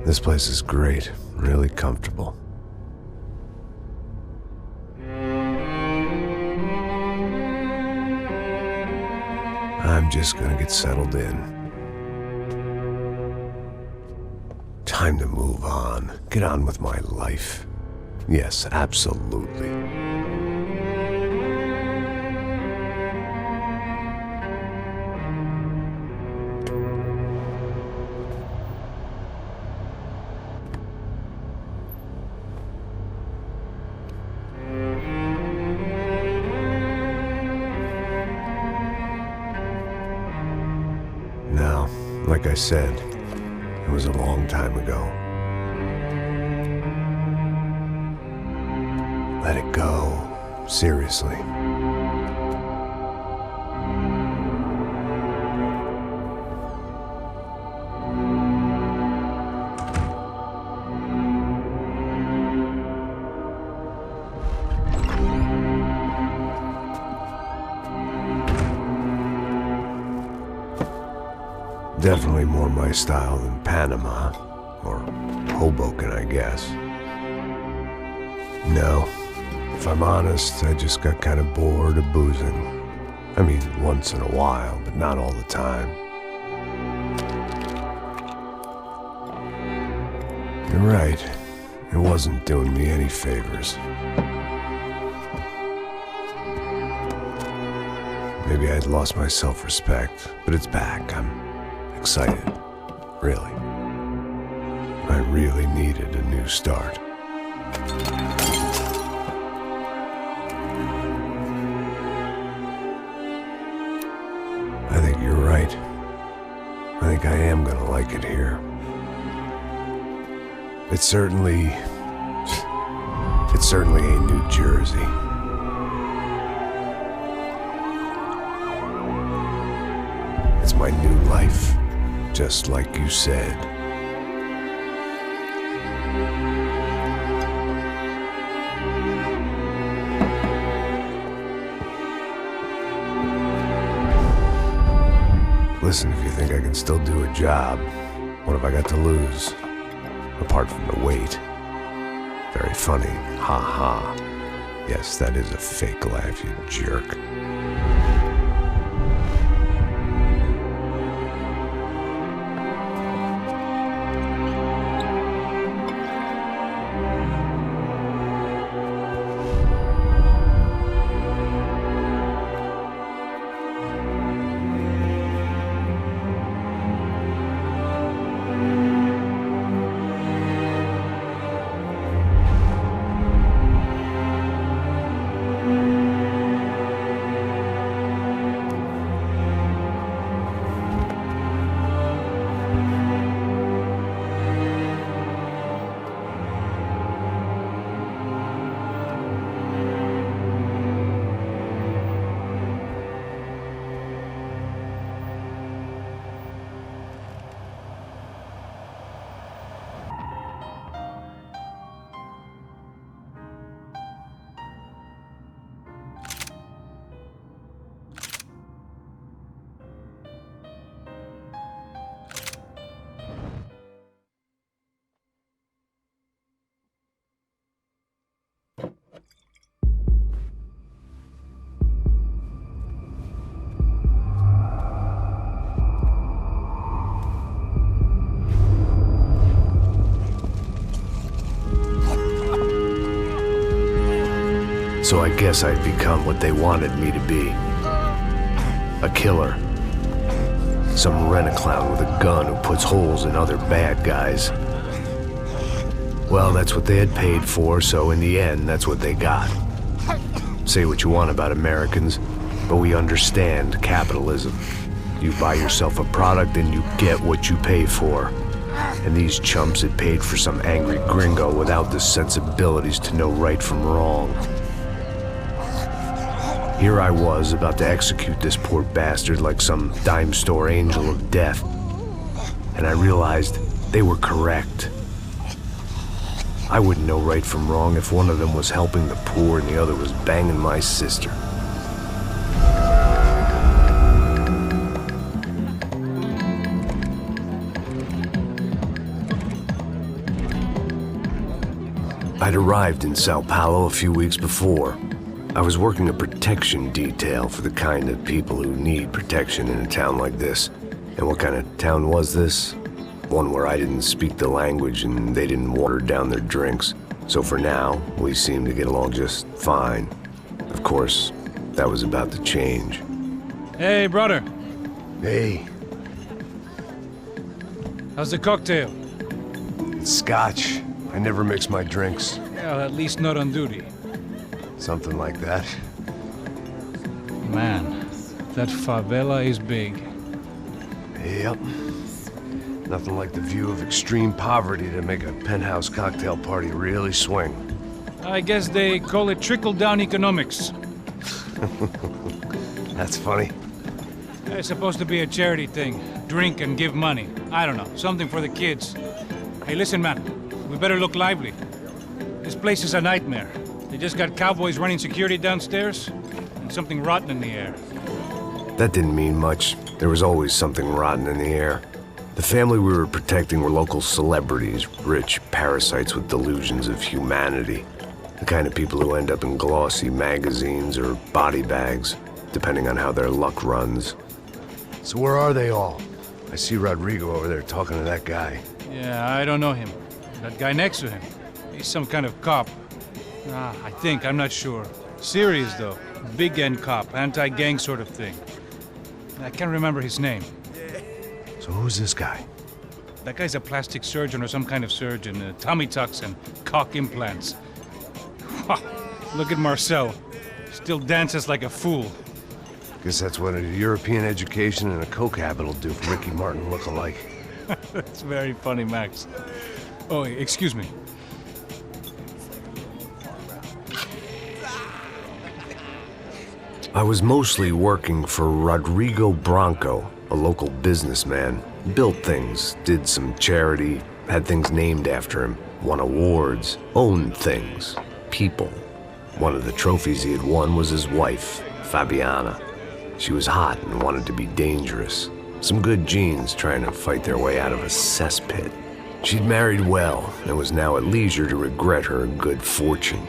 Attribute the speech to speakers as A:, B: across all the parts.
A: This place is great, really comfortable. I'm just gonna get settled in. Time to move on. Get on with my life. Yes, absolutely. Now, like I said, it was a long time ago. Let it go. Seriously. Definitely more my style than Panama, or Hoboken, I guess. No, if I'm honest, I just got kind of bored of boozing. I mean, once in a while, but not all the time. You're right, it wasn't doing me any favors. Maybe I'd lost my self-respect, but it's back. I'm excited, really. I really needed a new start. I think you're right. I think I am gonna like it here. It certainly ain't New Jersey. It's my new life. Just like you said. Listen, if you think I can still do a job, what have I got to lose? Apart from the weight. Very funny. Ha ha. Yes, that is a fake laugh, you jerk. So I guess I'd become what they wanted me to be. A killer. Some rent-a-clown with a gun who puts holes in other bad guys. Well, that's what they had paid for, so in the end, that's what they got. Say what you want about Americans, but we understand capitalism. You buy yourself a product and you get what you pay for. And these chumps had paid for some angry gringo without the sensibilities to know right from wrong. Here I was, about to execute this poor bastard like some dime store angel of death. And I realized they were correct. I wouldn't know right from wrong if one of them was helping the poor and the other was banging my sister. I'd arrived in Sao Paulo a few weeks before. I was working a protection detail for the kind of people who need protection in a town like this. And what kind of town was this? One where I didn't speak the language and they didn't water down their drinks. So for now, we seemed to get along just fine. Of course, that was about to change.
B: Hey, brother.
A: Hey.
B: How's the cocktail?
A: It's scotch. I never mix my drinks.
B: Well, at least not on duty.
A: Something like that.
B: Man, that favela is big.
A: Yep. Nothing like the view of extreme poverty to make a penthouse cocktail party really swing.
B: I guess they call it trickle-down economics.
A: That's funny.
B: It's supposed to be a charity thing. Drink and give money. I don't know, something for the kids. Hey, listen, man. We better look lively. This place is a nightmare. They just got cowboys running security downstairs, and something rotten in the air.
A: That didn't mean much. There was always something rotten in the air. The family we were protecting were local celebrities, rich parasites with delusions of humanity. The kind of people who end up in glossy magazines or body bags, depending on how their luck runs. So where are they all? I see Rodrigo over there talking to that guy.
B: Yeah, I don't know him. That guy next to him. He's some kind of cop. I think, I'm not sure. Serious, though. Big-end cop, anti-gang sort of thing. I can't remember his name.
A: So who's this guy?
B: That guy's a plastic surgeon or some kind of surgeon. Tummy tucks and cock implants. Look at Marcel. Still dances like a fool.
A: Guess that's what a European education and a coke habit will do for Ricky Martin look-alike.
B: That's very funny, Max. Oh, excuse me.
A: I was mostly working for Rodrigo Branco, a local businessman. Built things, did some charity, had things named after him, won awards, owned things, people. One of the trophies he had won was his wife, Fabiana. She was hot and wanted to be dangerous. Some good genes trying to fight their way out of a cesspit. She'd married well and was now at leisure to regret her good fortune.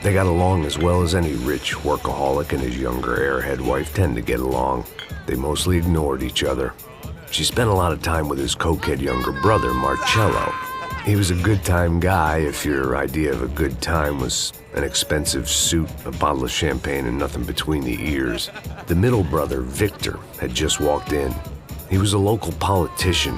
A: They got along as well as any rich workaholic and his younger airhead wife tend to get along. They mostly ignored each other. She spent a lot of time with his cokehead younger brother, Marcello. He was a good-time guy if your idea of a good time was an expensive suit, a bottle of champagne, and nothing between the ears. The middle brother, Victor, had just walked in. He was a local politician.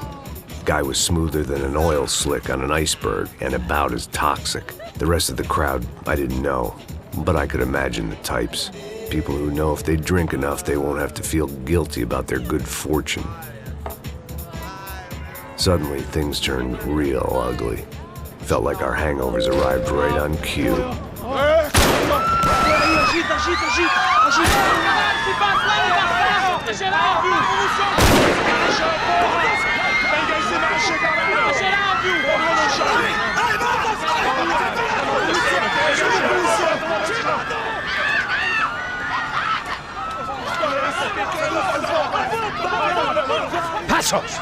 A: Guy was smoother than an oil slick on an iceberg and about as toxic. The rest of the crowd, I didn't know, but I could imagine the types. People who know if they drink enough, they won't have to feel guilty about their good fortune. Suddenly, things turned real ugly. Felt like our hangovers arrived right on cue.
B: Passos!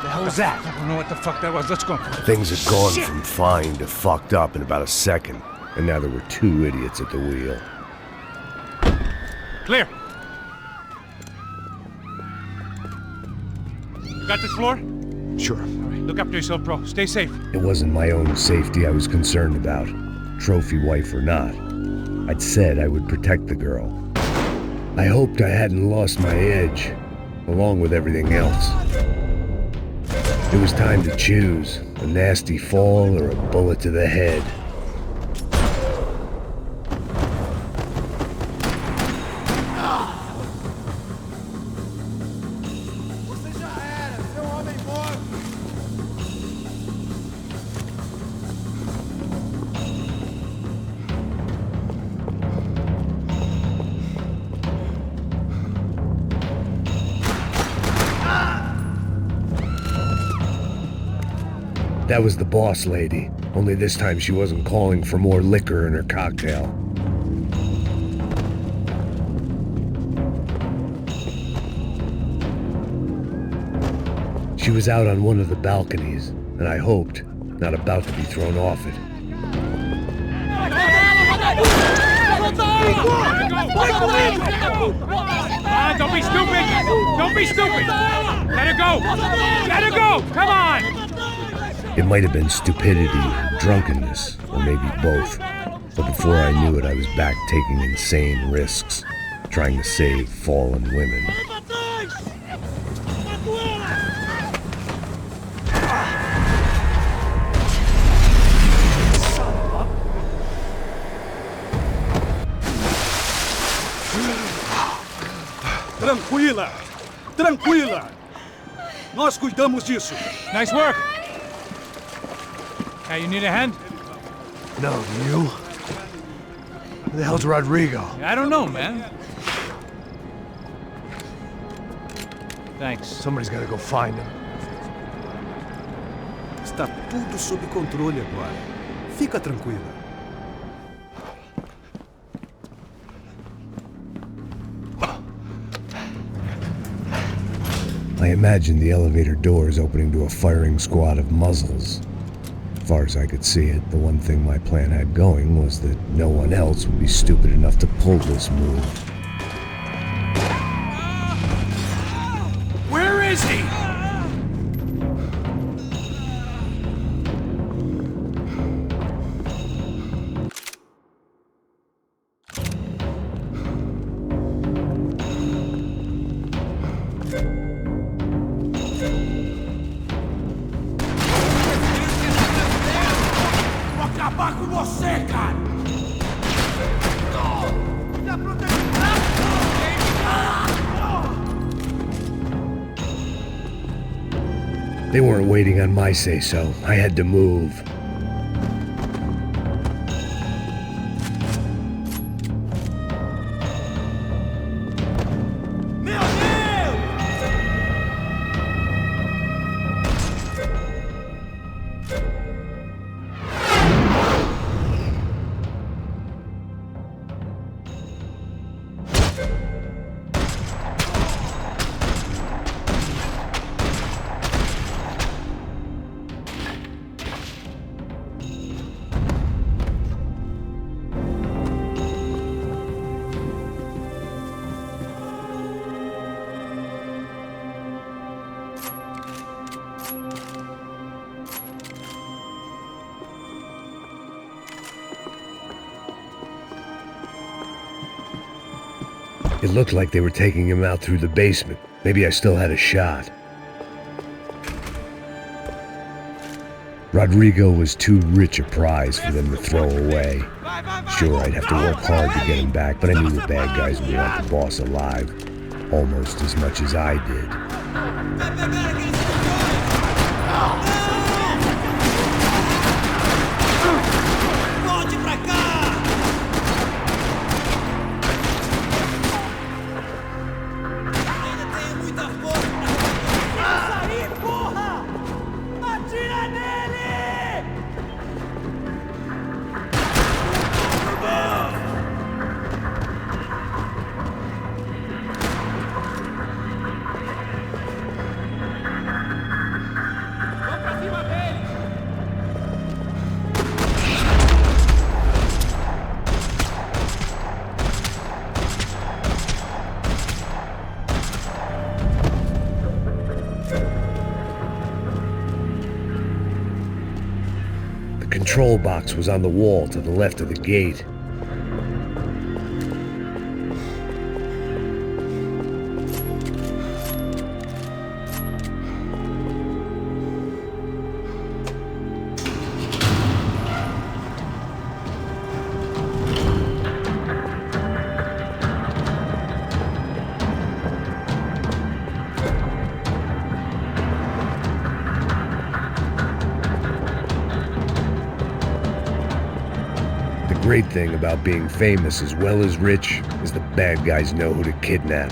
B: The hell was that? I don't know what the fuck that was. Let's go.
A: Things had gone from fine to fucked up in about a second, and now there were two idiots at the wheel.
B: Clear. You got this floor?
A: Sure.
B: All right, look after yourself, bro. Stay safe.
A: It wasn't my own safety I was concerned about, trophy wife or not. I'd said I would protect the girl. I hoped I hadn't lost my edge, along with everything else. It was time to choose, a nasty fall or a bullet to the head. That was the boss lady, only this time she wasn't calling for more liquor in her cocktail. She was out on one of the balconies, and I hoped not about to be thrown off it.
B: Don't be stupid! Don't be stupid! Let her go! Let her go! Come on!
A: It might have been stupidity, drunkenness, or maybe both. But before I knew it, I was back taking insane risks, trying to save fallen women.
C: Tranquila! Tranquila! Nós cuidamos disso.
B: Nice work! Hey, you need a hand?
A: No, do you? Who the hell's Rodrigo?
B: I don't know, man. Thanks.
A: Somebody's gotta go find him.
C: Está tudo sob controle agora. Fica tranquila.
A: I imagined the elevator doors opening to a firing squad of muzzles. As far as I could see it, the one thing my plan had going was that no one else would be stupid enough to pull this move.
B: Where is he?
A: They weren't waiting on my say-so. I had to move. It looked like they were taking him out through the basement. Maybe I still had a shot. Rodrigo was too rich a prize for them to throw away. Sure, I'd have to work hard to get him back, but I knew the bad guys would want the boss alive, almost as much as I did. The control box was on the wall to the left of the gate. The great thing about being famous as well as rich is the bad guys know who to kidnap.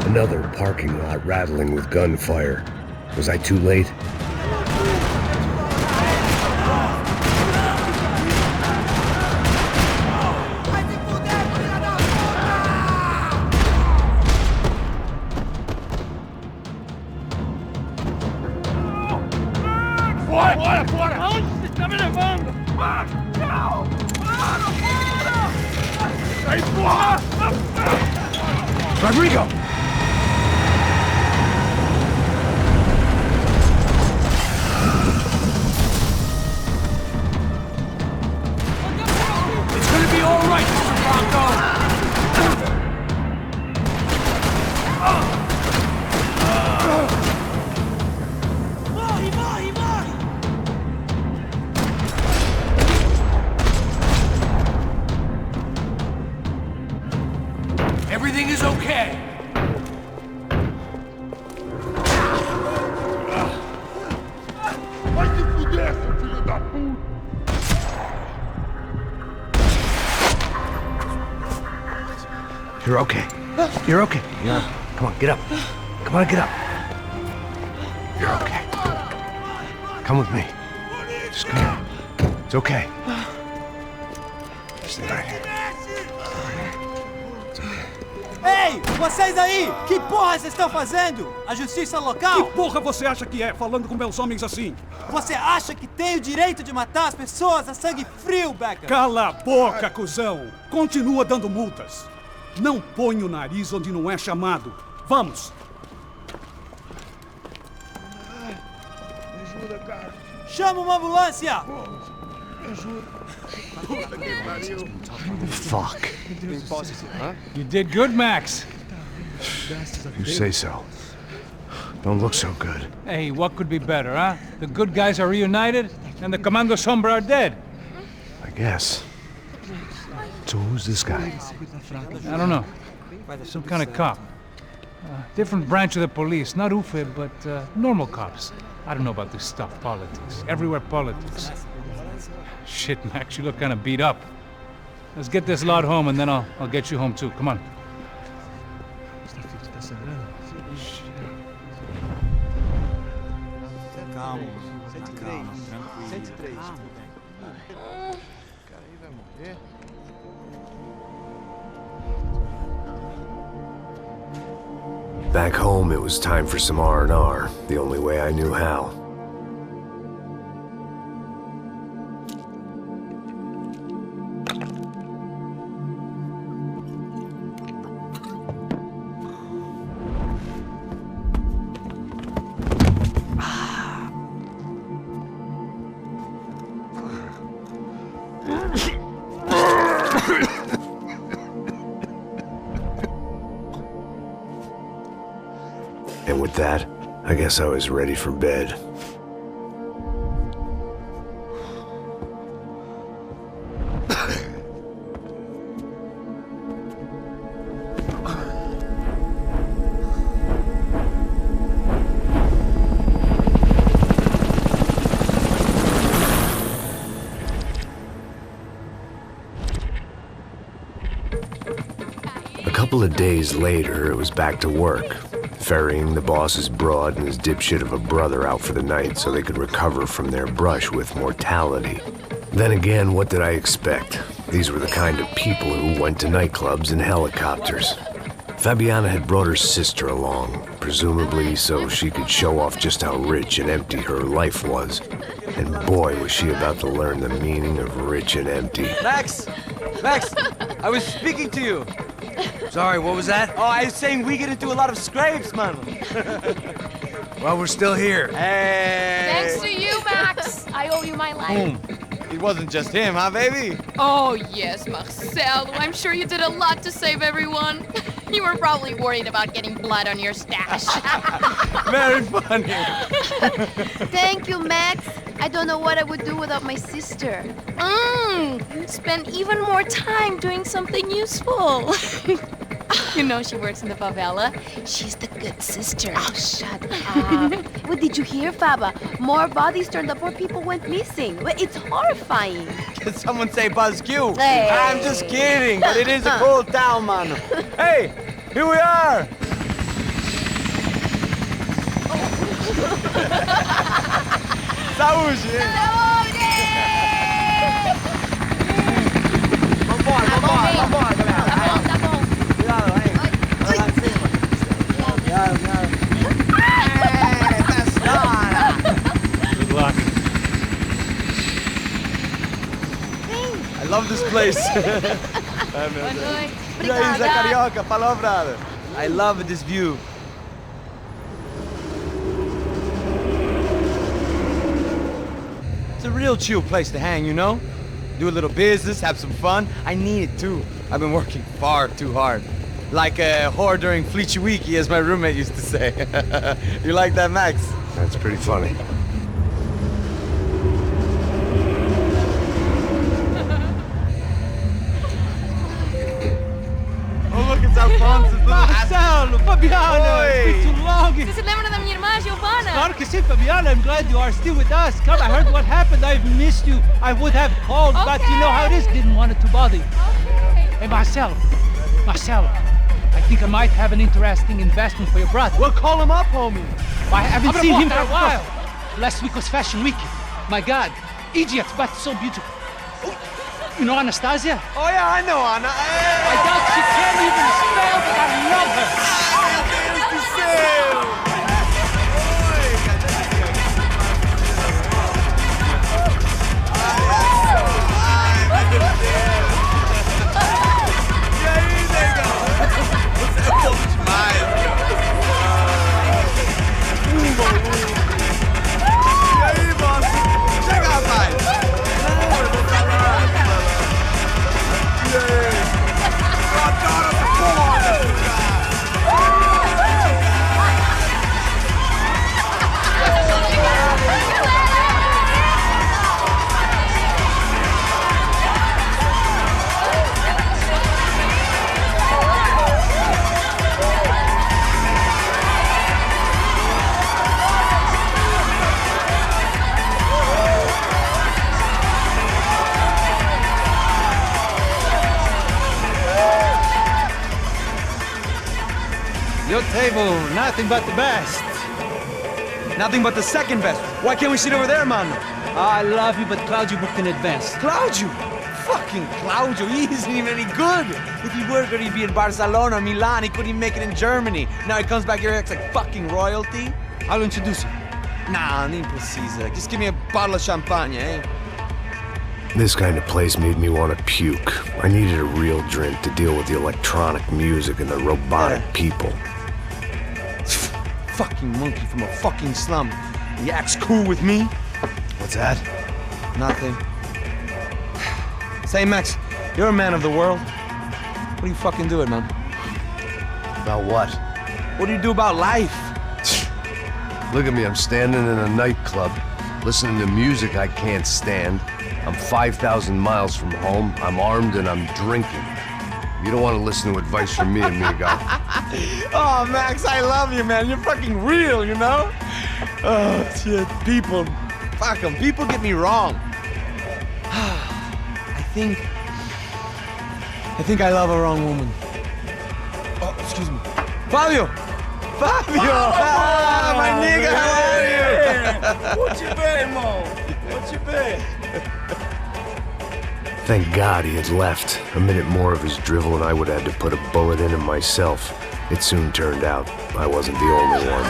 A: Another parking lot rattling with gunfire. Was I too late?
D: Fora! Fora! Fora! Aonde você está me levando?
A: Rodrigo!
B: It's gonna be all right, Mr. Bronco! Everything is okay.
D: Vai se fuder, seu filho da puta!
A: You're okay. You're okay. Yeah. Come on, get up. Come on, get up. You're okay. Come with me. Just come on. It's okay. Stay right here.
C: Ei, vocês aí! Que porra vocês estão fazendo? A justiça local?
E: Que porra você acha que é, falando com meus homens assim?
C: Você acha que tem o direito de matar as pessoas a sangue frio, Becker?
E: Cala a boca, cuzão! Continua dando multas. Não põe o nariz onde não é chamado. Vamos!
D: Me ajuda, cara.
C: Chama uma ambulância!
D: Me ajuda. Puta que pariu.
A: Fuck.
B: You did good, Max.
A: You say so. Don't look so good.
B: Hey, what could be better, huh? The good guys are reunited, and the Commando Sombra are dead.
A: I guess. So who's this guy?
B: I don't know. Some kind of cop. Different branch of the police. Not UFE, but normal cops. I don't know about this stuff, politics. Everywhere politics. Shit, Max, you look kind of beat up. Let's get this lot home, and then I'll get you home too. Come on.
C: Calma, calma, tranquilo.
D: Cara, aí vai morrer.
A: Back home, it was time for some R&R, the only way I knew how. And with that, I guess I was ready for bed. A couple of days later, it was back to work. Ferrying the boss's broad and his dipshit of a brother out for the night so they could recover from their brush with mortality. Then again, what did I expect? These were the kind of people who went to nightclubs in helicopters. Fabiana had brought her sister along, presumably so she could show off just how rich and empty her life was. And boy, was she about to learn the meaning of rich and empty.
F: Max! Max! I was speaking to you!
G: Sorry, what was that?
F: Oh, I was saying we get into a lot of scrapes, man.
G: Well, we're still here.
F: Hey!
H: Thanks to you, Max. I owe you my life.
F: It wasn't just him, huh, baby?
H: Oh, yes, Marcel. I'm sure you did a lot to save everyone. You were probably worried about getting blood on your stash.
F: Very funny.
I: Thank you, Max. I don't know what I would do without my sister.
H: Spend even more time doing something useful. You know she works in the favela. She's the good sister.
I: Oh, shut up. Well, did you hear, Faba? More bodies turned up, more people went missing. Well, it's horrifying.
F: Did someone say Buzz Q?
I: Hey.
F: I'm just kidding, but it is a cool town, man. Hey, here we are. Saúde! Vambora, galera.
H: Tá bom.
F: Cuidado, hein? Vai lá em cima. Cuidado.
B: Good luck.
F: place.
I: Boa noite.
F: E aí, Zé
I: Obrigada.
F: Carioca, palavrada. I love this view. It's a real chill place to hang, you know? Do a little business, have some fun. I need it too. I've been working far too hard. Like a whore during Fleechy Weeky, as my roommate used to say. You like that, Max?
A: That's pretty funny.
F: Oh, look, it's Alfonso's little
C: Marcelo, Fabiana,
F: Oi.
C: it's been too long.
H: Você se lembra da minha irmã, Giovanna?
C: Claro que sim, Fabiana. I'm glad you are still with us. Come, I heard what happened. I've missed you. I would have called, but you know how it is. Didn't want it to bother you. Hey, Marcelo, I think I might have an interesting investment for your brother.
F: Well, call him up, homie.
C: I haven't seen him for a while. Last week was Fashion Week. My God, Egypt, but so beautiful. You know Anastasia?
F: Oh, yeah, I know, Anna.
C: I doubt she can't even spell, but I love her.
F: Your table, nothing but the best. Nothing but the second best. Why can't we sit over there, man?
C: I love you, but Claudio booked in advance.
F: Claudio! Fucking Claudio, he isn't even any good. If he were good, he'd be in Barcelona, Milan, he couldn't even make it in Germany. Now he comes back here, acts like fucking royalty.
C: I'll introduce you.
F: Nah, nem precisa. Just give me a bottle of champagne, eh?
A: This kind of place made me want to puke. I needed a real drink to deal with the electronic music and the robotic people.
F: Fucking monkey from a fucking slum. He acts cool with me.
A: What's that?
F: Nothing. Say, Max, you're a man of the world. What do you fucking do it, man?
A: About what?
F: What do you do about life?
A: Look at me, I'm standing in a nightclub, listening to music I can't stand. I'm 5,000 miles from home, I'm armed, and I'm drinking. You don't want to listen to advice from me, amigo.
F: Oh, Max, I love you, man. You're fucking real, you know? Oh, shit. People. Fuck them. People get me wrong. I think I love a wrong woman. Oh, excuse me. Fabio! Fabio! Ah, my nigga, how are you?
C: What you been, Mo? What you been?
A: Thank God he had left. A minute more of his drivel and I would have had to put a bullet in him myself. It soon turned out I wasn't the only one.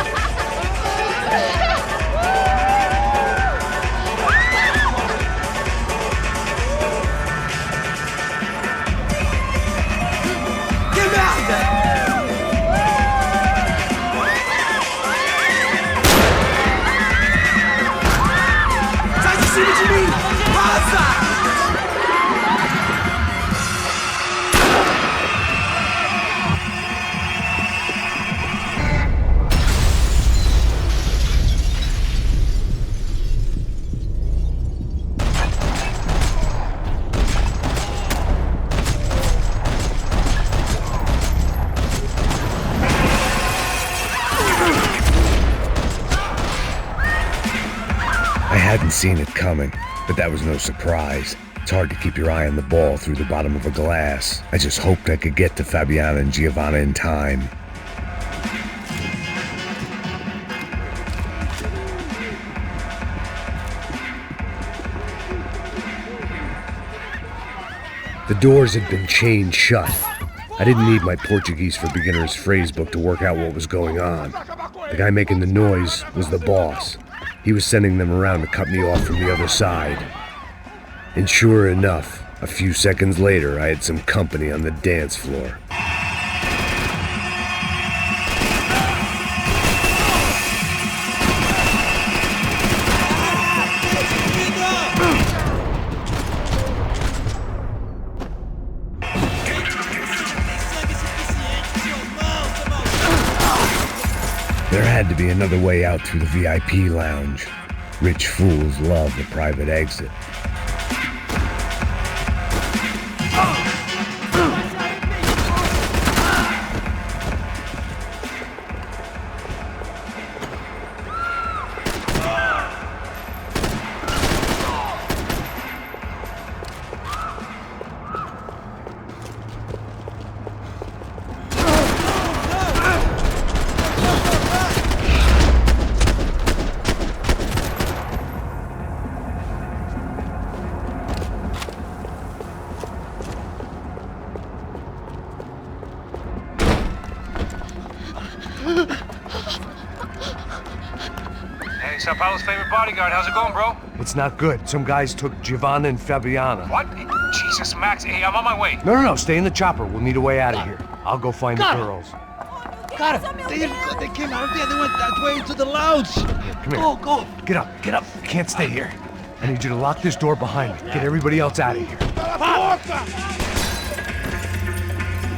A: I hadn't seen it coming, but that was no surprise. It's hard to keep your eye on the ball through the bottom of a glass. I just hoped I could get to Fabiana and Giovanna in time. The doors had been chained shut. I didn't need my Portuguese for Beginners phrase book to work out what was going on. The guy making the noise was the boss. He was sending them around to cut me off from the other side. And sure enough, A few seconds later, I had some company on the dance floor. There had to be another way out through the VIP lounge. Rich fools love a private exit.
B: Sao Paulo's favorite bodyguard. How's it going, bro?
G: It's not good. Some guys took Giovanna and Fabiana.
B: What? Jesus, Max. Hey, I'm on my way.
G: No. Stay in the chopper. We'll need a way out of here. I'll go find the girls.
C: Got it. They came out of there. They went that way to the lounge.
G: Come here.
C: Go.
G: Get up. You can't stay here. I need you to lock this door behind me. Get everybody else out of here.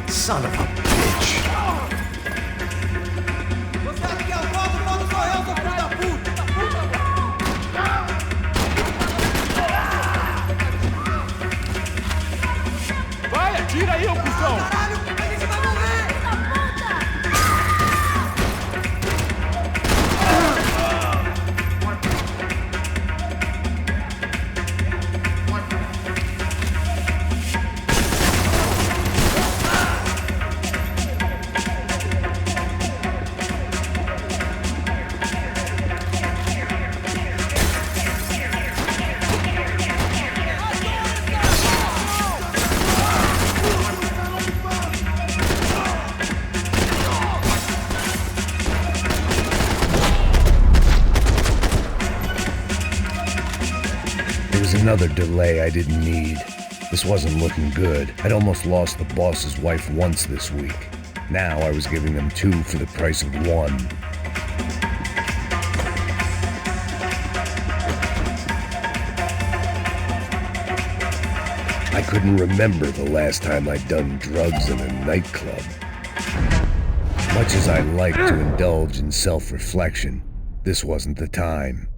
G: Son of a bitch.
C: Vai, atira aí, ô cuzão!
A: Another delay I didn't need. This wasn't looking good. I'd almost lost the boss's wife once this week. Now I was giving them 2 for the price of 1. I couldn't remember the last time I'd done drugs in a nightclub. Much as I like to indulge in self-reflection, this wasn't the time.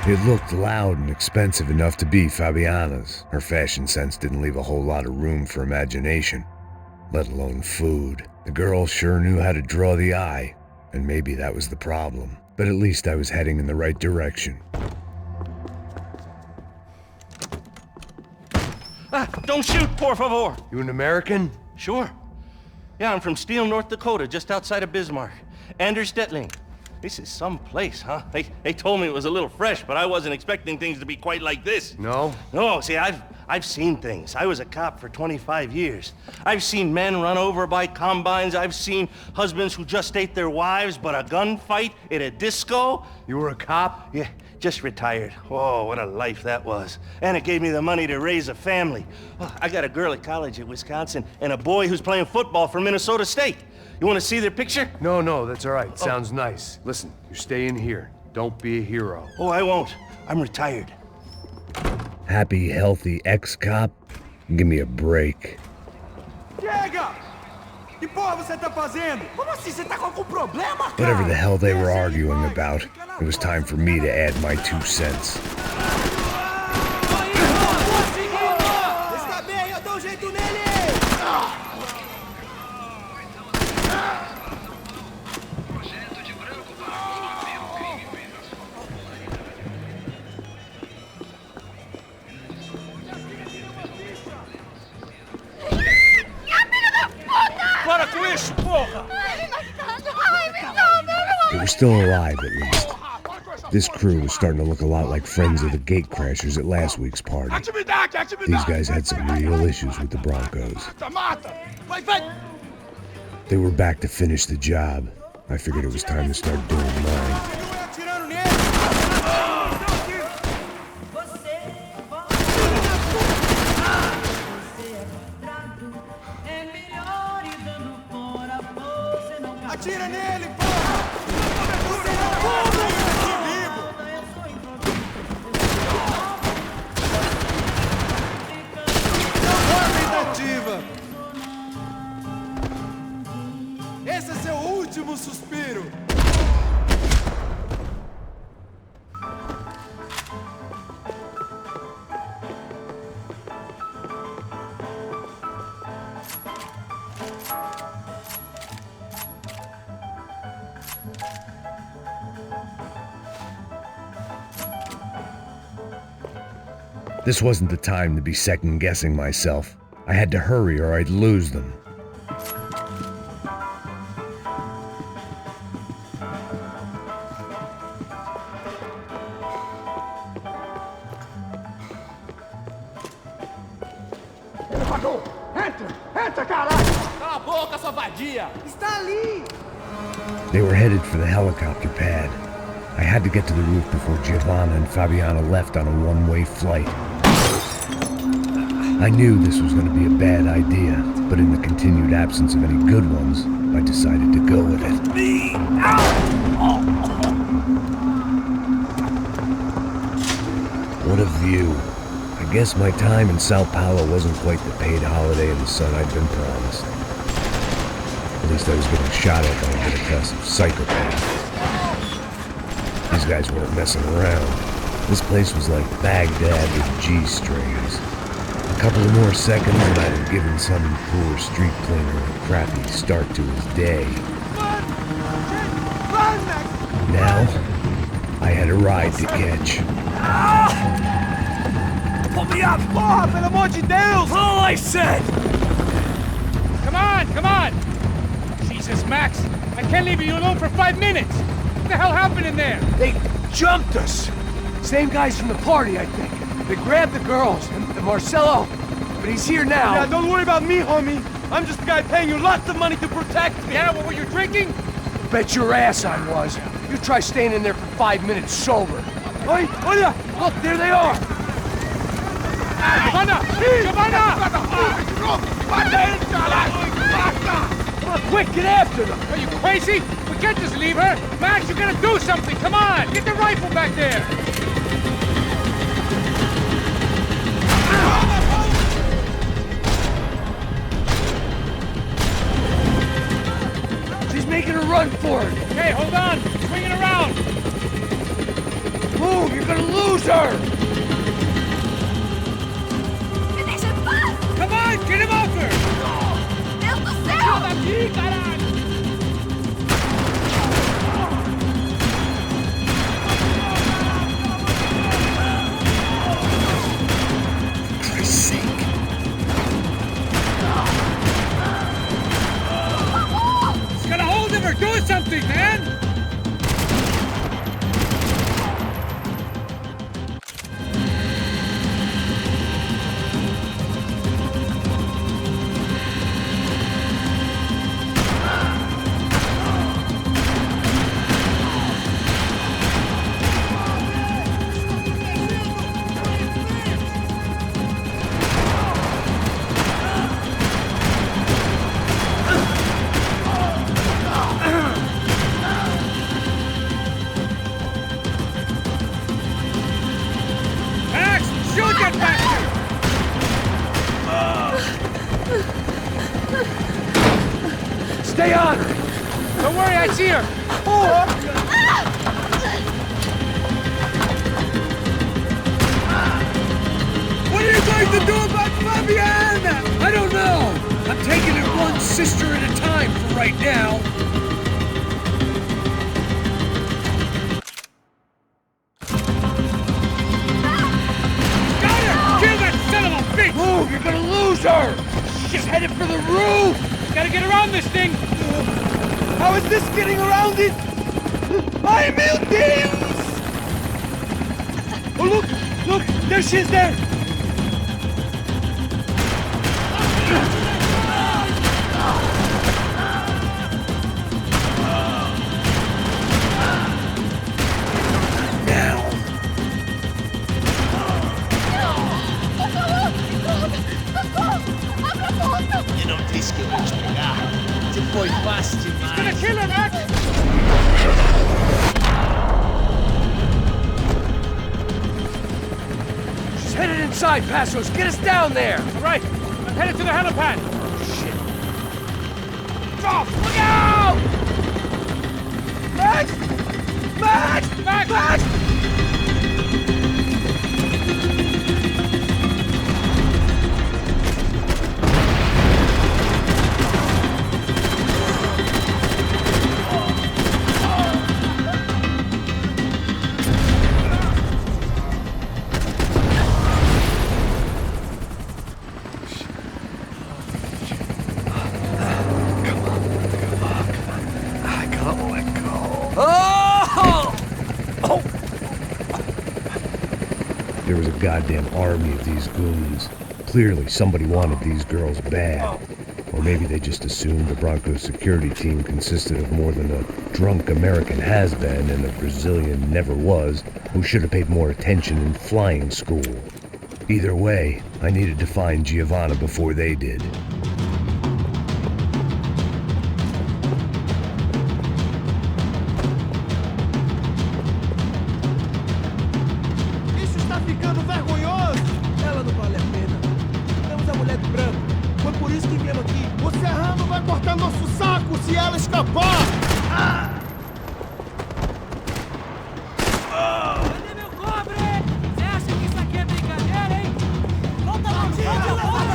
A: It looked loud and expensive enough to be Fabiana's. Her fashion sense didn't leave a whole lot of room for imagination, let alone food. The girl sure knew how to draw the eye, and maybe that was the problem. But at least I was heading in the right direction.
J: Don't shoot, por favor.
G: You an American?
J: Sure. Yeah, I'm from Steele, North Dakota, just outside of Bismarck. Anders Detling. This is some place, huh? They told me it was a little fresh, but I wasn't expecting things to be quite like this.
G: No?
J: No, see, I've seen things. I was a cop for 25 years. I've seen men run over by combines. I've seen husbands who just ate their wives, but a gunfight at a disco.
G: You were a cop?
J: Yeah, just retired. Oh, what a life that was. And it gave me the money to raise a family. Oh, I got a girl at college at Wisconsin and a boy who's playing football for Minnesota State. You want to see their picture?
G: No, that's all right. Sounds nice. Listen, you stay in here. Don't be a hero.
J: Oh, I won't. I'm retired.
A: Happy, healthy ex-cop? Give me a break.
K: Chega! Que porra você tá fazendo? Como assim? Você tá com algum problema, cara?
A: Whatever the hell they were arguing about, it was time for me to add my 2 cents.
K: Está bem, eu dou um jeito nele!
C: Para com isso, porra!
A: They were still alive, at least. This crew was starting to look a lot like friends of the gatecrashers at last week's party. These guys had some real issues with the Broncos. They were back to finish the job. I figured it was time to start doing mine.
K: Atira nele, porra! Você não pode vivo! Boa tentativa! Esse é seu último suspiro!
A: This wasn't the time to be second-guessing myself. I had to hurry or I'd lose them.
K: Entra, caralho! Cala a boca, sua vadia! Está ali!
A: They were headed for the helicopter pad. I had to get to the roof before Giovanna and Fabiana left on a one-way flight. I knew this was going to be a bad idea, but in the continued absence of any good ones, I decided to go with it. What a view. I guess my time in Sao Paulo wasn't quite the paid holiday in the sun I'd been promised. At least I was getting shot at by a middle-class psychopath. These guys weren't messing around. This place was like Baghdad with G-strings. A couple of more seconds and I'd have given some poor street cleaner a crappy start to his day. Now, I had a ride to catch.
K: Pull me up! Porra, pelo amor de Deus!
C: All I said! Come on! Jesus, Max! I can't leave you alone for 5 minutes! What the hell happened in there?
G: They jumped us. Same guys from the party, I think. They grabbed the girls, and Marcelo, but he's here now.
K: Yeah, don't worry about me, homie. I'm just a guy paying you lots of money to protect me.
C: Yeah, what were you drinking?
G: Bet your ass I was. You try staying in there for 5 minutes sober.
K: Oi, olha!
G: Look, there they are.
C: Giovanna!
G: Come on, quick, get after them.
C: Are you crazy? We can't just leave her. Max, you gotta do something. Come on, get the rifle back there.
G: She's making a run for it.
C: Okay, hold on. Swing it around.
G: Move, you're gonna lose her.
C: Come on, get him off her.
H: Deus do céu!
C: Daqui, caralho. Do something, man!
G: Stay on her!
C: Don't worry, I see her!
G: What are you going to do about Fabiana? I don't know! I'm taking it one sister at a time for right now.
C: Got her! Kill that son of a bitch!
G: Move, you're gonna lose her! She's headed for the roof!
C: Gotta get around this thing!
K: How is this getting around it? Ai, meu Deus!
G: Oh, look! Look! There she is there!
K: Eu não disse que eu ia te pegar. Você foi fácil demais.
G: Gonna kill her, Max! She's headed inside, Passos. Get us down there!
C: All right, I'm headed to the helipad.
G: Shit. Drop! Look out! Max! Max!
C: Max!
G: Max!
A: There was a goddamn army of these goons. Clearly, somebody wanted these girls bad. Or maybe they just assumed the Broncos security team consisted of more than a drunk American has-been and a Brazilian never-was who should have paid more attention in flying school. Either way, I needed to find Giovanna before they did.
K: Isso está ficando vergonhoso. Ela não vale a pena. Temos a mulher do branco. Foi por isso que viemos aqui. O serrano vai cortar nosso saco se ela escapar.
C: Cadê meu cobre? Você acha que isso aqui é brincadeira, hein? Volta lá, volta!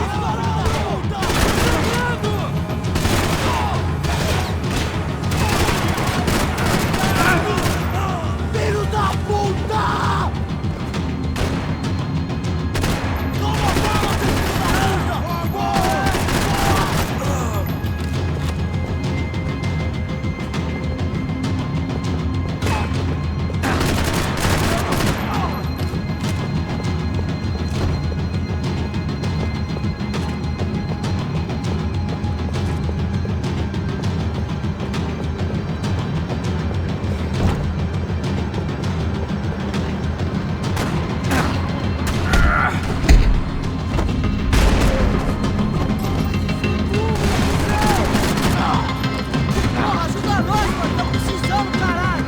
K: Filho da puta! Toma bala, filho da puta! Ajuda nós, mano! Estamos precisando, caralho!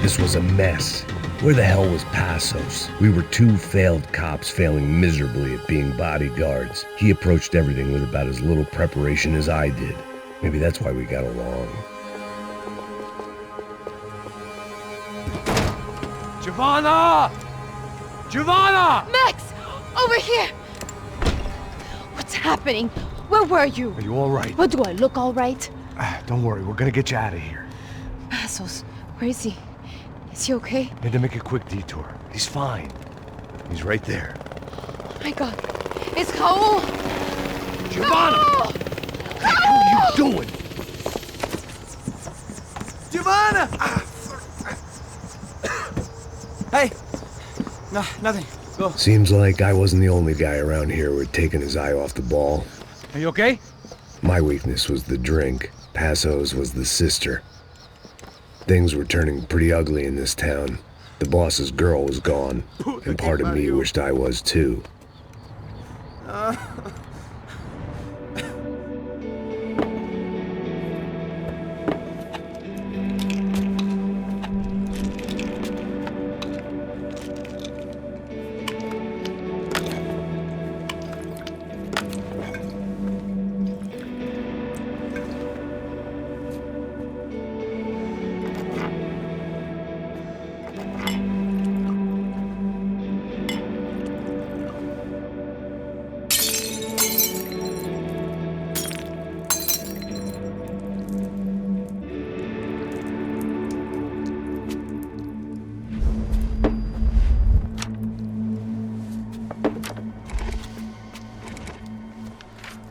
A: This was a mess. Where the hell was Passos? We were two failed cops failing miserably at being bodyguards. He approached everything with about as little preparation as I did. Maybe that's why we got along.
G: Giovanna! Giovanna!
H: Max! Over here! What's happening? Where were you?
A: Are you all right?
H: What, do I look all right?
A: Don't worry, we're gonna get you out of here.
H: Passos, where is he? Is he okay?
A: Need to make a quick detour. He's fine. He's right there.
H: Oh my god. It's Raul!
G: Giovanna!
H: Raul!
A: What are you doing?
K: Giovanna! Hey! No, nothing. Go.
A: Seems like I wasn't the only guy around here who had taken his eye off the ball.
C: Are you okay?
A: My weakness was the drink. Passos was the sister. Things were turning pretty ugly in this town. The boss's girl was gone, and part of me wished I was too.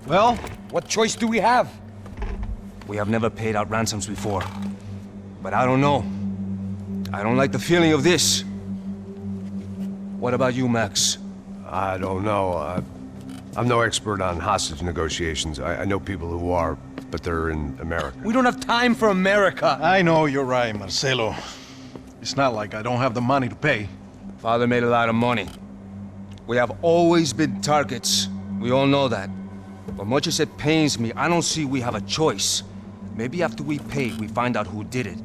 F: Well, what choice do we have?
L: We have never paid out ransoms before. But I don't know. I don't like the feeling of this. What about you, Max?
A: I don't know. I'm no expert on hostage negotiations. I know people who are, but they're in America.
F: We don't have time for America.
M: I know you're right, Marcelo. It's not like I don't have the money to pay.
L: Father made a lot of money. We have always been targets. We all know that. But much as it pains me, I don't see we have a choice. Maybe after we pay, we find out who did it.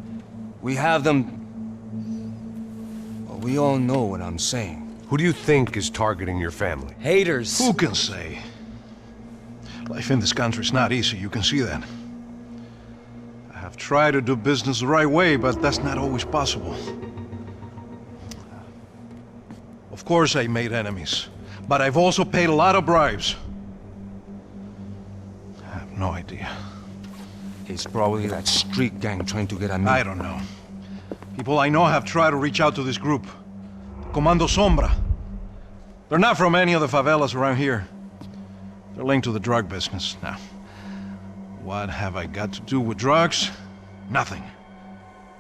L: We have them... Well, we all know what I'm saying.
A: Who do you think is targeting your family?
F: Haters.
M: Who can say? Life in this country is not easy, you can see that. I have tried to do business the right way, but that's not always possible. Of course I made enemies, but I've also paid a lot of bribes. I have no idea.
L: It's probably that street gang trying to get at me.
M: I don't know. People I know have tried to reach out to this group. Comando Sombra. They're not from any of the favelas around here. They're linked to the drug business. Now, what have I got to do with drugs? Nothing.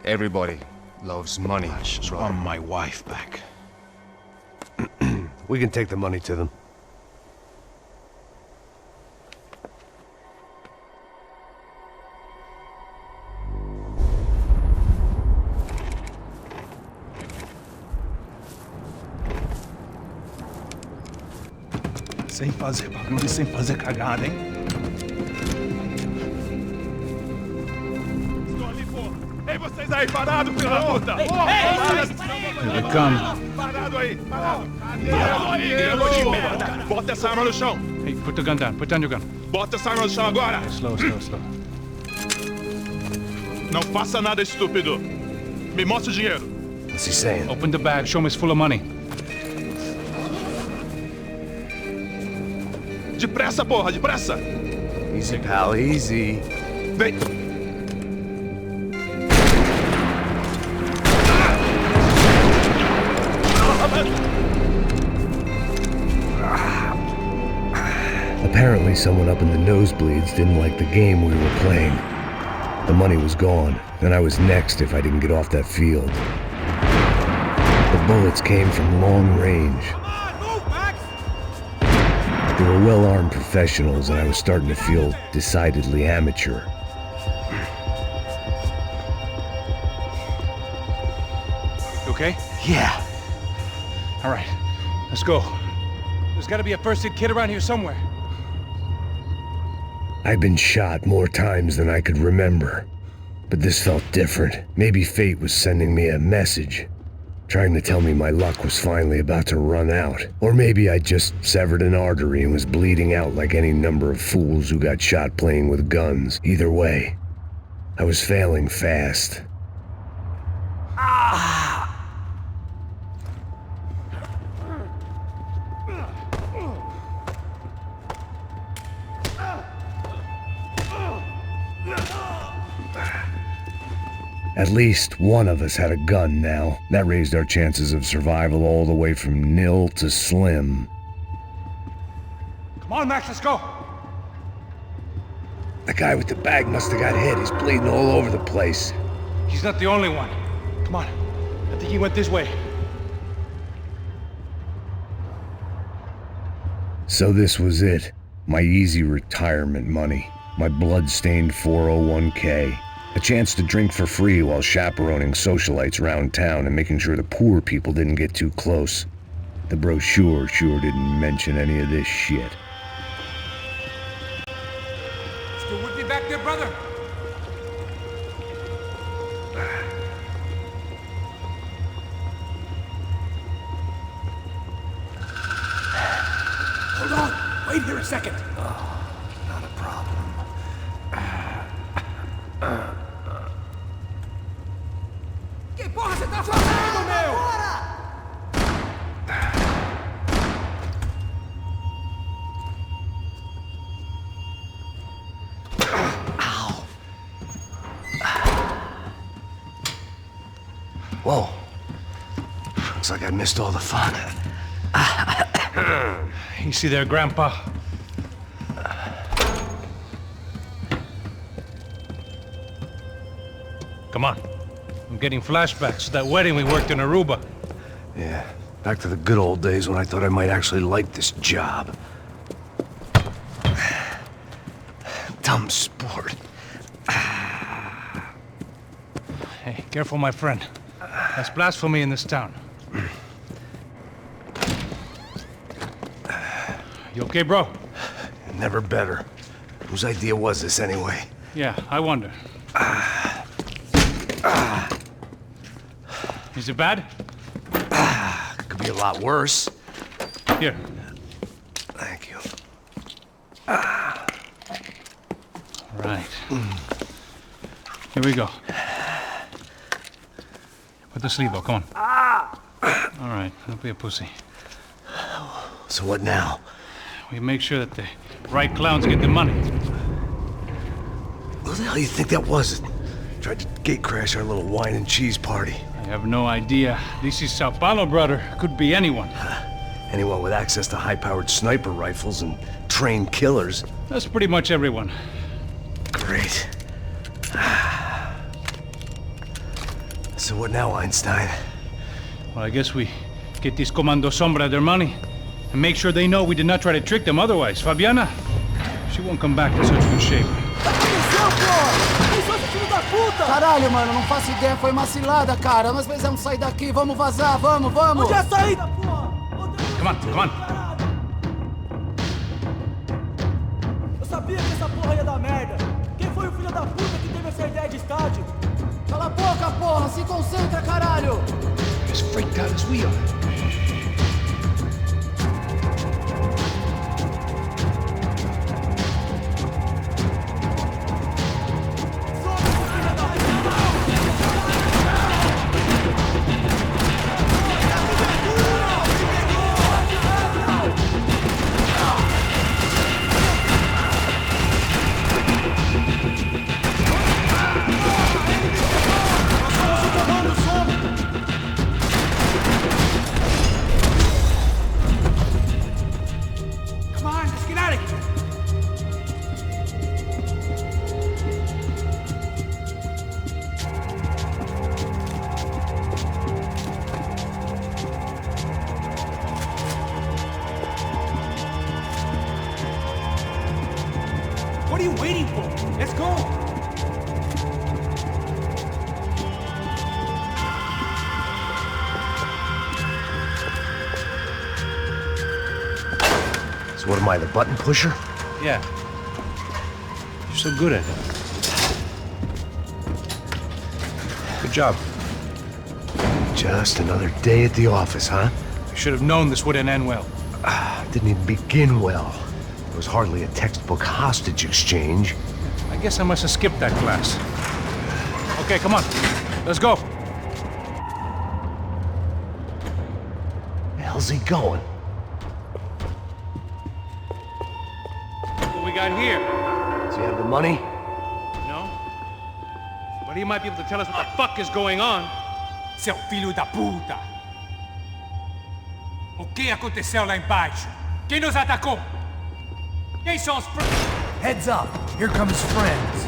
L: Everybody loves money.
M: I just want my wife back.
A: We can take the money to them.
E: Sem fazer barulho e sem fazer cagada, hein?
K: Estou ali, porra! Ei, vocês aí, parado, filho da puta!
B: Here they come.
K: Parado aí, parado! Parado aí, grilo de merda! Bota essa arma no chão!
B: Hey, put the gun down. Put down your gun.
K: Bota essa arma no chão agora!
B: Slow.
K: Não faça nada, estúpido! Me mostra o dinheiro!
A: What's he saying?
B: Open the bag. Show me it's full of money.
K: Depressa, porra, depressa!
A: Easy, pal, easy.
K: Vem!
A: Apparently someone up in the nosebleeds didn't like the game we were playing. The money was gone, and I was next if I didn't get off that field. The bullets came from long range. They were well-armed professionals, and I was starting to feel decidedly amateur.
B: You okay?
F: Yeah.
B: All right, let's go. There's got to be a first-aid kit around here somewhere.
A: I'd been shot more times than I could remember, but this felt different. Maybe fate was sending me a message, trying to tell me my luck was finally about to run out. Or maybe I just severed an artery and was bleeding out like any number of fools who got shot playing with guns. Either way, I was failing fast. At least one of us had a gun now. That raised our chances of survival all the way from nil to slim.
B: Come on, Max, let's go.
A: The guy with the bag must have got hit. He's bleeding all over the place.
B: He's not the only one. Come on. I think he went this way.
A: So this was it. My easy retirement money. My blood-stained 401k. A chance to drink for free while chaperoning socialites around town and making sure the poor people didn't get too close. The brochure sure didn't mention any of this shit.
B: Still with me back there, brother?
E: Hold on! Wait here a second!
A: Not a problem.
K: Que porra você tá fazendo, meu?
A: Whoa. Looks like I missed all the fun.
B: Easy there, Grandpa. Come on. I'm getting flashbacks to that wedding we worked in Aruba.
A: Yeah, back to the good old days when I thought I might actually like this job. Dumb sport.
B: Hey, careful, my friend. That's blasphemy in this town. You okay, bro?
A: Never better. Whose idea was this, anyway?
B: Yeah, I wonder. Is it bad?
A: Could be a lot worse.
B: Here.
A: Thank you.
B: Right. Here we go. Put the sleeve up, come on. All right, don't be a pussy.
A: So what now?
B: We make sure that the right clowns get the money.
A: What the hell do you think that was? Tried to gate crash our little wine and cheese party.
B: I have no idea. This is Sao Paulo, brother. Could be anyone.
A: Anyone with access to high-powered sniper rifles and trained killers.
B: That's pretty much everyone.
A: Great. So what now, Einstein?
B: Well, I guess we get these Comando Sombra their money and make sure they know we did not try to trick them otherwise. Fabiana, she won't come back in such good shape.
K: Caralho, mano, não faço ideia, foi uma cilada, cara. Nós precisamos sair daqui, vamos vazar, vamos! Onde é a saída, porra?
B: Come on, come on.
K: Eu sabia que essa porra ia dar merda. Quem foi o filho da puta que teve essa ideia de estádio? Cala a boca, porra! Se concentra, caralho!
A: As freaked out as we are.
C: What are you waiting for? Let's go!
A: So what am I, the button pusher?
B: Yeah. You're so good at it. Good job.
A: Just another day at the office, huh?
B: You should have known this wouldn't end well.
A: Didn't even begin well. There was hardly a textbook hostage exchange.
B: I guess I must have skipped that class. Okay, come on. Let's go.
A: Where the hell's he going?
B: What we got here?
A: Does he have the money?
B: No. But he might be able to tell us what the fuck is going on.
C: Seu filho da puta! O que aconteceu lá embaixo? Quem nos atacou? Quem são os...
K: Heads up! Here comes friends!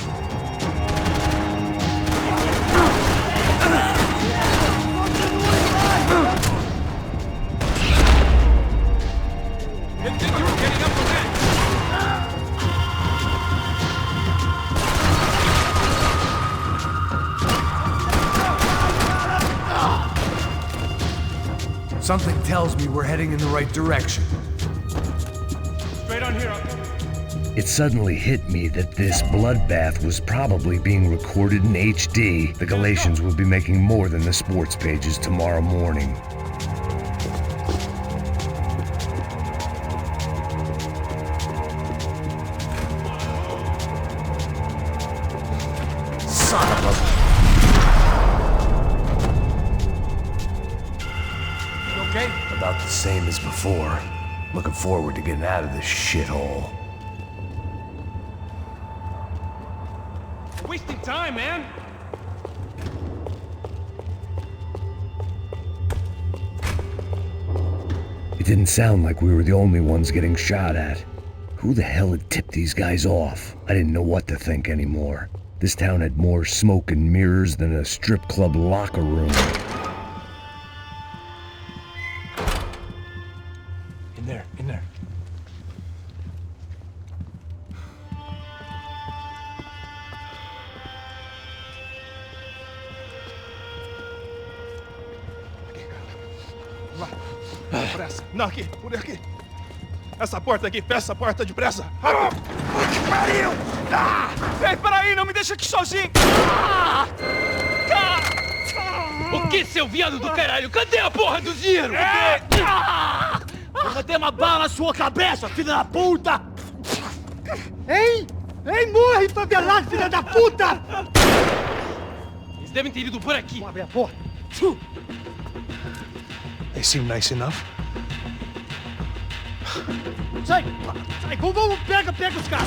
C: Didn't think you were getting up with that!
K: Something tells me we're heading in the right direction.
B: Straight on here, Uncle.
N: It suddenly hit me that this bloodbath was probably being recorded in HD. The Galatians will be making more than the sports pages tomorrow morning.
A: Son of a...
C: You okay?
A: About the same as before. Looking forward to getting out of this shithole.
B: Wasting time, man.
N: It didn't sound like we were the only ones getting shot at. Who the hell had tipped these guys off? I didn't know what to think anymore. This town had more smoke and mirrors than a strip club locker room.
A: In there.
K: Por essa. Não, aqui, por aqui. Essa porta aqui, fecha essa porta depressa. Rápido. Que pariu! Ei, peraí, não me deixa aqui sozinho.
C: O que, seu viado do caralho? Cadê a porra do dinheiro?
K: Eu mandei uma bala na sua cabeça, filha da puta!
C: Ei, morre, favelado, filha da puta! Eles devem ter ido por aqui. Vamos abrir a porta.
A: They seem nice enough.
C: Sai, vamos, pega os caras,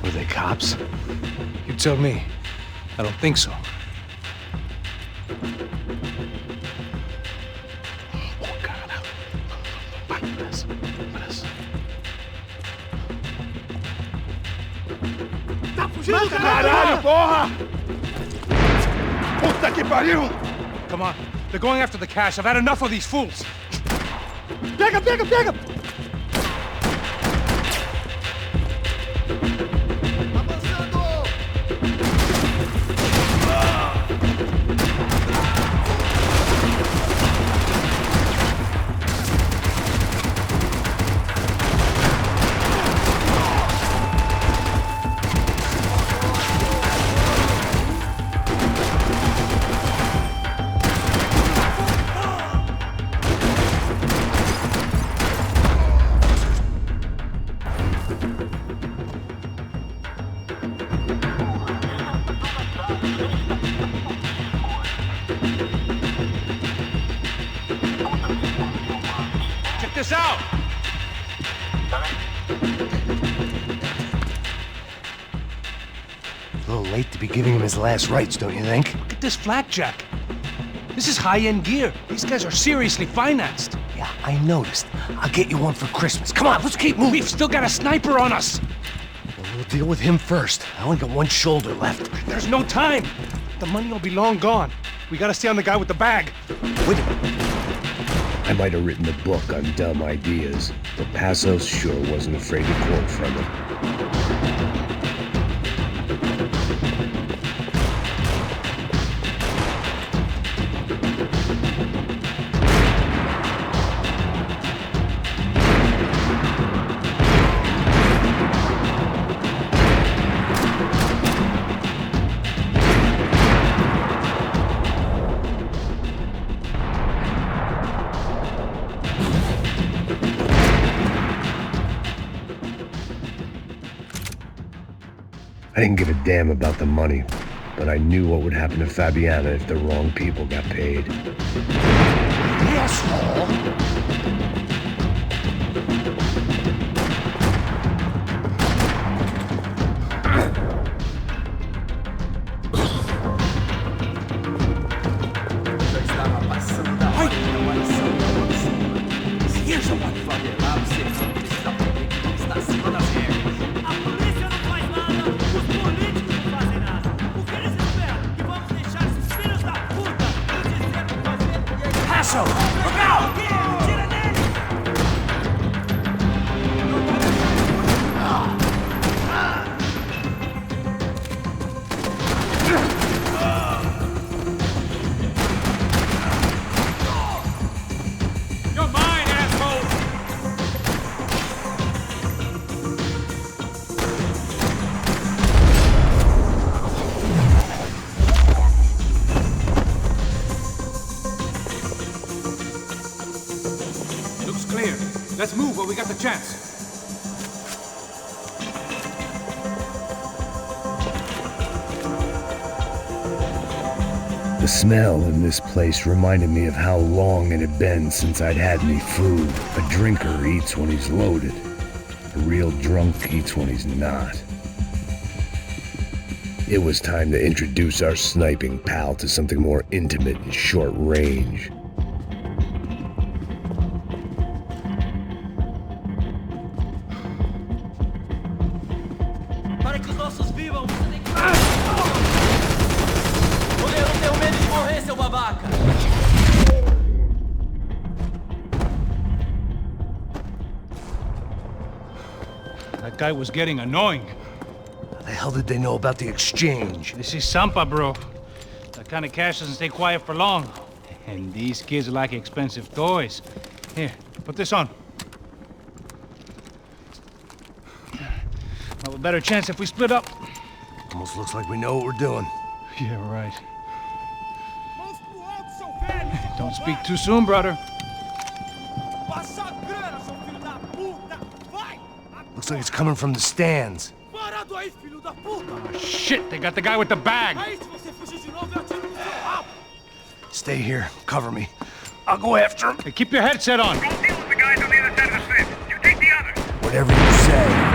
A: Were they cops? You tell me. I don't think so.
C: Tá fugindo,
K: Caralho, porra! Puta que pariu!
B: Come on. They're going after the cash. I've had enough of these fools.
C: Pega!
B: Check this out!
A: A little late to be giving him his last rites, don't you think?
B: Look at this flakjack. This is high-end gear. These guys are seriously financed.
A: Yeah, I noticed. I'll get you one for Christmas. Come on, let's keep moving.
B: We've still got a sniper on us.
A: We'll deal with him first. I only got one shoulder left.
B: There's no time. The money will be long gone. We gotta stay on the guy with the bag.
A: Wait a minute.
N: I might have written a book on dumb ideas, but Passos sure wasn't afraid to quote from it. I didn't give a damn about the money, but I knew what would happen to Fabiana if the wrong people got paid.
A: Asshole!
B: Let's move while we got the chance.
N: The smell in this place reminded me of how long it had been since I'd had any food. A drinker eats when he's loaded. A real drunk eats when he's not. It was time to introduce our sniping pal to something more intimate and short range.
B: guy was getting annoying.
A: How the hell did they know about the exchange?
B: This is Sampa, bro. That kind of cash doesn't stay quiet for long. And these kids like expensive toys. Here, put this on. Have a better chance if we split up.
A: Almost looks like we know what we're doing.
B: Yeah, right. Don't speak too soon, brother.
A: Looks like it's coming from the stands.
B: Oh, shit, they got the guy with the bag.
A: Stay here. Cover me. I'll go after him.
B: Hey, keep your headset on.
O: Go deal with the guys on the other side of the fence. You take the others.
A: Whatever you say.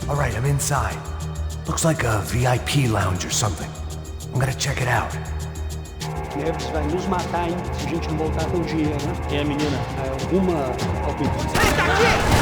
A: Alright, I'm inside. Looks like a VIP lounge or something. I'm gonna check it out.
P: Yersey vai nos matar, hein? Se a gente não voltar com dinheiro, né? É, menina. Alguma palpite. Ei, tá aqui!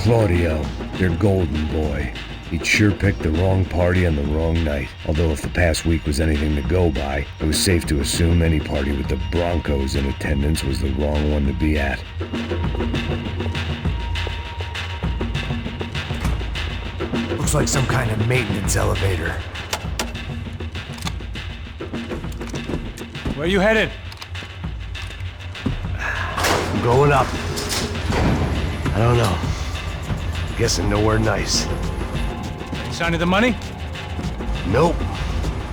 N: Claudio, their golden boy. He'd sure picked the wrong party on the wrong night. Although if the past week was anything to go by, it was safe to assume any party with the Broncos in attendance was the wrong one to be at.
A: Looks like some kind of maintenance elevator.
B: Where you headed?
A: I'm going up. I don't know. Guessing nowhere nice.
B: Any sign of the money?
A: Nope.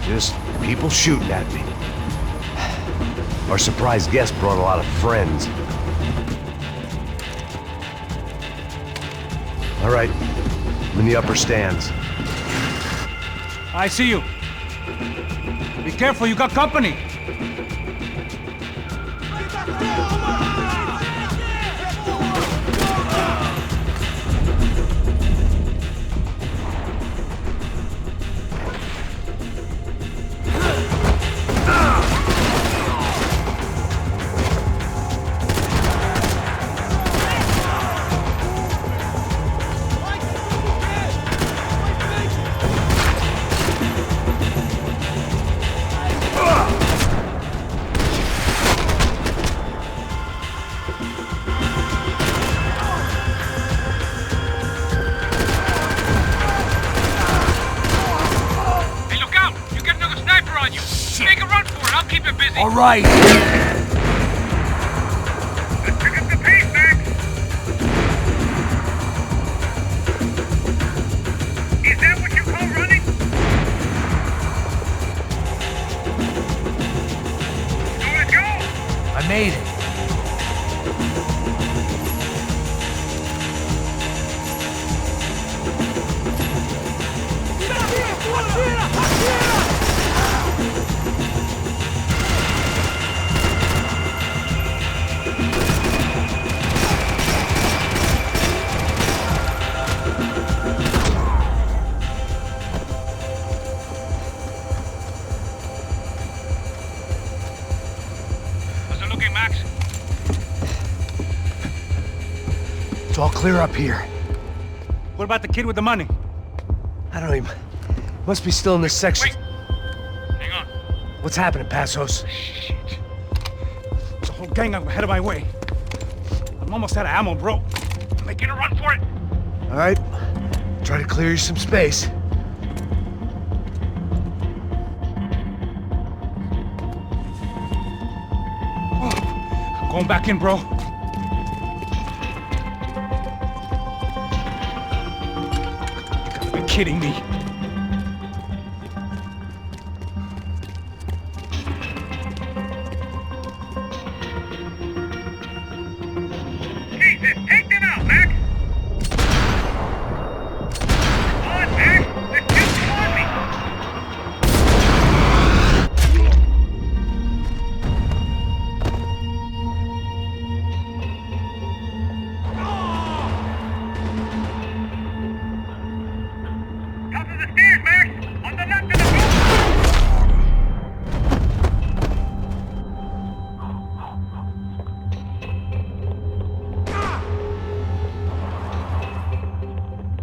A: Just people shooting at me. Our surprise guest brought a lot of friends. All right. I'm in the upper stands.
B: I see you. Be careful, you got company.
G: All right.
O: Let's pick up the pace, Max. Is that what you call running? So let's go.
G: I made it.
A: It's all clear up here.
B: What about the kid with the money?
A: I don't even... Must be still in this section.
O: Wait. Hang on.
A: What's happening, Passos?
B: Shit. There's a whole gang ahead of my way. I'm almost out of ammo, bro. I'm making a run for it.
A: All right. Try to clear you some space.
B: I'm going back in, bro. You gotta be kidding me.
O: Jesus, take them out, Max! Come on, Max! There's two on me! Top of the stairs, Max! On the left of the boat!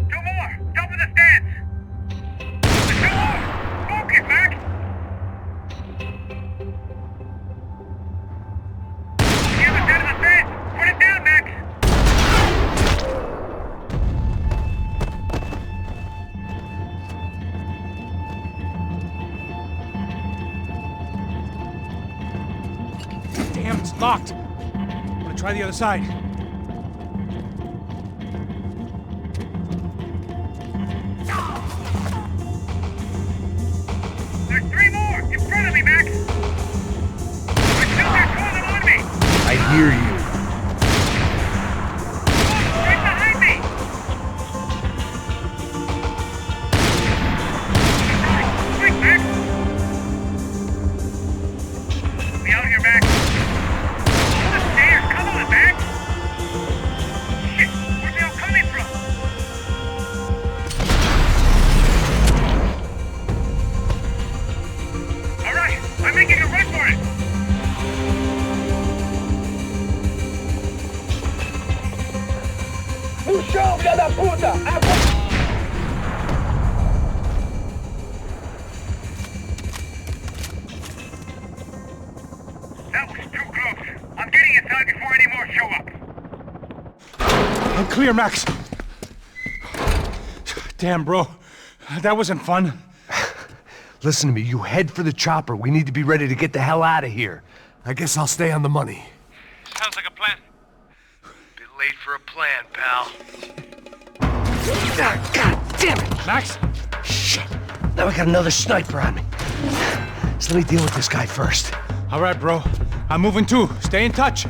O: Two more! Top of the stands! Two more! Focus, Max! The other side of the fence! Put it down, Max!
B: Damn, it's locked. I'm gonna try the other side.
O: There's three more! In front of me, Max! There's two there, two of them on me!
A: I hear you.
O: Right behind me! Quick, Max! Be out here, Max! On the stairs! Come on, Max! Shit! Where are they all coming from? Alright! I'm making a run for it!
G: No chão, filha da puta!
O: That was too close. I'm getting inside before any more show up.
B: I'm clear, Max. Damn, bro. That wasn't fun.
A: Listen to me, you head for the chopper. We need to be ready to get the hell out of here. I guess I'll stay on the money.
O: Sounds like a plan.
K: late for a plan, pal.
J: God damn it!
B: Max?
J: Shit. Now I got another sniper on me. So let me deal with this guy first.
B: All right, bro. I'm moving too. Stay in touch.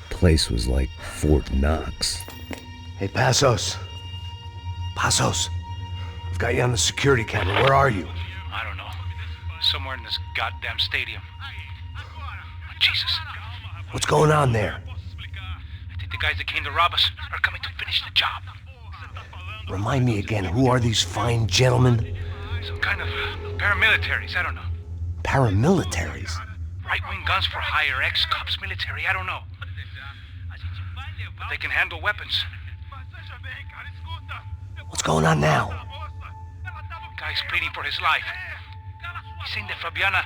N: Place was like Fort Knox.
A: Hey, Passos. Passos. I've got you on the security camera. Where are you?
B: I don't know. Somewhere in this goddamn stadium. Jesus.
A: What's going on there?
B: I think the guys that came to rob us are coming to finish the job.
A: Remind me again, who are these fine gentlemen?
B: Some kind of paramilitaries, I don't know.
A: Paramilitaries?
B: Right-wing guns for hire, ex-cops military, I don't know. But they can handle weapons.
A: What's going on now?
B: Guy's pleading for his life. He's saying that Fabiana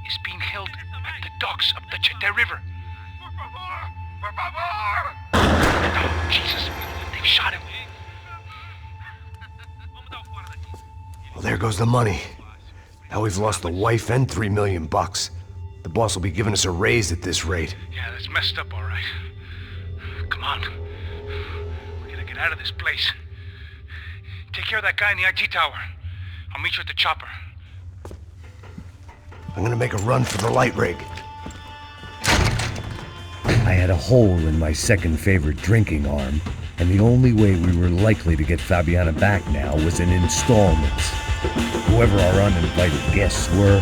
B: is being held at the docks of the Chete River. Oh, Jesus, they've shot him.
A: Well, there goes the money. Now we've lost the wife and $3 million bucks. The boss will be giving us a raise at this rate.
B: Yeah, that's messed up, all right. Come on. We gotta get out of this place. Take care of that guy in the IT tower. I'll meet you at the chopper.
A: I'm gonna make a run for the light rig.
N: I had a hole in my second favorite drinking arm, and the only way we were likely to get Fabiana back now was in installments. Whoever our uninvited guests were,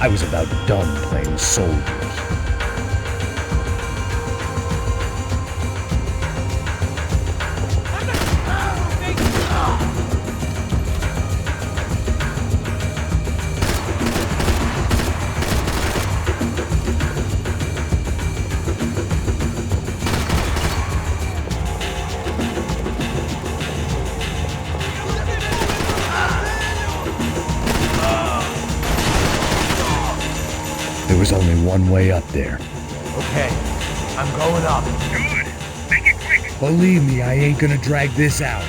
N: I was about done playing soldiers. There was only one way up there.
A: Okay, I'm going up.
O: Good. Make it quick.
N: Believe me, I ain't gonna drag this out.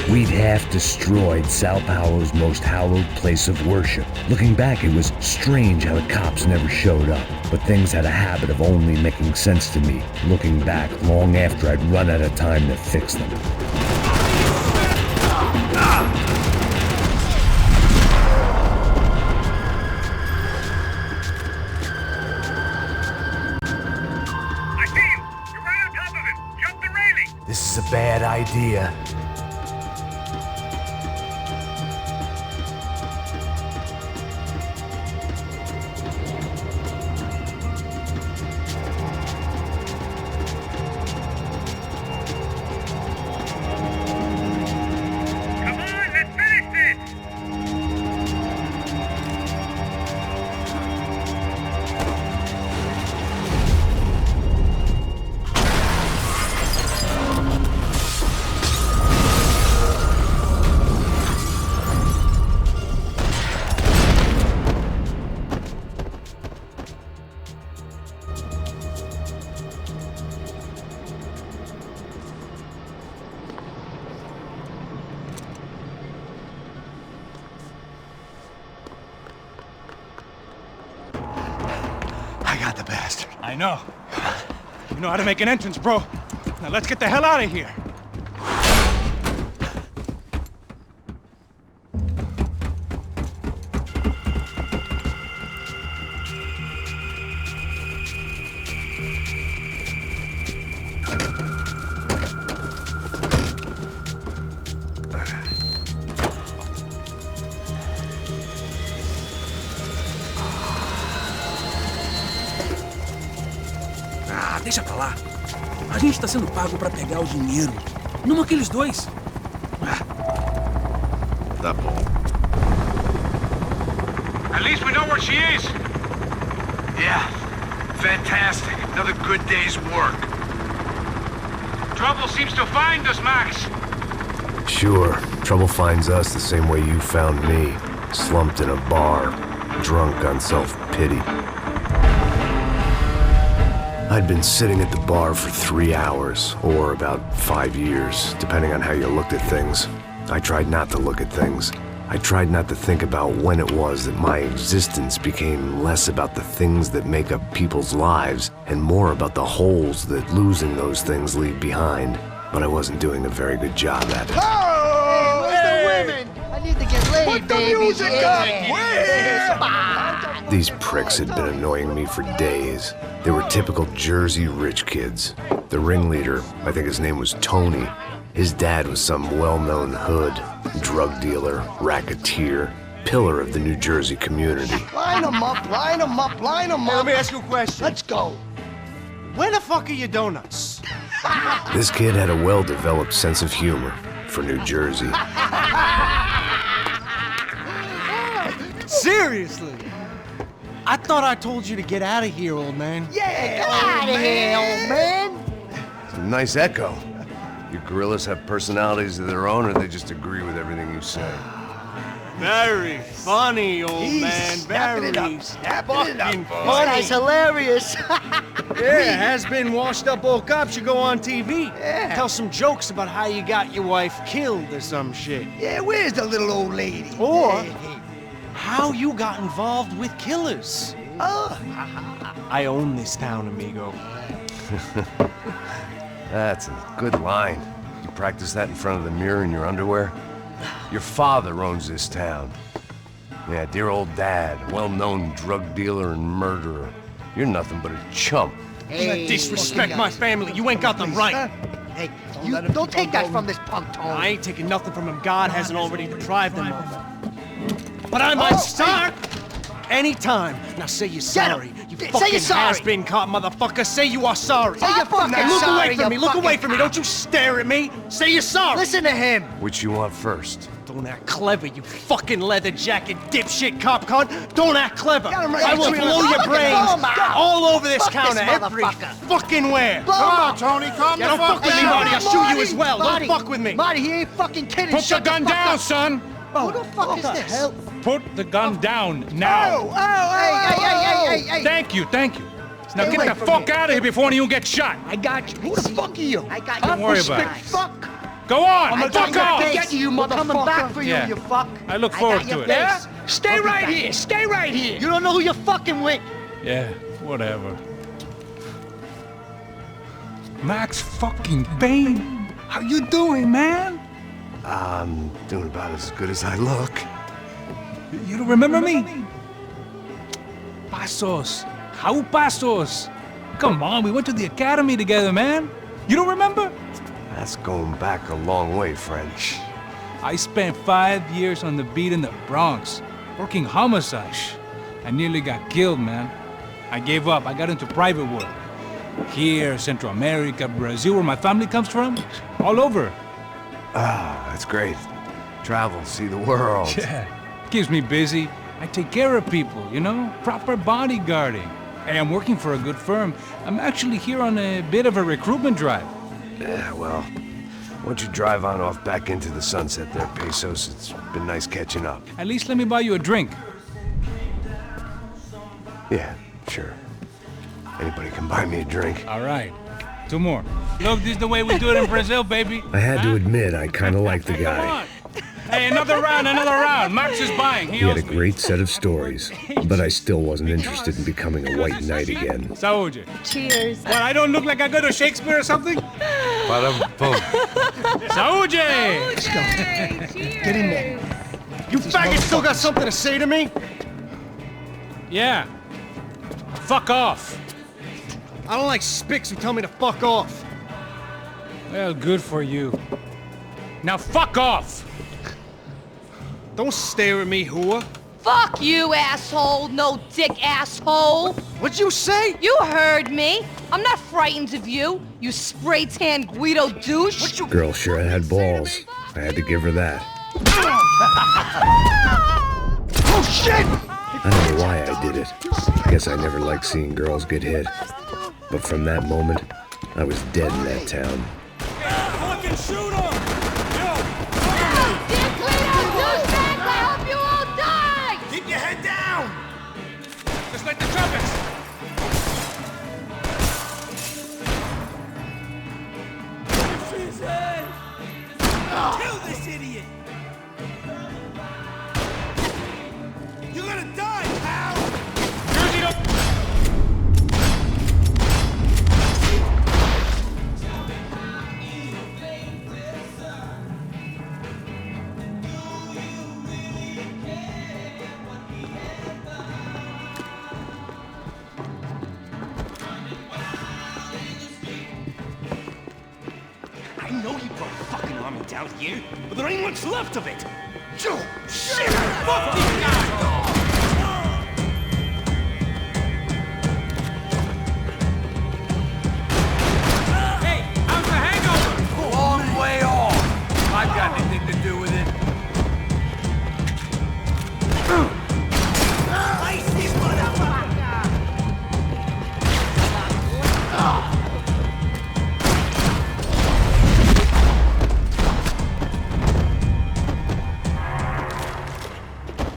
N: We'd half destroyed Sao Paulo's most hallowed place of worship. Looking back, it was strange how the cops never showed up. But things had a habit of only making sense to me, looking back long after I'd run out of time to fix them.
O: I see you. You're right on top of him. Jump the railing.
A: This is a bad idea.
O: Come on, let's finish this.
A: I got the bastard.
B: I know. You know how to make an entrance, bro. Now let's get the hell out of here.
G: Ah, deixa pra lá. A gente tá sendo pago pra pegar o dinheiro. Não aqueles dois.
A: Tá bom.
B: At least we know where she is.
Q: Yeah. Fantastic. Another good day's work.
B: Trouble seems to find us, Max.
A: Sure. Trouble finds us the same way you found me. Slumped in a bar. Drunk on self-pity. I'd been sitting at the bar for 3 hours, or about 5 years, depending on how you looked at things. I tried not to look at things. I tried not to think about when it was that my existence became less about the things that make up people's lives, and more about the holes that losing those things leave behind. But I wasn't doing a very good job at it.
K: Oh! Where's the women? I need to get laid,
G: Put the
K: baby.
G: music up!
A: These pricks had been annoying me for days. They were typical Jersey rich kids. The ringleader, I think his name was Tony. His dad was some well-known hood, drug dealer, racketeer, pillar of the New Jersey community.
K: Line them up, line them up, line them up.
F: Let me ask you a question.
K: Let's go.
F: Where the fuck are your donuts?
A: This kid had a well-developed sense of humor for New Jersey.
F: Seriously? I thought I told you to get out of here, old man.
K: Yeah, get out of here, old man.
A: It's a nice echo. Your gorillas have personalities of their own, or they just agree with everything you say?
F: Very funny, old man. Very
K: snapping it up.
F: fucking
K: This
F: funny.
K: guy's hilarious.
F: Yeah, has-been washed up old cop should go on TV.
K: Yeah.
F: Tell some jokes about how you got your wife killed or some shit.
K: Yeah, where's the little old lady?
F: Or
K: Hey.
F: how you got involved with killers.
K: Oh.
F: I own this town, amigo.
A: That's a good line. You practice that in front of the mirror in your underwear? Your father owns this town. Yeah, dear old dad, well-known drug dealer and murderer. You're nothing but a chump.
K: Hey,
F: Disrespect my family. You ain't got the right.
K: Hey, you don't take that from this punk, Tony.
F: I ain't taking nothing from him. God hasn't already deprived him of. But I might start anytime. Now say you're sorry. You
K: Say
F: fucking
K: you're sorry.
F: has-been caught, motherfucker. Say you are sorry.
K: Say you're fucking
F: Look
K: sorry,
F: away from me.
K: you
F: Look away
K: fucking-
F: from me. Don't you stare at me. Say you're sorry.
K: Listen to him.
A: Which you want first?
F: Don't act clever, you fucking leather jacket dipshit cop cunt. Don't act clever.
K: Got him right
F: I will
K: between
F: blow
K: the-
F: your
K: Look at
F: brains
K: him, man.
F: all over this
K: Fuck this
F: counter, every
K: motherfucker.
F: fucking where.
K: Blow him up.
M: Tony, calm
F: Yeah, don't fuck with me, Marty. I'll shoot you as well.
K: Marty,
F: Don't fuck with me.
K: Marty, he ain't fucking kidding.
B: Put the
K: Shut
B: gun
K: fuck
B: down,
K: up.
B: son.
K: Who the fuck is this? Hell?
B: Put the gun down now.
K: Hey.
B: Thank you, thank you. Now
K: Stay
B: get
K: away
B: the
K: from
B: fuck
K: me.
B: out of here before you get shot.
K: I got you. Who the fuck are you? I got you.
B: Don't worry about it.
K: Fuck.
B: Go on,
K: I'm
B: fuck
K: gonna
B: off.
K: get you, motherfucker. Coming back for you,
B: Yeah.
K: you fuck.
B: I look
K: got
B: forward
K: your
B: to it.
K: face.
B: Yeah?
K: Stay right here. Stay right here. You don't know who you're fucking with.
B: Yeah, whatever. Max fucking Payne. How you doing, man?
A: I'm doing about as good as I look.
B: You don't remember me? Pasos. How Pasos? Come on, we went to the academy together, man. You don't remember?
A: That's going back a long way, French.
B: I spent 5 years on the beat in the Bronx, working homicide. I nearly got killed, man. I gave up. I got into private work. Here, Central America, Brazil, where my family comes from, all over.
A: Ah, that's great. Travel, see the world.
B: Yeah, keeps me busy. I take care of people, you know? Proper bodyguarding. Hey, I'm working for a good firm. I'm actually here on a bit of a recruitment drive.
A: Yeah, well, why don't you drive on off back into the sunset there, Pesos? It's been nice catching up.
B: At least let me buy you a drink.
A: Yeah, sure. Anybody can buy me a drink.
B: All right. 2 more. Look, this is the way we do it in Brazil, baby.
N: I had to admit, I kind of like the
B: Come
N: guy.
B: on. Hey, another round. Max is buying.
N: He had a great set of stories, but I still wasn't interested in becoming a white knight again.
B: Saúde.
H: Cheers.
B: What, I don't look like I go to Shakespeare or something? Saúde!
K: Let's go. Get in there. You faggot still got something to say to me?
B: Yeah. Fuck off.
K: I don't like spics who tell me to fuck off.
B: Well, good for you. Now fuck off!
K: Don't stare at me, whore.
I: Fuck you, asshole. No dick asshole.
K: What'd you say?
I: You heard me. I'm not frightened of you, you spray-tan Guido douche.
N: Girl sure had balls. I had to give her that.
K: Oh, shit!
N: I don't know why I did it. I guess I never liked seeing girls get hit. But from that moment, I was dead in that town.
K: Fucking shoot him!
I: I hope you all die!
K: Keep your head down!
B: Just like the trumpets!
K: Kill this idiot! You're gonna die, pal!
J: I know you brought a fucking army down here, but there ain't much left of it. Shit! Fuck these guys!
B: Hey, how's the hangover?
Q: Long way off. I've got anything to do with it.
K: Ice this motherfucker!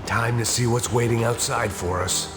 A: Time to see what's waiting outside for us.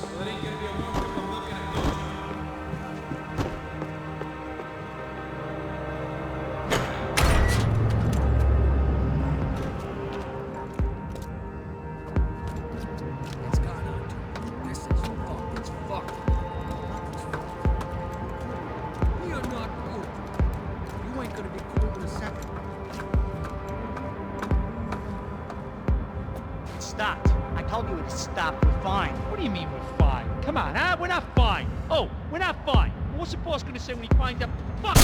C: Stopped. I told you to stop. We're fine. What do you mean we're fine? Come on, huh? We're not fine. Oh, we're not fine. What's the boss gonna say when he finds out? Fuck!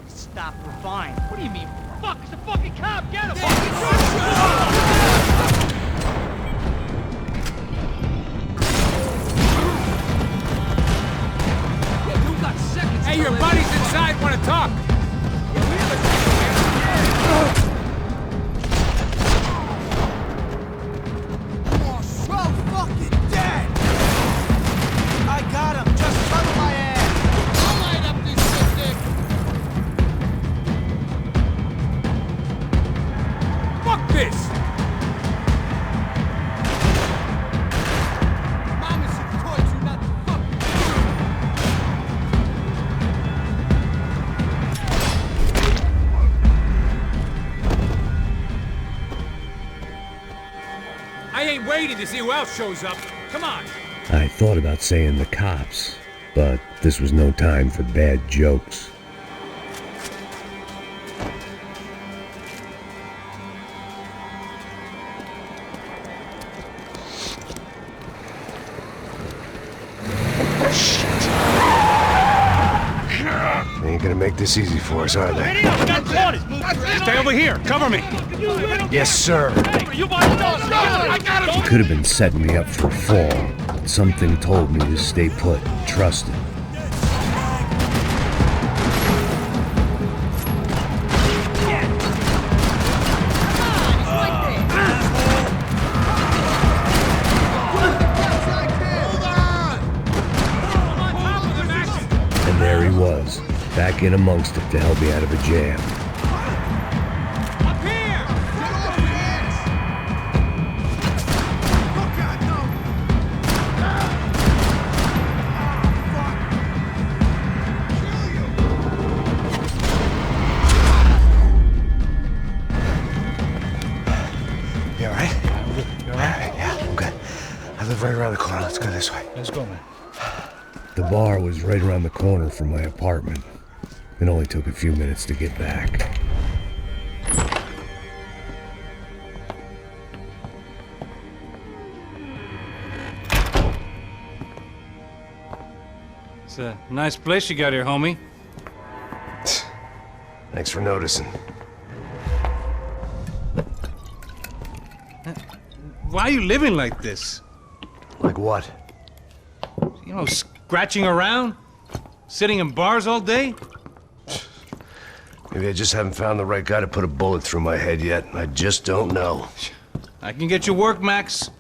C: Stop, we're fine. What do you mean? Fuck, it's a fucking cop! Get him! You got seconds.
B: Hey, your buddies inside want to talk.
K: Oh, so fucking dead! I got him! Just cover my ass! I'll light up this shit, Dick!
B: Fuck this!
K: Mama should told you not to fuck with
B: I ain't waiting to see who else shows up. Come on.
N: I thought about saying the cops, but this was no time for bad jokes.
A: They ain't gonna make this easy for us, are they?
B: Stay over here. Cover me.
A: Yes, sir.
B: You I got him.
N: He could have been setting me up for a fall, but something told me to stay put, trust him. And back in amongst it to help me out of a jam.
A: You all right?
B: You all right?
A: Yeah, I'm good. I live right around the corner. Let's go this way.
B: Let's go, man.
N: The bar was right around the corner from my apartment. It only took a few minutes to get back.
B: It's a nice place you got here, homie.
A: Thanks for noticing.
B: Why are you living like this?
A: Like what?
B: You know, scratching around? Sitting in bars all day?
A: Maybe I just haven't found the right guy to put a bullet through my head yet. I just don't know.
B: I can get you work, Max.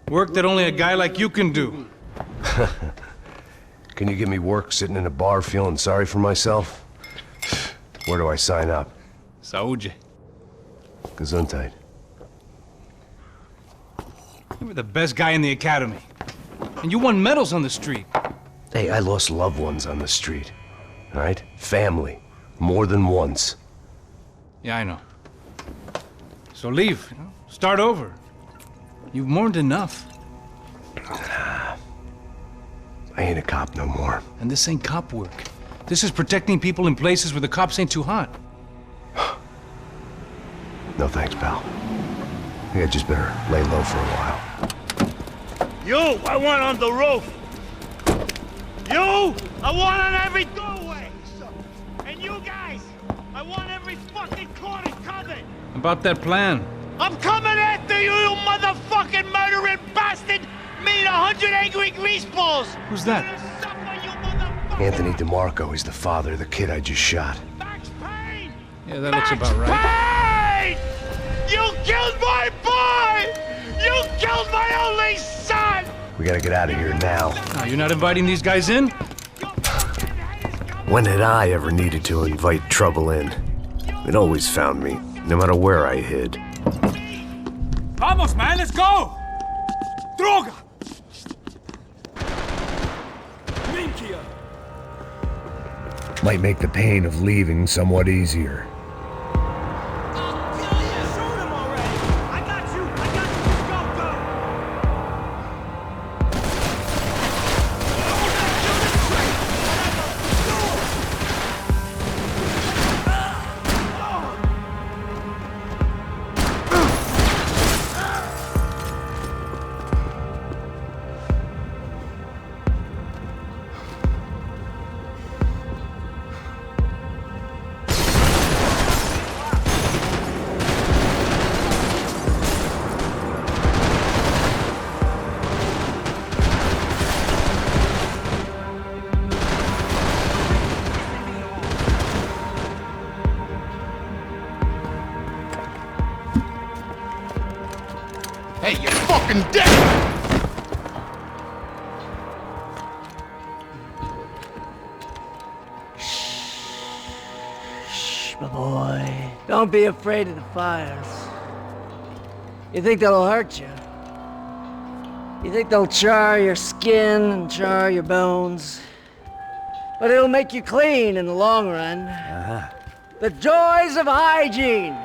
B: Work that only a guy like you can do.
A: Can you give me work sitting in a bar feeling sorry for myself? Where do I sign up?
B: Saúde.
A: Gesundheit.
B: You were the best guy in the academy. And you won medals on the street.
A: Hey, I lost loved ones on the street. All right? Family. More than once.
B: Yeah, I know. So leave, you know? Start over. You've mourned enough.
A: I ain't a cop no more.
B: And this ain't cop work. This is protecting people in places where the cops ain't too hot.
A: No thanks, pal. I think I just better lay low for a while.
J: You, I want on the roof. You, I want on every doorway. And you guys, I want every fucking corner covered.
B: About that plan.
J: I'm coming after you, you motherfucking murdering bastard! Meet 100 angry greaseballs!
B: Who's that?
A: Anthony DeMarco. He's the father of the kid I just shot.
J: Max Payne!
B: Yeah, that looks about right.
J: Payne! You killed my boy! You killed my only son!
A: We gotta get out of here now.
B: Now, you're not inviting these guys in?
A: When had I ever needed to invite trouble in? It always found me, no matter where I hid.
C: Vamos, man, let's go! Droga!
N: Might make the pain of leaving somewhat easier.
Q: Hey, you're fucking dead!
R: Shh, my boy. Don't be afraid of the fires. You think they'll hurt you? You think they'll char your skin and char your bones? But it'll make you clean in the long run. The joys of hygiene!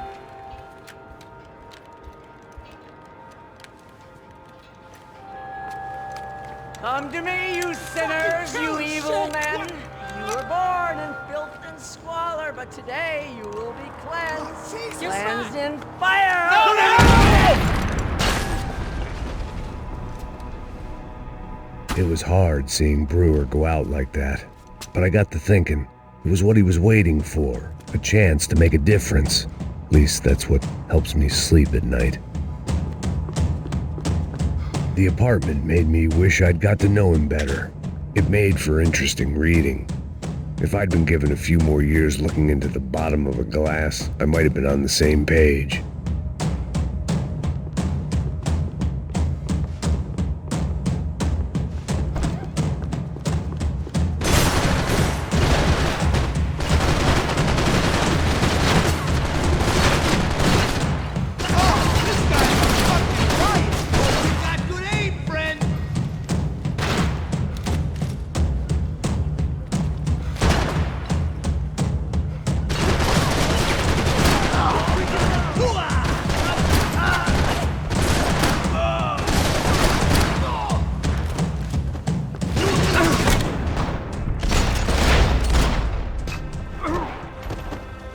R: Come to me, you sinners, you evil men! You were born in filth and squalor, but today you will be cleansed. Cleansed in fire!
N: It was hard seeing Brewer go out like that, but I got to thinking, it was what he was waiting for, a chance to make a difference. At least that's what helps me sleep at night. The apartment made me wish I'd got to know him better. It made for interesting reading. If I'd been given a few more years looking into the bottom of a glass, I might have been on the same page.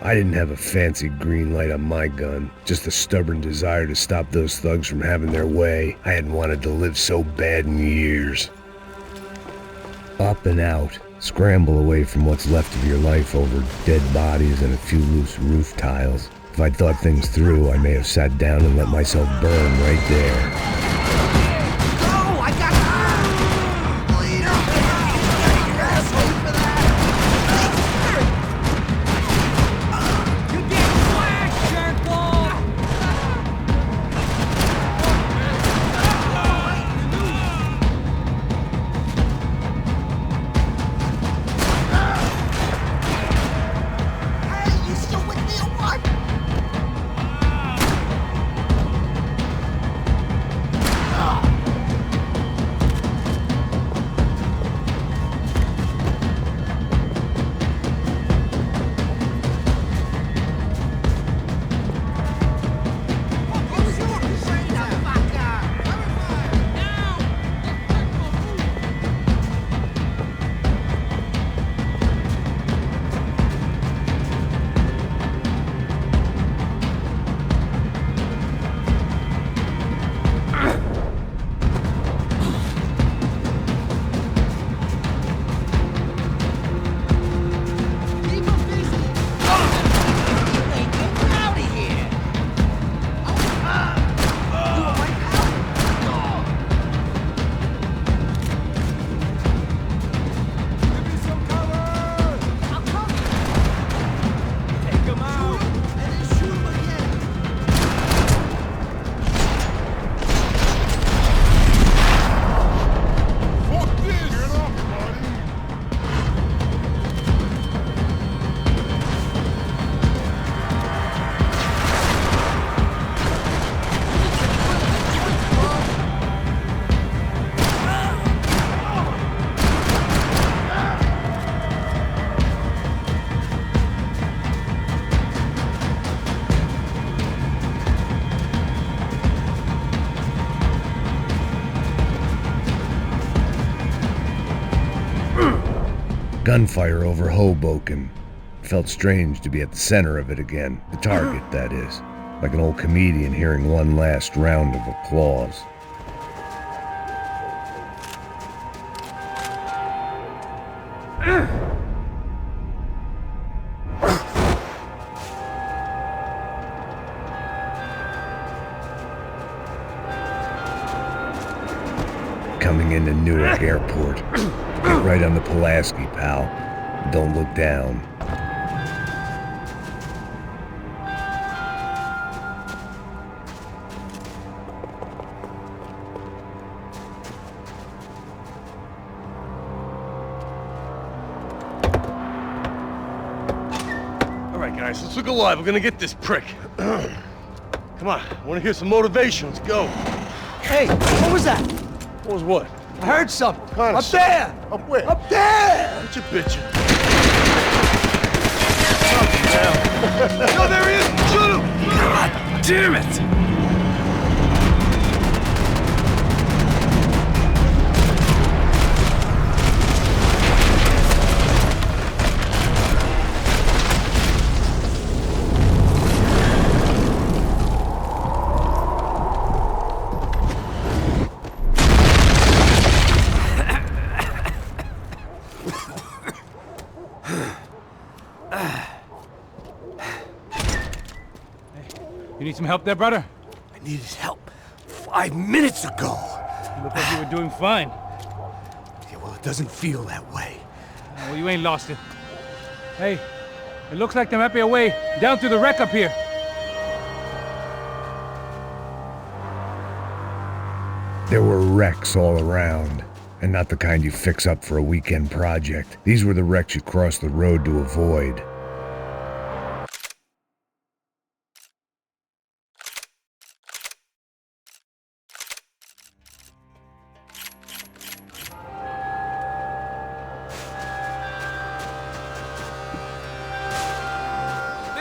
N: I didn't have a fancy green light on my gun, just a stubborn desire to stop those thugs from having their way. I hadn't wanted to live so bad in years. Up and out. Scramble away from what's left of your life over dead bodies and a few loose roof tiles. If I'd thought things through, I may have sat down and let myself burn right there. Gunfire over Hoboken. Felt strange to be at the center of it again. The target, that is. Like an old comedian hearing one last round of applause. Coming into Newark Airport. Get right on the Pulaski, pal. Don't look down.
K: All right, guys, let's look alive. We're gonna get this prick. Come on, I want to hear some motivation. Let's go.
G: Hey, what was that?
K: What was what?
G: I heard something.
K: Kind
G: Up there!
K: Up where?
G: Up there!
K: What you bitching? No, there he is! Shoot him!
G: God damn it!
B: You need some help there, brother?
G: I needed help 5 minutes ago.
B: You look like you were doing fine.
G: Yeah, well, it doesn't feel that way.
B: Well, you ain't lost it. Hey, it looks like there might be a way down through the wreck up here.
N: There were wrecks all around, and not the kind you fix up for a weekend project. These were the wrecks you cross the road to avoid.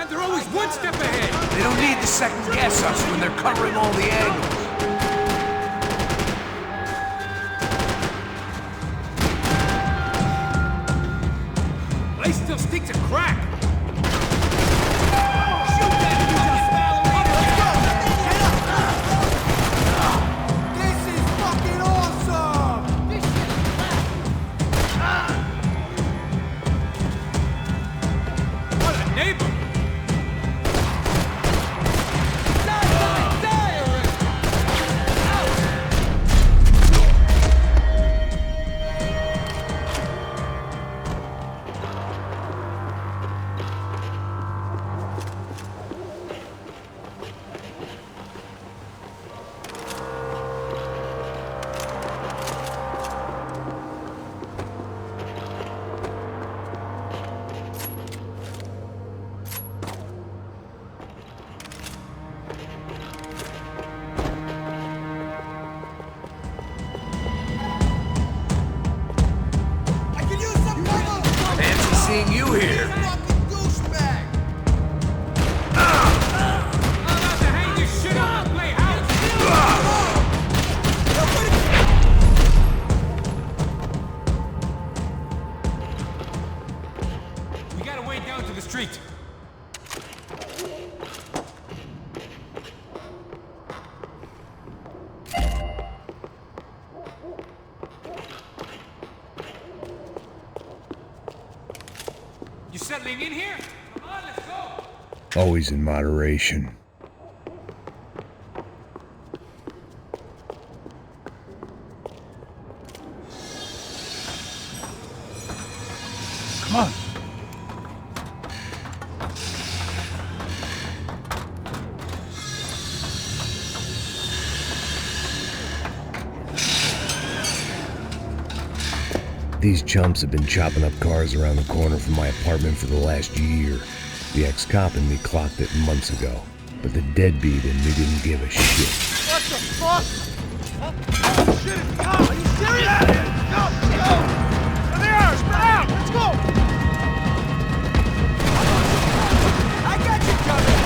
Q: They're always one step ahead. They don't need to second guess us when they're covering all the angles. Place still stinks of crack. Neighbor! Seeing you here. We gotta wade down to the street. You settling in here? Come on, let's go.
N: Always in moderation.
B: Come on.
N: These chumps have been chopping up cars around the corner from my apartment for the last year. The ex-cop in me clocked it months ago, but the deadbeat in me didn't give a shit.
K: What the fuck? Oh, shit, it's Tom. Are you serious? Go, go! There they are, spread out! Let's go! I got you covered!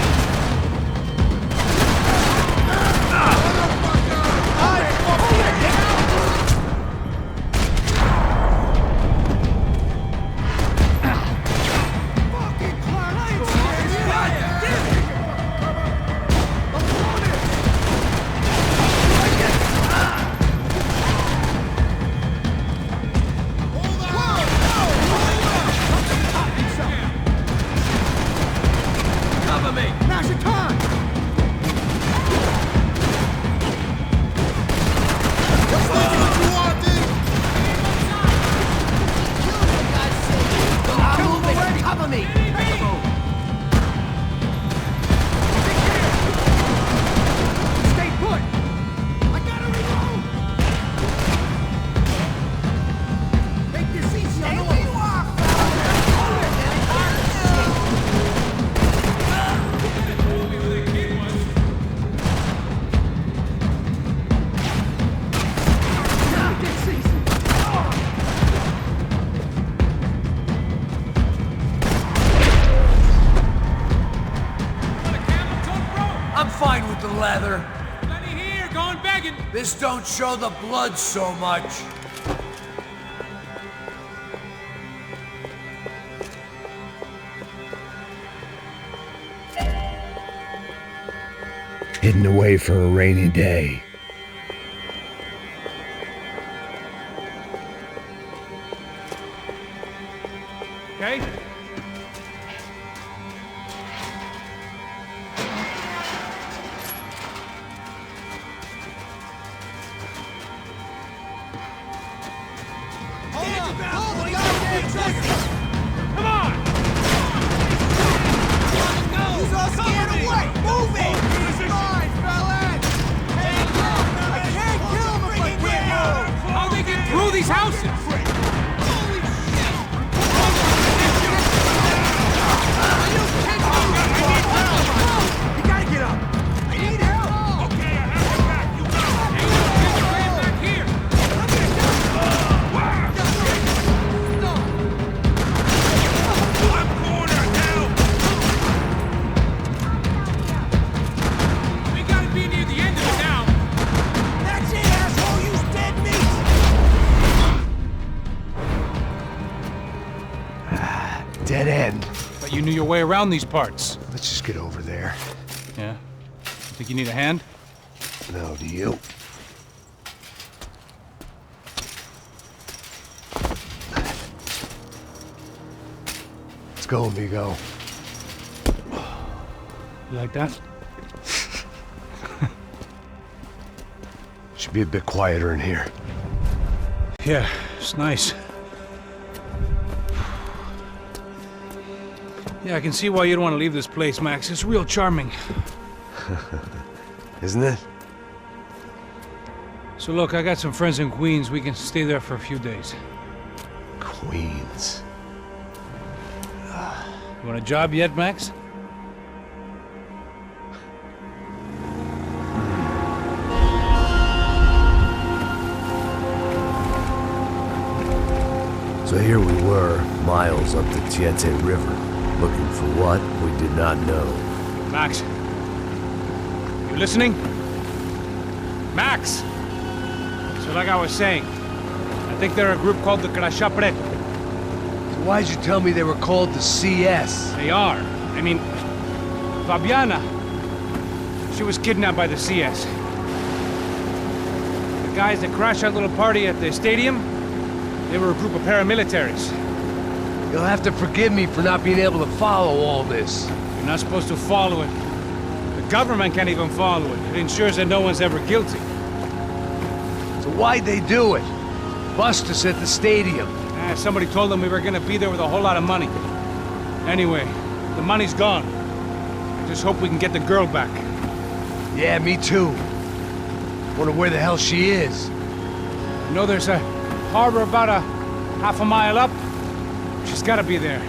Q: Leather. Plenty here, going begging. This don't show the blood so much.
N: Hidden away for a rainy day.
B: Okay?
A: Dead end.
B: But you knew your way around these parts.
A: Let's just get over there.
B: Yeah? You think you need a hand?
A: No, do you? Let's go, amigo.
B: You like that?
A: Should be a bit quieter in here.
B: Yeah, it's nice. Yeah, I can see why you don't want to leave this place, Max. It's real charming.
A: Isn't it?
B: So look, I got some friends in Queens. We can stay there for a few days.
A: Queens.
B: You want a job yet, Max?
A: So here we were, miles up the Tietê River, looking for what we did not know.
B: Max. You listening? Max! So like I was saying, I think they're a group called the Crachá Preto.
Q: So why'd you tell me they were called the CS?
B: They are. I mean, Fabiana, she was kidnapped by the CS. The guys that crashed that little party at the stadium, they were a group of paramilitaries.
Q: You'll have to forgive me for not being able to follow all this.
B: You're not supposed to follow it. The government can't even follow it. It ensures that no one's ever guilty.
Q: So why'd they do it? Bust us at the stadium.
B: Somebody told them we were gonna be there with a whole lot of money. Anyway, the money's gone. I just hope we can get the girl back.
Q: Yeah, me too. Wonder where the hell she is.
B: I know there's a harbor about a half a mile up. She's gotta be there.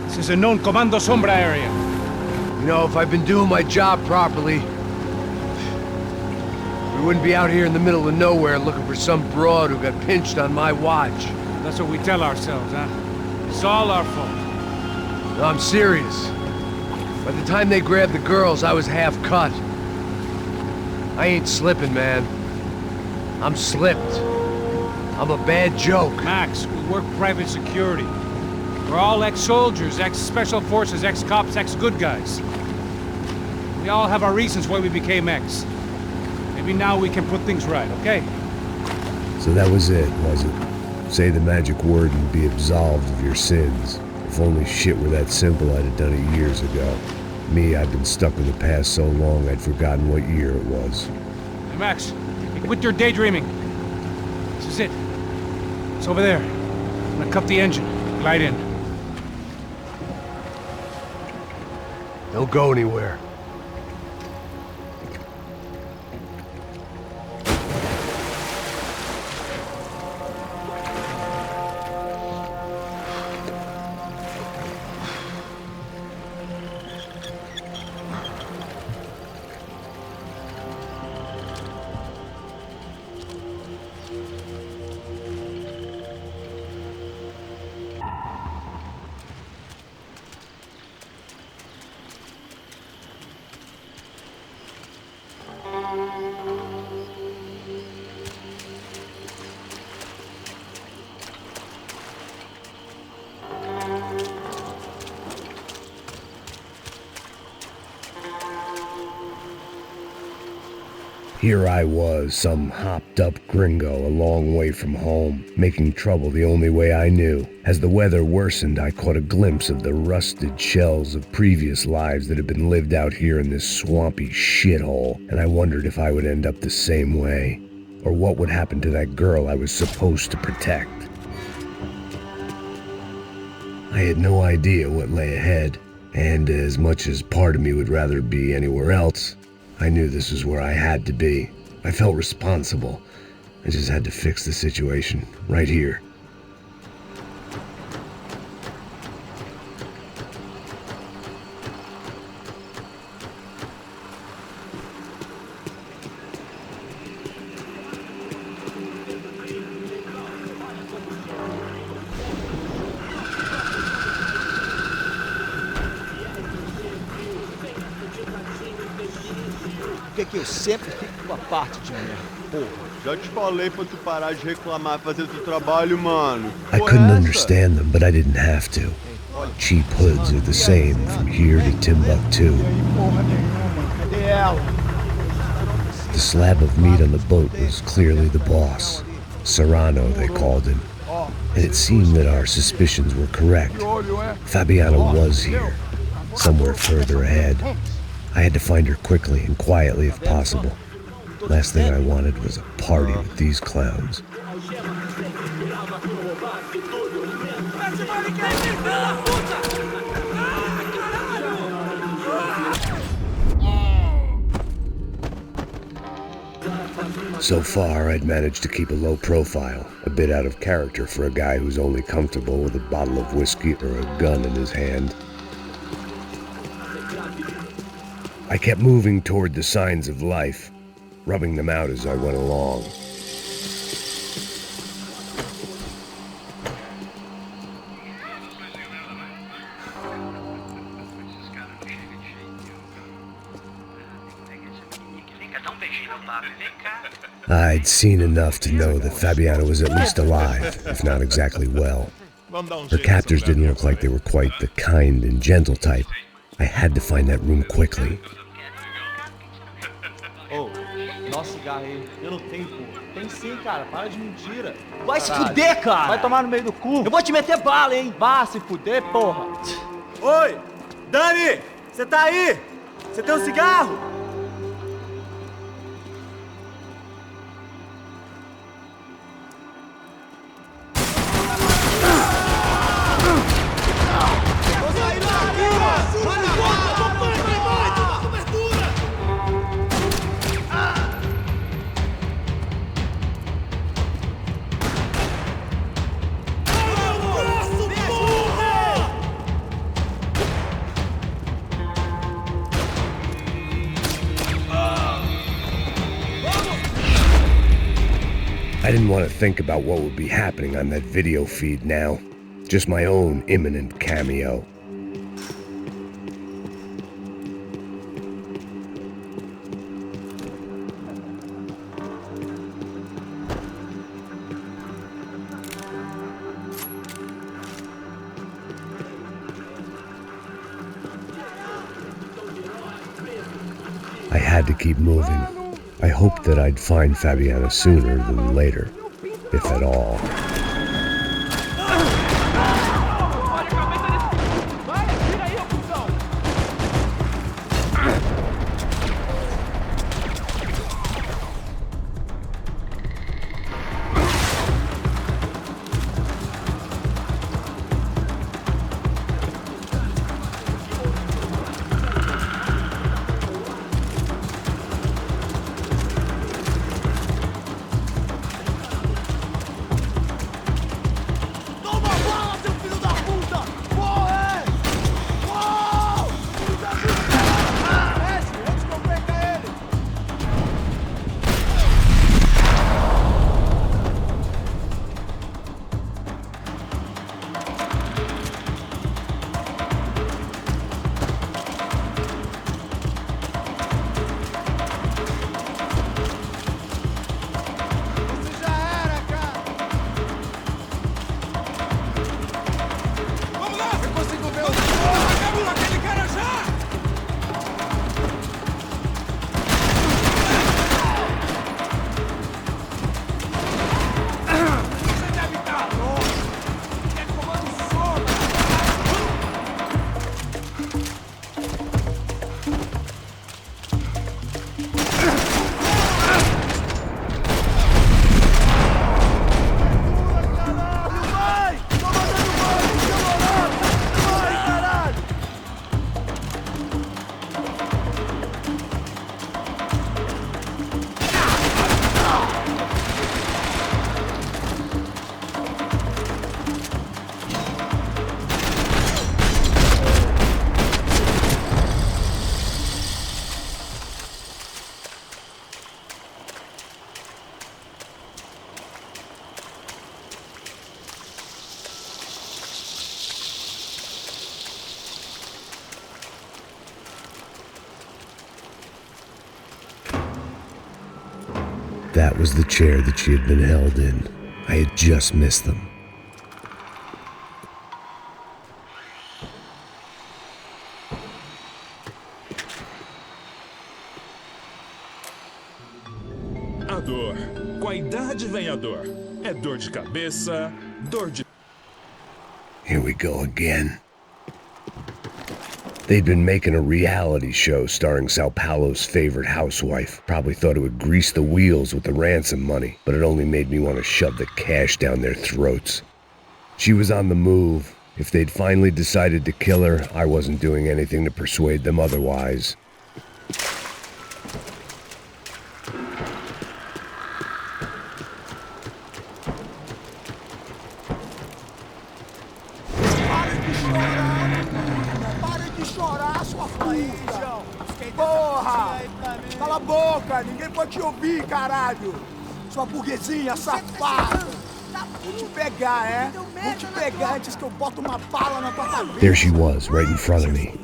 B: This is a known Comando Sombra area.
Q: You know, if I'd been doing my job properly, we wouldn't be out here in the middle of nowhere looking for some broad who got pinched on my watch.
B: That's what we tell ourselves, huh? It's all our fault.
Q: No, I'm serious. By the time they grabbed the girls, I was half cut. I ain't slipping, man. I'm slipped. I'm a bad joke.
B: Max, we work private security. We're all ex-soldiers, ex-special forces, ex-cops, ex-good guys. We all have our reasons why we became ex. Maybe now we can put things right, okay?
N: So that was it, was it? Say the magic word and be absolved of your sins. If only shit were that simple, I'd have done it years ago. Me, I've been stuck in the past so long I'd forgotten what year it was.
B: Hey, Max, quit your daydreaming. This is it. It's over there. I'm gonna cut the engine. Glide in.
Q: Don't go anywhere.
N: Here I was, some hopped-up gringo a long way from home, making trouble the only way I knew. As the weather worsened, I caught a glimpse of the rusted shells of previous lives that had been lived out here in this swampy shithole, and I wondered if I would end up the same way, or what would happen to that girl I was supposed to protect. I had no idea what lay ahead, and as much as part of me would rather be anywhere else, I knew this was where I had to be. I felt responsible. I just had to fix the situation, right here.
K: Que eu sempre fico com a parte de merda, porra.
S: Já te falei pra tu parar de reclamar e fazer teu trabalho, mano.
N: I couldn't understand them, but I didn't have to. Cheap hoods are the same from here to Timbuktu.
K: Cadê ela?
N: The slab of meat on the boat was clearly the boss. Serrano, they called him. And it seemed that our suspicions were correct. Fabiana was here, somewhere further ahead. I had to find her quickly and quietly if possible. Last thing I wanted was a party with these clowns. So far, I'd managed to keep a low profile, a bit out of character for a guy who's only comfortable with a bottle of whiskey or a gun in his hand. I kept moving toward the signs of life, rubbing them out as I went along. I'd seen enough to know that Fabiana was at least alive, if not exactly well. Her captors didn't look like they were quite the kind and gentle type. I had to find that room quickly.
K: Oh, nossa cigarro aí. Eu não tenho, pô. Tem sim, cara. Para de mentira.
R: Vai se fuder, cara!
K: Vai tomar no meio do cu.
R: Eu vou te meter bala, hein?
K: Vá se fuder, porra. Oi! Dani! Você tá aí? Você tem um cigarro?
N: I didn't want to think about what would be happening on that video feed now. Just my own imminent cameo. I had to keep moving. I hoped that I'd find Fabiana sooner than later, if at all. That was the chair that she had been held in. I had just missed them.
T: A dor. Com a idade vem a dor. É dor de cabeça, dor de...
N: Here we go again. They'd been making a reality show starring Sao Paulo's favorite housewife. Probably thought it would grease the wheels with the ransom money, but it only made me want to shove the cash down their throats. She was on the move. If they'd finally decided to kill her, I wasn't doing anything to persuade them otherwise.
K: Porra! Cala a boca! Ninguém pode te ouvir, caralho! Sua burguesinha safada! Vou te pegar, é? Vou te pegar antes que eu boto uma bala na tua cabeça!
N: There she was, right in front of me.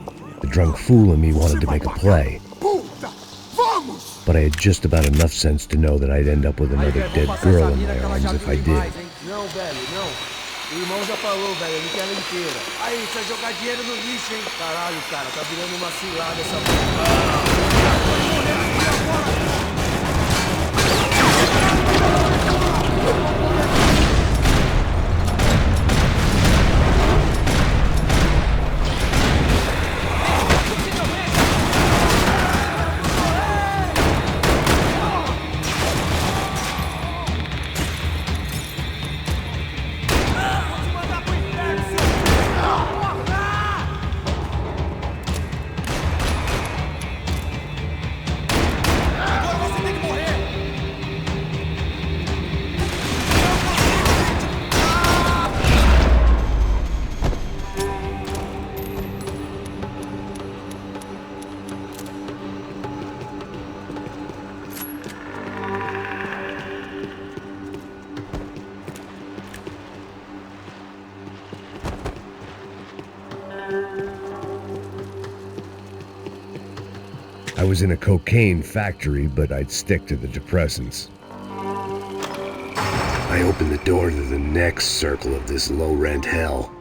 N: The drunk fool in me wanted to make a play.
K: Puta! Vamos!
N: But I had just about enough sense to know that I'd end up with another dead girl in my arms if I did.
K: Não, velho, não. O irmão já falou, velho, ele quer ela inteira. Aí, você vai jogar dinheiro no lixo, hein? Caralho, cara, tá virando uma cilada essa
N: I was in a cocaine factory, but I'd stick to the depressants. I opened the door to the next circle of this low-rent hell.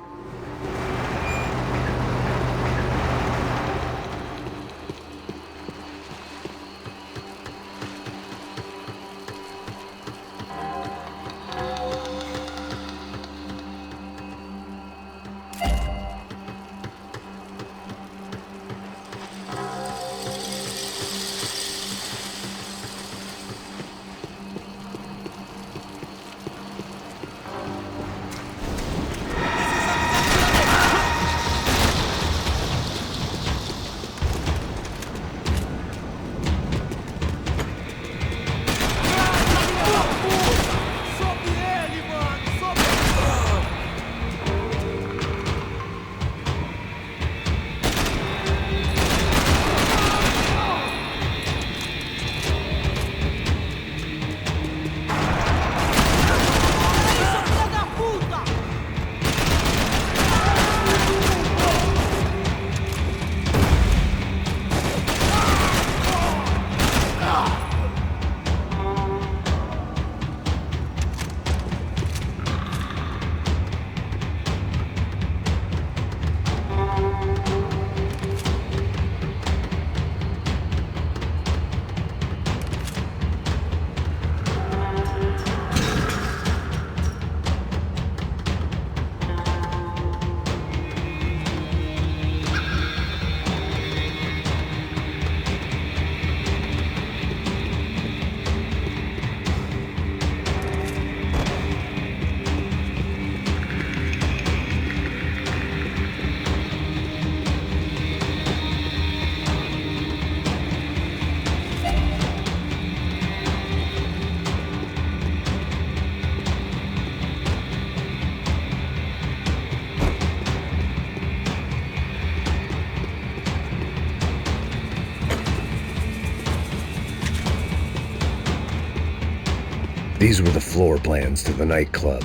N: These were the floor plans to the nightclub.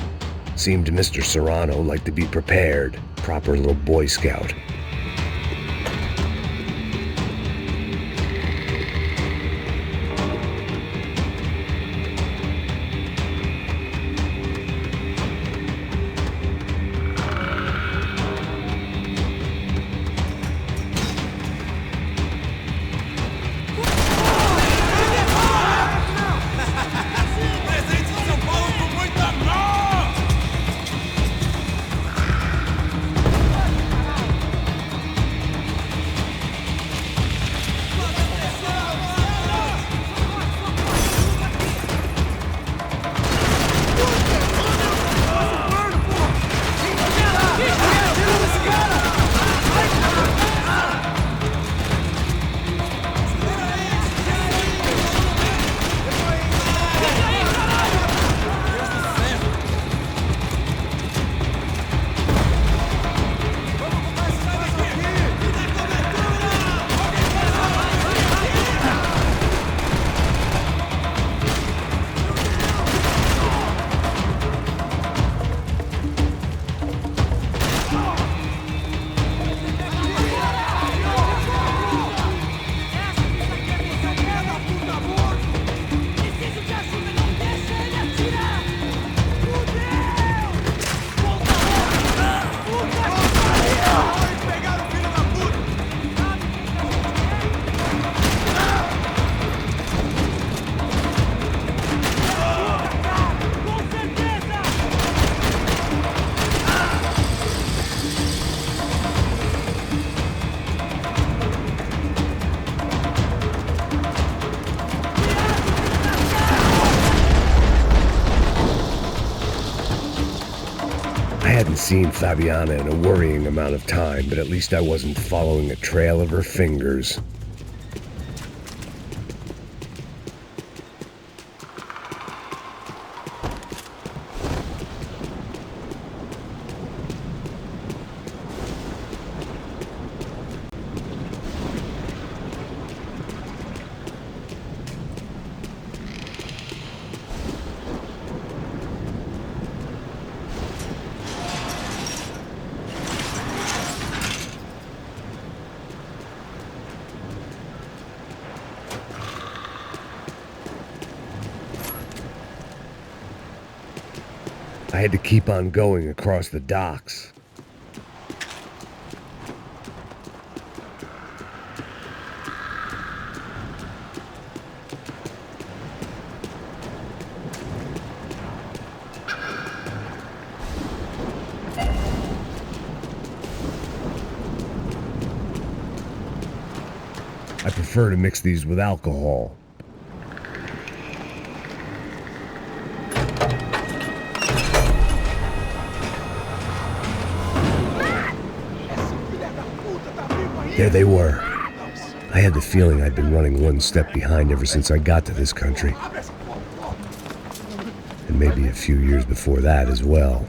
N: Seemed Mr. Serrano liked to be prepared. Proper little Boy Scout. seen Fabiana in a worrying amount of time, but at least I wasn't following a trail of her fingers. I had to keep on going across the docks. I prefer to mix these with alcohol. There they were. I had the feeling I'd been running one step behind ever since I got to this country. And maybe a few years before that as well.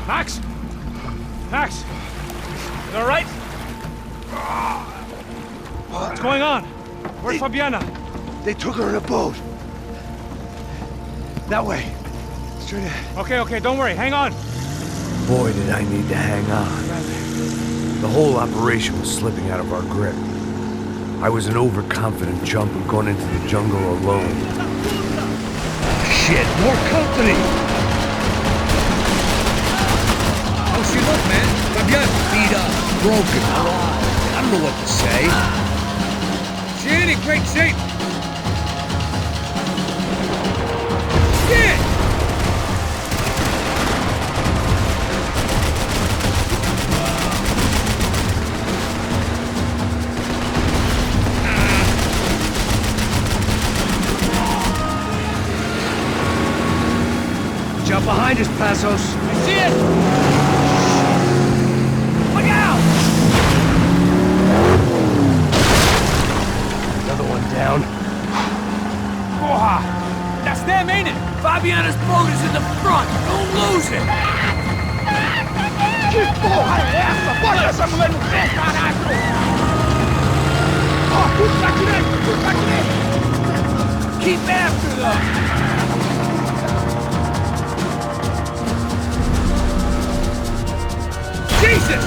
B: Max? Max? You all right? What's going on? Where's Fabiana?
N: They took her in a boat. That way. Straight ahead.
B: Okay, don't worry. Hang on.
A: Boy, did I need to hang on. The whole operation was slipping out of our grip. I was an overconfident chump and going into the jungle alone.
G: Shit, more company! How's she look, man? Fabiana beat up, broken, alive. I don't know what to say. She ain't in great shape. Shit!
Q: Jump behind us, Passos.
C: I see it! Look out!
Q: Another one down.
C: Porra! That's them, ain't it? Fabiana's boat is in the front. Don't lose it! Que porra é essa? Bota essa mulher no pé, caralho! Ó, tudo pra direita! Keep after them!
G: Jesus!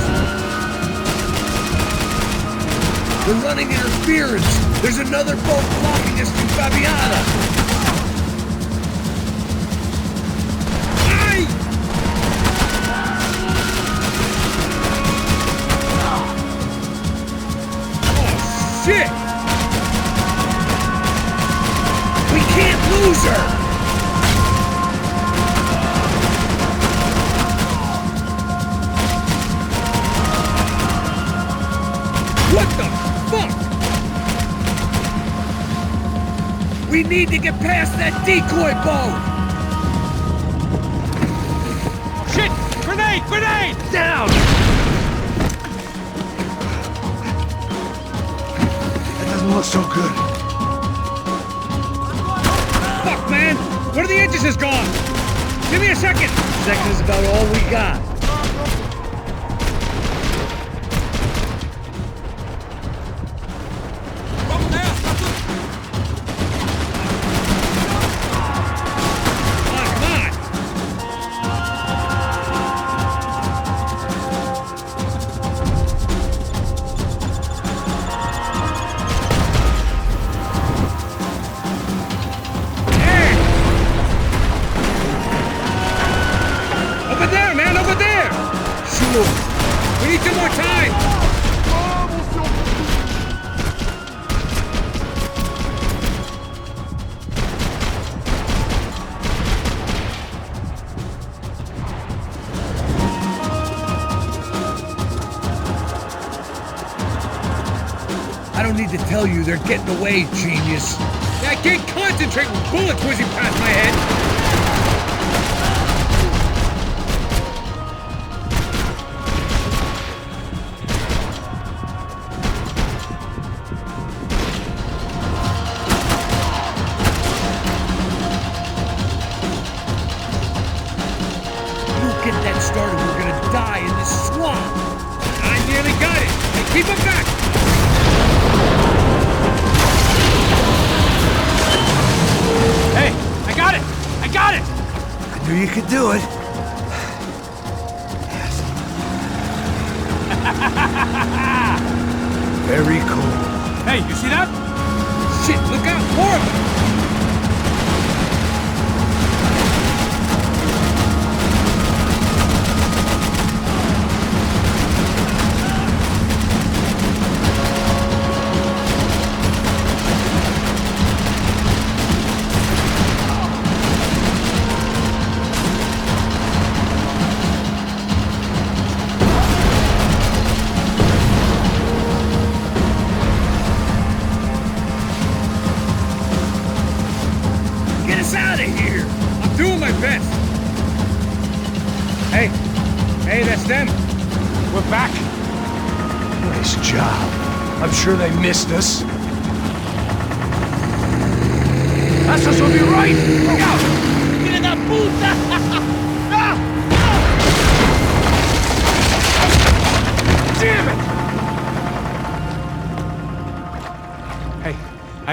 G: We're running interference. There's another boat blocking us from Fabiana. Aye! Oh, shit! We can't lose her! What the fuck? We need to get past that decoy boat!
C: Shit! Grenade! Grenade!
Q: Down!
N: That doesn't look so good.
G: Fuck, man! One of the engines is gone! Give me a second!
Q: Second is about all we got.
G: We need some more time! I don't need to tell you they're getting away, genius. I can't concentrate with bullets whizzing past my head. Get that started, we're gonna die in this swamp. I nearly got it. Hey, keep it back.
C: Hey, I got it! I got it!
N: I knew you could do it. Very cool.
C: Hey, you see that?
G: Shit, look out, more of them. Hey, that's them.
C: We're back.
Q: Nice job. I'm sure they missed us. Asus will be right! Look out!
C: Filha da puta!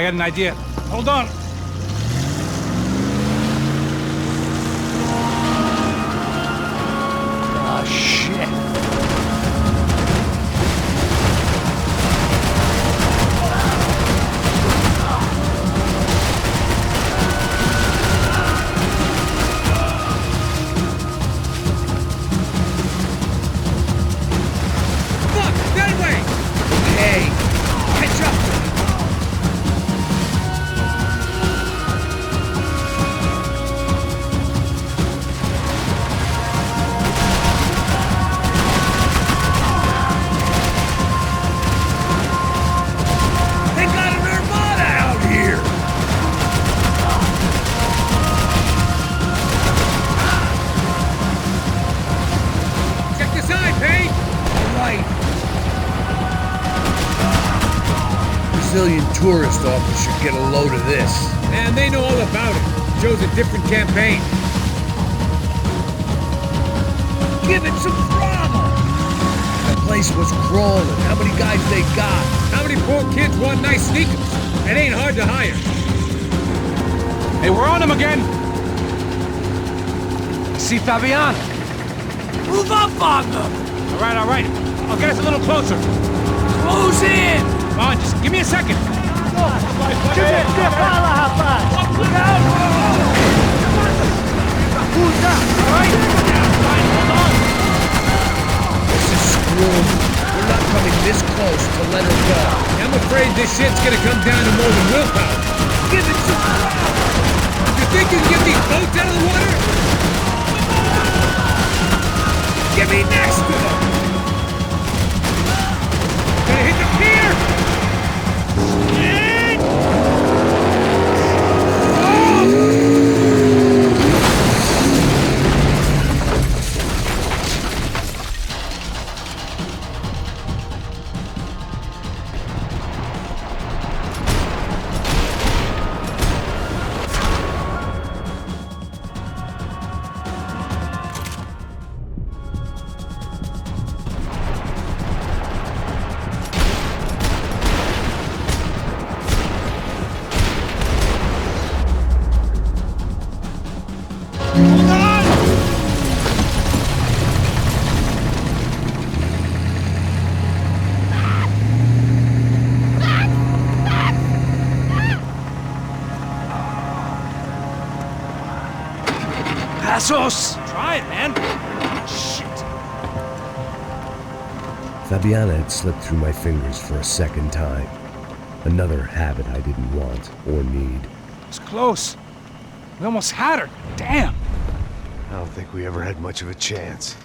B: I got an idea. Hold on.
Q: Ah, shit.
G: Fuck! That way!
Q: Hey, catch up to me.
G: They got an armada out here! Check this eye, Payne!
Q: Right. Brazilian tourist office should get a load of this.
G: And they know all about it. Shows a different campaign.
Q: Give it some throttle! The place was crawling. How many guys they got?
G: How many poor kids want nice sneakers? It ain't hard to hire.
B: Hey, we're on him again.
Q: See Fabian? Move up on them!
B: All right. I'll get us a little closer.
Q: Close in!
B: Come on, just give me a second.
Q: This is screwed. We're not coming this close to let her go.
G: I'm afraid this shit's gonna come down to more than willpower.
Q: Give it some throttle!
G: You think you can get these boats out of the water? Get me next to them! Gonna hit the pier!
B: Asus! Try it, man. Shit.
N: Fabiana had slipped through my fingers for a second time. Another habit I didn't want or need.
B: It's close. We almost had her. Damn.
F: I don't think we ever had much of a chance.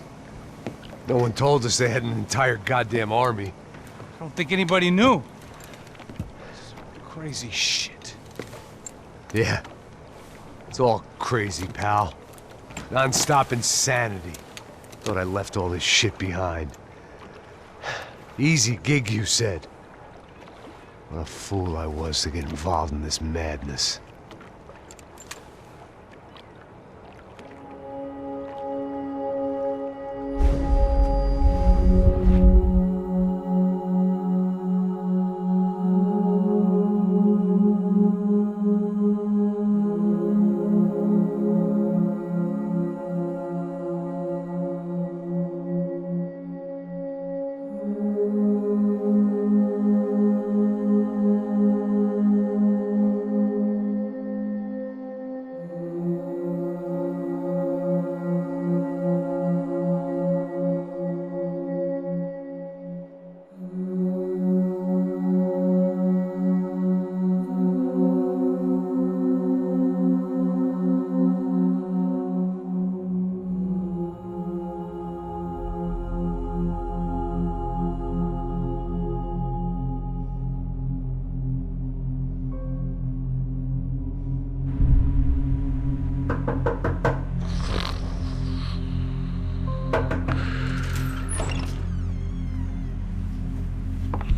F: No one told us they had an entire goddamn army.
B: I don't think anybody knew. Crazy shit.
F: Yeah. It's all crazy, pal. Non-stop insanity. Thought I left all this shit behind. Easy gig, you said. What a fool I was to get involved in this madness.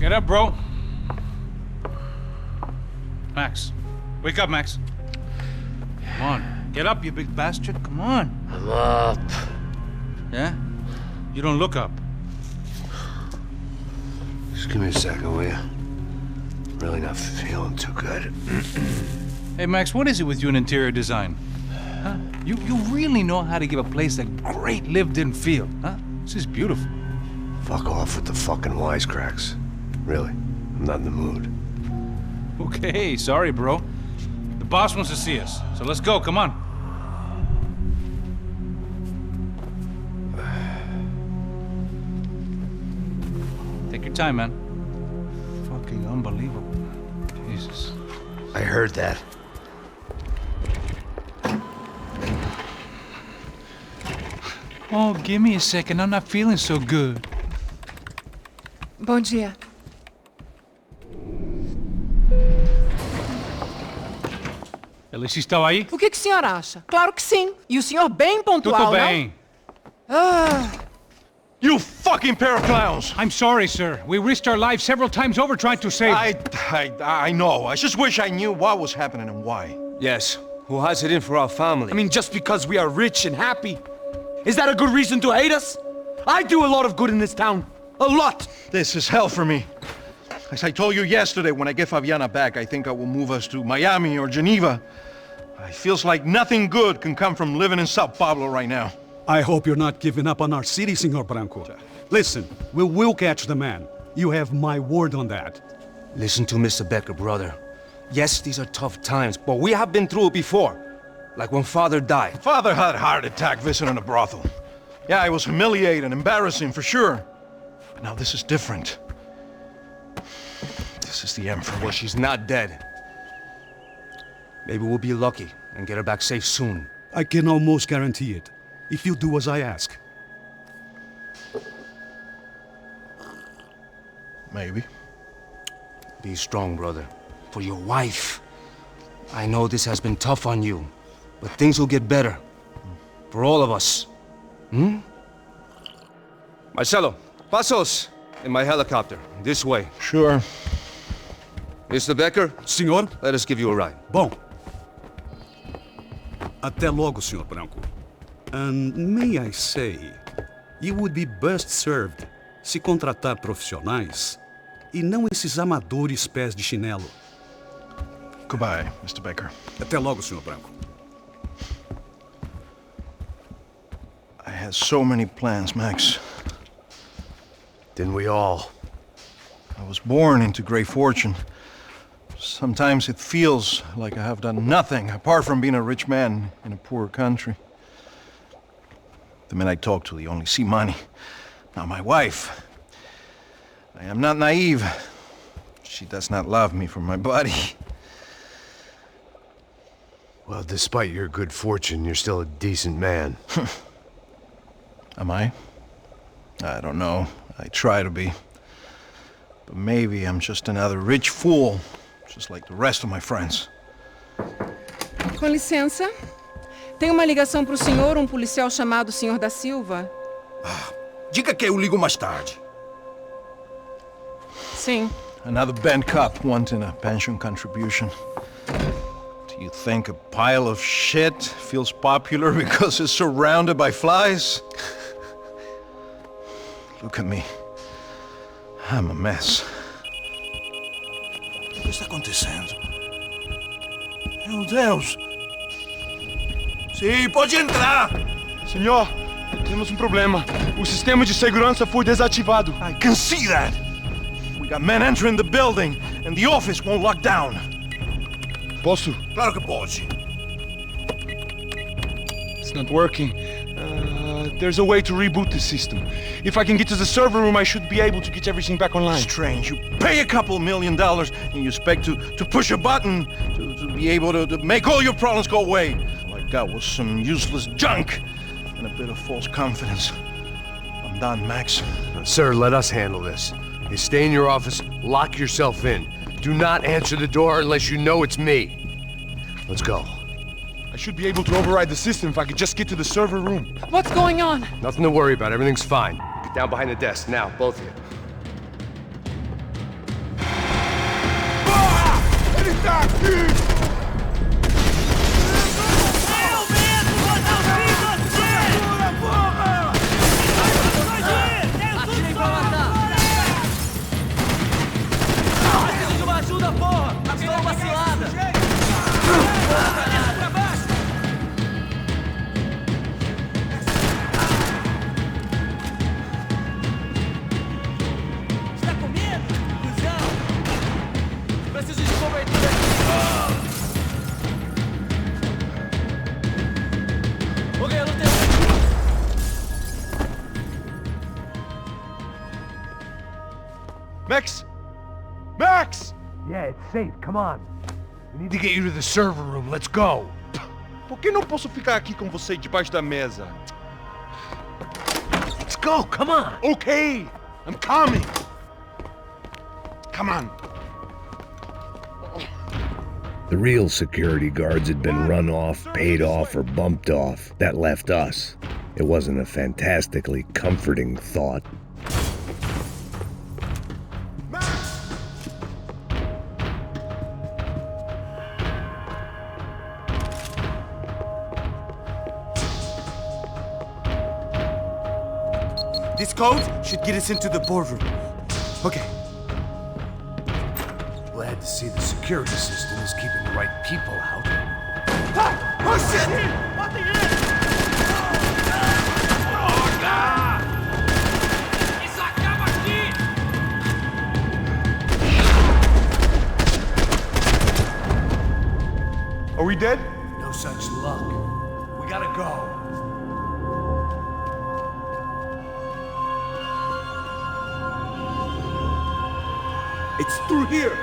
B: Get up, bro. Max. Wake up, Max. Come on. Get up, you big bastard. Come on.
Q: I'm up.
B: Yeah? You don't look up.
F: Just give me a second, will you?
A: Really not feeling too good.
B: Hey, Max, what is it with you in interior design? Huh? You really know how to give a place a great lived-in feel, huh? This is beautiful.
A: Fuck off with the fucking wisecracks. Really, I'm not in the mood.
B: Okay, sorry, bro. The boss wants to see us, so let's go, come on. Take your time, man. Fucking unbelievable. Jesus.
A: I heard that.
B: Oh, give me a second. I'm not feeling so good.
D: Bom dia.
B: Alice estava aí?
D: O que o senhor acha? Claro que sim. E o senhor bem pontual,
B: Tudo bem.
M: You fucking pair of clowns!
B: I'm sorry, sir. We risked our lives several times over trying to save...
M: I know. I just wish I knew what was happening and why.
L: Yes. Who has it in for our family?
F: I mean, just because we are rich and happy, is that a good reason to hate us? I do a lot of good in this town. A lot!
M: This is hell for me. As I told you yesterday, when I get Fabiana back, I think I will move us to Miami or Geneva. It feels like nothing good can come from living in Sao Paulo right now.
E: I hope you're not giving up on our city, Senor Branco. Listen, we will catch the man. You have my word on that.
L: Listen to Mr. Becker, brother. Yes, these are tough times, but we have been through it before. Like when Father died.
M: Father had a heart attack visiting a brothel. Yeah, it was humiliating, embarrassing, for sure. But now this is different. This is the Emperor.
L: Well, she's not dead. Maybe we'll be lucky and get her back safe soon.
E: I can almost guarantee it, if you do as I ask.
M: Maybe.
L: Be strong, brother. For your wife. I know this has been tough on you, but things will get better. For all of us. Hmm? Marcelo, pasos in my helicopter. This way.
M: Sure.
L: Mr. Becker?
E: Senhor?
L: Let us give you a ride.
E: Bom. Até logo, Senhor Branco. And may I say, you would be best served se contratar profissionais e não esses amadores pés de chinelo.
M: Goodbye, Mr. Becker.
E: Até logo, Senhor Branco.
M: I had so many plans, Max.
A: Didn't we all?
M: I was born into great fortune. Sometimes it feels like I have done nothing apart from being a rich man in a poor country. The men I talk to, they only see money. Now my wife, I am not naive. She does not love me for my body.
A: Well, despite your good fortune, you're still a decent man.
M: Am I? I don't know. I try to be. But maybe I'm just another rich fool, just like the rest of my friends.
D: Com licença. Tem uma ligação para o senhor, policial chamado Senhor da Silva.
M: Diga que eu ligo mais tarde.
D: Sim.
M: Another bent cop wanting a pension contribution. Do you think a pile of shit feels popular because it's surrounded by flies? Look at me. I'm a mess. O que está acontecendo? Meu Deus! Sim, pode entrar!
F: Senhor, temos problema. O sistema de segurança foi desativado.
M: I can see that! We got men entering the building, and the office won't lock down.
F: Posso?
M: Claro que pode.
F: It's not working. There's a way to reboot the system. If I can get to the server room, I should be able to get everything back online.
M: Strange. You pay a couple $1 million and you expect to push a button to be able to make all your problems go away. All I got was some useless junk and a bit of false confidence. I'm done, Max.
N: Sir, let us handle this. You stay in your office, lock yourself in. Do not answer the door unless you know it's me. Let's go.
F: I should be able to override the system if I could just get to the server room.
D: What's going on?
N: Nothing to worry about. Everything's fine. Get down behind the desk now, both of you.
K: Ele tá aqui!
R: Atirei pra matar! Preciso de uma ajuda
Q: Max? Max! Yeah, it's safe. Come on. We need to get you to the server room. Let's go.
S: Por que não posso ficar aqui com você debaixo da mesa?
Q: Let's go. Come on.
S: Okay, I'm coming. Come on.
N: The real security guards had been run off, paid off, or bumped off. That left us. It wasn't a fantastically comforting thought.
F: This code should get us into the boardroom. Okay.
A: Glad to see the security system is keeping the right people out.
K: Oh shit! What the hell?
S: Are we dead?
G: No such luck. We gotta go.
K: It's through here.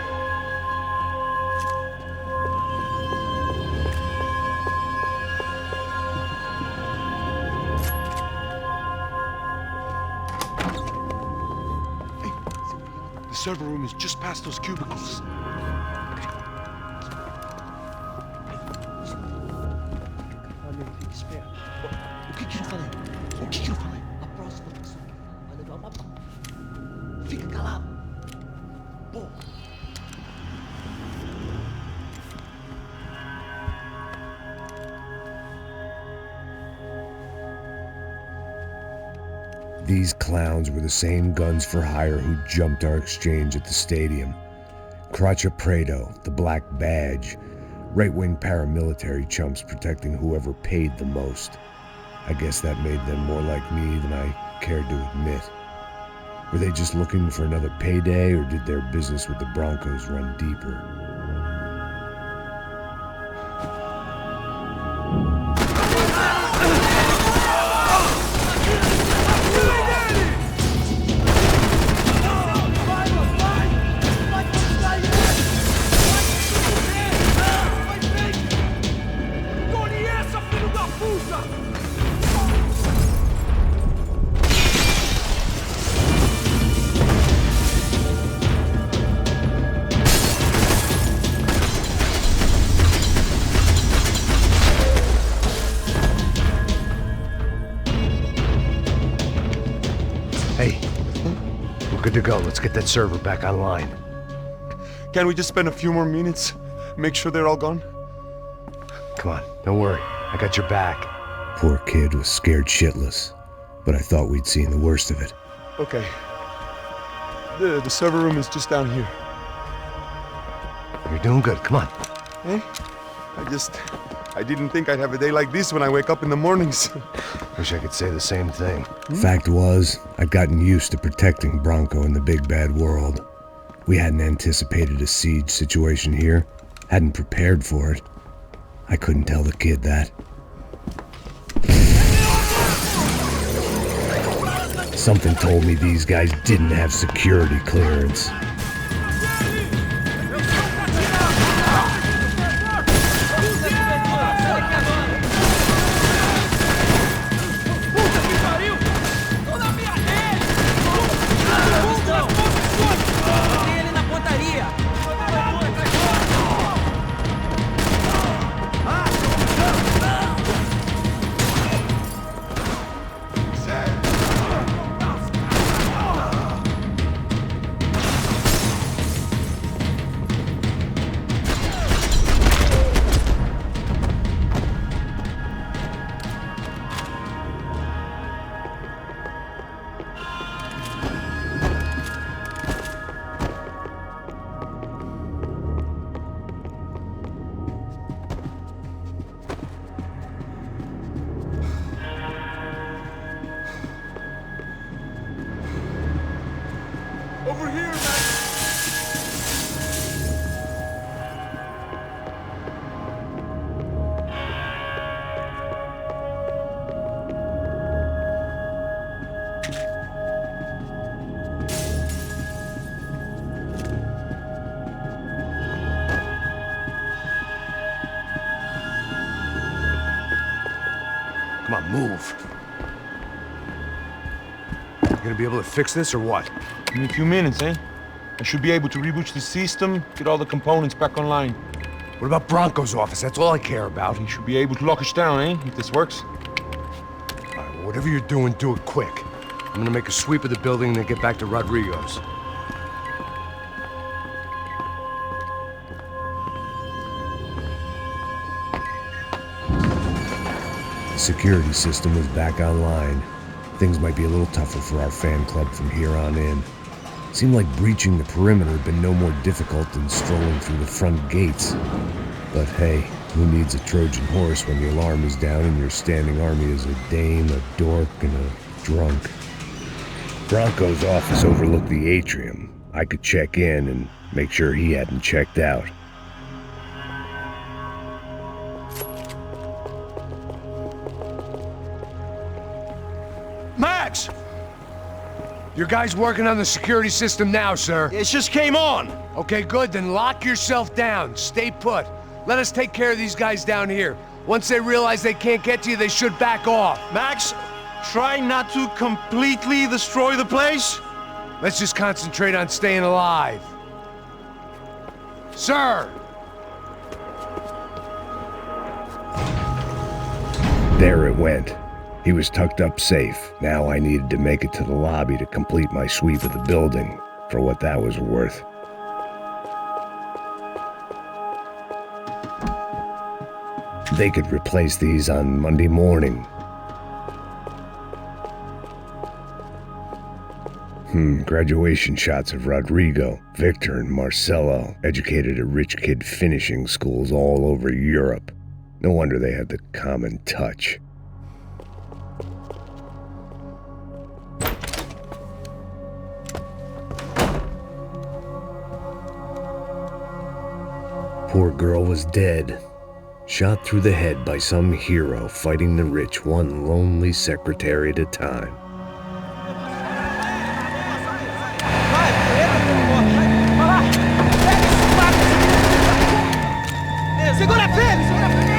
S: The server room is just past those cubicles.
K: O que eu falei? O que eu falei? A próxima pessoa vai levar uma bala. Fica calado. Pô.
N: These clowns were the same guns for hire who jumped our exchange at the stadium. Crotcha Prado, the Black Badge, right-wing paramilitary chumps protecting whoever paid the most. I guess that made them more like me than I cared to admit. Were they just looking for another payday, or did their business with the Broncos run deeper?
G: Good to go. Let's get that server back online.
S: Can't we just spend a few more minutes? Make sure they're all gone?
G: Come on, don't worry. I got your back.
N: Poor kid was scared shitless, but I thought we'd seen the worst of it.
S: Okay. The server room is just down here.
G: You're doing good. Come on.
S: Eh? I didn't think I'd have a day like this when I wake up in the mornings.
G: Wish I could say the same thing.
N: Fact was, I'd gotten used to protecting Bronco in the big bad world. We hadn't anticipated a siege situation here, hadn't prepared for it. I couldn't tell the kid that. Something told me these guys didn't have security clearance. Move. You gonna be able to fix this or what?
S: Give me a few minutes, eh? I should be able to reboot the system, get all the components back online.
N: What about Bronco's office? That's all I care about.
S: He should be able to lock us down, eh? If this works.
N: All right, well, whatever you're doing, do it quick. I'm gonna make a sweep of the building and then get back to Rodrigo's. The security system is back online. Things might be a little tougher for our fan club from here on in. Seemed like breaching the perimeter had been no more difficult than strolling through the front gates. But hey, who needs a Trojan horse when the alarm is down and your standing army is a dame, a dork, and a drunk? Bronco's office overlooked the atrium. I could check in and make sure he hadn't checked out.
Q: Max! Your guy's working on the security system now, sir.
L: It just came on!
Q: Okay, good, then lock yourself down. Stay put. Let us take care of these guys down here. Once they realize they can't get to you, they should back off.
L: Max, try not to completely destroy the place.
Q: Let's just concentrate on staying alive. Sir!
N: There it went. He was tucked up safe. Now I needed to make it to the lobby to complete my sweep of the building, for what that was worth. They could replace these on Monday morning. Graduation shots of Rodrigo, Victor, and Marcelo, educated at rich kid finishing schools all over Europe. No wonder they had the common touch. Poor girl was dead. Shot through the head by some hero fighting the rich one lonely secretary at a time.
C: Segura firme, segura firme!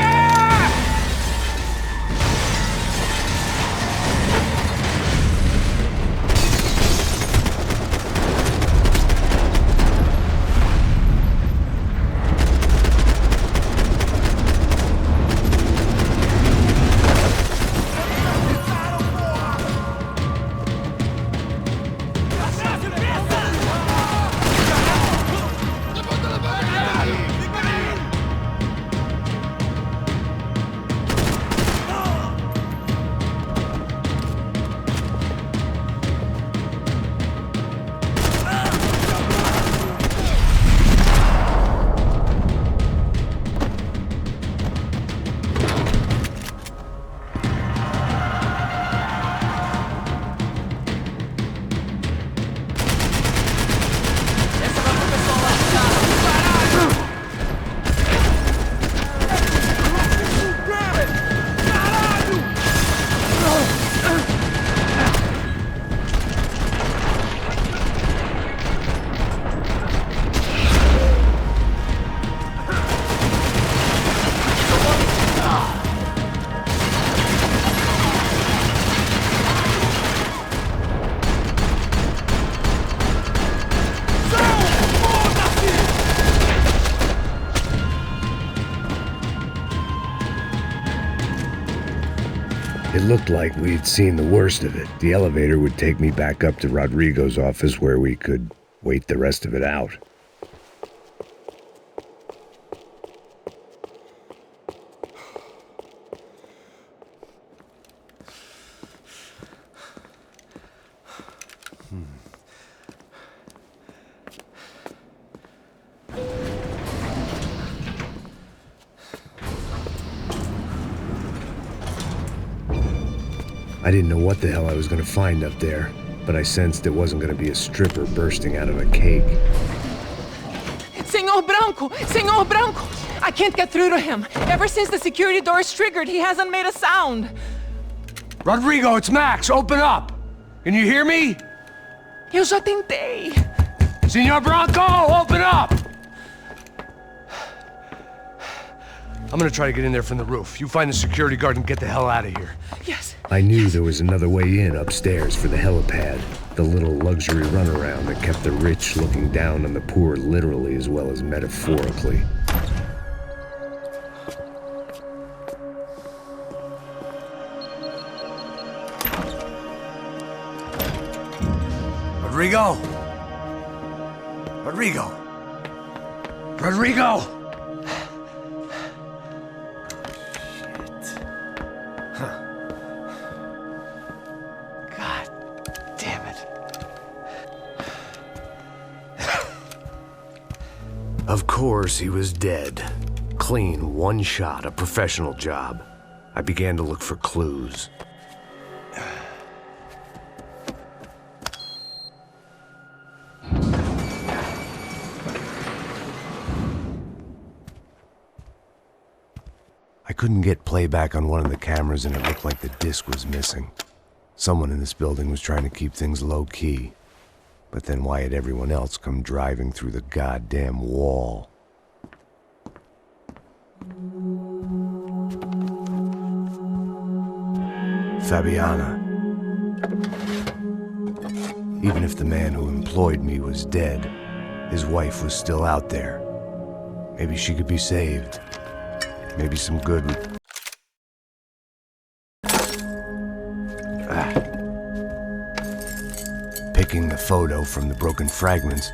N: It looked like we'd seen the worst of it. The elevator would take me back up to Rodrigo's office where we could wait the rest of it out. I didn't know what the hell I was going to find up there, but I sensed it wasn't going to be a stripper bursting out of a cake.
D: Senor Branco! Senor Branco! I can't get through to him. Ever since the security door is triggered, he hasn't made a sound.
Q: Rodrigo, it's Max. Open up. Can you hear me?
D: Eu já tentei.
Q: Senor Branco, open up! I'm gonna try to get in there from the roof. You find the security guard and get the hell out of here.
D: Yes.
N: I knew there was another way in upstairs for the helipad, the little luxury runaround that kept the rich looking down on the poor literally as well as metaphorically.
Q: Rodrigo! Rodrigo! Rodrigo! God damn it.
A: Of course, he was dead. Clean, one shot, a professional job. I began to look for clues. I couldn't get playback on one of the cameras and it looked like the disc was missing. Someone in this building was trying to keep things low-key. But then why had everyone else come driving through the goddamn wall? Fabiana. Even if the man who employed me was dead, his wife was still out there. Maybe she could be saved. Maybe some good... Picking the photo from the broken fragments,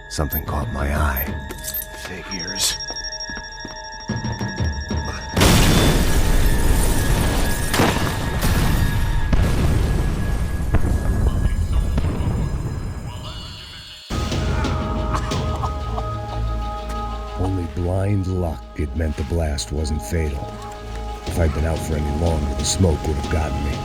A: something caught my eye. Figures.
N: Only blind luck it meant the blast wasn't fatal. If I'd been out for any longer, the smoke would have gotten me.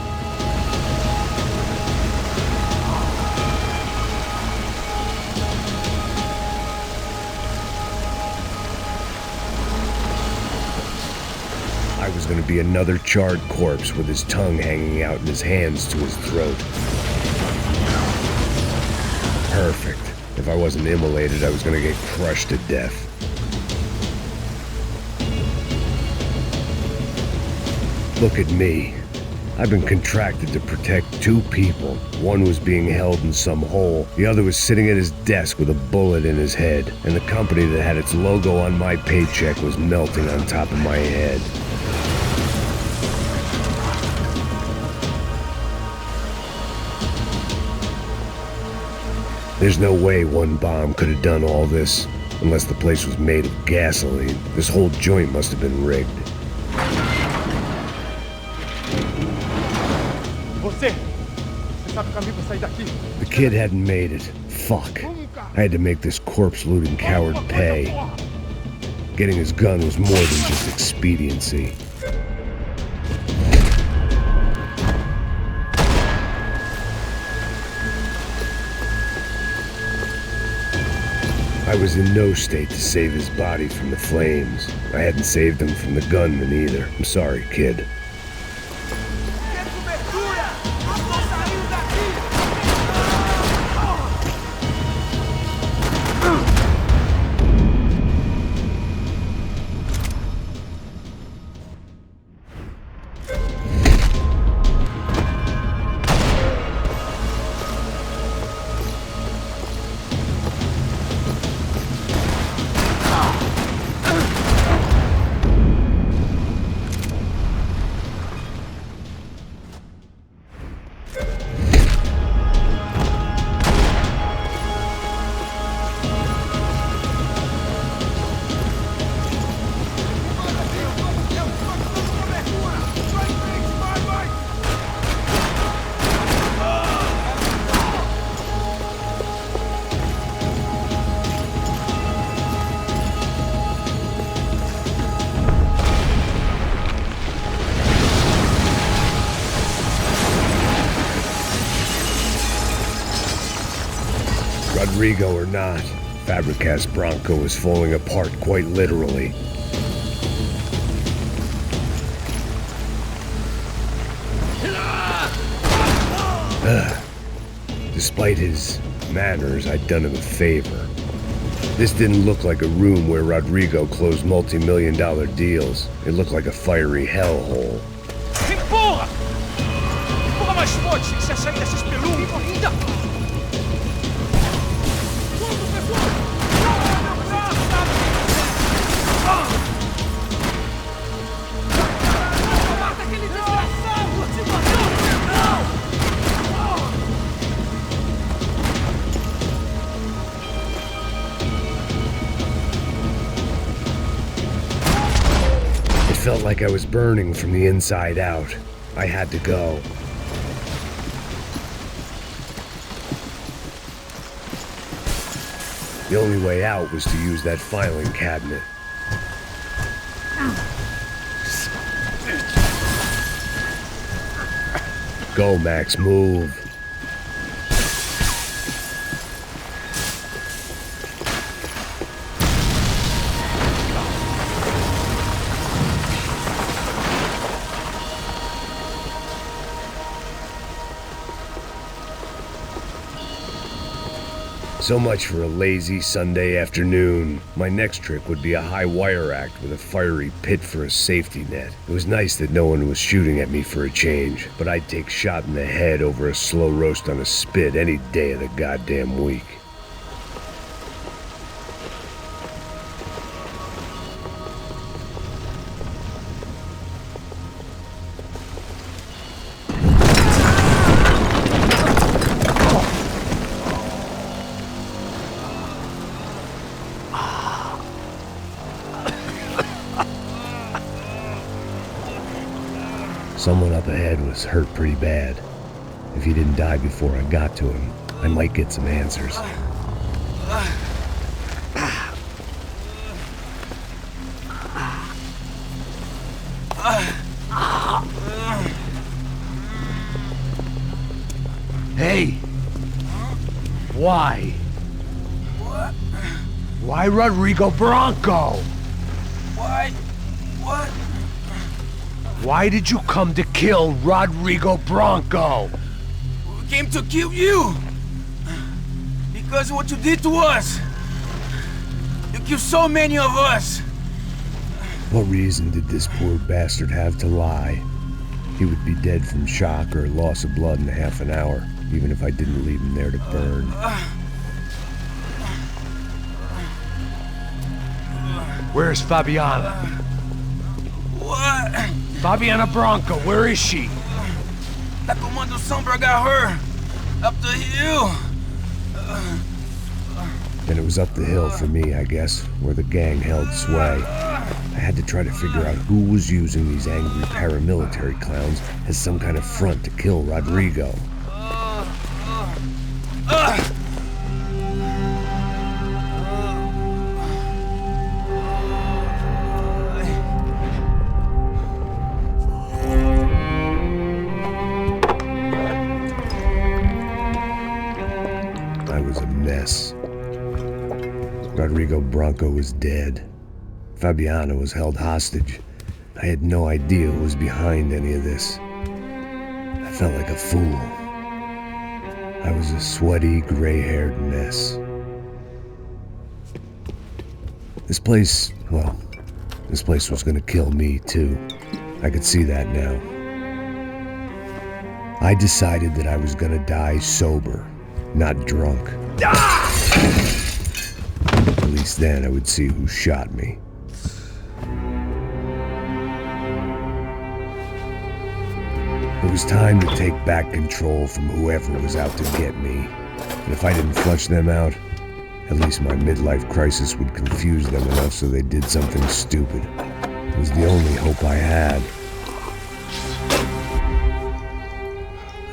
N: I was going to be another charred corpse with his tongue hanging out and his hands to his throat. Perfect. If I wasn't immolated, I was going to get crushed to death. Look at me. I've been contracted to protect two people. One was being held in some hole. The other was sitting at his desk with a bullet in his head. And the company that had its logo on my paycheck was melting on top of my head. There's no way one bomb could have done all this, unless the place was made of gasoline. This whole joint must have been rigged. The kid hadn't made it. Fuck. I had to make this corpse-looting coward pay. Getting his gun was more than just expediency. I was in no state to save his body from the flames. I hadn't saved him from the gunman either. I'm sorry, kid. Rodrigo or not, Fabricat's Bronco was falling apart quite literally. Despite his manners, I'd done him a favor. This didn't look like a room where Rodrigo closed multi-million-dollar deals. It looked like a fiery hellhole.
C: Empurra! Empurra mais forte, se quiser sair dessa espelunca. Corrida! Mata aquele desgraçado! Te matou!
N: It felt like I was burning from the inside out. I had to go. The only way out was to use that filing cabinet. Go, Max, move. So much for a lazy Sunday afternoon. My next trick would be a high wire act with a fiery pit for a safety net. It was nice that no one was shooting at me for a change, but I'd take shot in the head over a slow roast on a spit any day of the goddamn week. Someone up ahead was hurt pretty bad. If he didn't die before I got to him, I might get some answers.
Q: Hey! Why?
O: What?
Q: Why Rodrigo Bronco?
O: Why? What?
Q: Why did you come to kill Rodrigo Bronco?
O: We came to kill you! Because of what you did to us! You killed so many of us!
N: What reason did this poor bastard have to lie? He would be dead from shock or loss of blood in half an hour, even if I didn't leave him there to burn.
Q: Where's Fabiana?
O: What?
Q: Fabiana Bronco, where is she?
O: That Comando Sombra got her! Up the hill!
N: Then it was up the hill for me, I guess, where the gang held sway. I had to try to figure out who was using these angry paramilitary clowns as some kind of front to kill Rodrigo. I was a mess. Rodrigo Bronco was dead. Fabiana was held hostage. I had no idea who was behind any of this. I felt like a fool. I was a sweaty, gray-haired mess. This place was gonna kill me too. I could see that now. I decided that I was gonna die sober, not drunk. At least then I would see who shot me. It was time to take back control from whoever was out to get me. And if I didn't flush them out, at least my midlife crisis would confuse them enough so they did something stupid. It was the only hope I had.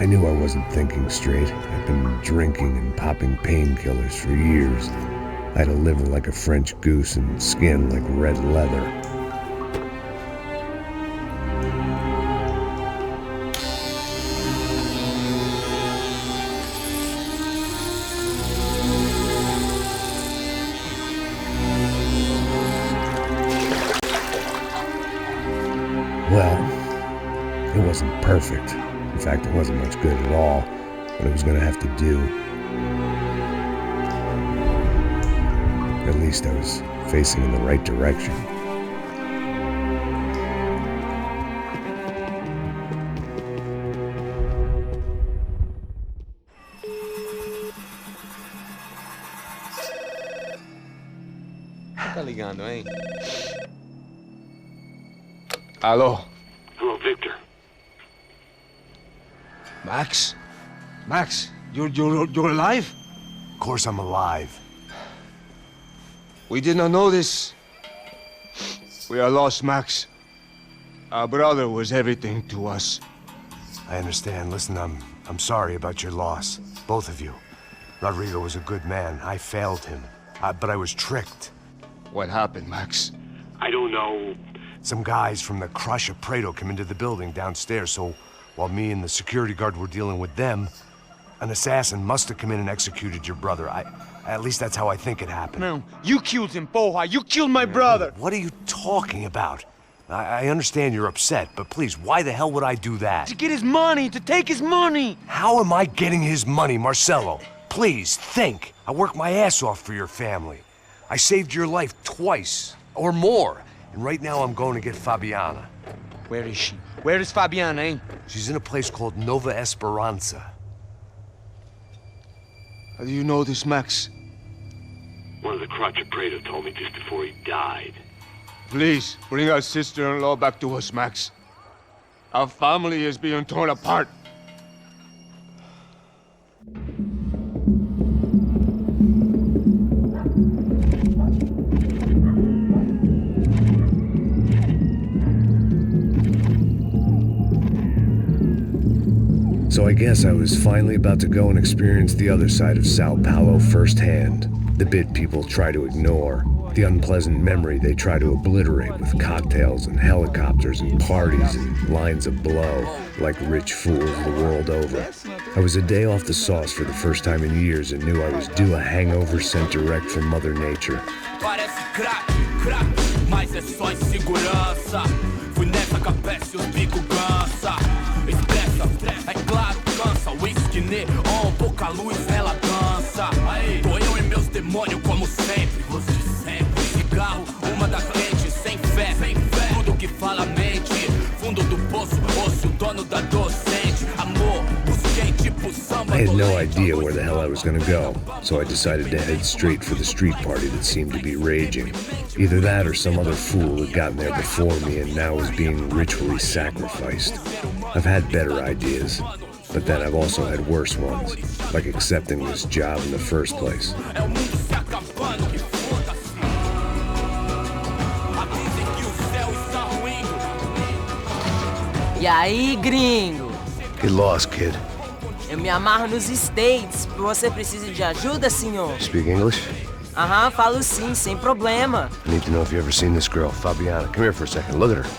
N: I knew I wasn't thinking straight. I'd been drinking and popping painkillers for years. I had a liver like a French goose and skin like red leather. Well, it wasn't perfect. In fact, it wasn't much good at all, but it was gonna have to do. At least I was facing in the right direction.
F: Tá ligando, hein?
L: Alô?
U: Hello, Victor.
L: Max? Max, you're alive?
A: Of course I'm alive.
L: We did not know this. We are lost, Max. Our brother was everything to us.
A: I understand. Listen, I'm sorry about your loss. Both of you. Rodrigo was a good man. I failed him. But I was tricked.
L: What happened, Max?
U: I don't know.
A: Some guys from the Crush of Prado came into the building downstairs, so while me and the security guard were dealing with them, an assassin must have come in and executed your brother. At least that's how I think it happened.
F: No, you killed him, Porra. You killed my brother.
A: What are you talking about? I understand you're upset, but please, why the hell would I do that?
F: To get his money, to take his money.
A: How am I getting his money, Marcelo? Please, think. I worked my ass off for your family. I saved your life twice, or more. And right now I'm going to get Fabiana.
F: Where is she? Where is Fabiana, eh?
A: She's in a place called Nova Esperanza.
L: How do you know this, Max?
U: One of the Crotch of Prado told me just before he died.
L: Please, bring our sister-in-law back to us, Max. Our family is being torn apart.
N: So I guess I was finally about to go and experience the other side of Sao Paulo firsthand. The bit people try to ignore. The unpleasant memory they try to obliterate with cocktails and helicopters and parties and lines of blow, like rich fools the world over. I was a day off the sauce for the first time in years and knew I was due a hangover sent direct from Mother Nature.
O: Parece crack, mas é só insegurança. Fui nessa capeste, os bico cansa. Estressa, é claro, cansa. Whisky neon, pouca luz, ela dança. Tô eu e meus demônios como sempre. Cigarro, uma da frente, sem fé. Tudo que fala mente. Fundo do poço, osso, dono da docente. Amor, busquei tipo samba.
N: I had no idea where the hell I was gonna go, so I decided to head straight for the street party that seemed to be raging. Either that or some other fool had gotten there before me and now was being ritually sacrificed. I've had better ideas, but then I've also had worse ones, like accepting this job in the first place.
R: E aí, gringo?
A: Get lost, kid.
R: Eu me amarro nos States. Você precisa de ajuda, senhor?
A: Speak English?
R: Aham, falo sim, sem problema.
A: I need to know if you've ever seen this girl, Fabiana. Come here for a second. Look at her.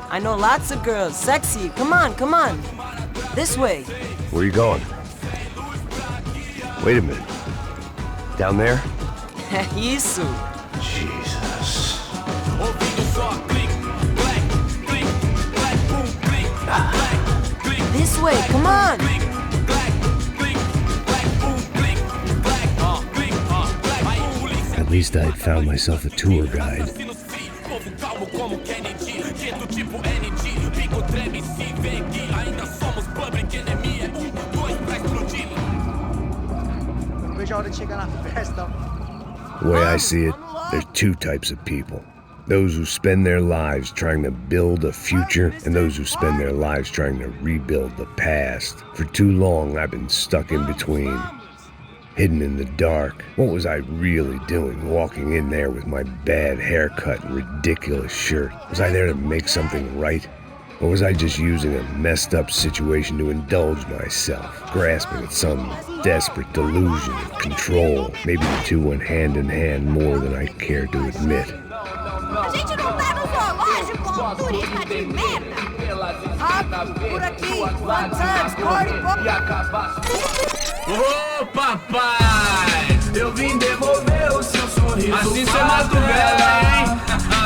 R: I know lots of girls. Sexy. Come on, come on. This way.
A: Where are you going? Wait a minute. Down there?
R: Isso.
A: Jesus.
R: This way, come on.
N: At least I'd found myself a tour guide. The way I see it, there's two types of people. Those who spend their lives trying to build a future, and those who spend their lives trying to rebuild the past. For too long, I've been stuck in between. Hidden in the dark. What was I really doing walking in there with my bad haircut and ridiculous shirt? Was I there to make something right? Or was I just using a messed up situation to indulge myself, grasping at some desperate delusion of control? Maybe the two went hand in hand more than I care to admit.
I: A gente não tá no zoológico, turista de merda! Rápido, por aqui, one time, party,
O: Ô papai, eu vim devolver o seu sorriso. Assim cê mata o velho, hein?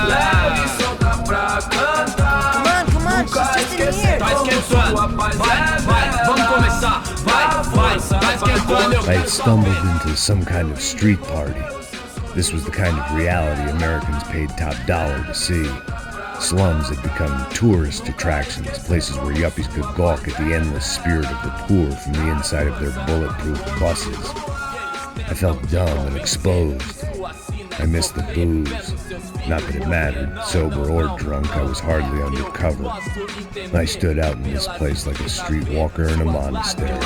O: Leve e solta pra cantar.
R: Come on, she's just in here.
O: Tá esquentando. Vai, vamos começar. Vai, tá esquentando.
N: I had stumbled into some kind of street party. This was the kind of reality Americans paid top dollar to see. Slums had become tourist attractions, places where yuppies could gawk at the endless spirit of the poor from the inside of their bulletproof buses. I felt dumb and exposed. I missed the booze. Not that it mattered, sober or drunk, I was hardly undercover. I stood out in this place like a streetwalker in a monastery.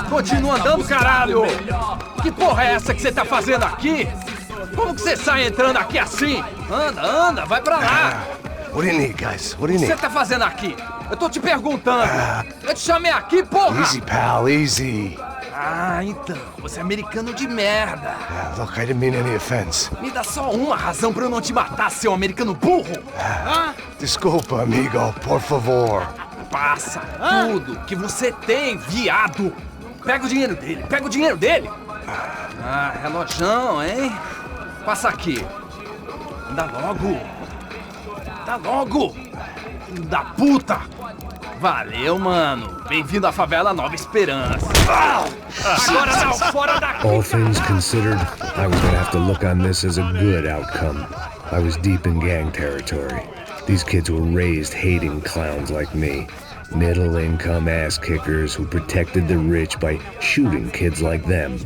C: Continua andando, caralho! Que porra é essa que você tá fazendo aqui? Como que você sai entrando aqui assim? Anda, vai pra lá!
N: What do you need, guys? What do you
C: O que
N: need?
C: você tá fazendo aqui? Eu tô te perguntando! Eu te chamei aqui, porra!
N: Easy, pal, easy.
C: Ah, então, você é americano de merda!
N: Look, I didn't mean any offense.
C: Me dá só uma razão pra eu não te matar, seu americano burro!
N: Desculpa, amigo, por favor.
C: Passa tudo que você tem, viado! Pega o dinheiro dele! Ah, relojão, hein? Passa aqui! Dá logo! Filho da puta! Valeu, mano! Bem-vindo à favela Nova Esperança! Agora não, fora daqui!
N: All things considered, I was gonna have to look on this as a good outcome. I was deep in gang territory. These kids were raised hating clowns like me. Middle-income ass-kickers who protected the rich by shooting kids like them.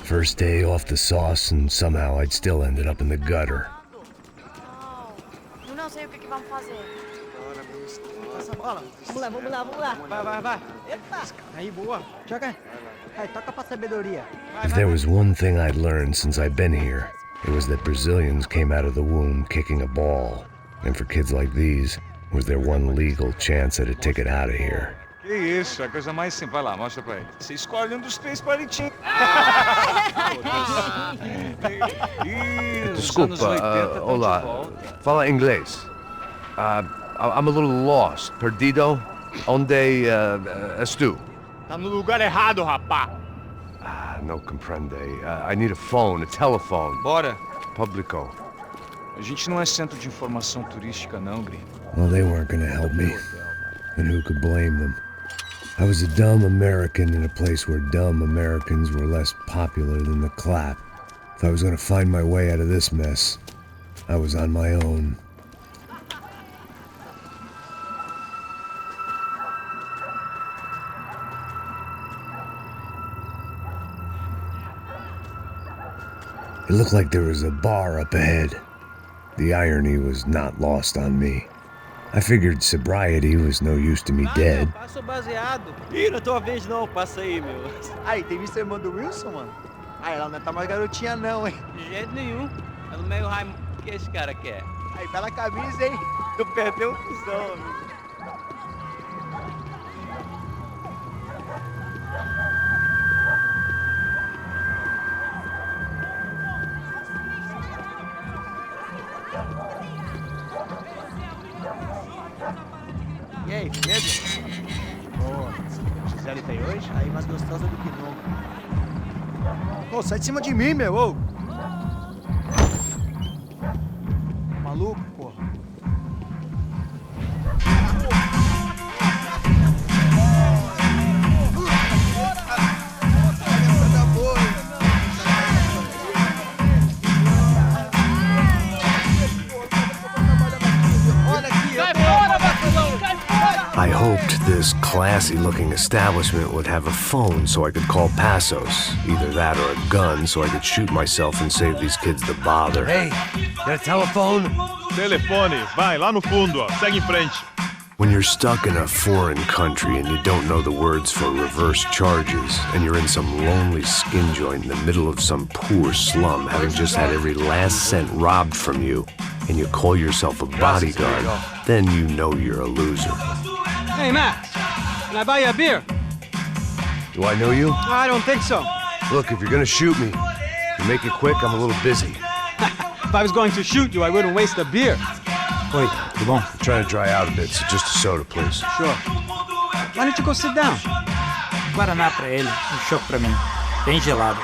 N: First day off the sauce, and somehow I'd still ended up in the gutter.
I: Eu não sei o que vamos fazer.
R: Passa a bola. Vamos lá. Vai. Epa. Aí, boa. Joga. Aí, toca pra sabedoria.
N: If there was one thing I'd learned since I'd been here, it was that Brazilians came out of the womb kicking a ball. And for kids like these, it was their one legal chance at a ticket out of here.
P: Que isso, é a coisa mais simples. Vai lá, mostra pra ele. Você escolhe um dos 3 palitinhos.
Q: Desculpa, olá. Fala inglês. I'm a little lost. Perdido? Onde és tu?
V: Tá no lugar errado, rapá.
Q: No comprende. I need a phone, a telephone.
P: Bora.
Q: Publico.
P: A gente não é centro de informação turística, não, gringo.
N: Well, they weren't gonna help me. And who could blame them? I was a dumb American in a place where dumb Americans were less popular than the clap. If I was gonna find my way out of this mess, I was on my own. It looked like there was a bar up ahead. The irony was not lost on me. I figured sobriety was no use to me dead.
R: Passa o baseado. Ih, não é tua vez não, passa aí, meu. Aí, tem visto a irmã do Wilson, mano? Aí, ela não tá mais garotinha não, hein? De jeito nenhum. É no meio Raimundo. O que esse cara quer? Aí, bela camisa, hein? Tu perdeu um cuzão, amigo. E aí, beleza? Boa. XL tem hoje? Aí, mais gostosa do que nunca. Ô, sai de cima de mim, meu, ô! Maluco, porra.
A: I hoped this classy-looking establishment would have a phone so I could call Passos. Either that or a gun so I could shoot myself and save these kids the bother.
Q: Hey, got a telephone?
T: Telefone, vai, lá no fundo, ó. Segue em frente.
A: When you're stuck in a foreign country and you don't know the words for reverse charges, and you're in some lonely skin joint in the middle of some poor slum, having just had every last cent robbed from you, and you call yourself a bodyguard, then you know you're a loser.
C: Hey, Max. Can I buy you a beer?
Q: Do I know you?
C: I don't think so.
Q: Look, if you're gonna shoot me, you make it quick, I'm a little busy.
C: If I was going to shoot you, I wouldn't waste a beer.
Q: Wait, come on. I'm trying to dry out a bit, so just a soda, please.
C: Sure. Why don't you go sit down? Guaraná pra ele, chopp pra mim. Bem gelado.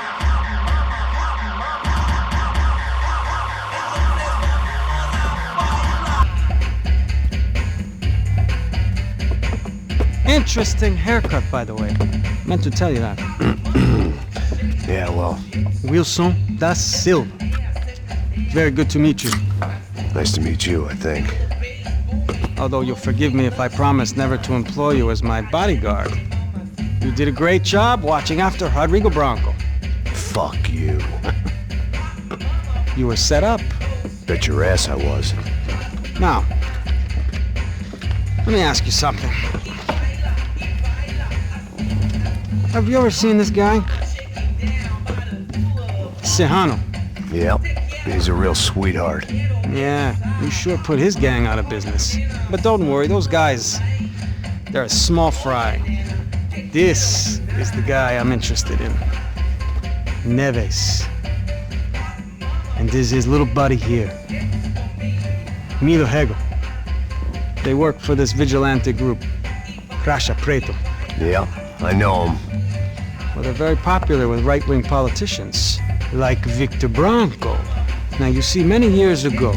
H: Interesting haircut, by the way. Meant to tell you that.
A: Yeah, well.
H: Wilson da Silva. Very good to meet you.
A: Nice to meet you, I think.
H: Although you'll forgive me if I promise never to employ you as my bodyguard. You did a great job watching after Rodrigo Branco.
A: Fuck you.
H: You were set up.
A: Bet your ass I was.
H: Now, let me ask you something. Have you ever seen this guy? Serrano.
A: Yep, he's a real sweetheart.
H: Yeah, you sure put his gang out of business. But don't worry, those guys, they're a small fry. This is the guy I'm interested in. Neves. And this is his little buddy here. Milo Hego. They work for this vigilante group, Crasha Preto.
A: Yeah, I know him.
H: Well, they're very popular with right-wing politicians, like Victor Branco. Now, you see, many years ago,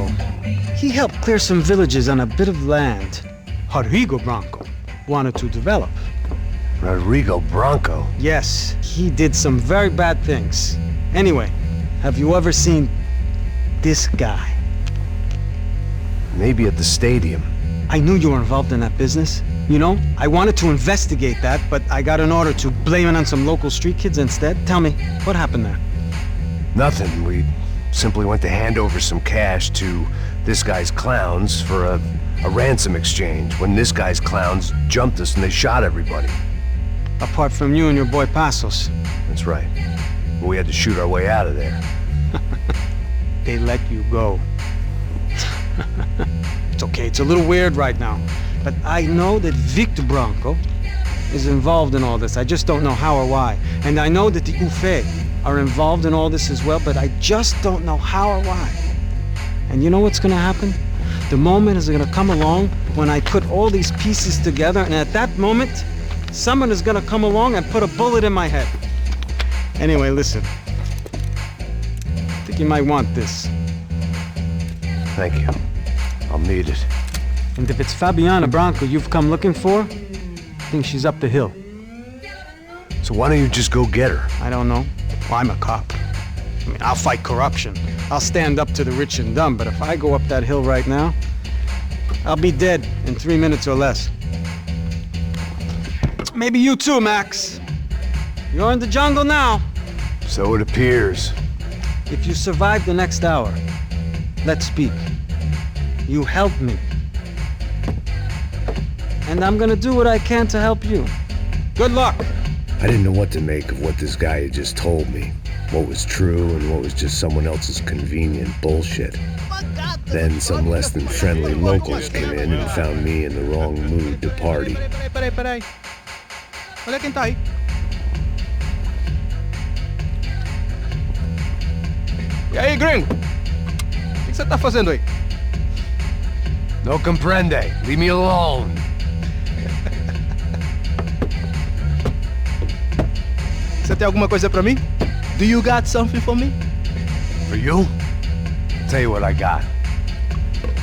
H: he helped clear some villages on a bit of land Rodrigo Branco wanted to develop.
A: Rodrigo Branco?
H: Yes, he did some very bad things. Anyway, have you ever seen this guy?
A: Maybe at the stadium.
H: I knew you were involved in that business. You know, I wanted to investigate that, but I got an order to blame it on some local street kids instead. Tell me, what happened there?
A: Nothing. We simply went to hand over some cash to this guy's clowns for a ransom exchange when this guy's clowns jumped us and they shot everybody.
H: Apart from you and your boy Passos.
A: That's right. We had to shoot our way out of there.
H: They let you go. It's okay, it's a little weird right now. But I know that Victor Branco is involved in all this. I just don't know how or why. And I know that the UFE are involved in all this as well, but I just don't know how or why. And you know what's gonna happen? The moment is gonna come along when I put all these pieces together, and at that moment, someone is gonna come along and put a bullet in my head. Anyway, listen. I think you might want this.
A: Thank you. I'll need it.
H: And if it's Fabiana Branco you've come looking for, I think she's up the hill.
A: So why don't you just go get her?
H: I don't know. Well, I'm a cop. I mean, I'll fight corruption. I'll stand up to the rich and dumb, but if I go up that hill right now, I'll be dead in 3 minutes or less. Maybe you too, Max. You're in the jungle now.
A: So it appears.
H: If you survive the next hour, let's speak. You help me. And I'm gonna do what I can to help you. Good luck!
N: I didn't know what to make of what this guy had just told me. What was true and what was just someone else's convenient bullshit. Then some less than friendly locals came in and found me in the wrong mood to party.
J: Peraí. Olha quem tá aí. E aí, gringo? O que você tá fazendo aí?
A: No comprende. Leave me alone.
J: Você tem alguma coisa pra mim? Do you got something for me?
A: For you? I'll tell you what I got.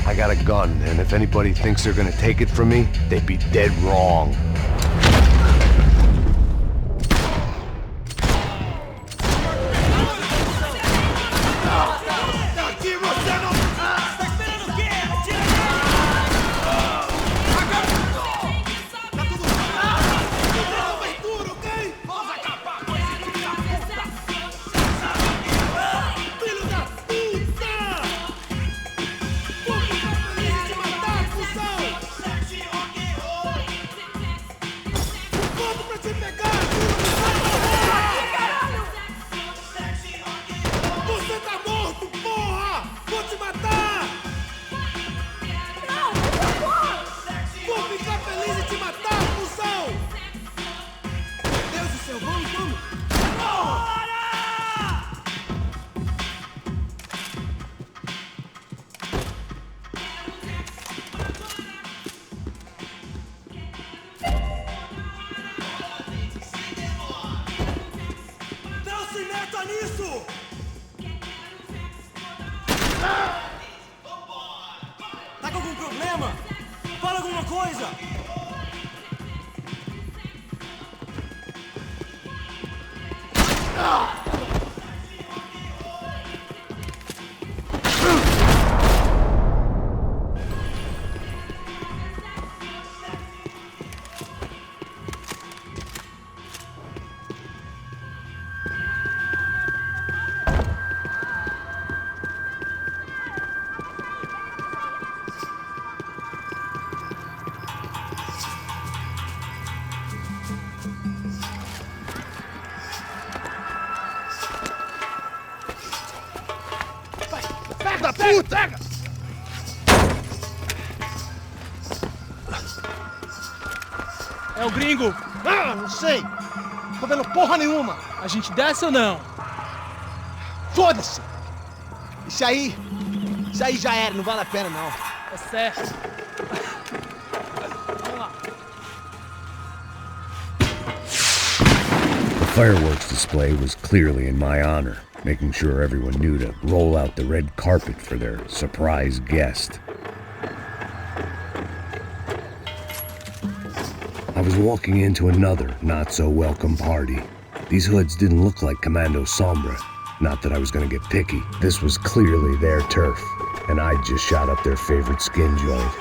A: I got a gun, and if anybody thinks they're gonna take it from me, they'd be dead wrong.
J: Pega!
C: É o gringo.
J: Ah, não sei. Tô vendo porra nenhuma.
C: A gente desce ou não?
J: Foda-se. Isso aí já era, não vale a pena não.
C: É certo. Vamos lá.
N: The fireworks display was clearly in my honor, making sure everyone knew to roll out the red carpet for their surprise guest. I was walking into another not-so-welcome party. These hoods didn't look like Commando Sombra. Not that I was gonna get picky. This was clearly their turf, and I'd just shot up their favorite skin joint.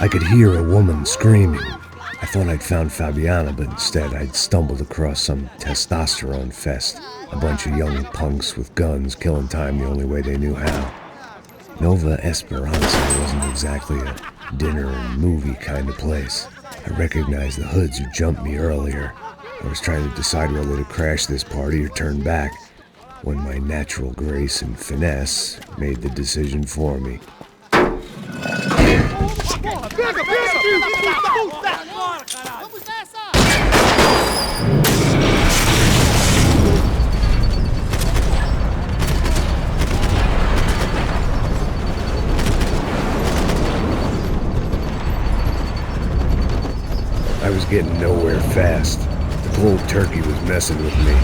N: I could hear a woman screaming. I thought I'd found Fabiana, but instead I'd stumbled across some testosterone fest. A bunch of young punks with guns killing time the only way they knew how. Nova Esperanza wasn't exactly a dinner and movie kind of place. I recognized the hoods who jumped me earlier. I was trying to decide whether to crash this party or turn back, when my natural grace and finesse made the decision for me.
J: Pega, Vamos nessa!
N: I was getting nowhere fast. The cold turkey was messing with me.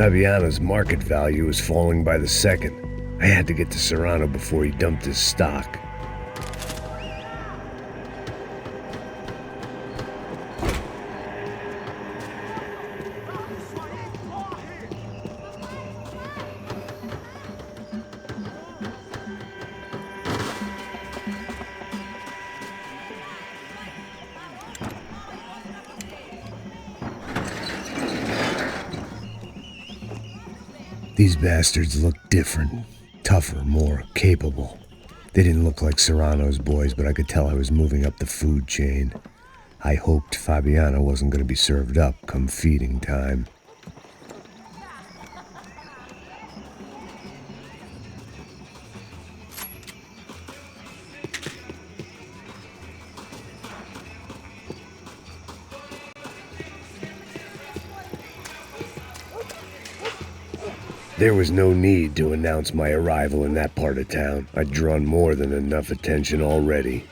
N: Fabiana's market value was falling by the second. I had to get to Serrano before he dumped his stock. These bastards looked different, tougher, more capable. They didn't look like Serrano's boys, but I could tell I was moving up the food chain. I hoped Fabiana wasn't going to be served up come feeding time. There was no need to announce my arrival in that part of town. I'd drawn more than enough attention already.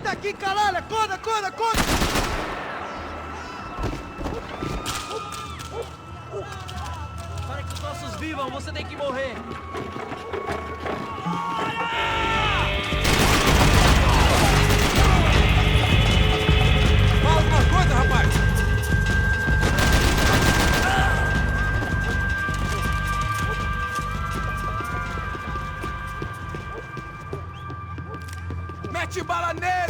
K: Aqui, caralho! Acorda, acorda, acorda!
B: Para que os nossos vivam, você tem que morrer!
K: Fala alguma coisa, rapaz! Mete bala nele!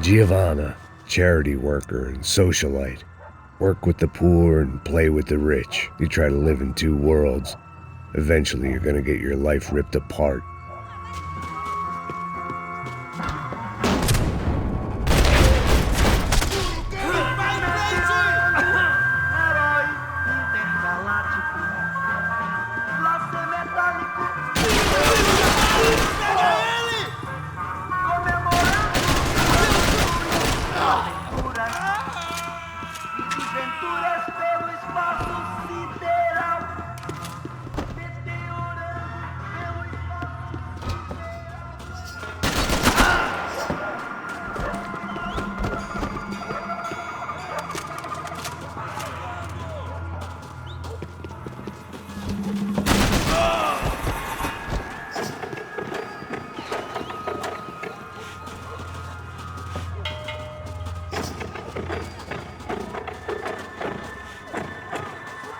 N: Giovanna, charity worker and socialite. Work with the poor and play with the rich. You try to live in two worlds. Eventually, you're gonna get your life ripped apart.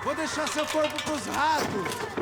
K: Vou deixar seu corpo pros ratos!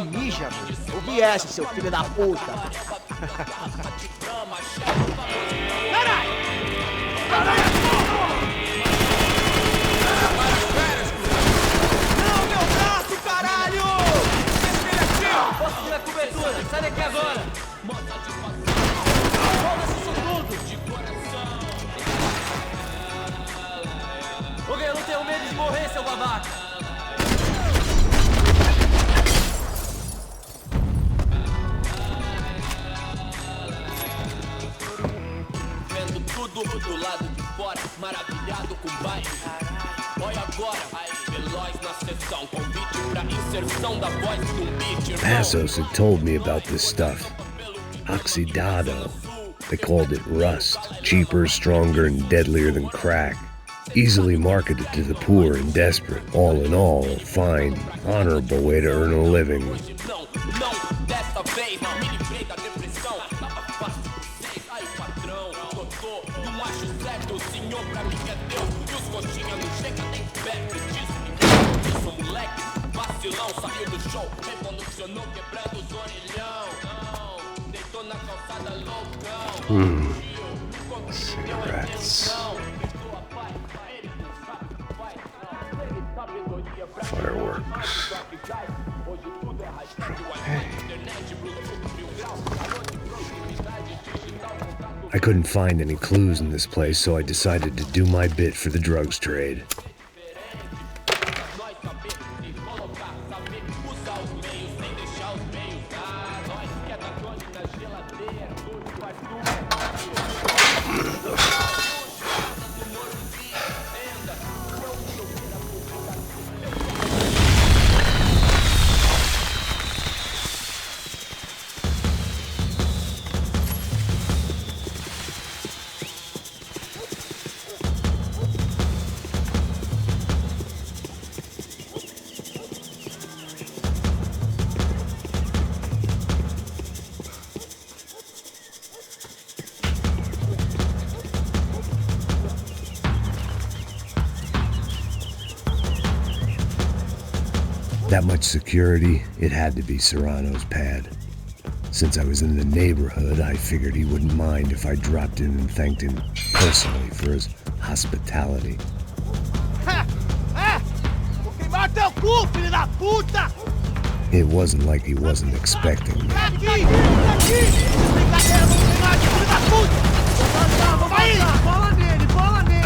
J: não mija, mano. Ouvi essa, seu filho da puta. Caralho!
B: Não, meu braço, caralho! Posso tirar a cobertura, sai daqui agora! Foda-se isso tudo! Ok, eu não tenho medo de morrer, seu babaca!
O: Vendo tudo do lado de fora, maravilhado com o baile. Olha agora, veloz na sessão, convite pra inserção da voz do beat, irmão.
N: Asus had told me about this stuff. Oxidado. They called it rust. Cheaper, stronger, and deadlier than crack. Easily marketed to the poor and desperate. All in all, a fine, honorable way to earn a living.
O: Não, dessa vez, me livrei da depressão. Tava fácil, vocês, aí patrão. Doutor, não acho certo, o senhor pra mim é Deus. E os coxinha não chega nem perto disso. Eu sou moleque, vacilão, saiu do show. Revolucionou, quebrando os orelhão. Deitou na calçada loucão.
N: Cigarettes. Fireworks. I couldn't find any clues in this place, so I decided to do my bit for the drugs trade. That much security, it had to be Serrano's pad. Since I was in the neighborhood, I figured he wouldn't mind if I dropped in and thanked him personally for his hospitality.
J: Vou queimar teu cu, filho da puta!
N: It wasn't like he wasn't expecting me.
J: Aqui! Aqui! Brincadeira, vou queimar teu filho da puta! Vou passar, bola nele, bola nele!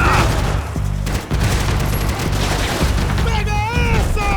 J: Pega essa!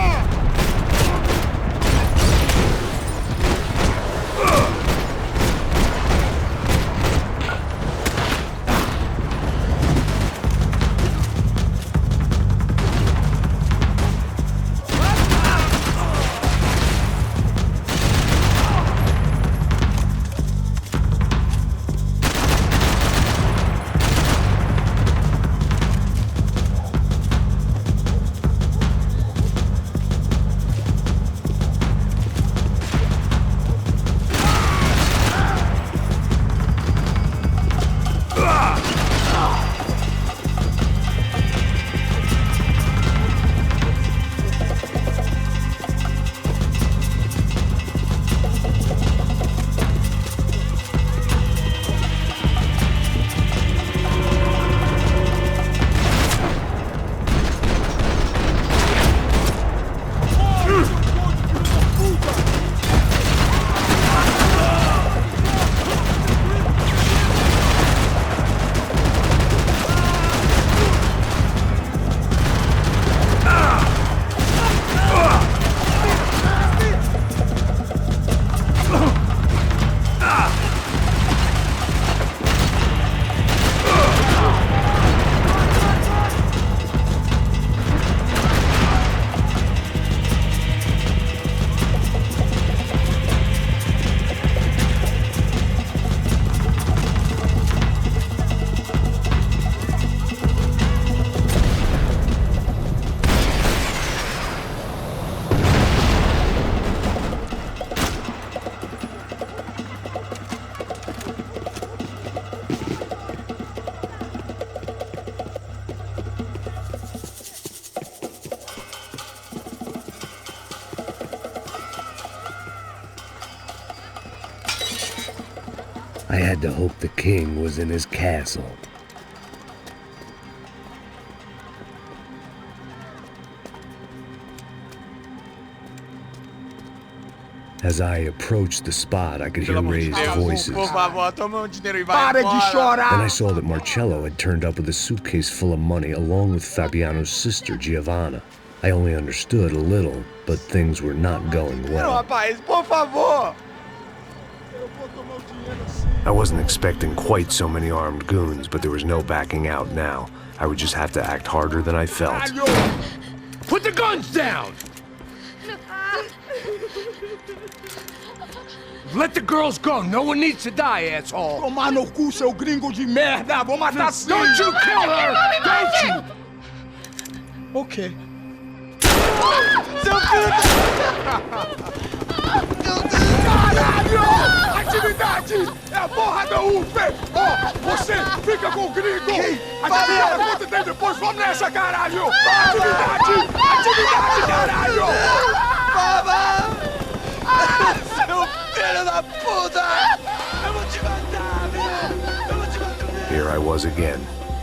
N: I had to hope the king was in his castle. As I approached the spot, I could hear raised voices.
F: Por favor, toma dinheiro e vai
K: Para de
F: embora.
K: chorar!
N: Then I saw that Marcello had turned up with a suitcase full of money along with Fabiano's sister, Giovanna. I only understood a little, but things were not going
F: Não,
N: well.
F: rapaz, por favor.
A: I wasn't expecting quite so many armed goons, but there was no backing out now. I would just have to act harder than I felt.
Q: Put the guns down! Let the girls go. No one needs to die, asshole.
K: Tomar no cu, seu gringo de merda! Vou matar sim!
Q: Don't you kill her! Don't you!
K: Ok.
F: Seu filho
K: Caralho! Atividade! É a porra da UF! Ó, você fica com o gringo! Atividade, quanto tem depois? Vamos nessa, caralho! Atividade! Atividade, caralho!
F: Baba! Seu filho da puta! Eu vou te matar, meu! Eu vou te matar!
A: Here I was again,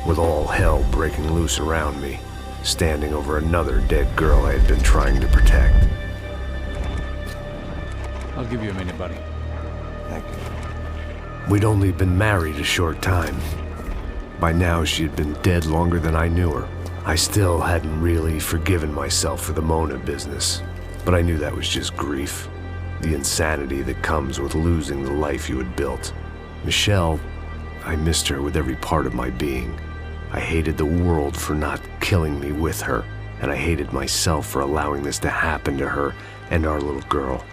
A: with all hell breaking loose around me, standing over another dead girl I had been trying to protect.
C: I'll give you a minute, buddy.
A: Thank you. We'd only been married a short time. By now, she had been dead longer than I knew her. I still hadn't really forgiven myself for the Mona business, but I knew that was just grief. The insanity that comes with losing the life you had built. Michelle, I missed her with every part of my being. I hated the world for not killing me with her, and I hated myself for allowing this to happen to her and our little girl.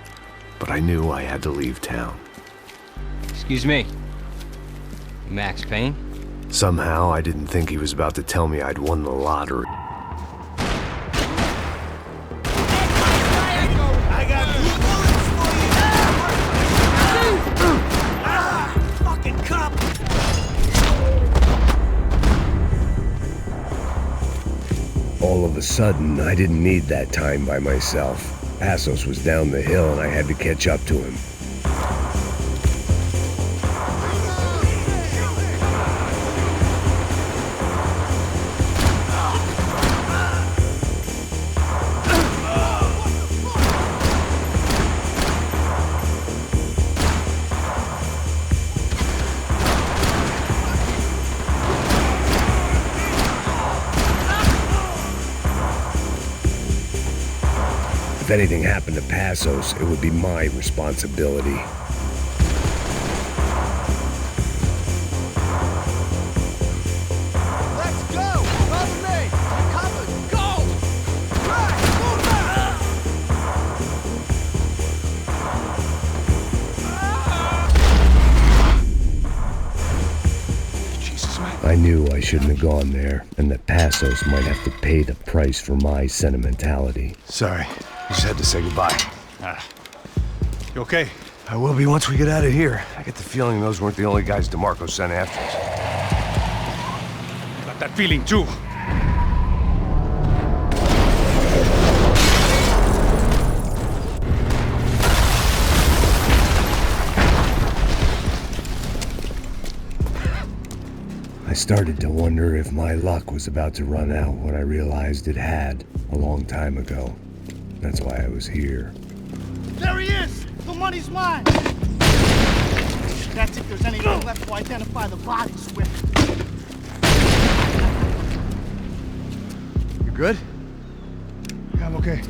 A: But I knew I had to leave town.
E: Excuse me. Max Payne?
A: Somehow, I didn't think he was about to tell me I'd won the lottery.
N: All of a sudden, I didn't need that time by myself. Asos was down the hill and I had to catch up to him. If anything happened to Passos, it would be my responsibility.
K: Let's go! Follow me! Cover! Go! Right! Move out!
F: Jesus, man.
N: I knew I shouldn't have gone there, and that Passos might have to pay the price for my sentimentality.
A: Sorry, I just had to say goodbye.
P: You okay?
A: I will be once we get out of here. I get the feeling those weren't the only guys DeMarco sent after us.
P: Got that feeling too.
N: I started to wonder if my luck was about to run out when I realized it had a long time ago. That's why I was here.
J: There he is! The money's mine! That's if there's anything left to identify the bodies with.
A: You good?
K: Yeah, I'm okay.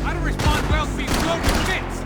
B: I don't respond well to being blown to bits.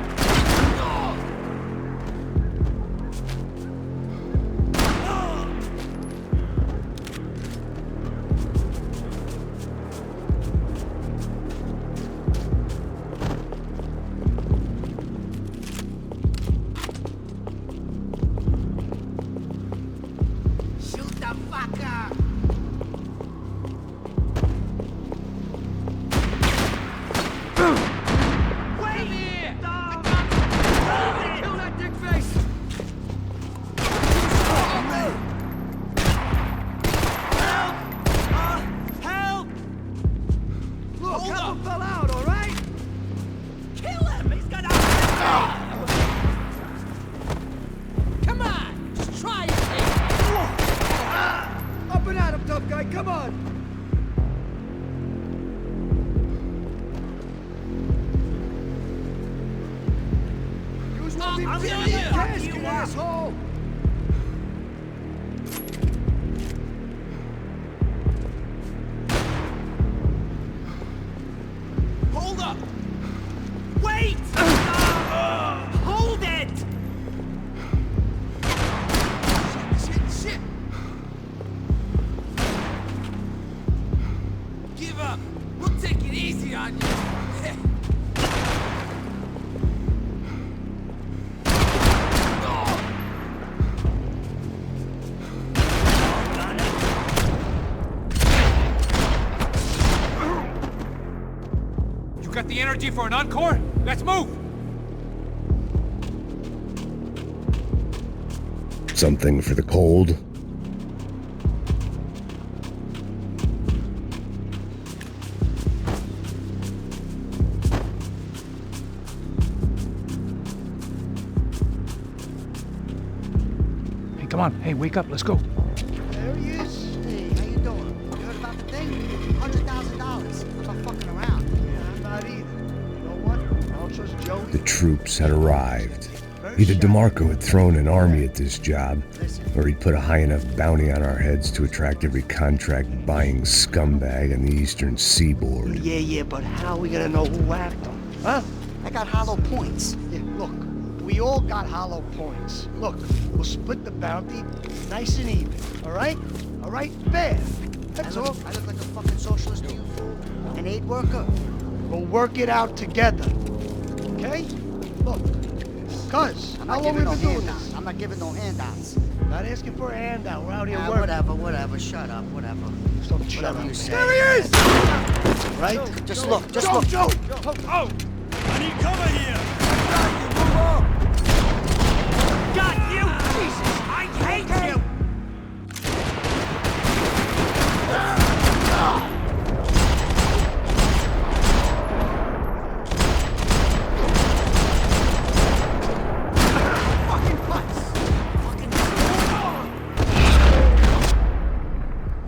J: I'm here, you asshole! Hold up! Wait! Hold it! Shit! Give up! We'll take it easy on you!
C: You got the energy for an encore? Let's move!
N: Something for the cold?
C: Hey, come on. Hey, wake up. Let's go.
J: There he is. Hey, how you doing? You heard about the thing? $100,000. I'm not fucking around. Yeah, I'm not either. You know what? I don't trust Joey.
N: The troops had arrived. Either DeMarco had thrown an army at this job, or he'd put a high enough bounty on our heads to attract every contract-buying scumbag on the eastern seaboard.
J: Yeah, but how are we gonna know who whacked him? Huh? I got hollow points. Yeah, look, we all got hollow points. Look, we'll split the bounty nice and even, all right? All right? Fair. That's all. I look like a fucking socialist to you, fool. An aid worker. We'll work it out together, okay? Look. Cuz, how long have we been doing this? I'm not giving no handouts. Not asking for a handout. We're out here working. Whatever. Shut up. Whatever. Whatever you say. There he is! Right? Just look. Joe!
O: Oh! I need cover here!
J: Got you! Jesus! I hate you!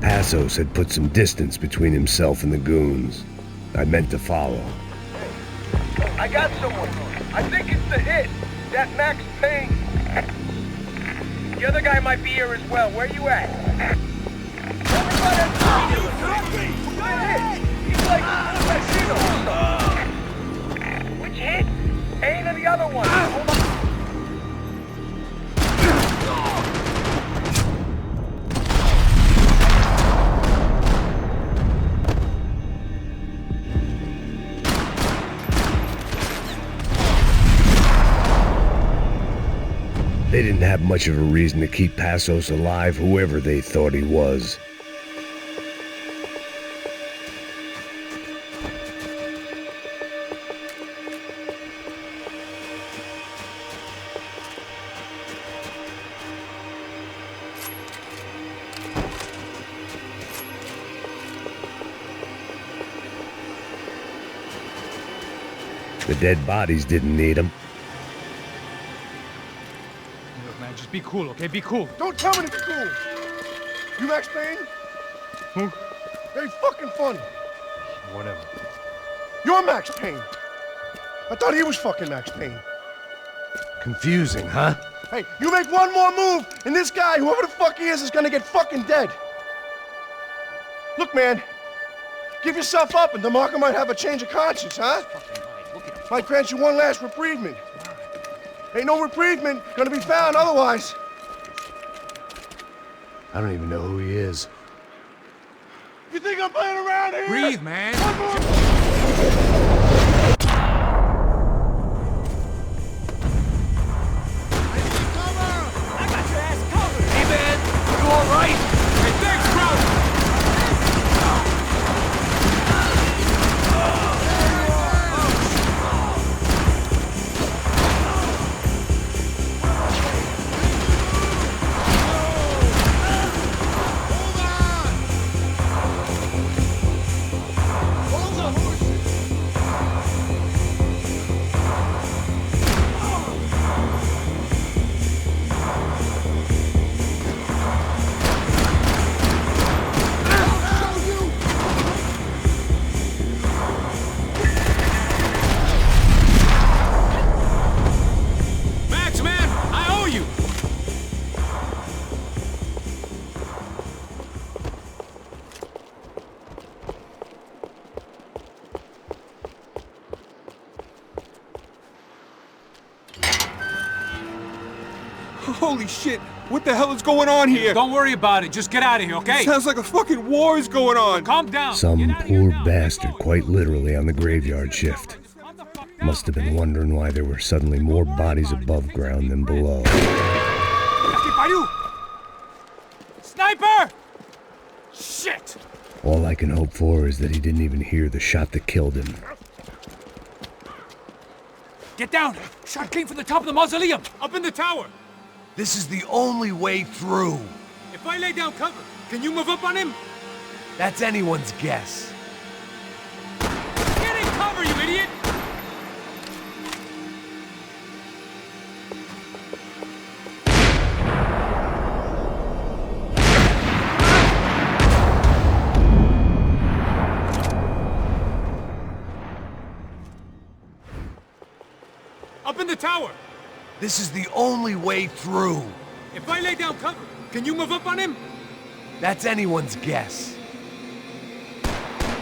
N: Asos had put some distance between himself and the goons. I meant to follow.
K: I got someone. I think it's the hit. That Max Payne. The other guy might be here as well. Where you at? He's like Latino. Which hit? Payne or the other one? Hold on.
N: They didn't have much of a reason to keep Passos alive, whoever they thought he was. The dead bodies didn't need him.
C: Man, just be cool, okay? Be cool.
K: Don't tell me to be cool. You Max Payne?
C: Who?
K: Very fucking funny.
C: Whatever.
K: You're Max Payne. I thought he was fucking Max Payne.
Q: Confusing, huh?
K: Hey, you make one more move, and this guy, whoever the fuck he is gonna get fucking dead. Look, man. Give yourself up, and DeMarco might have a change of conscience, huh? Might grant you one last reprievement. Ain't no reprievement gonna be found otherwise.
A: I don't even know who he is.
K: You think I'm playing around here?
C: Breathe, man.
O: Hey, man! You all right? Hey, thanks, bro!
K: Holy shit! What the hell is going on here?
C: Don't worry about it. Just get out of here, okay?
K: Sounds like a fucking war is going on.
C: Calm down.
N: Some poor bastard quite literally on the graveyard shift. Must have been wondering why there were suddenly more bodies above ground than below.
C: Sniper! Shit!
N: All I can hope for is that he didn't even hear the shot that killed him.
C: Get down! Shot came from the top of the mausoleum! Up in the tower!
Q: This is the only way through.
C: If I lay down cover, can you move up on him?
Q: That's anyone's guess.
C: Get in cover, you idiot! Up in the tower!
Q: This is the only way through.
C: If I lay down cover, can you move up on him?
Q: That's anyone's guess.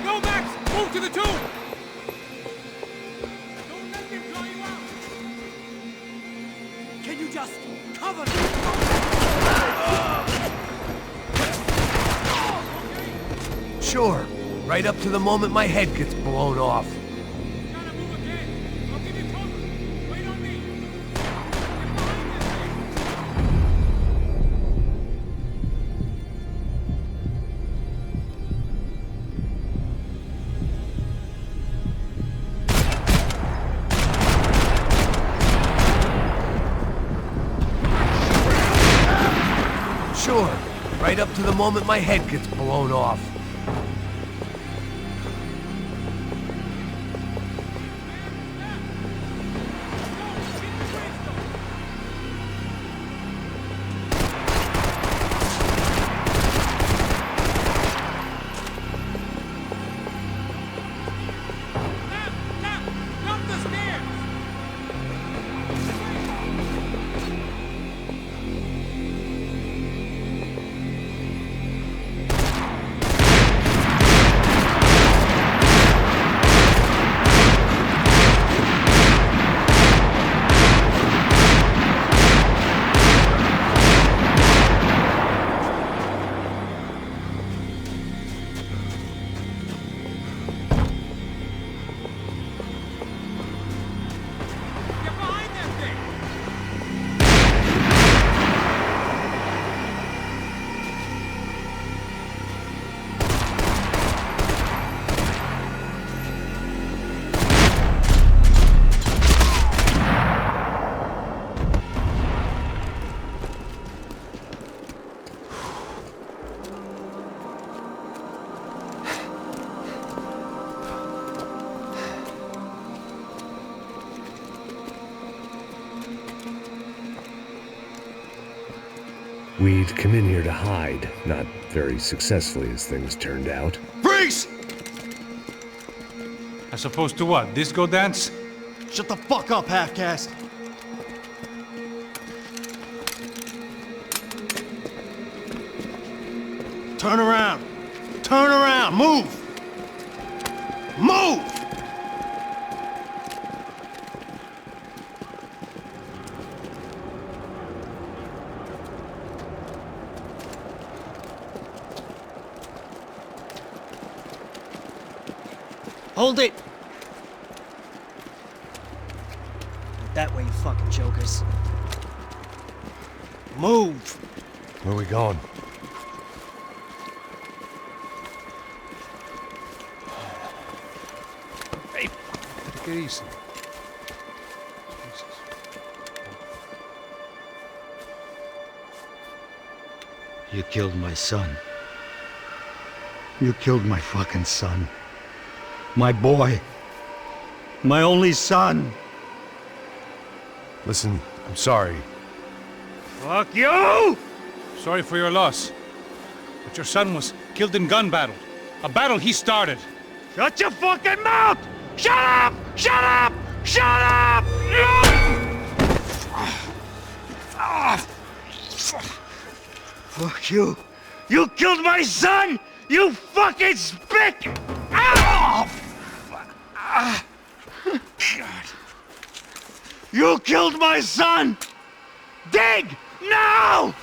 C: Go, Max! Move to the tomb! Don't let him draw you out! Can you just cover me?
Q: Sure, right up to the moment my head gets blown off. Sure, right up to the moment my head gets blown off.
N: We'd come in here to hide, not very successfully as things turned out.
K: Freeze!
C: As opposed to what? Disco dance?
J: Shut the fuck up, half-caste. Turn around. Turn around. Move. Move! Hold it! That way, you fucking jokers. Move!
A: Where are we going?
C: Hey, take it easy.
J: You killed my son. You killed my fucking son. My boy. My only son.
A: Listen, I'm sorry.
C: Fuck you! Sorry for your loss. But your son was killed in gun battle. A battle he started. Shut your fucking mouth! Shut up! Shut up! Shut up!
J: Fuck you. You killed my son! You fucking spick! Ow! God. You killed my son! Dig! No!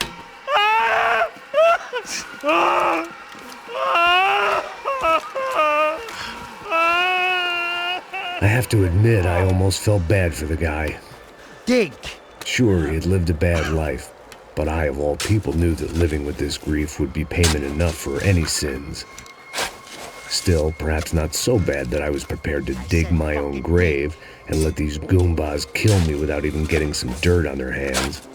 N: I have to admit, I almost felt bad for the guy.
J: Dig.
N: Sure, he had lived a bad life, but I, of all people, knew that living with this grief would be payment enough for any sins. Still, perhaps not so bad that I was prepared to dig my own grave and let these Goombas kill me without even getting some dirt on their hands.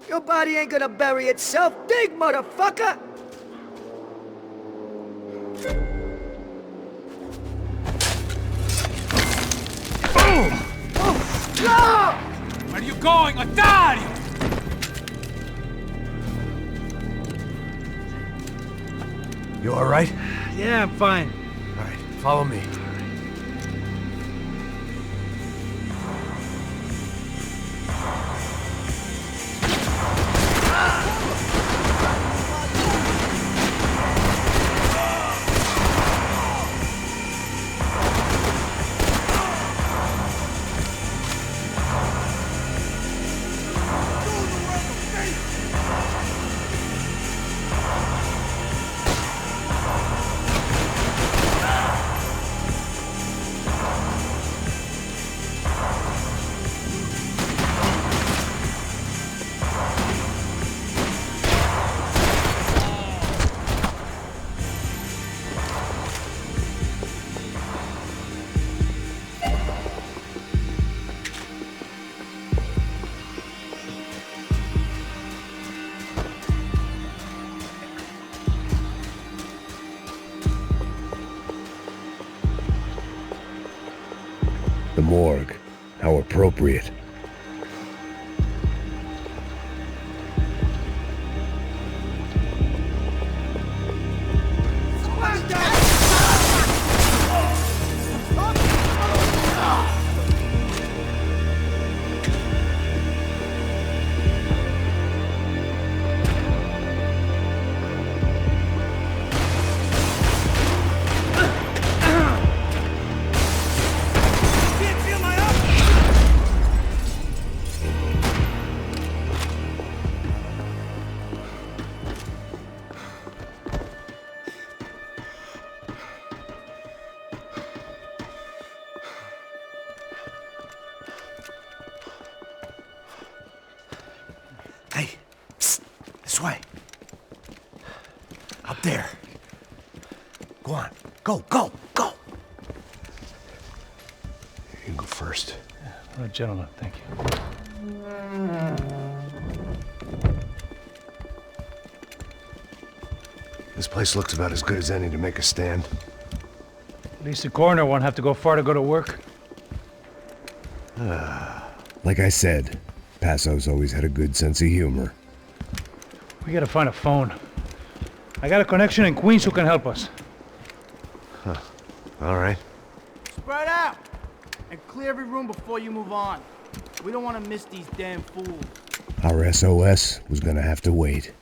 J: Your body ain't gonna bury itself. Dig, motherfucker!
C: Boom!
J: No!
C: Where are you going, Otario?
A: You all right?
C: Yeah, I'm fine.
A: All right, follow me.
N: The morgue. How appropriate.
A: Hey, psst, this way. Up there. Go on, go, go, go. You can go first.
C: Oh, gentlemen, thank you.
A: This place looks about as good as any to make a stand.
C: At least the coroner won't have to go far to go to work.
N: Like I said, Passo's always had a good sense of humor.
C: We gotta find a phone. I got a connection in Queens who can help us.
A: Huh. All right.
B: Spread out! And clear every room before you move on. We don't want to miss these damn fools.
N: Our SOS was gonna have to wait.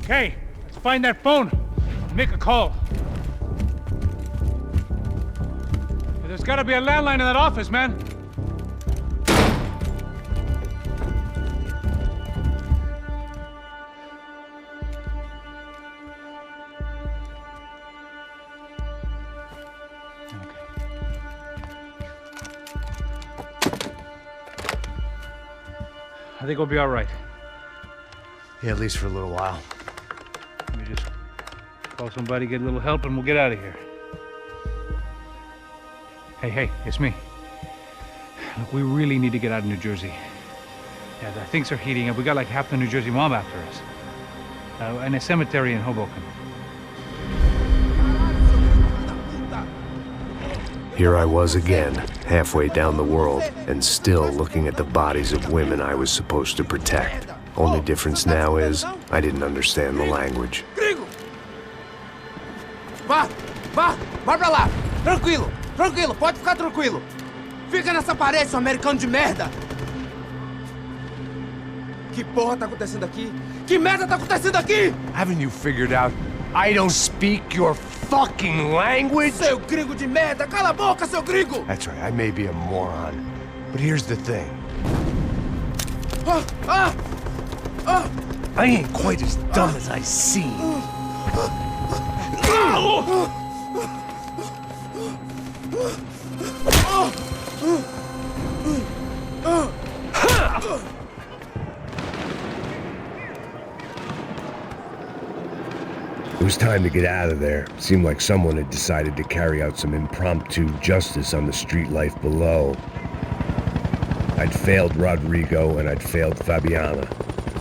C: Okay, let's find that phone and make a call. There's gotta be a landline in that office, man. I think we'll be all right.
A: Yeah, at least for a little while.
C: Let me just call somebody, get a little help, and we'll get out of here. Hey, it's me. Look, we really need to get out of New Jersey. Yeah, things are heating up. We got like half the New Jersey mob after us. And a cemetery in Hoboken.
A: Here I was again, halfway down the world, and still looking at the bodies of women I was supposed to protect. Only difference now is, I didn't understand the language.
B: Gringo! Vai pra lá! Tranquilo, pode ficar tranquilo. Fica nessa parede, seu americano de merda! Que porra tá acontecendo aqui? Que merda tá acontecendo aqui?
Q: Haven't you figured out I don't speak your fucking language?
B: Seu gringo de merda! Cala a boca, seu gringo!
Q: That's right, I may be a moron, but here's the thing. I ain't quite as dumb as I seem.
N: It was time to get out of there. Seemed like someone had decided to carry out some impromptu justice on the street life below. I'd failed Rodrigo and I'd failed Fabiana.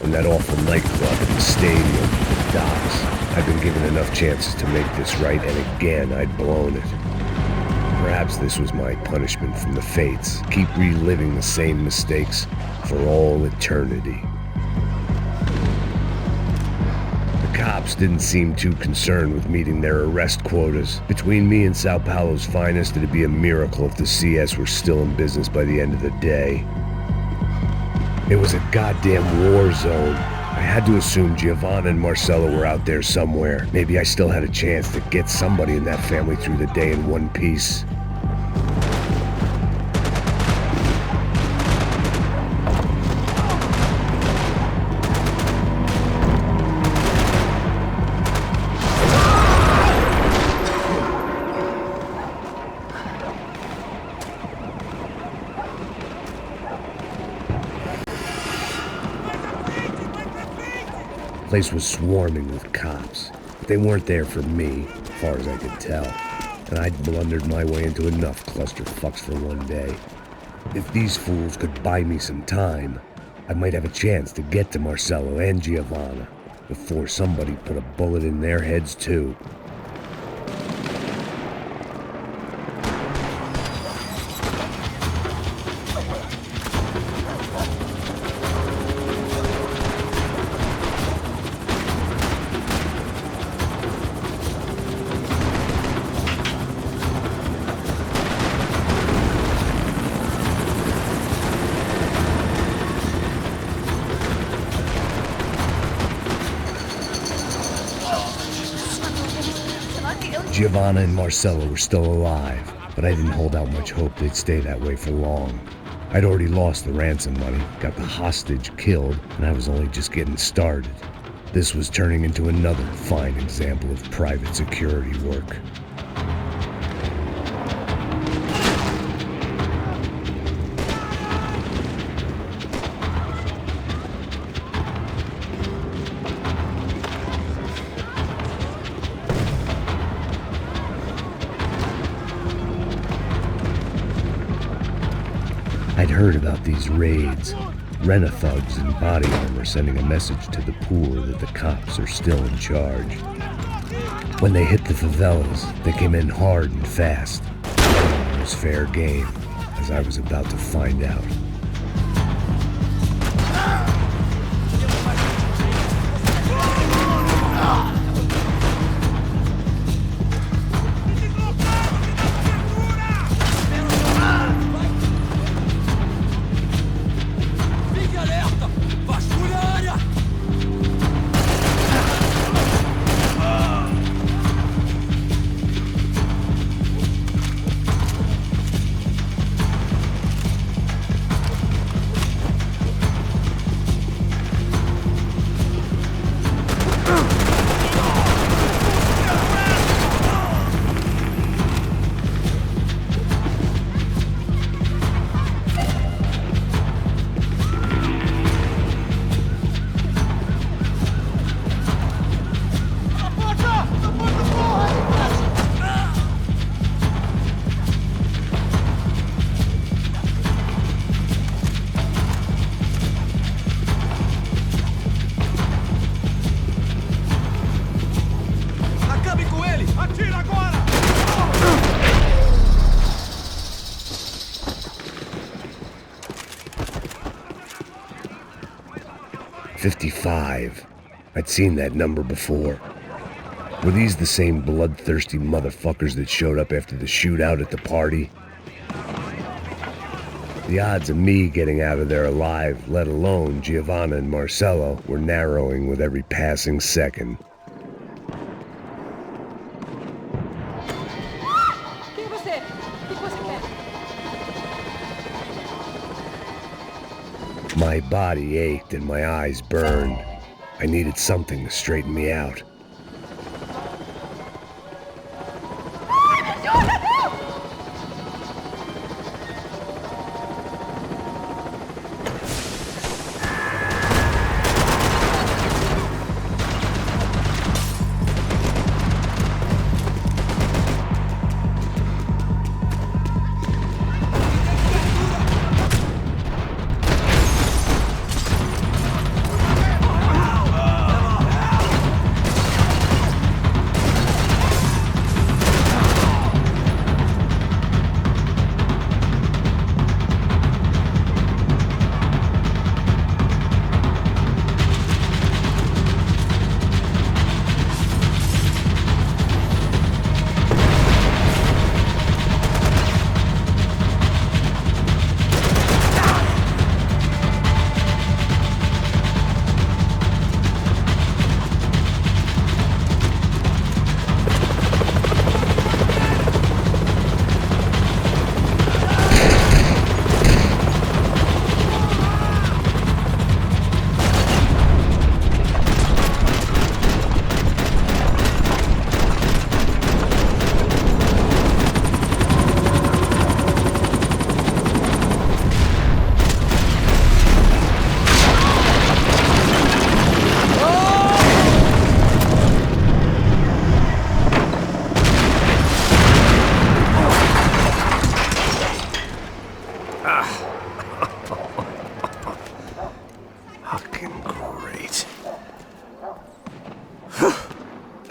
N: And that awful nightclub at the stadium, the docks. I'd been given enough chances to make this right, and again I'd blown it. Perhaps this was my punishment from the fates. Keep reliving the same mistakes for all eternity. The cops didn't seem too concerned with meeting their arrest quotas. Between me and Sao Paulo's finest, it'd be a miracle if the CS were still in business by the end of the day. It was a goddamn war zone. I had to assume Giovanna and Marcelo were out there somewhere. Maybe I still had a chance to get somebody in that family through the day in one piece. The place was swarming with cops. But they weren't there for me, as far as I could tell. And I'd blundered my way into enough clusterfucks for one day. If these fools could buy me some time, I might have a chance to get to Marcelo and Giovanna before somebody put a bullet in their heads too. Giovanna and Marcelo were still alive, but I didn't hold out much hope they'd stay that way for long. I'd already lost the ransom money, got the hostage killed, and I was only just getting started. This was turning into another fine example of private security work. I'd heard about these raids. Rena-thugs in body armor sending a message to the poor that the cops are still in charge. When they hit the favelas, they came in hard and fast. It was fair game, as I was about to find out. 55. I'd seen that number before. Were these the same bloodthirsty motherfuckers that showed up after the shootout at the party? The odds of me getting out of there alive, let alone Giovanna and Marcello, were narrowing with every passing second.
D: Quem é você? O que você quer?
N: My body ached and my eyes burned. I needed something to straighten me out.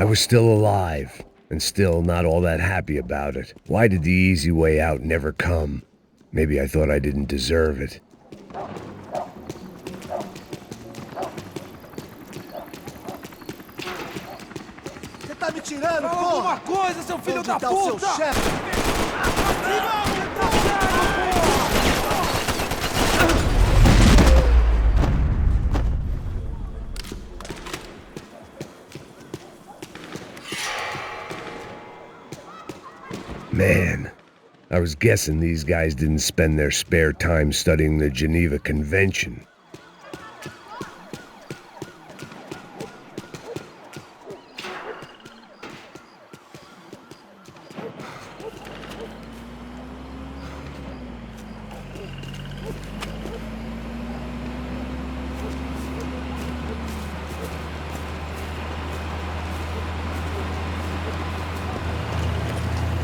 N: I was still alive, and still not all that happy about it. Why did the easy way out never come? Maybe I thought I didn't deserve it.
K: Você tá me tirando,
B: Fala
K: porra?
B: alguma coisa, seu filho da
K: Onde tá o seu
B: puta!
K: chefe?
N: Man, I was guessing these guys didn't spend their spare time studying the Geneva Convention.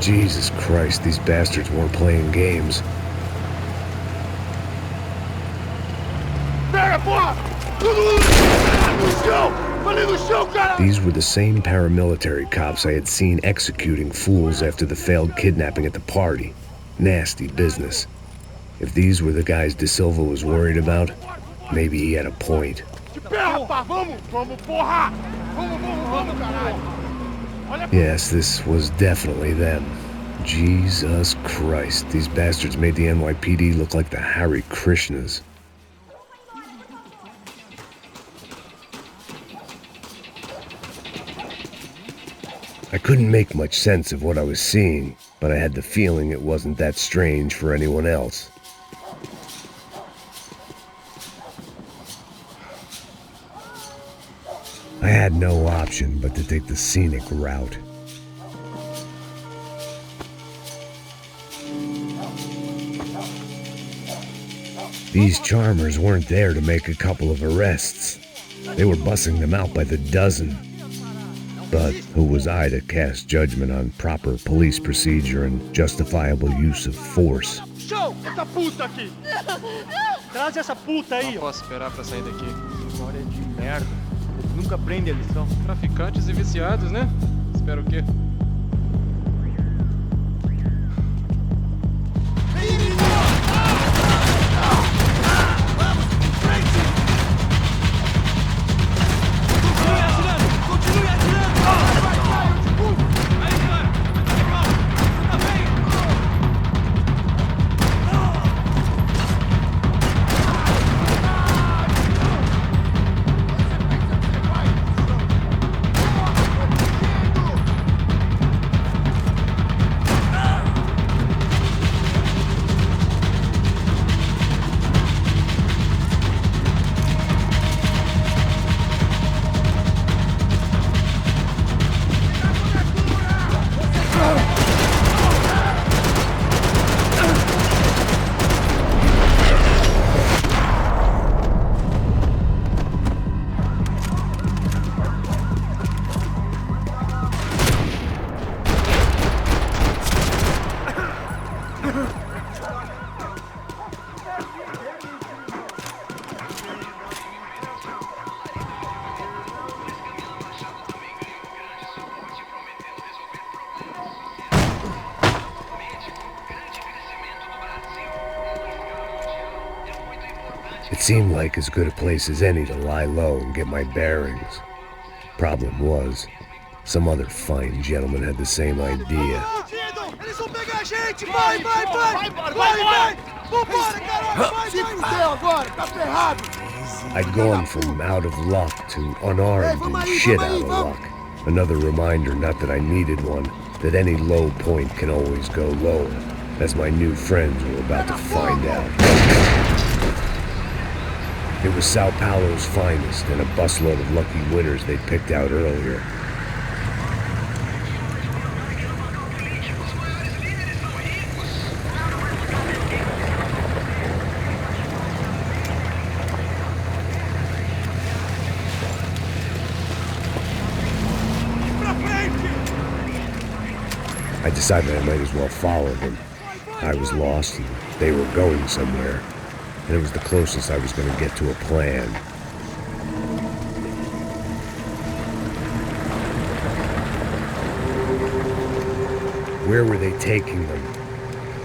N: Jesus Christ, these bastards weren't playing games. These were the same paramilitary cops I had seen executing fools after the failed kidnapping at the party. Nasty business. If these were the guys De Silva was worried about, maybe he had a point. Yes, this was definitely them. Jesus Christ, these bastards made the NYPD look like the Hare Krishnas. I couldn't make much sense of what I was seeing, but I had the feeling it wasn't that strange for anyone else. I had no option but to take the scenic route. These charmers weren't there to make a couple of arrests. They were bussing them out by the dozen. But who was I to cast judgment on proper police procedure and justifiable use of force?
V: Show! Essa puta aqui! Traz essa puta aí!
G: Não posso esperar pra sair daqui.
V: História de merda. Nunca aprende a lição.
G: Traficantes e viciados, né? Espero o quê?
N: seemed like as good a place as any to lie low and get my bearings. Problem was, some other fine gentleman had the same idea.
K: Eles vão pegar a gente! Vai, vai, vai! Vai! Vambora, garoto! Se fudeu agora, tá ferrado!
N: I'd gone from out of luck to unarmed and shit out of luck. Another reminder, not that I needed one, that any low point can always go lower, as my new friends were about to find out. It was Sao Paulo's finest and a busload of lucky winners they'd picked out earlier. I decided I might as well follow them. I was lost and they were going somewhere, and it was the closest I was going to get to a plan. Where were they taking them?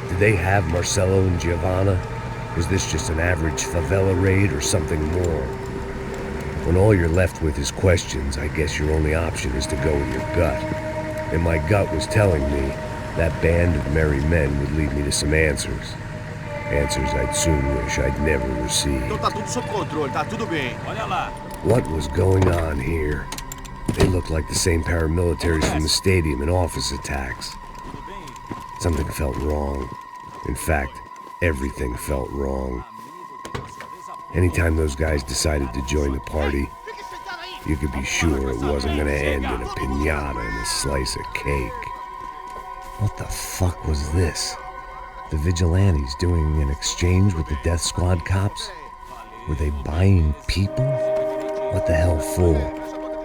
N: Did they have Marcelo and Giovanna? Was this just an average favela raid or something more? When all you're left with is questions, I guess your only option is to go with your gut. And my gut was telling me that band of merry men would lead me to some answers. Answers I'd soon wish I'd never received.
K: Então tá tudo sob controle, tá tudo bem. Olha lá.
N: What was going on here? They looked like the same paramilitaries from the stadium in office attacks. Something felt wrong. In fact, everything felt wrong. Anytime those guys decided to join the party, you could be sure it wasn't gonna end in a piñata and a slice of cake. What the fuck was this? The vigilantes doing an exchange with the death squad cops? Were they buying people? What the hell for?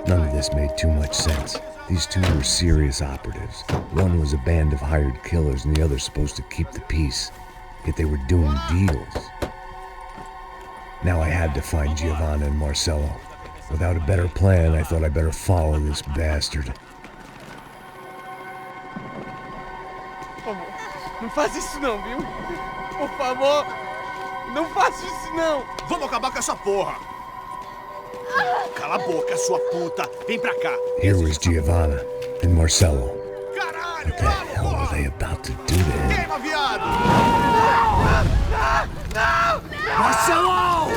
N: None of this made too much sense. These two were serious operatives. One was a band of hired killers and the other supposed to keep the peace. Yet they were doing deals. Now I had to find Giovanna and Marcelo. Without a better plan, I thought I better follow this bastard.
K: Por favor, não faz isso não, viu? Por favor, não faça isso não! Vamos acabar com essa porra! Cala a boca, sua puta! Vem pra cá!
N: Here was Giovanna and Marcelo. What the hell were they about to do to him?
K: Queima, viado!
N: Marcelo!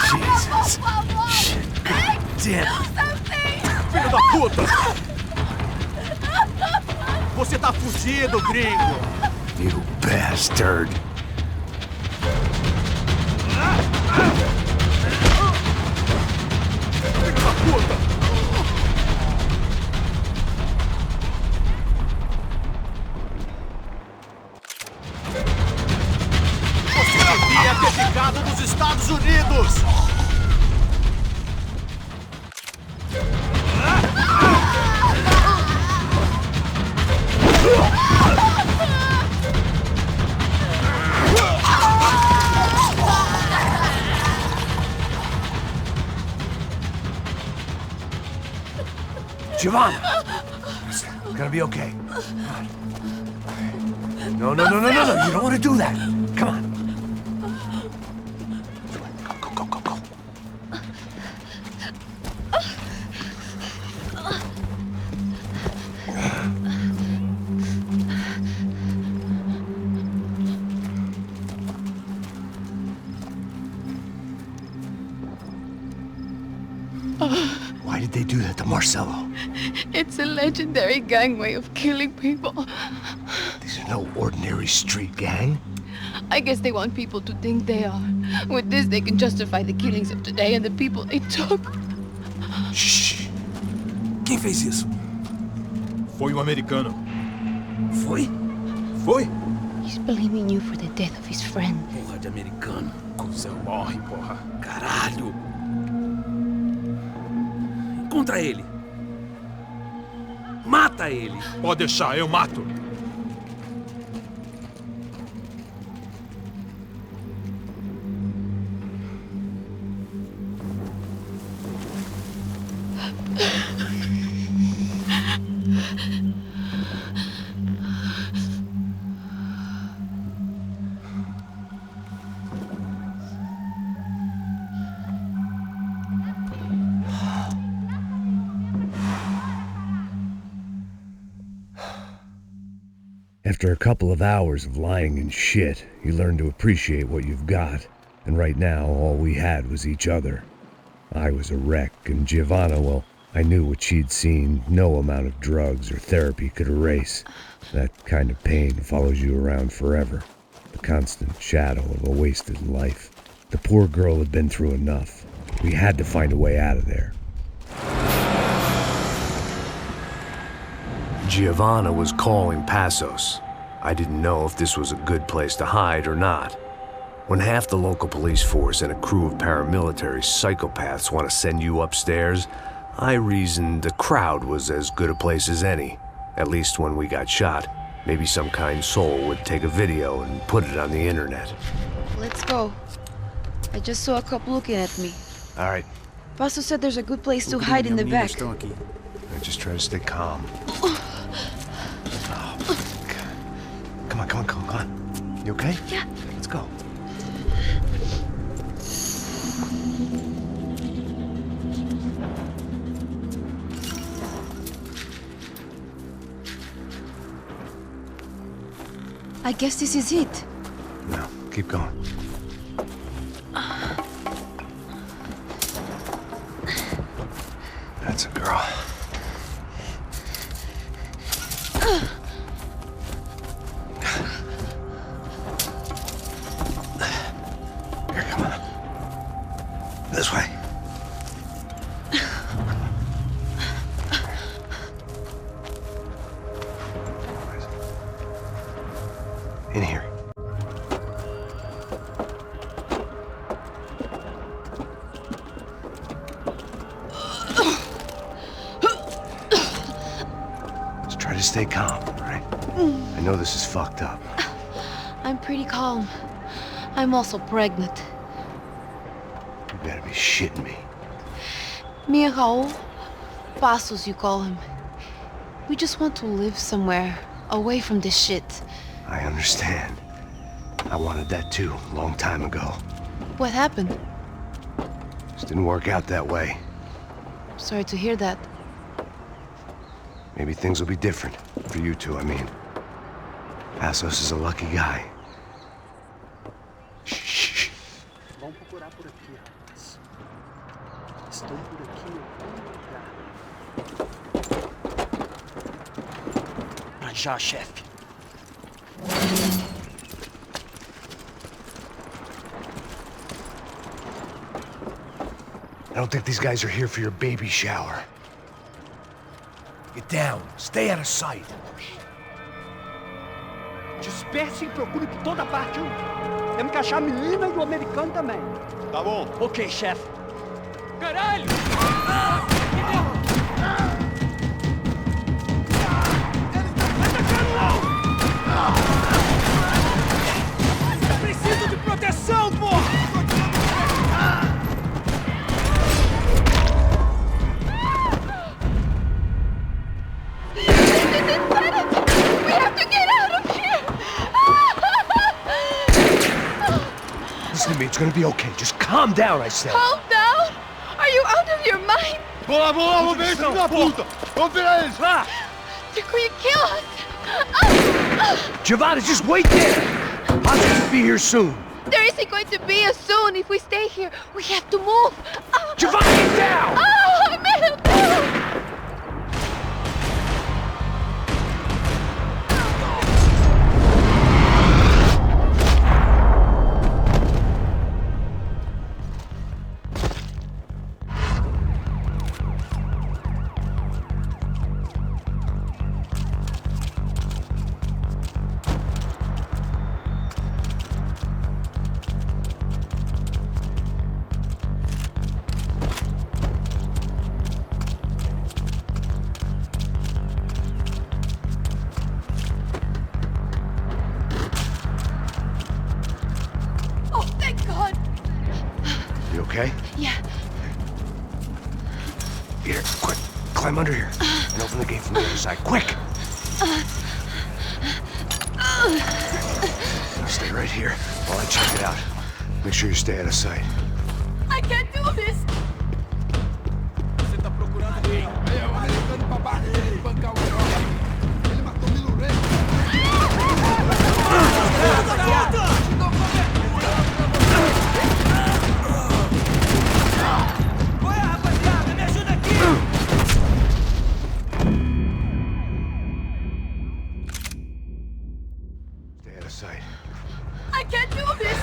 K: Jesus! Shit! Damn! Filho da puta! Você tá fugido, gringo!
A: You bastard!
K: Filho da puta! Você devia ter ficado nos Estados Unidos!
A: Giovanna! It's gonna be okay. No, no, no, no, no, no! You don't want to do that! Come on! Go, go, go, go! Why did they do that to Marcelo?
M: It's a legendary gang way of killing people.
A: These are no ordinary street gang.
M: I guess they want people to think they are. With this, they can justify the killings of today and the people they took.
K: Shh! Quem fez isso? Foi um americano. Foi? Foi?
M: He's blaming you for the death of his friend.
K: Porra de americano. Cusão morre, porra. Caralho! Contra ele. Mata ele. Pode deixar, eu mato.
N: After a couple of hours of lying in shit, you learn to appreciate what you've got. And right now, all we had was each other. I was a wreck, and Giovanna, well, I knew what she'd seen no amount of drugs or therapy could erase. That kind of pain follows you around forever. The constant shadow of a wasted life. The poor girl had been through enough. We had to find a way out of there.
A: Giovanna was calling Passos. I didn't know if this was a good place to hide or not. When half the local police force and a crew of paramilitary psychopaths want to send you upstairs, I reasoned the crowd was as good a place as any. At least when we got shot, maybe some kind soul would take a video and put it on the internet.
M: Let's go. I just saw a couple looking at me.
A: All right.
M: Paso said there's a good place to hide in the back.
A: I just try to stay calm. Come on. You okay?
M: Yeah.
A: Let's go.
M: I guess this is it.
A: No, keep going. That's a girl. Here, come on. This way. In here. Just try to stay calm, all right? I know this is fucked up.
M: I'm pretty calm. I'm also pregnant.
A: You better be shitting me.
M: Me and Raul, Passos you call him. We just want to live somewhere, away from this shit.
A: I understand. I wanted that too, a long time ago.
M: What happened?
A: Just didn't work out that way.
M: Sorry to hear that.
A: Maybe things will be different. For you two, I mean. Passos is a lucky guy. Shh.
J: Vamos procurar por aqui, rapaz. Estão por aqui em algum lugar. Pra já, chefe.
A: I don't think these guys are here for your baby shower. Get down. Stay out of sight.
J: Disperse e procure por toda parte. Temos que achar a menina e o americano também. Tá bom. Ok, chefe.
C: Caralho!
J: Eu preciso de proteção, porra!
M: We have to get out of here!
A: Listen to me, it's gonna be okay. Just calm down, I said.
M: Calm down? Are you out of your mind?
K: Vamos ver esse filho da puta! Vamos virar eles, lá!
M: They're going to kill us!
A: Giovanna, just wait there! I'll just be here soon.
M: There isn't going to be a soon if we stay here. We have to move.
A: Giovanna, get down!
M: Oh, man, no!
A: Okay?
M: Yeah.
A: Here, quick. Climb under here. And open the gate from the other side. Quick! Now stay right here while I check it out. Make sure you stay out of sight.
I: I can't do this!
K: Você tá procurando quem? É o americano pra baixo dele, bancar o herói. Ele matou Milo Rey.
I: I can't do this!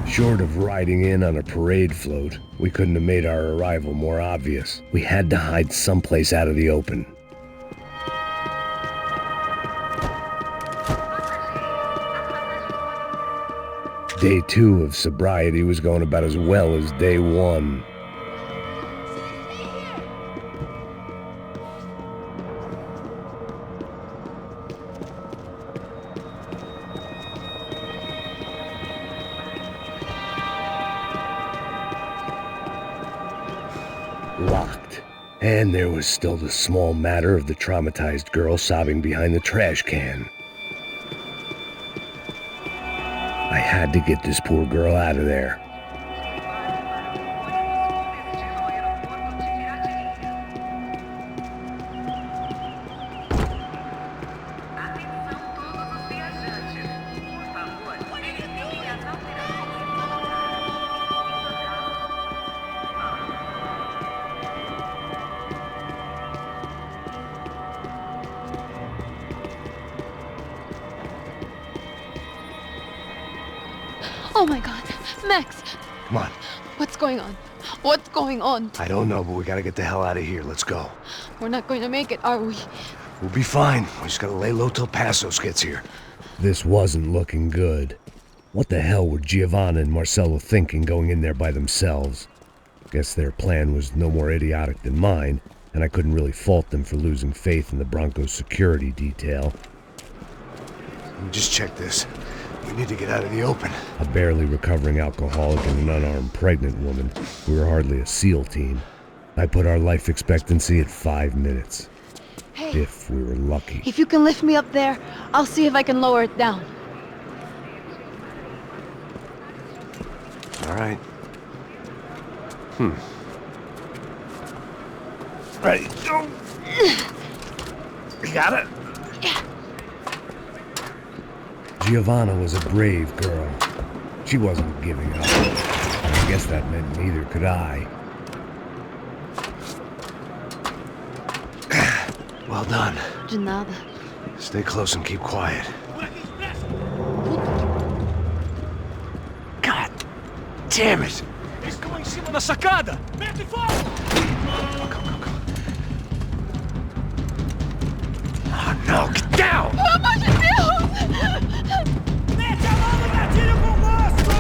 N: Short of riding in on a parade float, we couldn't have made our arrival more obvious. We had to hide someplace out of the open. Day 2 of sobriety was going about as well as day 1. Locked. And there was still the small matter of the traumatized girl sobbing behind the trash can. I had to get this poor girl out of there.
M: Oh my god. Max!
A: Come on.
M: What's going on? What's going on?
A: I don't know, but we gotta get the hell out of here. Let's go.
M: We're not going to make it, are we?
A: We'll be fine. We just gotta lay low till Passos gets here.
N: This wasn't looking good. What the hell were Giovanna and Marcello thinking going in there by themselves? Guess their plan was no more idiotic than mine, and I couldn't really fault them for losing faith in the Broncos security detail.
A: Let me just check this. We need to get out of the open.
N: A barely recovering alcoholic and an unarmed pregnant woman. We were hardly a SEAL team. I put our life expectancy at 5 minutes.
M: Hey.
N: If we were lucky.
M: If you can lift me up there, I'll see if I can lower it down.
A: All right. Ready, go. You got it?
M: Yeah.
N: Giovanna was a brave girl. She wasn't giving up. I guess that meant neither could I.
A: Well done.
M: De nada.
A: Stay close and keep quiet. God damn it!
P: Eles estão lá em cima na sacada! Mete fogo!
A: Oh no, get down!
M: Pelo amor de Deus!
B: Mete a mão no gatilho com gosto!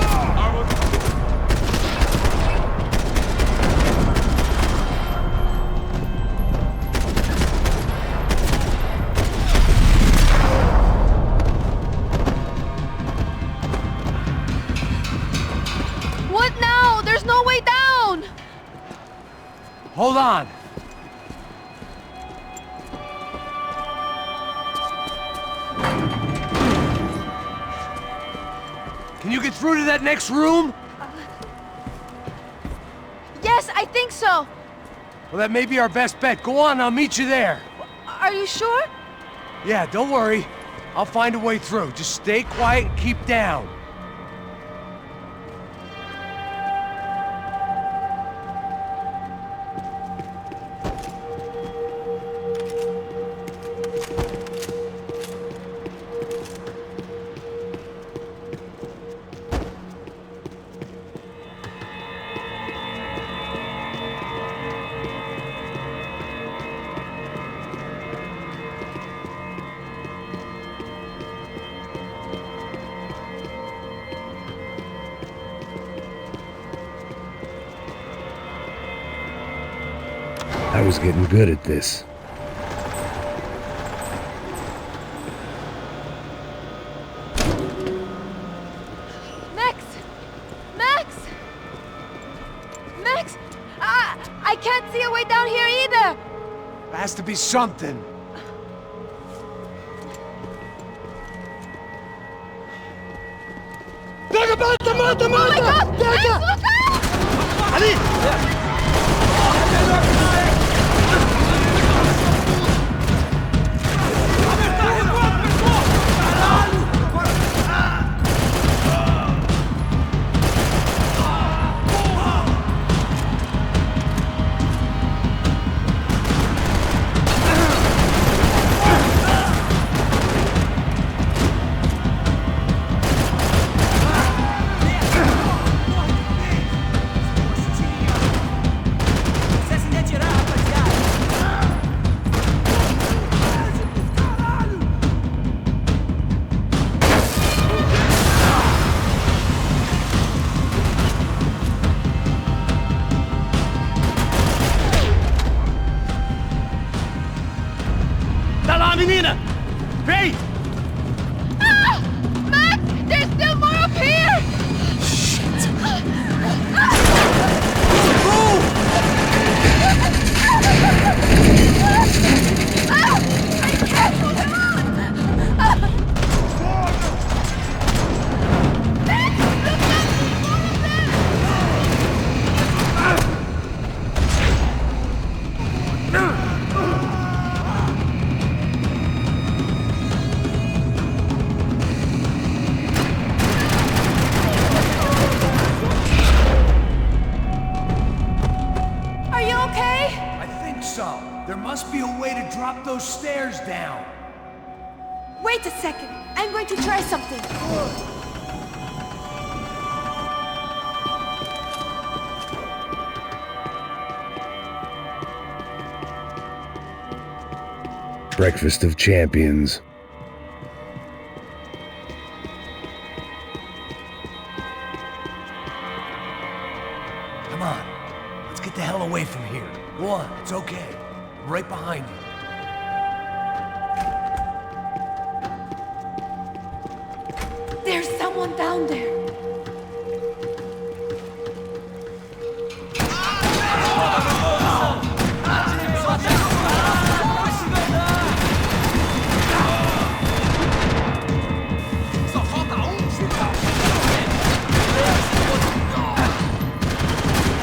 M: What now? There's no way down!
F: Hold on. Can you get through to that next room?
M: Yes, I think so.
F: Well, that may be our best bet. Go on, I'll meet you there.
M: Are you sure?
F: Yeah, don't worry. I'll find a way through. Just stay quiet and keep down.
N: I was getting good at this.
I: Max! Max! Max! I can't see a way down here either!
F: There has to be something.
I: Oh my God! Max, look out!
F: Ali!
B: menina! Vem!
I: Ah! Max! There's still more up here! Shit! I can't move him on! Max! Look out! More of Are you okay?
K: I think so. There must be a way to drop those stairs down.
I: Wait a second. I'm going to try something.
N: Breakfast of champions.
K: Come on. Let's get the hell away from here. Go on. It's okay. I'm right behind you.
I: There's someone down there.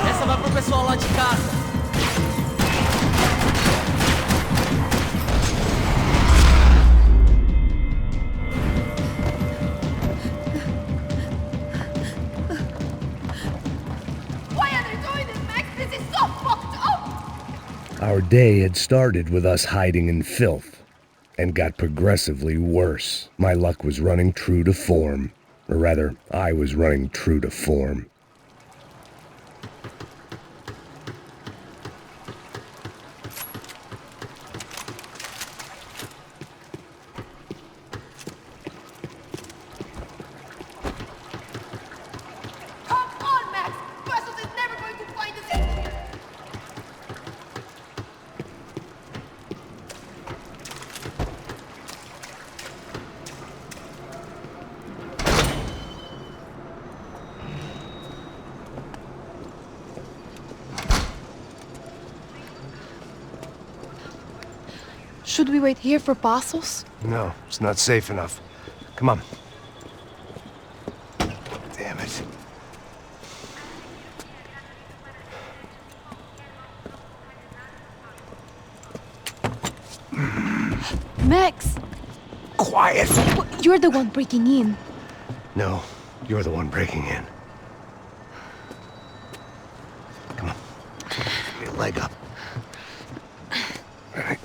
O: Essa vai pro pessoal lá de casa.
I: Why are they doing this, Max? This is so fucked up!
N: Our day had started with us hiding in filth, and got progressively worse. My luck was running true to form. Or rather, I was running true to form.
I: Come on, Max! Brussels is never going to find us in here!
M: Should we wait here for Passos?
A: No, it's not safe enough. Come on. Damn it.
M: Max!
A: Quiet!
M: You're the one breaking in.
A: No, you're the one breaking in. Come on. Get your leg up. All right.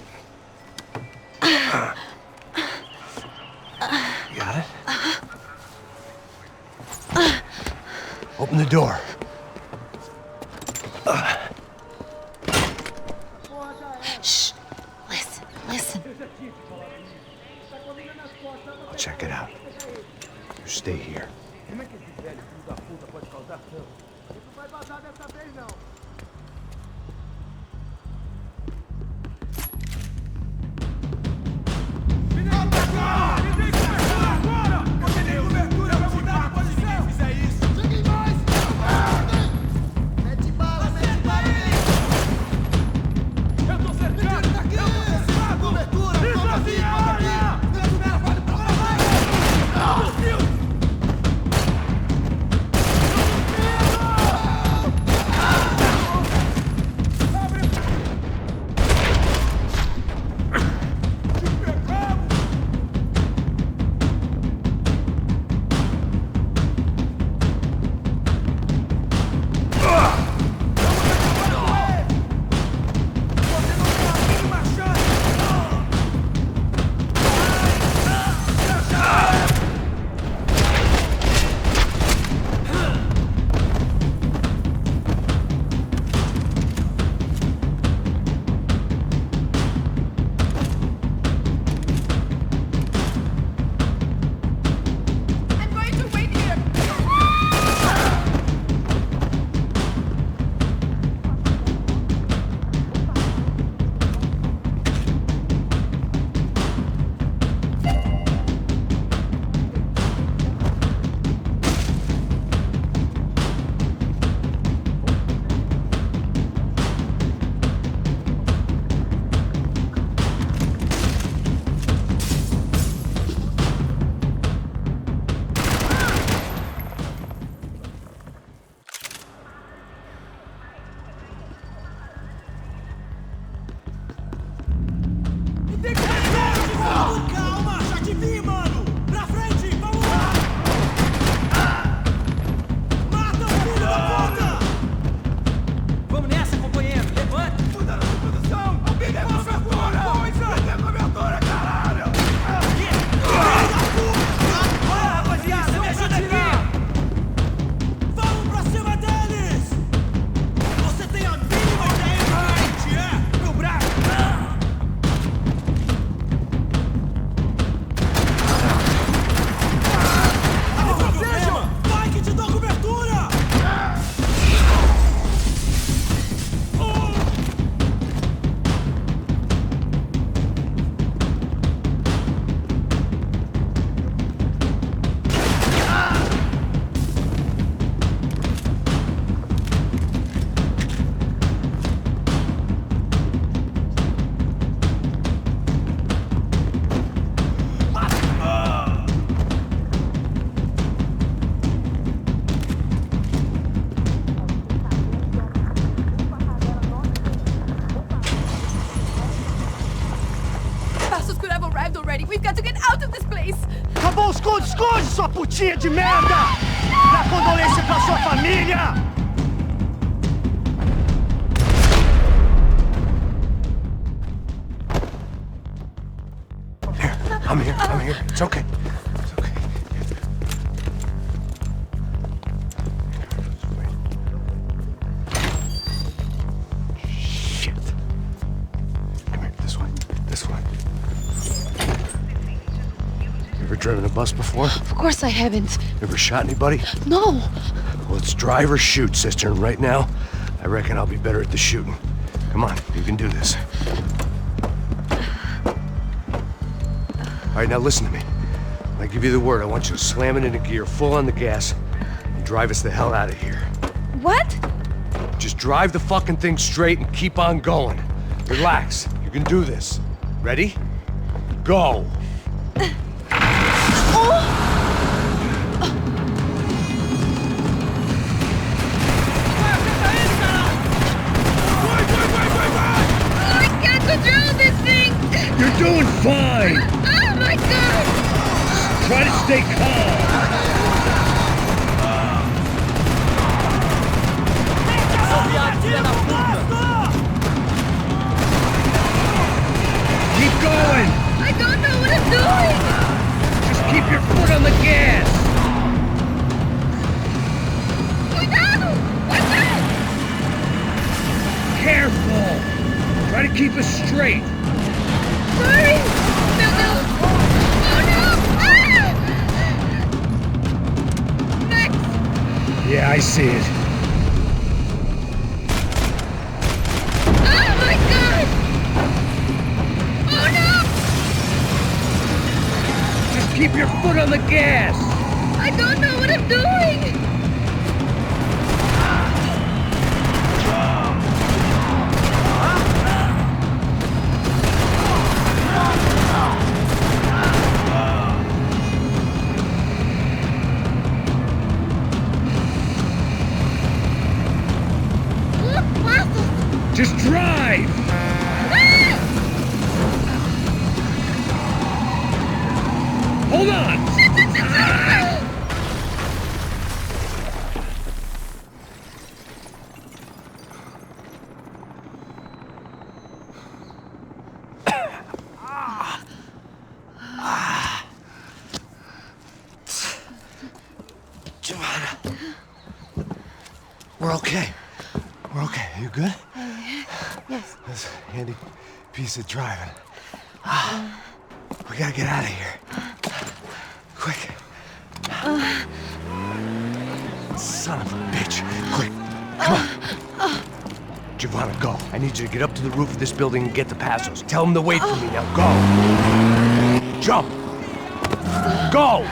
A: You got it? Open the door.
M: Shh! Listen, listen.
A: I'll check it out. You stay here.
I: got to get out of this place!
J: Acabou os esconde, sua putinha de merda! Dá condolência pra sua família!
A: I'm here. It's okay. It's okay. Shit. Come here, this way. You ever driven a bus before?
M: Of course I haven't.
A: Ever shot anybody?
M: No.
A: Well, it's drive or shoot, sister, and right now, I reckon I'll be better at the shooting. Come on, you can do this. All right, now listen to me. When I give you the word, I want you to slam it into gear, full on the gas, and drive us the hell out of here.
I: What?
A: Just drive the fucking thing straight and keep on going. Relax. You can do this. Ready? Go!
I: I can't control this thing!
N: You're doing fine!
I: Oh my god!
N: Try to stay calm! Keep going!
I: I don't know what I'm doing!
N: Just keep your foot on the gas!
I: Cuidado! Watch out!
N: Careful! Try to keep us straight!
I: Sorry! No! Oh no! Ah! Max!
N: Yeah, I see it.
I: Oh my god! Oh no!
N: Just keep your foot on the gas!
I: I don't know what I'm doing!
N: Just drive! Hold on!
A: Giovanna. We're okay. We're okay. You good?
I: Yes.
A: That's a handy piece of driving. We gotta get out of here. Quick. Son of a bitch. Quick. Come on. Giovanna, go. I need you to get up to the roof of this building and get the Passos. Tell them to wait for me now. Go. Jump. Go.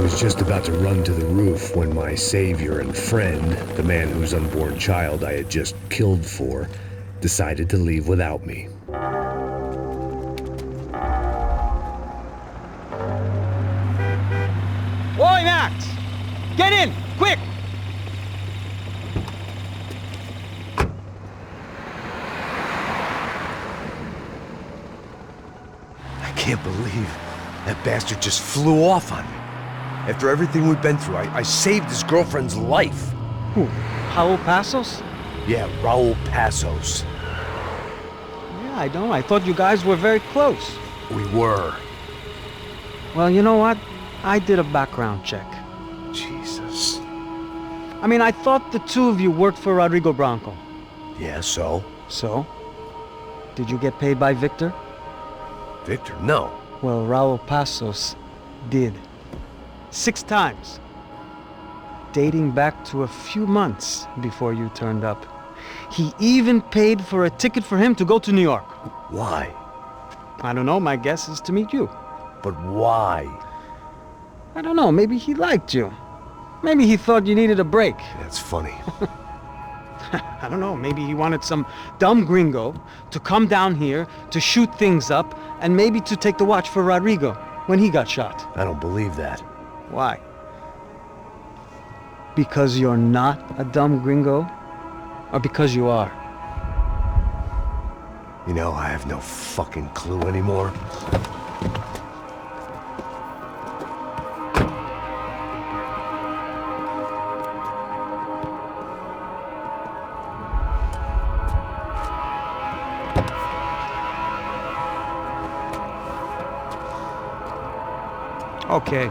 N: was just about to run to the roof when my savior and friend, the man whose unborn child I had just killed for, decided to leave without me.
H: Oi, Max! Get in! Quick!
Q: I can't believe that bastard just flew off on me. After everything we've been through, I saved his girlfriend's life.
H: Who? Raul Passos?
Q: Yeah, Raul Passos.
H: Yeah, I know. I thought you guys were very close.
Q: We were.
H: Well, you know what? I did a background check.
Q: Jesus.
H: I mean, I thought the two of you worked for Rodrigo Branco.
Q: Yeah, so?
H: So? Did you get paid by Victor?
Q: Victor, no.
H: Well, Raul Passos did. 6 times. Dating back to a few months before you turned up. He even paid for a ticket for him to go to New York.
Q: Why?
H: I don't know, my guess is to meet you.
Q: But why?
H: I don't know, maybe he liked you. Maybe he thought you needed a break.
Q: That's funny.
H: I don't know, maybe he wanted some dumb gringo to come down here to shoot things up and maybe to take the watch for Rodrigo when he got shot.
Q: I don't believe that.
H: Why? Because you're not a dumb gringo? Or because you are?
Q: You know, I have no fucking clue anymore.
H: Okay.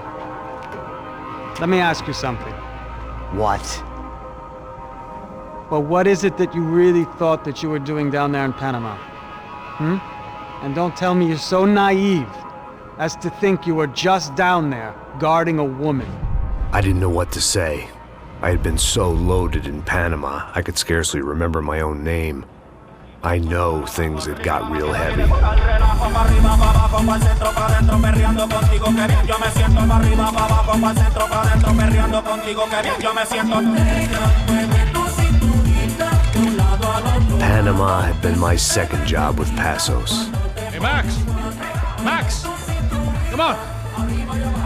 H: Let me ask you something.
Q: What?
H: Well, what is it that you really thought that you were doing down there in Panama? And don't tell me you're so naive as to think you were just down there guarding a woman.
A: I didn't know what to say. I had been so loaded in Panama, I could scarcely remember my own name. I know things had got real heavy. Panama had been my second job with Passos.
P: Hey, Max! Max! Come on!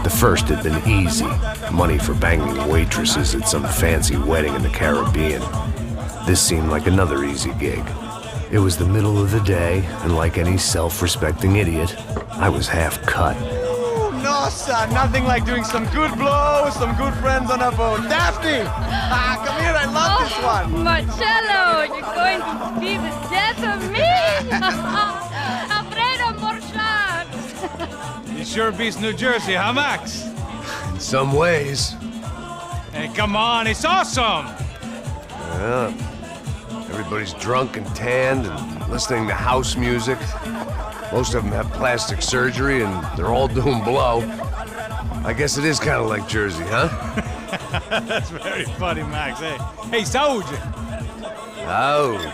A: The first had been easy. Money for banging waitresses at some fancy wedding in the Caribbean. This seemed like another easy gig. It was the middle of the day, and like any self-respecting idiot, I was half cut.
F: Ooh, no, son. Nothing like doing some good blow with some good friends on a boat. Daphne! Come here, I love this one.
I: Marcello, you're going to be the death of me! Alfredo Morchat!
P: It sure beats New Jersey, huh, Max?
Q: In some ways.
P: Hey, come on, it's awesome!
Q: Yeah. Everybody's drunk and tanned and listening to house music. Most of them have plastic surgery and they're all doing blow. I guess it is kind of like Jersey, huh?
P: That's very funny, Max. Hey, saúde!
Q: Ouch.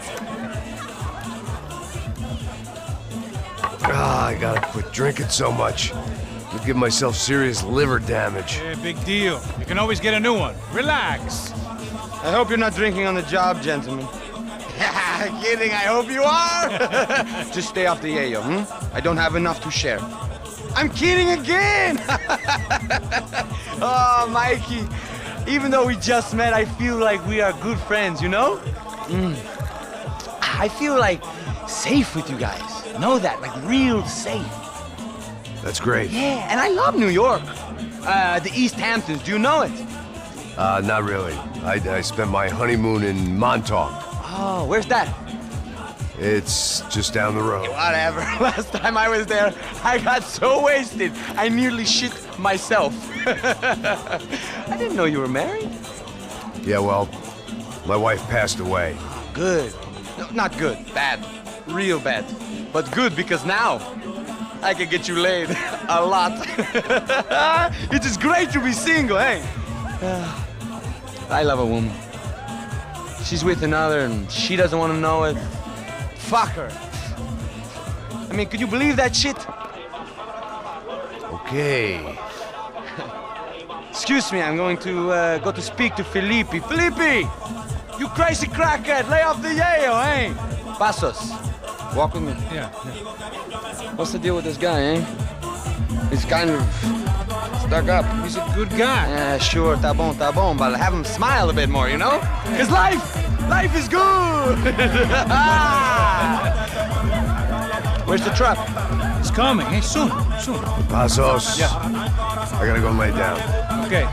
Q: I gotta quit drinking so much. I'll give myself serious liver damage.
P: Yeah, big deal. You can always get a new one. Relax.
F: I hope you're not drinking on the job, gentlemen. Kidding, I hope you are. Just stay off the yayo, I don't have enough to share. I'm kidding again. Oh, Mikey. Even though we just met, I feel like we are good friends, you know? I feel like safe with you guys. Know that, like real safe.
Q: That's great.
F: Yeah, and I love New York. The East Hamptons, do you know it?
Q: Not really. I spent my honeymoon in Montauk.
F: Oh, where's that?
Q: It's just down the road.
F: Whatever. Last time I was there, I got so wasted, I nearly shit myself. I didn't know you were married.
Q: Yeah, well, my wife passed away.
F: Good. No, not good. Bad. Real bad. But good because now I can get you laid a lot. It is great to be single, hey? I love a woman. She's with another and she doesn't want to know it. Fuck her. I mean, could you believe that shit?
Q: Okay.
F: Excuse me, I'm going to go to speak to Felipe. Felipe! You crazy crackhead! Lay off the yayo, eh? Pasos, walk with me.
G: Yeah.
F: What's the deal with this guy, eh? He's kind of stuck up.
G: He's a good guy.
F: Yeah, sure, tá bom, but have him smile a bit more, you know? Because life is good! Where's the truck?
C: It's coming, eh? Soon.
A: Pasos.
C: Yeah.
A: I gotta go lay down.
C: Okay.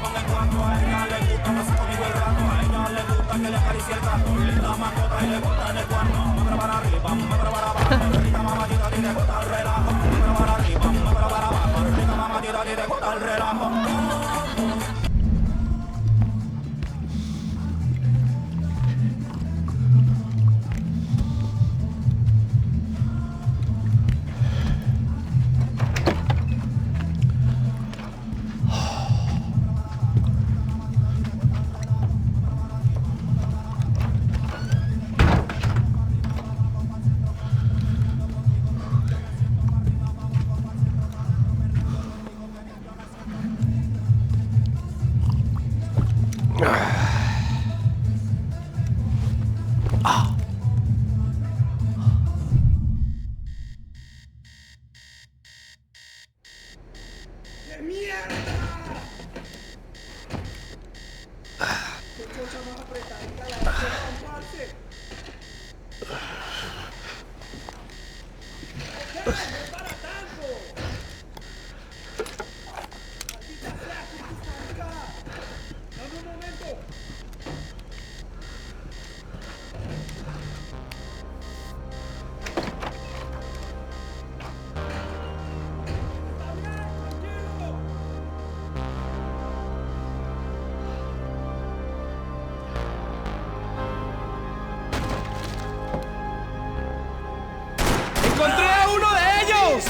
F: ¡Encontré a uno de ellos!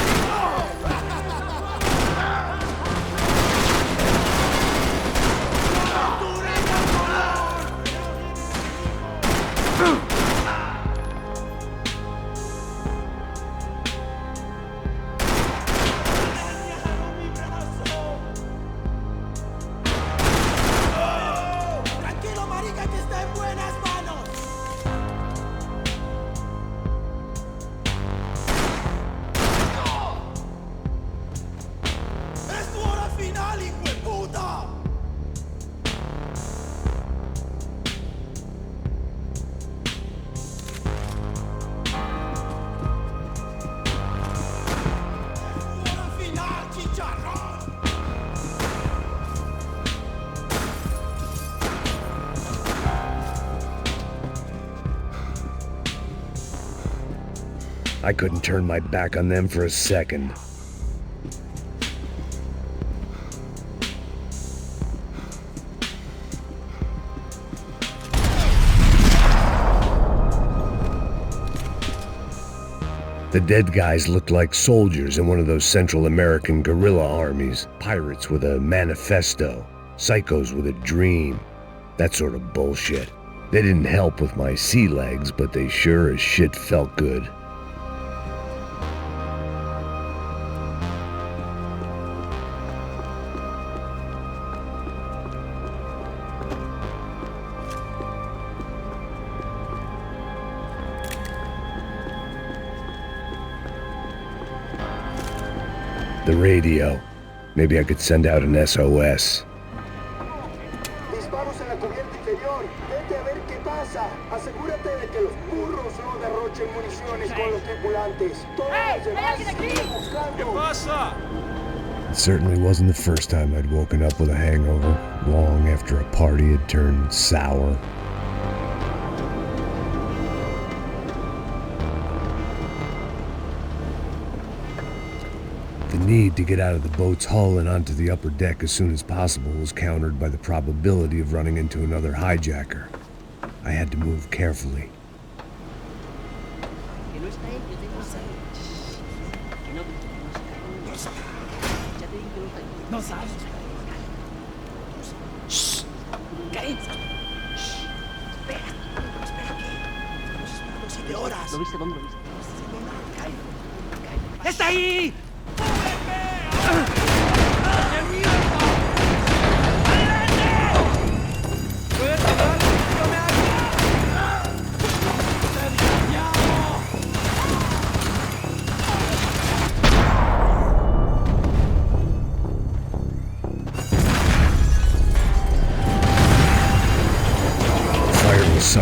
I: Tranquilo, marica, que está en buenas manos. ¡Es tu hora final, hijo de puta! ¡Es tu hora final, chicharrón!
N: I couldn't turn my back on them for a second. The dead guys looked like soldiers in one of those Central American guerrilla armies. Pirates with a manifesto. Psychos with a dream. That sort of bullshit. They didn't help with my sea legs, but they sure as shit felt good. The radio. Maybe I could send out an SOS.
K: Disparos en la cubierta inferior. Vete a ver qué pasa. Asegúrate de que los burros no derrochen municiones con los tripulantes. Todos los demás siguen buscando.
T: ¿Qué pasa?
N: It certainly wasn't the first time I'd woken up with a hangover, long after a party had turned sour. The need to get out of the boat's hull and onto the upper deck as soon as possible was countered by the probability of running into another hijacker. I had to move carefully.
I: No sabes. Shh. Carenza. Shh. Espera. Espera aquí. Estamos esperando 7 horas. ¿Lo viste? ¿Dónde lo viste? ¡Está ahí! ¡Qué mierda!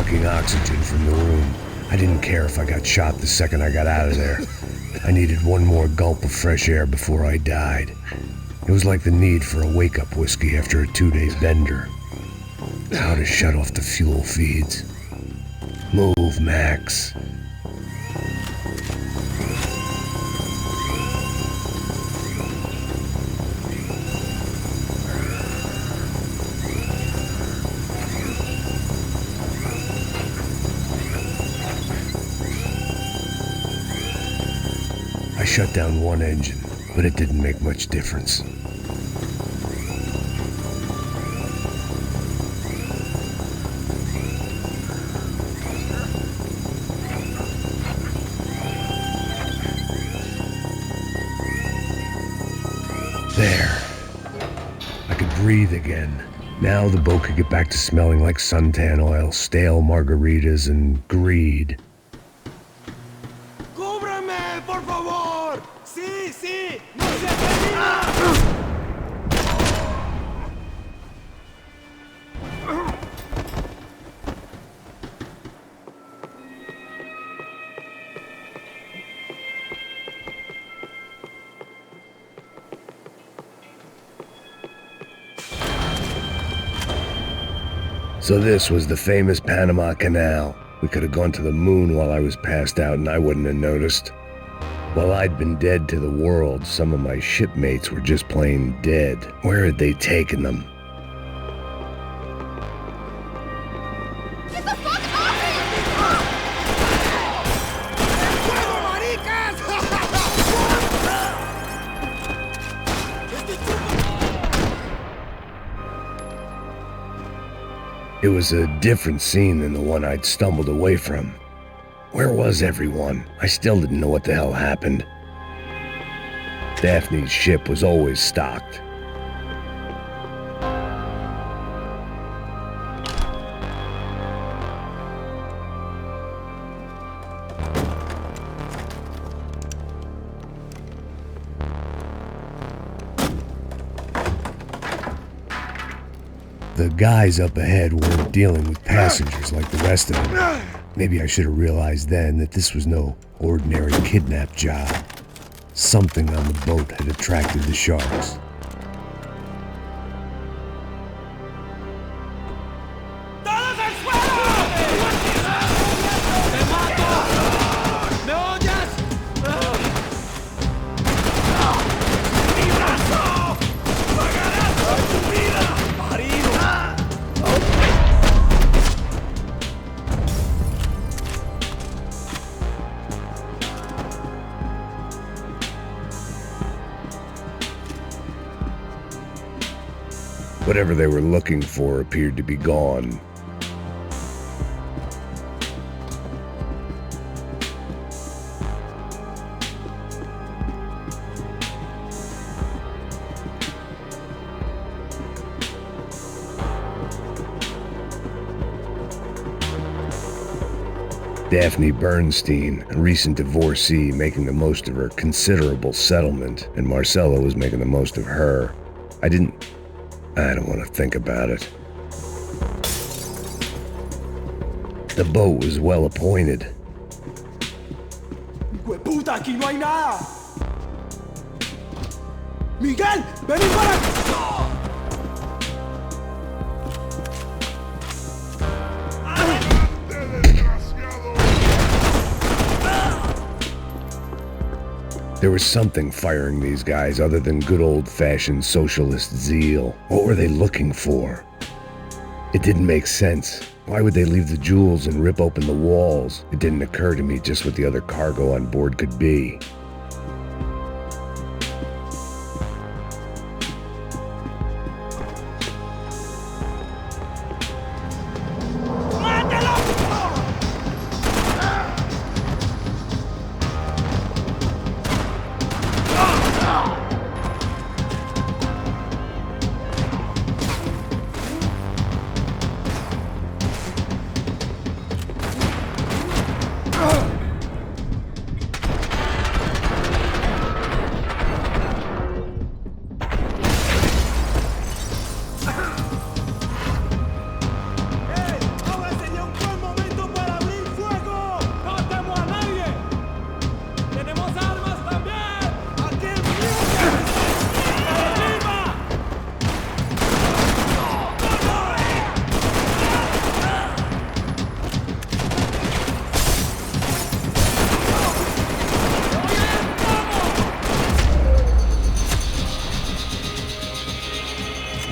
N: sucking oxygen from the room. I didn't care if I got shot the second I got out of there. I needed one more gulp of fresh air before I died. It was like the need for a wake-up whiskey after a 2-day bender. How to shut off the fuel feeds. Move, Max. I shut down one engine, but it didn't make much difference. There. I could breathe again. Now the boat could get back to smelling like suntan oil, stale margaritas, and greed.
K: ¡Cúbreme, por favor! ¡Sí, sí! ¡No se termina!
N: So this was the famous Panama Canal. We could have gone to the moon while I was passed out and I wouldn't have noticed. While I'd been dead to the world, some of my shipmates were just plain dead. Where had they taken them? It was a different scene than the one I'd stumbled away from. Where was everyone? I still didn't know what the hell happened. Daphne's ship was always stocked. The guys up ahead weren't dealing with passengers like the rest of them. Maybe I should have realized then that this was no ordinary kidnap job. Something on the boat had attracted the sharks. Whatever they were looking for appeared to be gone. Daphne Bernstein, a recent divorcee, making the most of her considerable settlement, and Marcella was making the most of her. I don't want to think about it. The boat was well appointed.
K: ¡Puta, aquí no hay nada! ¡Miguel, vení para acá!
N: There was something firing these guys other than good old-fashioned socialist zeal. What were they looking for? It didn't make sense. Why would they leave the jewels and rip open the walls? It didn't occur to me just what the other cargo on board could be.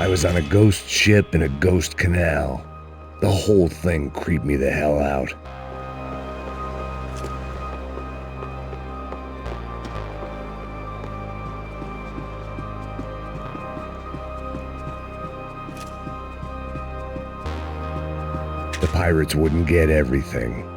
N: I was on a ghost ship in a ghost canal. The whole thing creeped me the hell out. The pirates wouldn't get everything.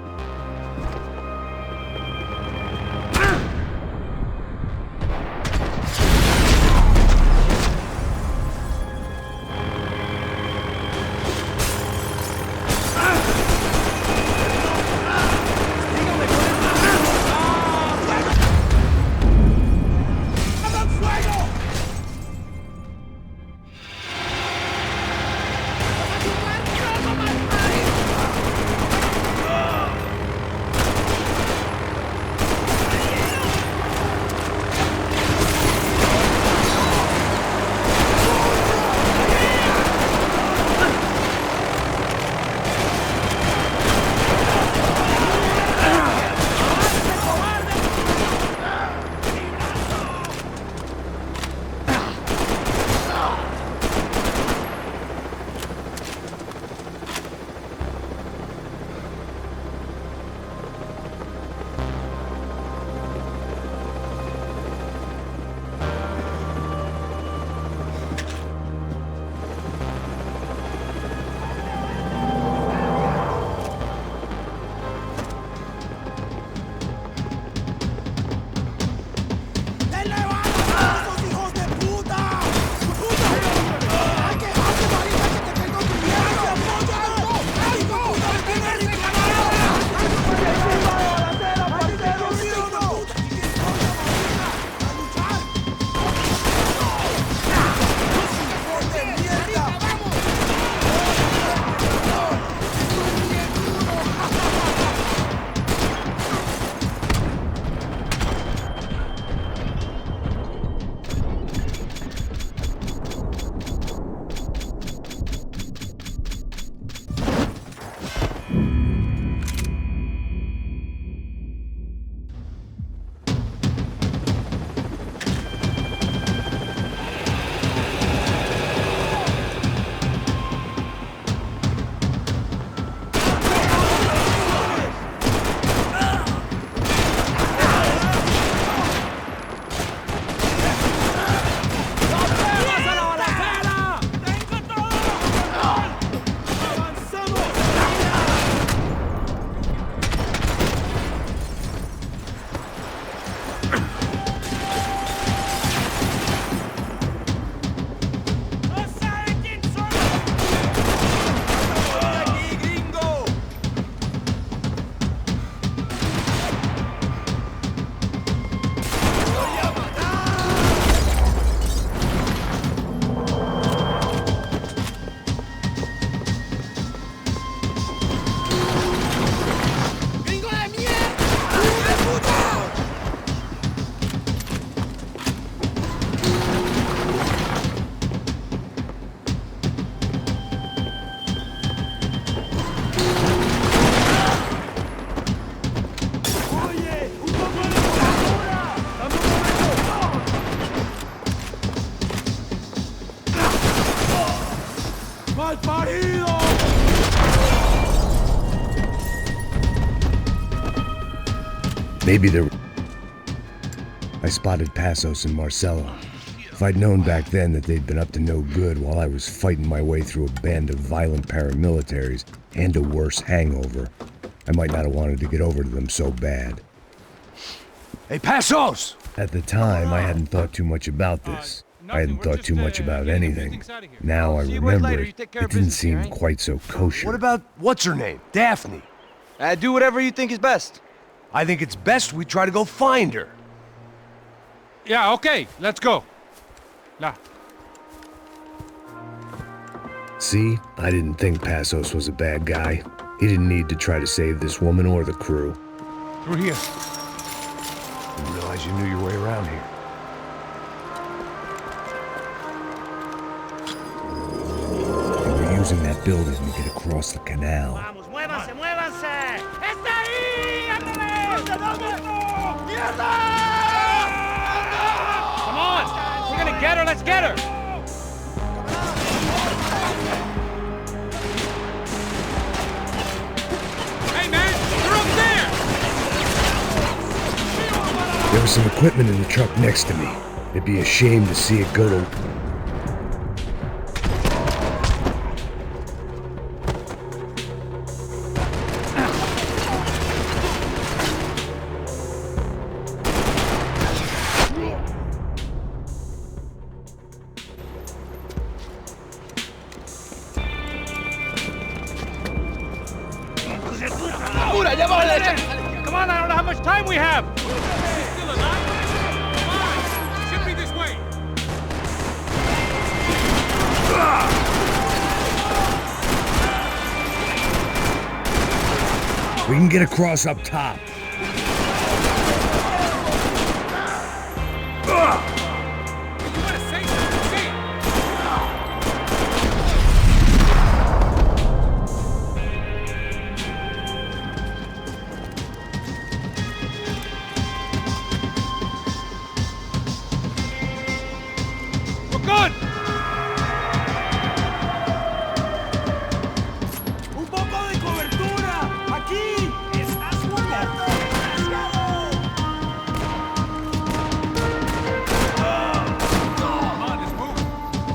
N: Maybe there... I spotted Passos and Marcelo. If I'd known back then that they'd been up to no good while I was fighting my way through a band of violent paramilitaries and a worse hangover, I might not have wanted to get over to them so bad.
Q: Hey, Passos!
N: At the time, I hadn't thought too much about this. I hadn't thought too much about anything. Now I remember it didn't seem quite so kosher.
Q: What about, what's her name? Daphne?
F: Do whatever you think is best.
Q: I think it's best we try to go find her.
C: Yeah, okay, let's go. La.
N: See, I didn't think Passos was a bad guy. He didn't need to try to save this woman or the crew.
Q: Through here. Didn't realize you knew your way around here.
N: They were using that building to get across the canal.
J: Vamos, muévanse, muévanse. ¡Está ahí! ¡Ándale! ¿Dónde? ¡Mierda!
C: Come on! We're gonna get her, let's get her!
N: There was some equipment in the truck next to me. It'd be a shame to see it go to...
C: Come on, I don't know how much time we have.
K: Still alive? Fine. Should be this way.
N: We can get across up top.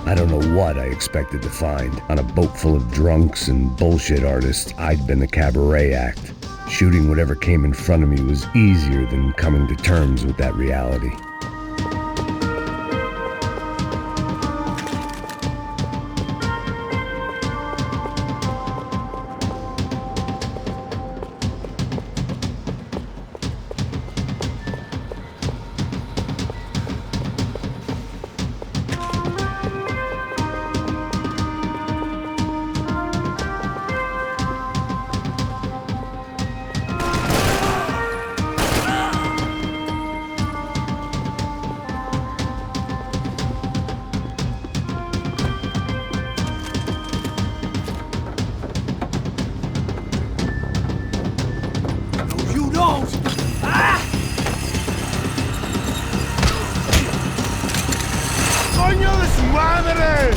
N: I don't know what I expected to find. On a boat full of drunks and bullshit artists, I'd been the cabaret act. Shooting whatever came in front of me was easier than coming to terms with that reality.
K: ¡Coño de su madre!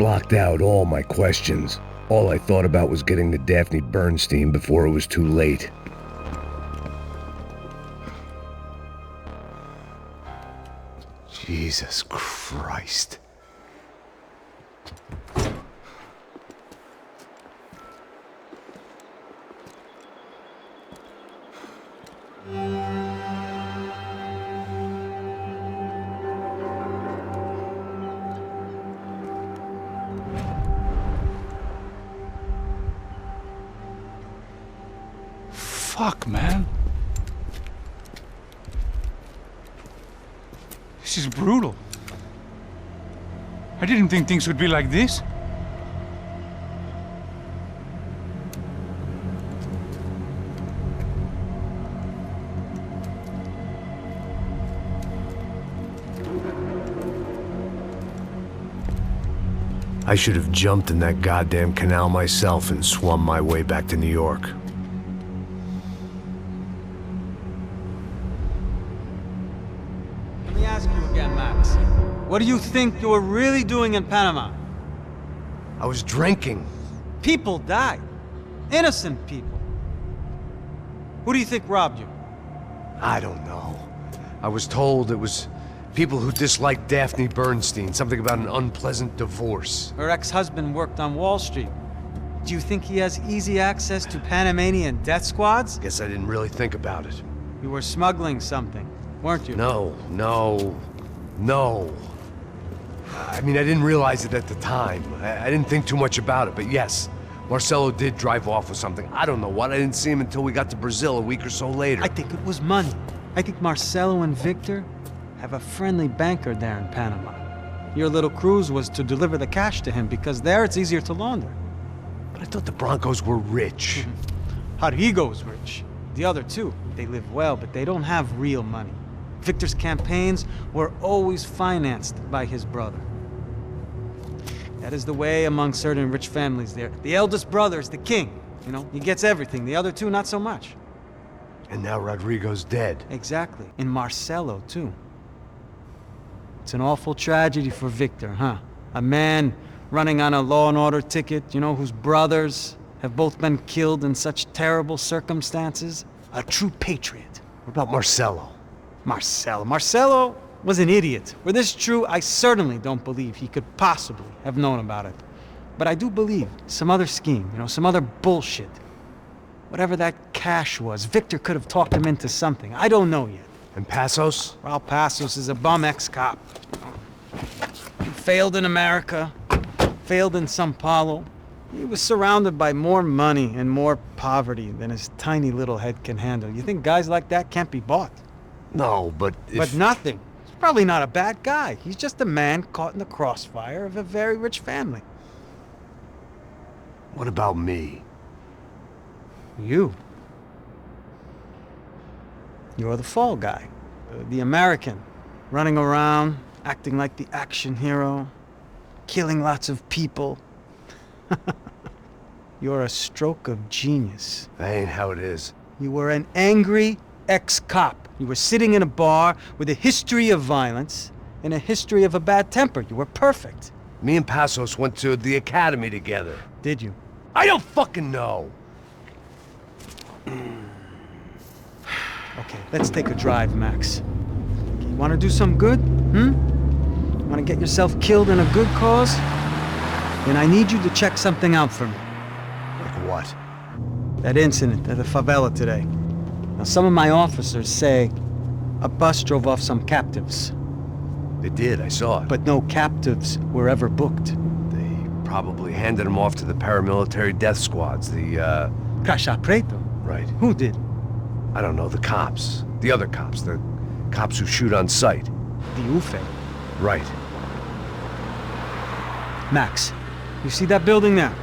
N: blocked out all my questions. All I thought about was getting to Daphne Bernstein before it was too late.
A: Jesus Christ.
C: Fuck, man. This is brutal. I didn't think things would be like this.
A: I should have jumped in that goddamn canal myself and swum my way back to New York.
H: Let me ask you again, Max. What do you think you were really doing in Panama?
A: I was drinking.
H: People died. Innocent people. Who do you think robbed you?
A: I don't know. I was told it was people who disliked Daphne Bernstein, something about an unpleasant divorce.
H: Her ex-husband worked on Wall Street. Do you think he has easy access to Panamanian death squads?
A: Guess I didn't really think about it.
H: You were smuggling something, weren't you?
A: No. I mean, I didn't realize it at the time. I didn't think too much about it, but yes, Marcelo did drive off with something. I don't know what. I didn't see him until we got to Brazil a week or so later.
H: I think it was money. I think Marcelo and Victor have a friendly banker there in Panama. Your little cruise was to deliver the cash to him because there it's easier to launder.
A: But I thought the Broncos were rich.
H: Rodrigo's rich. The other two, they live well, but they don't have real money. Victor's campaigns were always financed by his brother. That is the way among certain rich families there. The eldest brother is the king. You know, he gets everything. The other two, not so much.
A: And now Rodrigo's dead.
H: Exactly. And Marcelo, too. It's an awful tragedy for Victor, huh? A man running on a law and order ticket, you know, whose brothers have both been killed in such terrible circumstances. A true patriot.
A: What about Marcelo?
H: Marcelo was an idiot. Were this true, I certainly don't believe he could possibly have known about it. But I do believe some other scheme, you know, some other bullshit. Whatever that cash was, Victor could have talked him into something. I don't know yet.
A: And Passos?
H: Raul Passos is a bum ex-cop. He failed in America, failed in Sao Paulo. He was surrounded by more money and more poverty than his tiny little head can handle. You think guys like that can't be bought?
A: No, but
H: But nothing. He's probably not a bad guy. He's just a man caught in the crossfire of a very rich family.
A: What about me?
H: You. You're the fall guy. The American. Running around, acting like the action hero. Killing lots of people. You're a stroke of genius.
A: That ain't how it is.
H: You were an angry ex-cop. You were sitting in a bar with a history of violence and a history of a bad temper. You were perfect.
A: Me and Passos went to the academy together.
H: Did you?
A: I don't fucking know.
H: Okay, let's take a drive, Max. Okay, you want to do some good? Want to get yourself killed in a good cause? Then I need you to check something out for me.
A: Like what?
H: That incident at the favela today. Now, some of my officers say a bus drove off some captives.
A: They did, I saw it.
H: But no captives were ever booked.
A: They probably handed them off to the paramilitary death squads, the,
H: Caixa Preto?
A: Right.
H: Who did?
A: I don't know, the cops. The other cops, the cops who shoot on sight.
H: The UFE.
A: Right.
H: Max, you see that building there?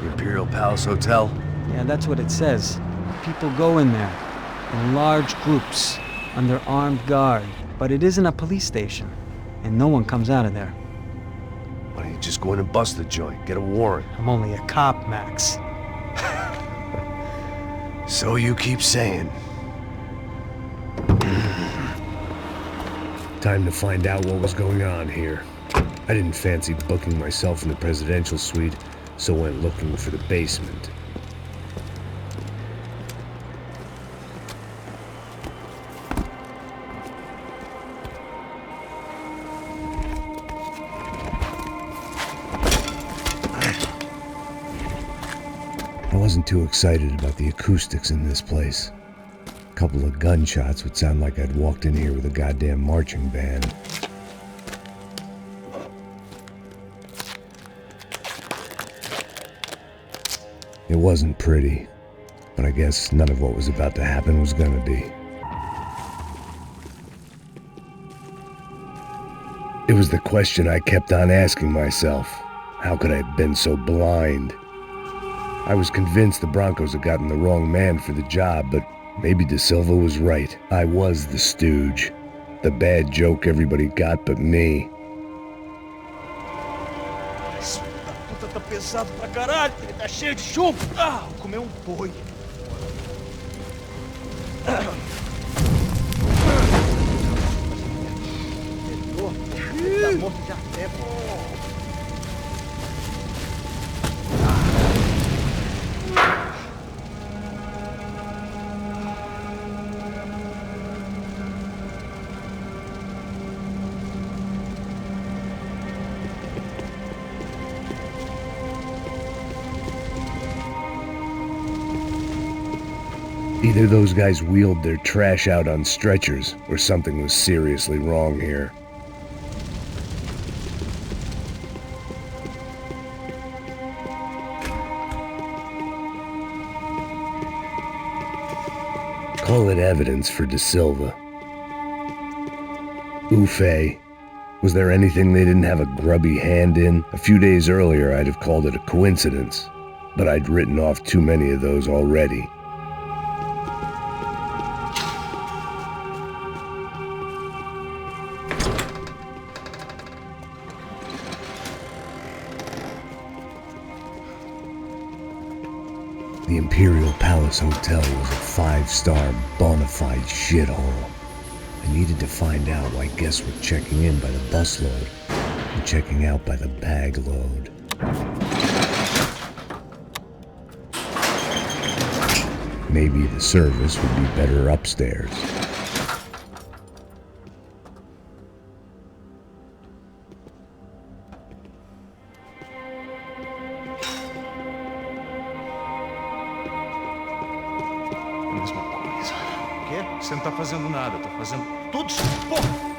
A: The Imperial Palace Hotel?
H: Yeah, that's what it says. People go in there, in large groups, under armed guard. But it isn't a police station, and no one comes out of there.
A: Why don't you just go in and bust the joint, get a warrant?
H: I'm only a cop, Max.
A: So you keep saying.
N: Time to find out what was going on here. I didn't fancy booking myself in the presidential suite, so went looking for the basement. I wasn't too excited about the acoustics in this place. A couple of gunshots would sound like I'd walked in here with a goddamn marching band. It wasn't pretty, but I guess none of what was about to happen was gonna be. It was the question I kept on asking myself. How could I have been so blind? I was convinced the Broncos had gotten the wrong man for the job, but maybe De Silva was right. I was the stooge. The bad joke everybody got but me.
V: Esse puta tá pesado pra caralho, ele tá cheio de chumbo. Ah, vou comer um boi. Tá morto já tempo.
N: Either those guys wheeled their trash out on stretchers, or something was seriously wrong here. Call it evidence for De Silva. Ufe. Was there anything they didn't have a grubby hand in? A few days earlier I'd have called it a coincidence, but I'd written off too many of those already. The Imperial Palace Hotel was a 5-star bona fide shithole. I needed to find out why guests were checking in by the busload and checking out by the bag load. Maybe the service would be better upstairs.
P: Você não tá fazendo nada, tá fazendo tudo isso, porra!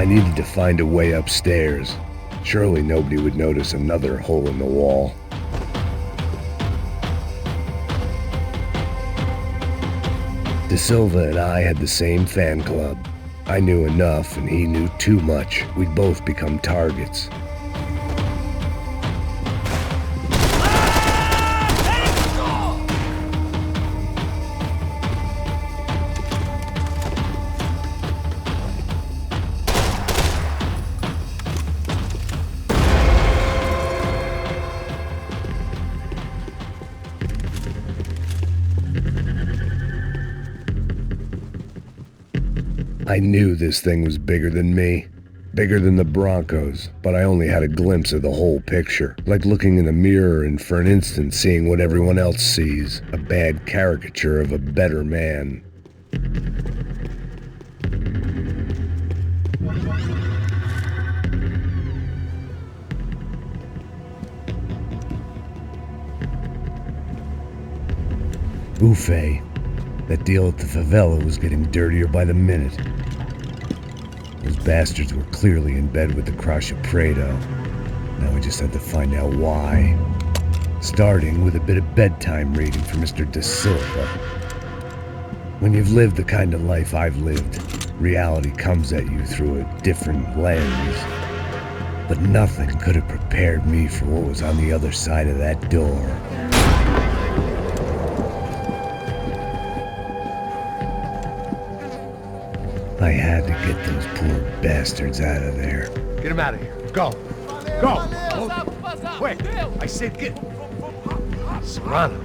N: I needed to find a way upstairs. Surely nobody would notice another hole in the wall. De Silva and I had the same fan club. I knew enough and he knew too much. We'd both become targets. I knew this thing was bigger than me, bigger than the Broncos, but I only had a glimpse of the whole picture, like looking in a mirror and for an instant seeing what everyone else sees, a bad caricature of a better man. Buffet. That deal at the favela was getting dirtier by the minute. Those bastards were clearly in bed with the Crusher Prado. Now we just had to find out why. Starting with a bit of bedtime reading for Mr. De Silva. When you've lived the kind of life I've lived, reality comes at you through a different lens. But nothing could have prepared me for what was on the other side of that door. I had to get those poor bastards out of there.
Q: Get him out of here. Go. Go. Wait. I said get... Serrano.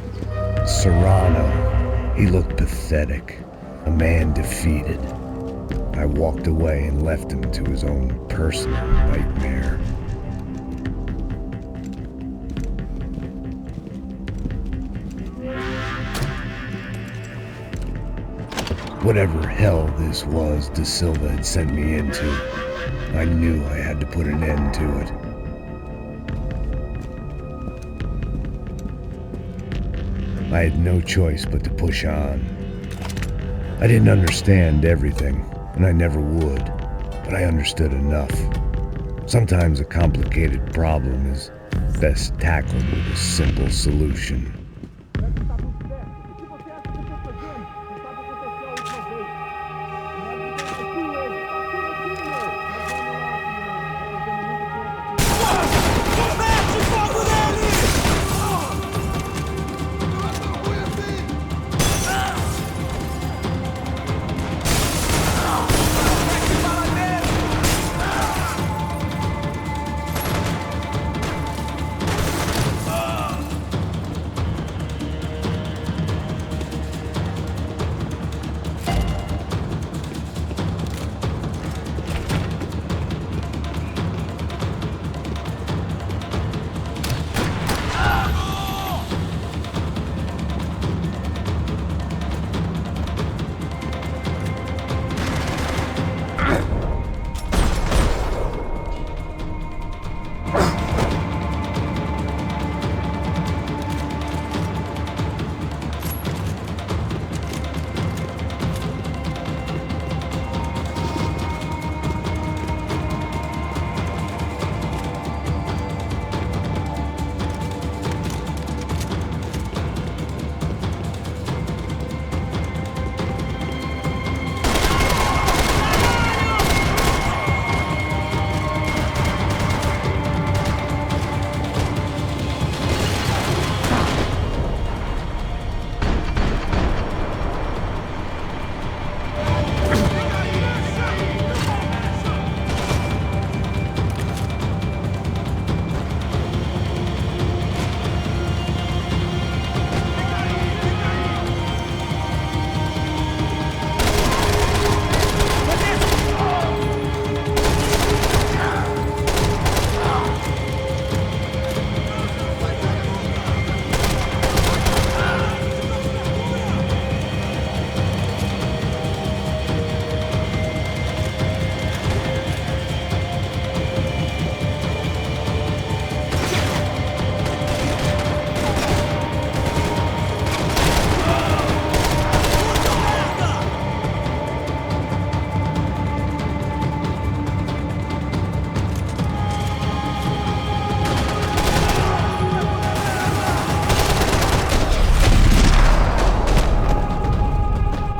N: Serrano. He looked pathetic. A man defeated. I walked away and left him to his own personal nightmare. Whatever hell this was De Silva had sent me into, I knew I had to put an end to it. I had no choice but to push on. I didn't understand everything, and I never would, but I understood enough. Sometimes a complicated problem is best tackled with a simple solution.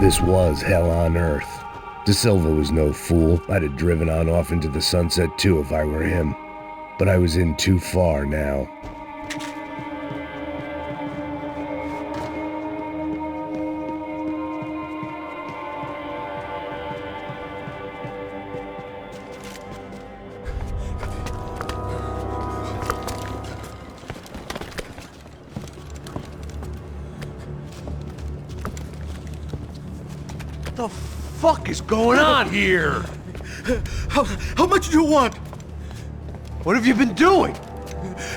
N: This was hell on earth. De Silva was no fool. I'd have driven on off into the sunset too if I were him. But I was in too far now.
Q: What the fuck is going on here?
K: How much do you want?
Q: What have you been doing?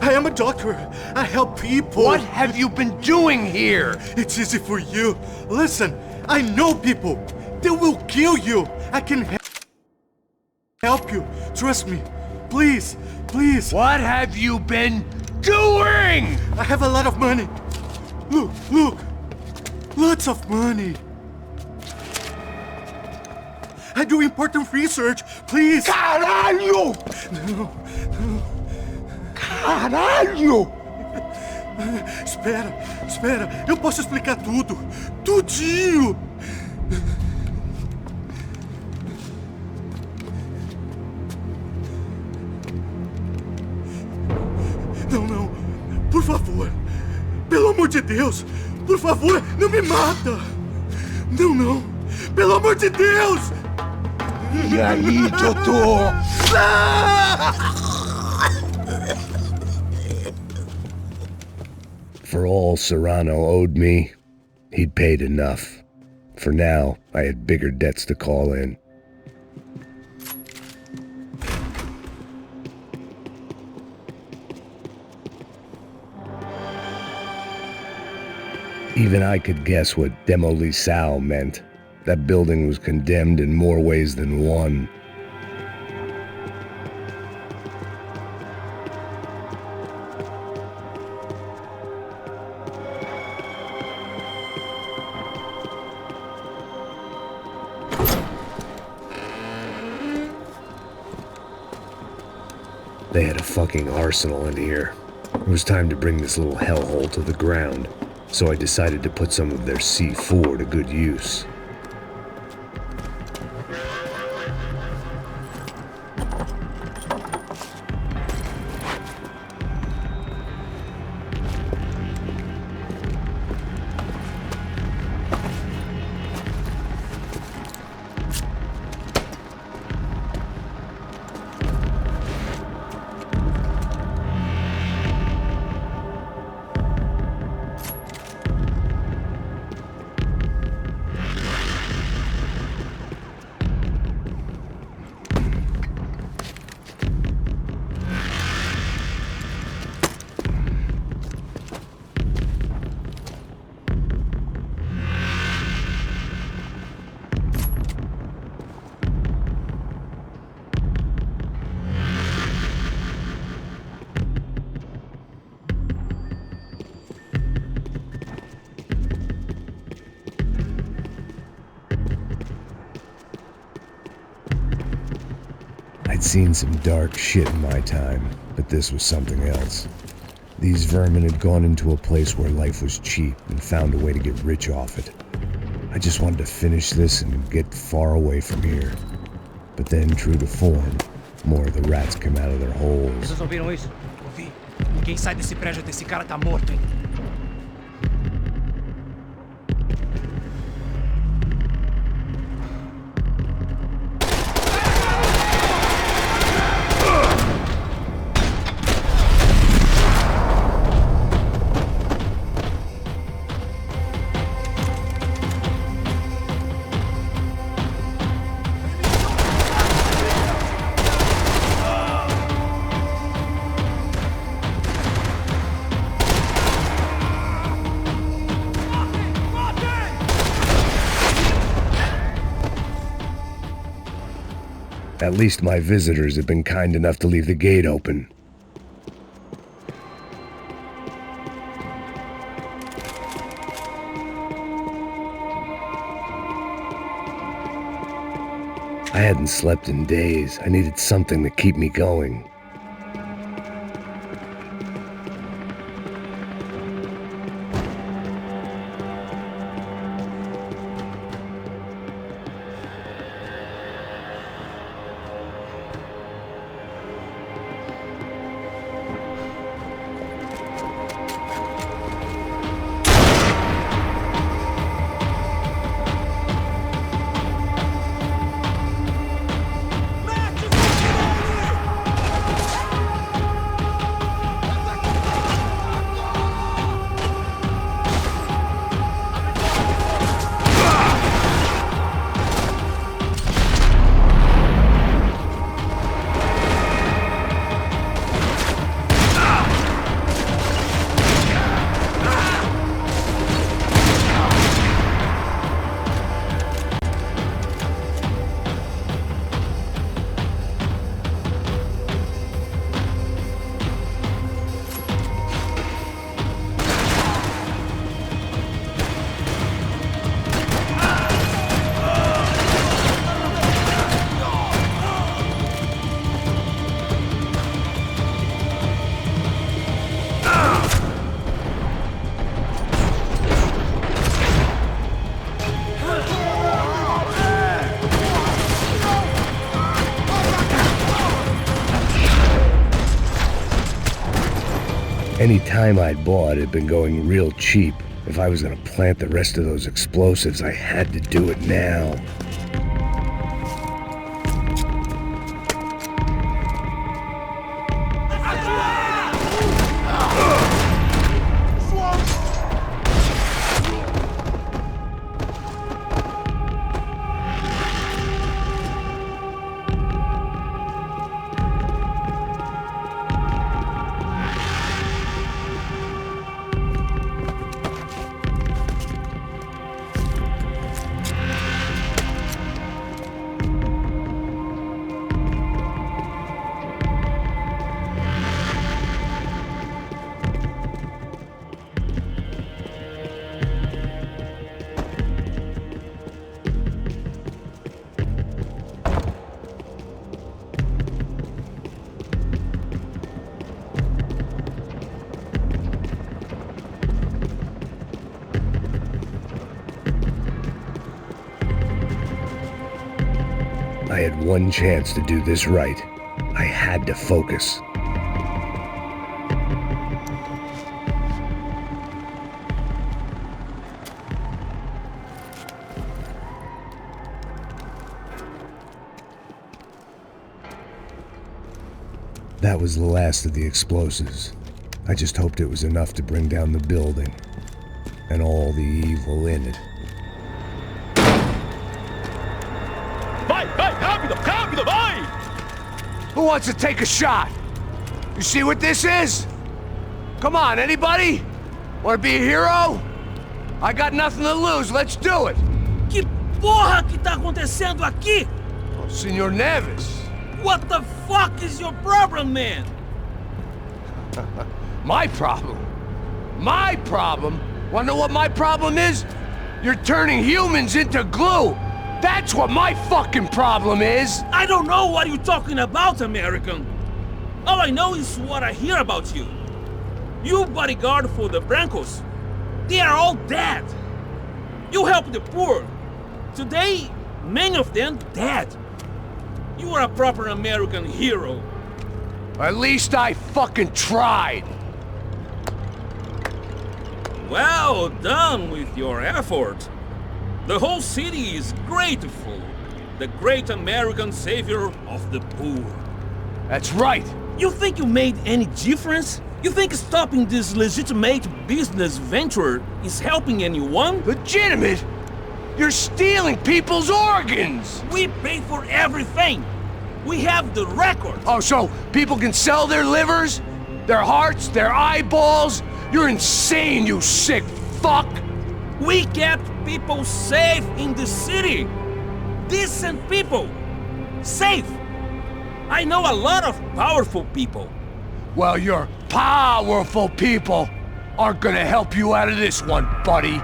K: I am a doctor. I help people.
Q: What have you been doing here?
K: It's easy for you. Listen, I know people. They will kill you. I can help you. Trust me. Please, please.
Q: What have you been doing?
K: I have a lot of money. Look, look. Lots of money. I do important research. Please.
Q: Caralho!
K: No, no.
Q: Caralho!
K: Espera, espera. Eu posso explicar tudo. Tudinho. Não, não. Por favor. Pelo amor de Deus. Por favor, não me mata. Não, não. Pelo amor de Deus.
Q: E aí, doutor?
N: For all Serrano owed me, he'd paid enough. For now, I had bigger debts to call in. Even I could guess what demolição meant. That building was condemned in more ways than one. They had a fucking arsenal in here. It was time to bring this little hellhole to the ground, so I decided to put some of their C4 to good use. I'd seen some dark shit in my time, but this was something else. These vermin had gone into a place where life was cheap and found a way to get rich off it. I just wanted to finish this and get far away from here. But then, true to form, more of the rats came out of their holes.
C: Vocês ouviram isso? Ouvi. Ninguém sai desse prédio até esse cara tá morto, hein?
N: At least my visitors have been kind enough to leave the gate open. I hadn't slept in days. I needed something to keep me going. Any time I'd bought had been going real cheap. If I was gonna plant the rest of those explosives, I had to do it now. I had one chance to do this right. I had to focus. That was the last of the explosives. I just hoped it was enough to bring down the building and all the evil in it.
Q: Who wants to take a shot? You see what this is? Come on, anybody? Want to be a hero? I got nothing to lose, let's do it!
V: Que porra que tá acontecendo aqui?
Q: Oh, Senor Neves.
V: What the fuck is your problem, man?
Q: My problem? My problem? Wanna know what my problem is? You're turning humans into glue! That's what my fucking problem is!
V: I don't know what you're talking about, American. All I know is what I hear about you. You bodyguard for the Brancos. They are all dead. You help the poor. Today, many of them dead. You are a proper American hero.
Q: At least I fucking tried.
V: Well done with your effort. The whole city is grateful. The great American savior of the poor.
Q: That's right.
V: You think you made any difference? You think stopping this legitimate business venture is helping anyone?
Q: Legitimate? You're stealing people's organs!
V: We pay for everything! We have the record!
Q: Oh, so people can sell their livers? Their hearts? Their eyeballs? You're insane, you sick fuck!
V: We kept people safe in the city! Decent people! Safe! I know a lot of powerful people.
Q: Well, your powerful people aren't gonna help you out of this one, buddy.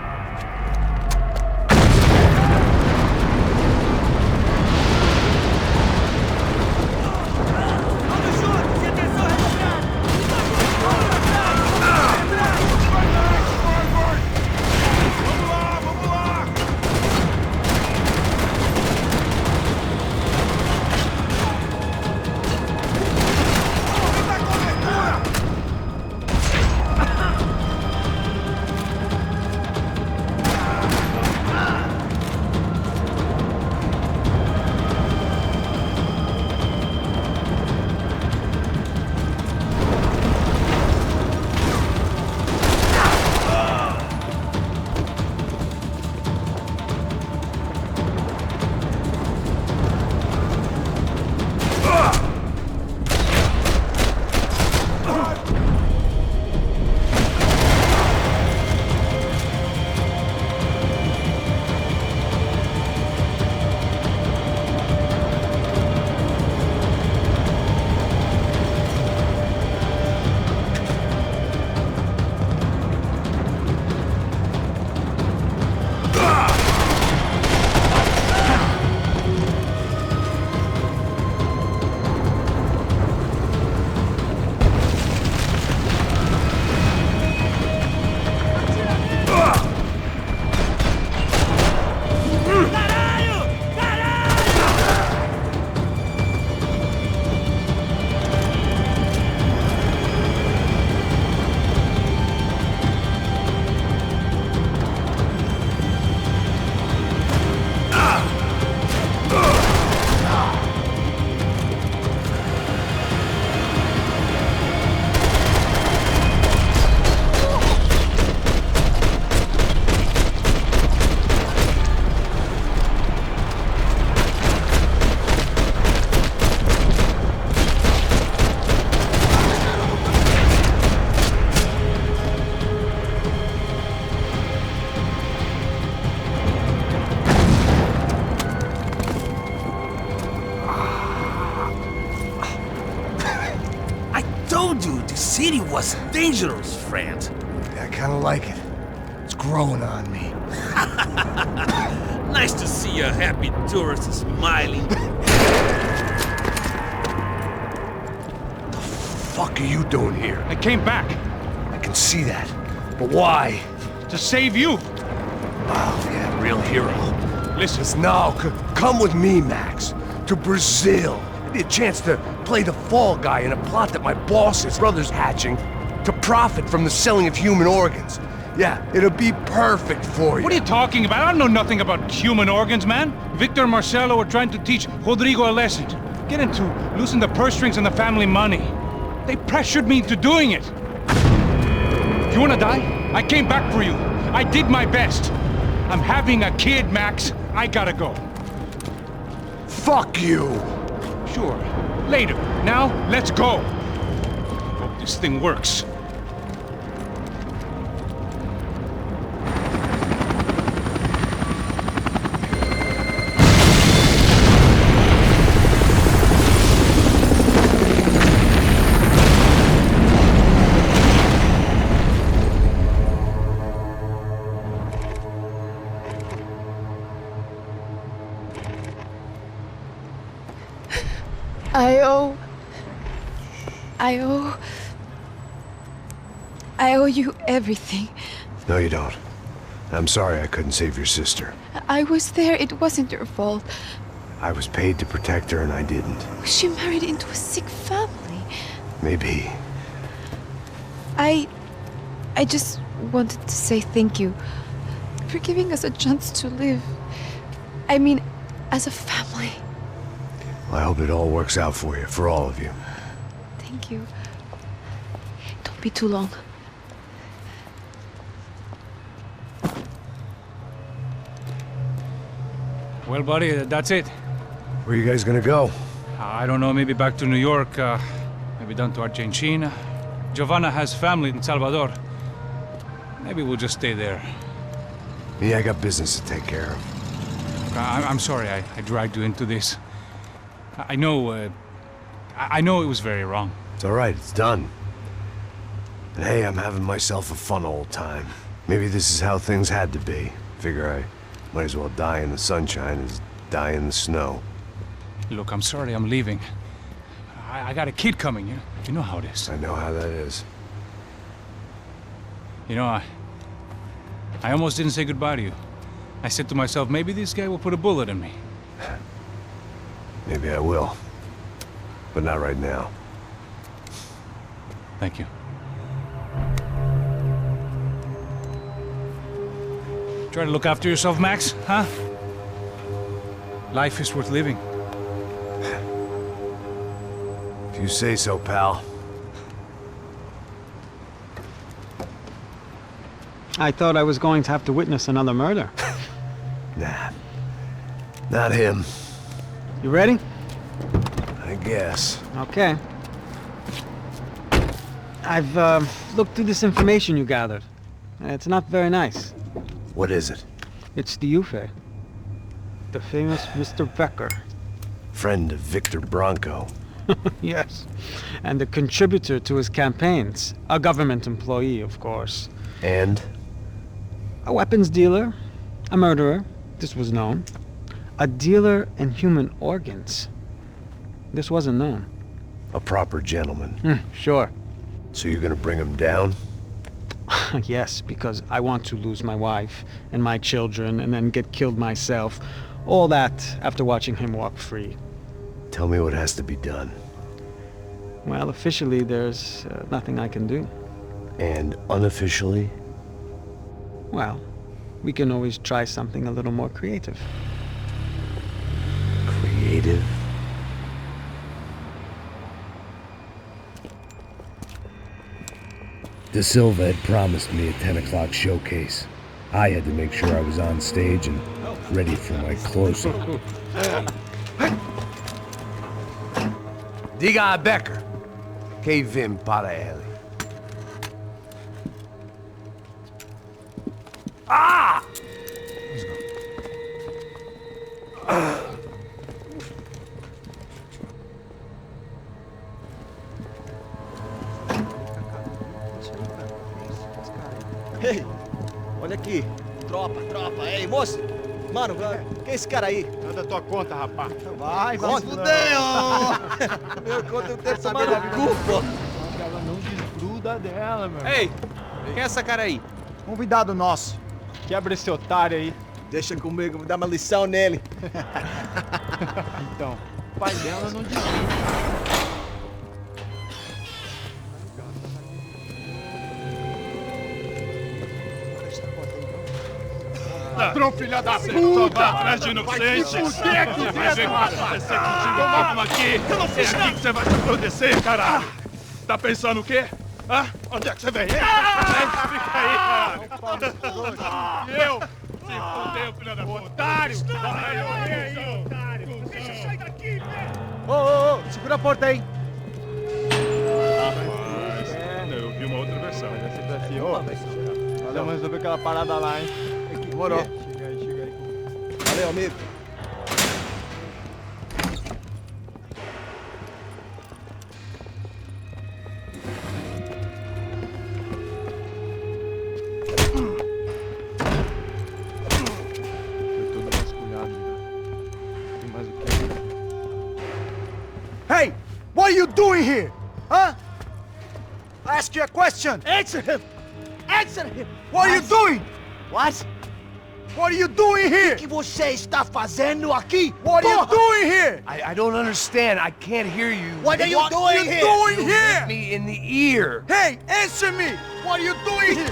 V: told you the city was dangerous, friend.
K: I kind of like it. It's growing on me.
V: Nice to see a happy tourist smiling.
K: The fuck are you doing here?
P: I came back.
K: I can see that. But why?
P: To save you.
K: Wow, yeah, real hero.
P: Listen.
K: Now, come with me, Max. To Brazil. Maybe a chance to play the fall guy in a plot that my boss's brother's hatching to profit from the selling of human organs. Yeah, it'll be perfect for you.
P: What are you talking about? I don't know nothing about human organs, man. Victor and Marcelo were trying to teach Rodrigo a lesson. Get him to loosen the purse strings and the family money. They pressured me into doing it. You wanna die? I came back for you. I did my best. I'm having a kid, Max. I gotta go.
K: Fuck you!
P: Sure. Later. Now, let's go. Hope this thing works.
M: I owe you everything.
A: No, you don't. I'm sorry I couldn't save your sister.
M: I was there. It wasn't your fault.
A: I was paid to protect her and I didn't.
M: She married into a sick family.
A: Maybe.
M: I just wanted to say thank you for giving us a chance to live. I mean, as a family.
A: Well, I hope it all works out for you, for all of you.
M: Thank you. Don't be too long.
P: Well, buddy, that's it.
A: Where are you guys gonna go?
P: I don't know, maybe back to New York, maybe down to Argentina. Giovanna has family in Salvador. Maybe we'll just stay there.
A: Me, I got business to take care of.
P: I'm sorry I dragged you into this. I know it was very wrong.
A: It's all right, it's done. And hey, I'm having myself a fun old time. Maybe this is how things had to be. Figure I might as well die in the sunshine as die in the snow.
P: Look, I'm sorry I'm leaving. I got a kid coming, you know how it is.
A: I know how that is.
P: You know, I almost didn't say goodbye to you. I said to myself, maybe this guy will put a bullet in me.
A: Maybe I will. But not right now.
P: Thank you. Try to look after yourself, Max, huh? Life is worth living.
A: If you say so, pal.
H: I thought I was going to have to witness another murder.
A: Nah. Not him.
H: You ready?
A: I guess.
H: Okay. I've looked through this information you gathered. It's not very nice.
A: What is it?
H: It's the UFE. The famous Mr. Becker.
A: Friend of Victor Bronco.
H: Yes. And a contributor to his campaigns. A government employee, of course.
A: And?
H: A weapons dealer. A murderer. This was known. A dealer in human organs. This wasn't known.
A: A proper gentleman.
H: Sure.
A: So you're gonna bring him down?
H: Yes, because I want to lose my wife and my children and then get killed myself. All that after watching him walk free.
A: Tell me what has to be done.
H: Well, officially there's nothing I can do.
A: And unofficially?
H: Well, we can always try something a little more creative.
A: Creative?
N: De Silva had promised me a 10 o'clock showcase. I had to make sure I was on stage and ready for my close-up.
K: Diga a Becker. Que vim para ele. Ah!
S: Ei, olha aqui. Tropa. Ei, moço. Mano, quem é esse cara aí?
B: É da tua conta, rapaz.
S: Vai fudeu! Meu conta eu tenho tomado cu, pô.
B: Ela não desgruda dela, meu.
S: Ei, quem é essa cara aí?
B: Convidado nosso. Quebra esse otário aí.
S: Deixa comigo, me dá uma lição nele.
B: Então, o pai dela não desgruda.
K: Ladrão, filha da puta! Vai atrás de inocentes! Vai ver o que vai acontecer contigo mesmo aqui! Eu não fiz nada! O que você vai te acontecer, caralho? Tá pensando o quê? Hã? Onde é que você vem? Fica aí, caralho! E eu? Se fudeu, filha da puta! Otário! Vai, otário! Deixa eu sair daqui, né?
S: Ô, segura a porta aí!
K: Rapaz, eu vi uma outra versão.
B: Vai ser assim, ô. Nós vamos resolver aquela parada lá, hein?
S: Demorou.
B: Chega aí.
S: Valeu, amigo.
B: Foi todo vasculhado, já. Tem mais o que?
J: Hey! What are you doing here? Huh? I ask you a question. Answer him! Answer him! What are you doing? What? What are you doing here? O que você está fazendo aqui? What are you doing here?
Q: I don't understand. I can't hear you.
J: What are you doing here?
Q: You hit me in the ear.
J: Hey, answer me! What are you doing here?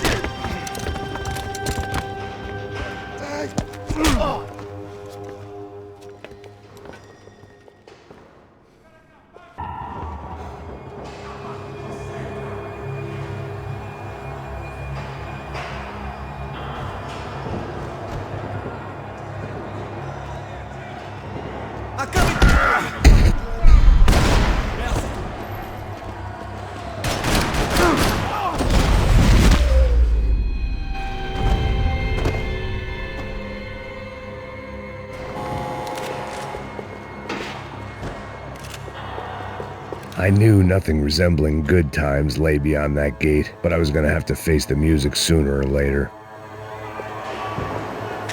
N: I knew nothing resembling good times lay beyond that gate, but I was gonna have to face the music sooner or later.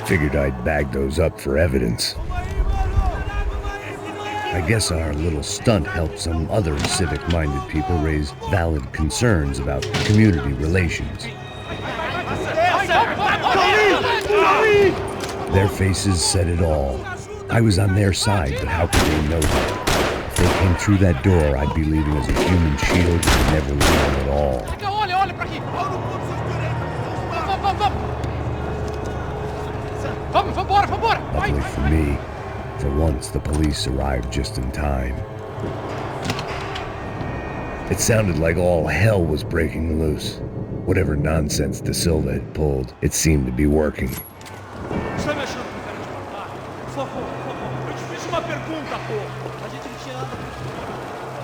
N: Figured I'd bag those up for evidence. I guess our little stunt helped some other civic-minded people raise valid concerns about community relations. Their faces said it all. I was on their side, but how could they know that? If they came through that door, I'd be leaving as a human shield and never leaving at all.
C: Olha pra aqui! Vambora!
N: Luckily for me, for once the police arrived just in time. It sounded like all hell was breaking loose. Whatever nonsense De Silva had pulled, it seemed to be working.
V: Está me achando com cara de matar? Por favor. Eu te fiz uma pergunta, pô. A gente não tinha nada.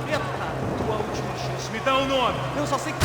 V: Vento, cara. Tua última chance. Me dá um nome. Eu só sei que...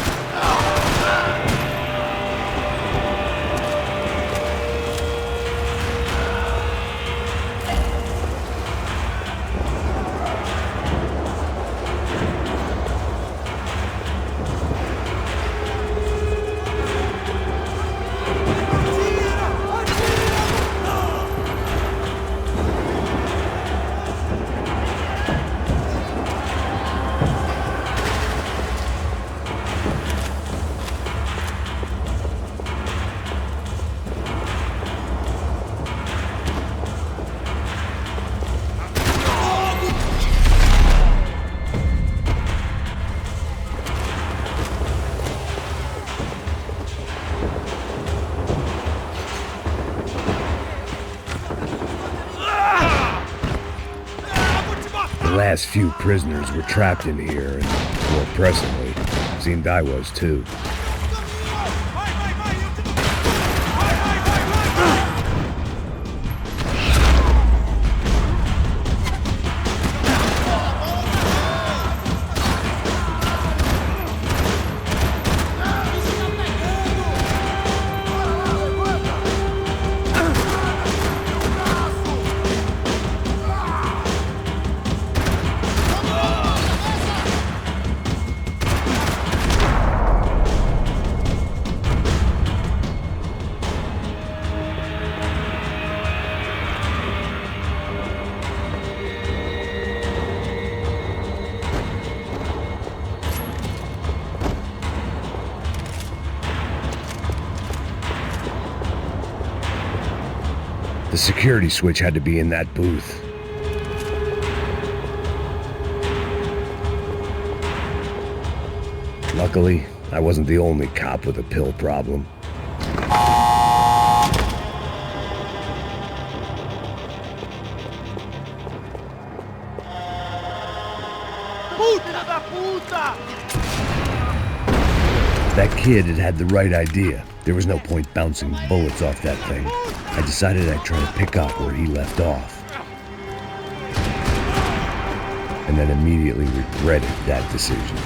N: The last few prisoners were trapped in here, and more pressingly, seemed I was too. The security switch had to be in that booth. Luckily, I wasn't the only cop with a pill problem.
B: Puta da puta!
N: That kid had the right idea. There was no point bouncing bullets off that thing. I decided I'd try to pick up where he left off. And then immediately regretted that decision.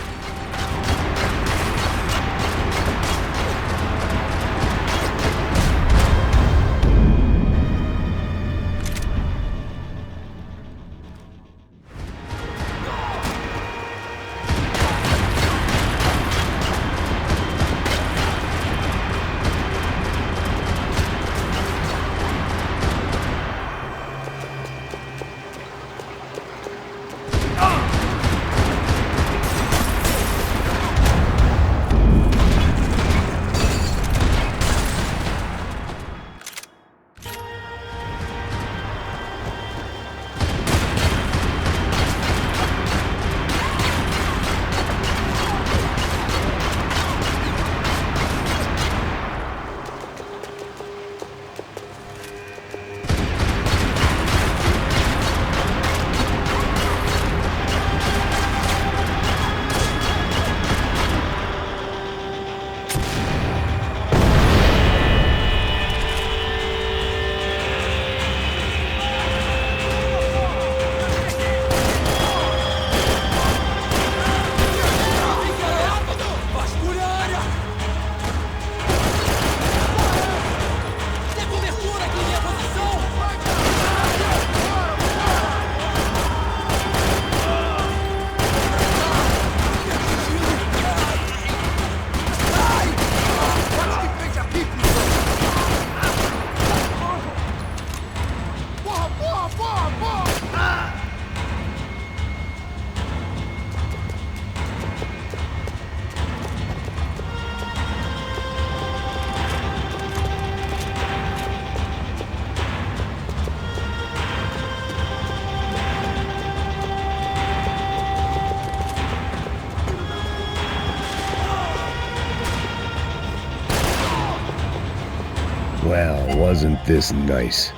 N: Well, wasn't this nice?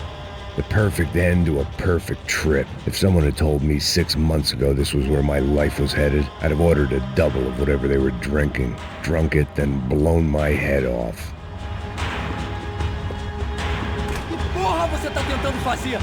N: The perfect end to a perfect trip. If someone had told me 6 months ago this was where my life was headed, I'd have ordered a double of whatever they were drinking, drunk it, then blown my head off.
O: Que porra você tá tentando fazer?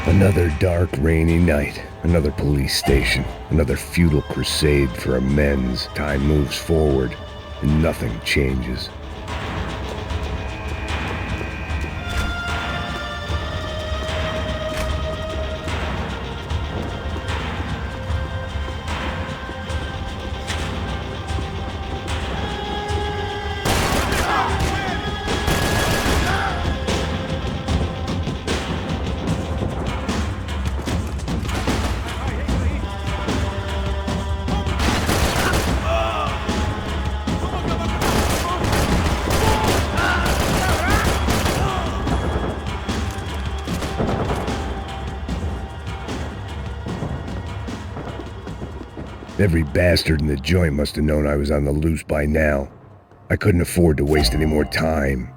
N: Another dark, rainy night. Another police station. Another futile crusade for amends. Time moves forward, and nothing changes. Every bastard in the joint must have known I was on the loose by now. I couldn't afford to waste any more time.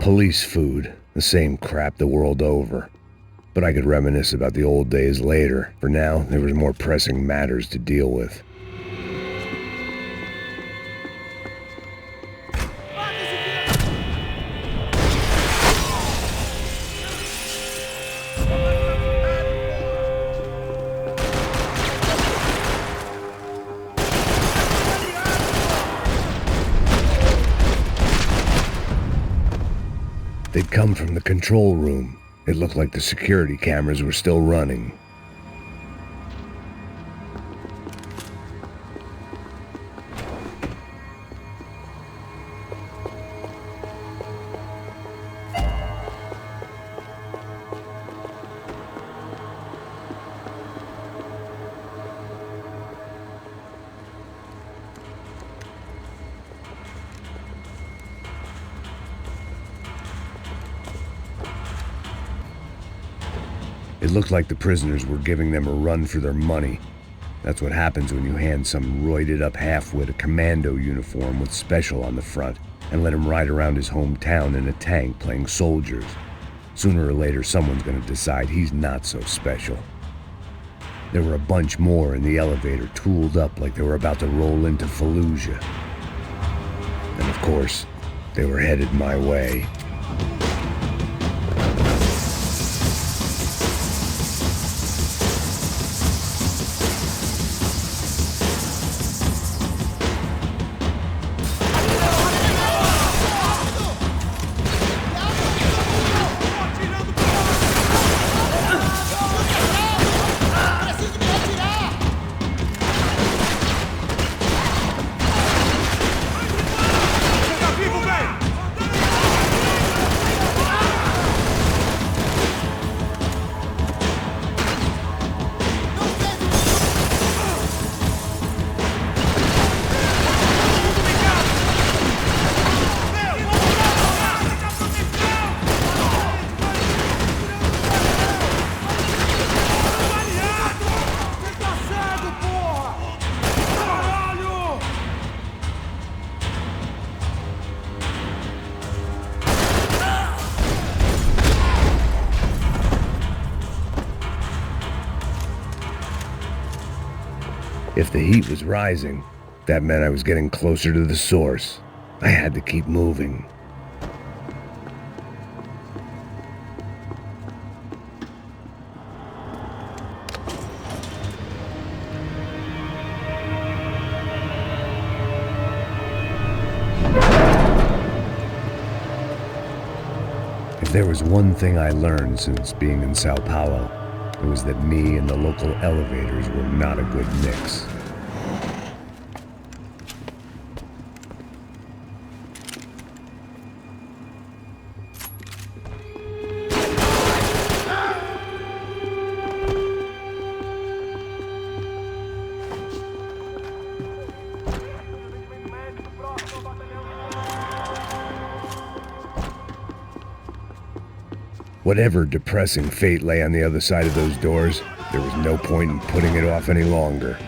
N: Police food, the same crap the world over. But I could reminisce about the old days later. For now, there was more pressing matters to deal with. They'd come from the control room. It looked like the security cameras were still running. It looked like the prisoners were giving them a run for their money. That's what happens when you hand some roided-up halfwit a commando uniform with special on the front and let him ride around his hometown in a tank playing soldiers. Sooner or later, someone's gonna decide he's not so special. There were a bunch more in the elevator, tooled up like they were about to roll into Fallujah. And of course, they were headed my way. If the heat was rising, that meant I was getting closer to the source. I had to keep moving. If there was one thing I learned since being in Sao Paulo, it was that me and the local elevators were not a good mix. Whatever depressing fate lay on the other side of those doors, there was no point in putting it off any longer.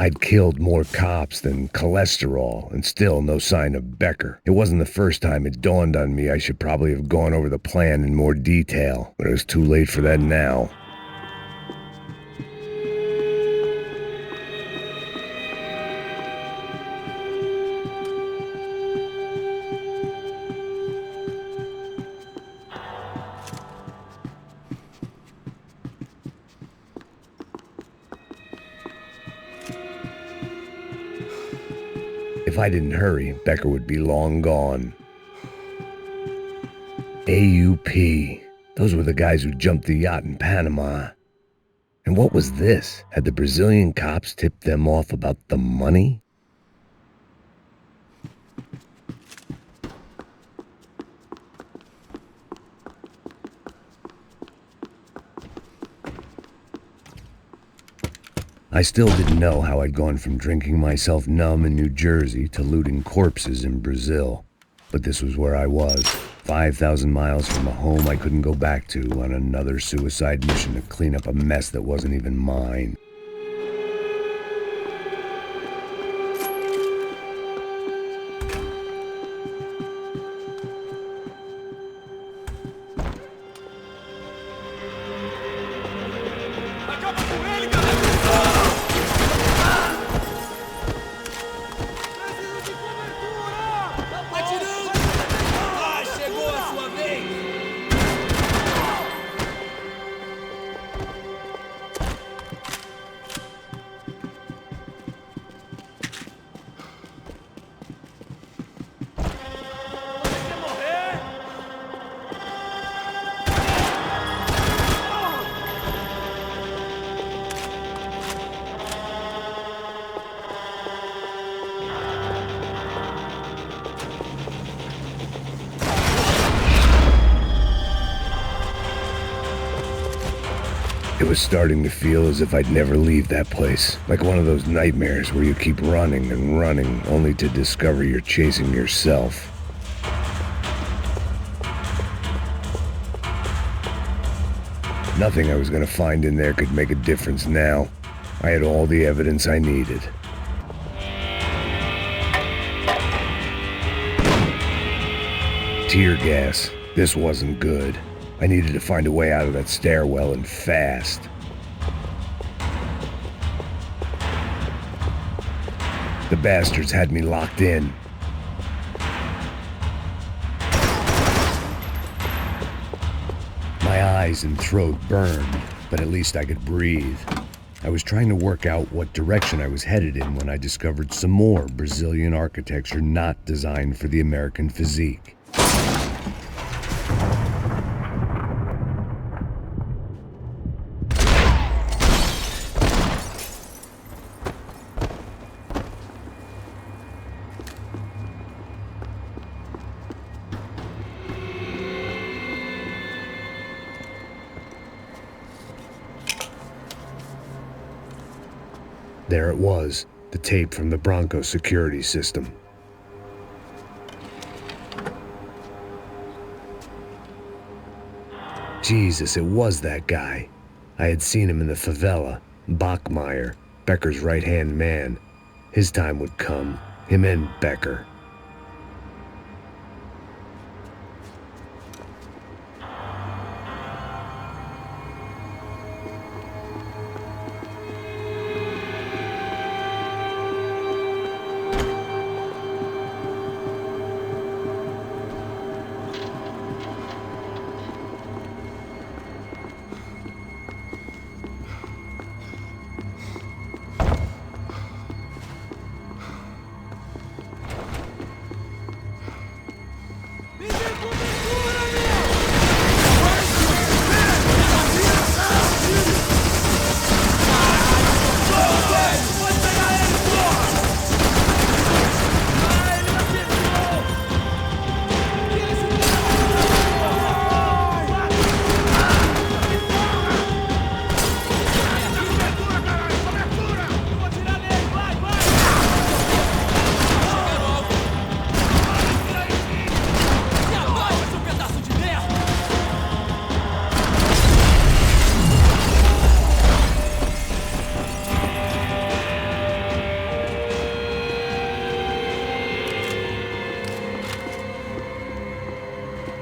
N: I'd killed more cops than cholesterol, and still no sign of Becker. It wasn't the first time it dawned on me I should probably have gone over the plan in more detail, but it was too late for that now. If I didn't hurry, Becker would be long gone. AUP. Those were the guys who jumped the yacht in Panama. And what was this? Had the Brazilian cops tipped them off about the money? I still didn't know how I'd gone from drinking myself numb in New Jersey to looting corpses in Brazil. But this was where I was, 5,000 miles from a home I couldn't go back to, on another suicide mission to clean up a mess that wasn't even mine. It was starting to feel as if I'd never leave that place, like one of those nightmares where you keep running and running, only to discover you're chasing yourself. Nothing I was going to find in there could make a difference now. I had all the evidence I needed. Tear gas. This wasn't good. I needed to find a way out of that stairwell, and fast. The bastards had me locked in. My eyes and throat burned, but at least I could breathe. I was trying to work out what direction I was headed in when I discovered some more Brazilian architecture not designed for the American physique. There it was, the tape from the Bronco security system. Jesus, it was that guy. I had seen him in the favela, Bachmeyer, Becker's right-hand man. His time would come, him and Becker.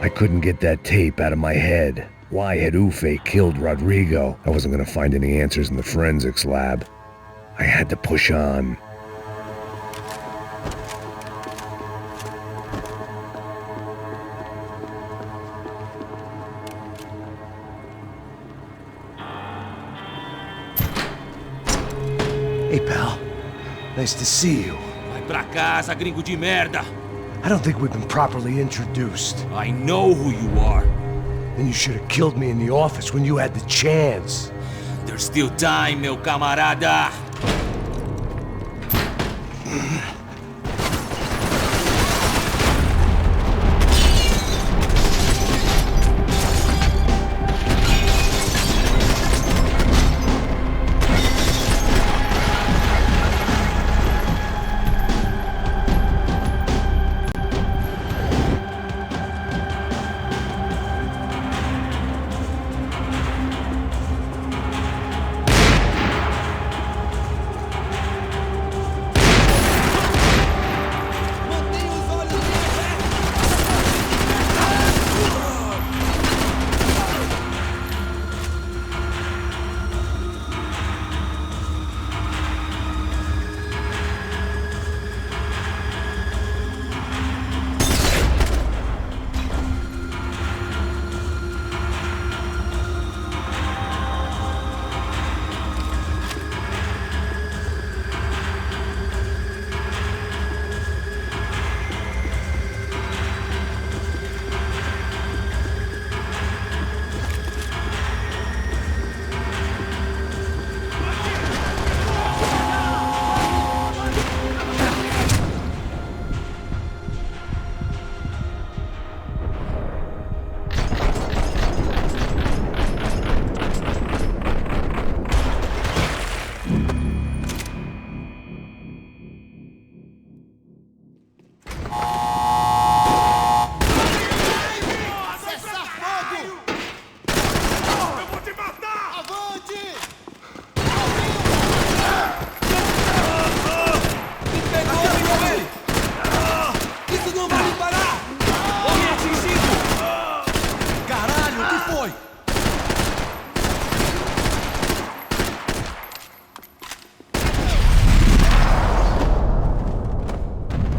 N: I couldn't get that tape out of my head. Why had Ufe killed Rodrigo? I wasn't gonna find any answers in the forensics lab. I had to push on.
Q: Hey, pal. Nice to see you.
V: Vai pra casa, gringo de merda.
Q: I don't think we've been properly introduced.
V: I know who you are.
Q: Then you should have killed me in the office when you had the chance.
V: There's still time, meu camarada.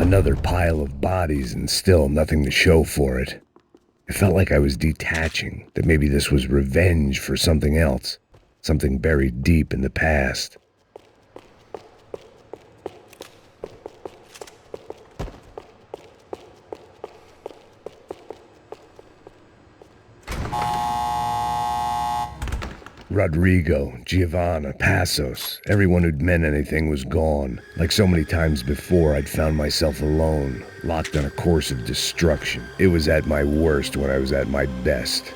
N: Another pile of bodies and still nothing to show for it. It felt like I was detaching, that maybe this was revenge for something else, something buried deep in the past. Rodrigo, Giovanna, Passos, everyone who'd meant anything was gone. Like so many times before, I'd found myself alone, locked on a course of destruction. It was at my worst when I was at my best.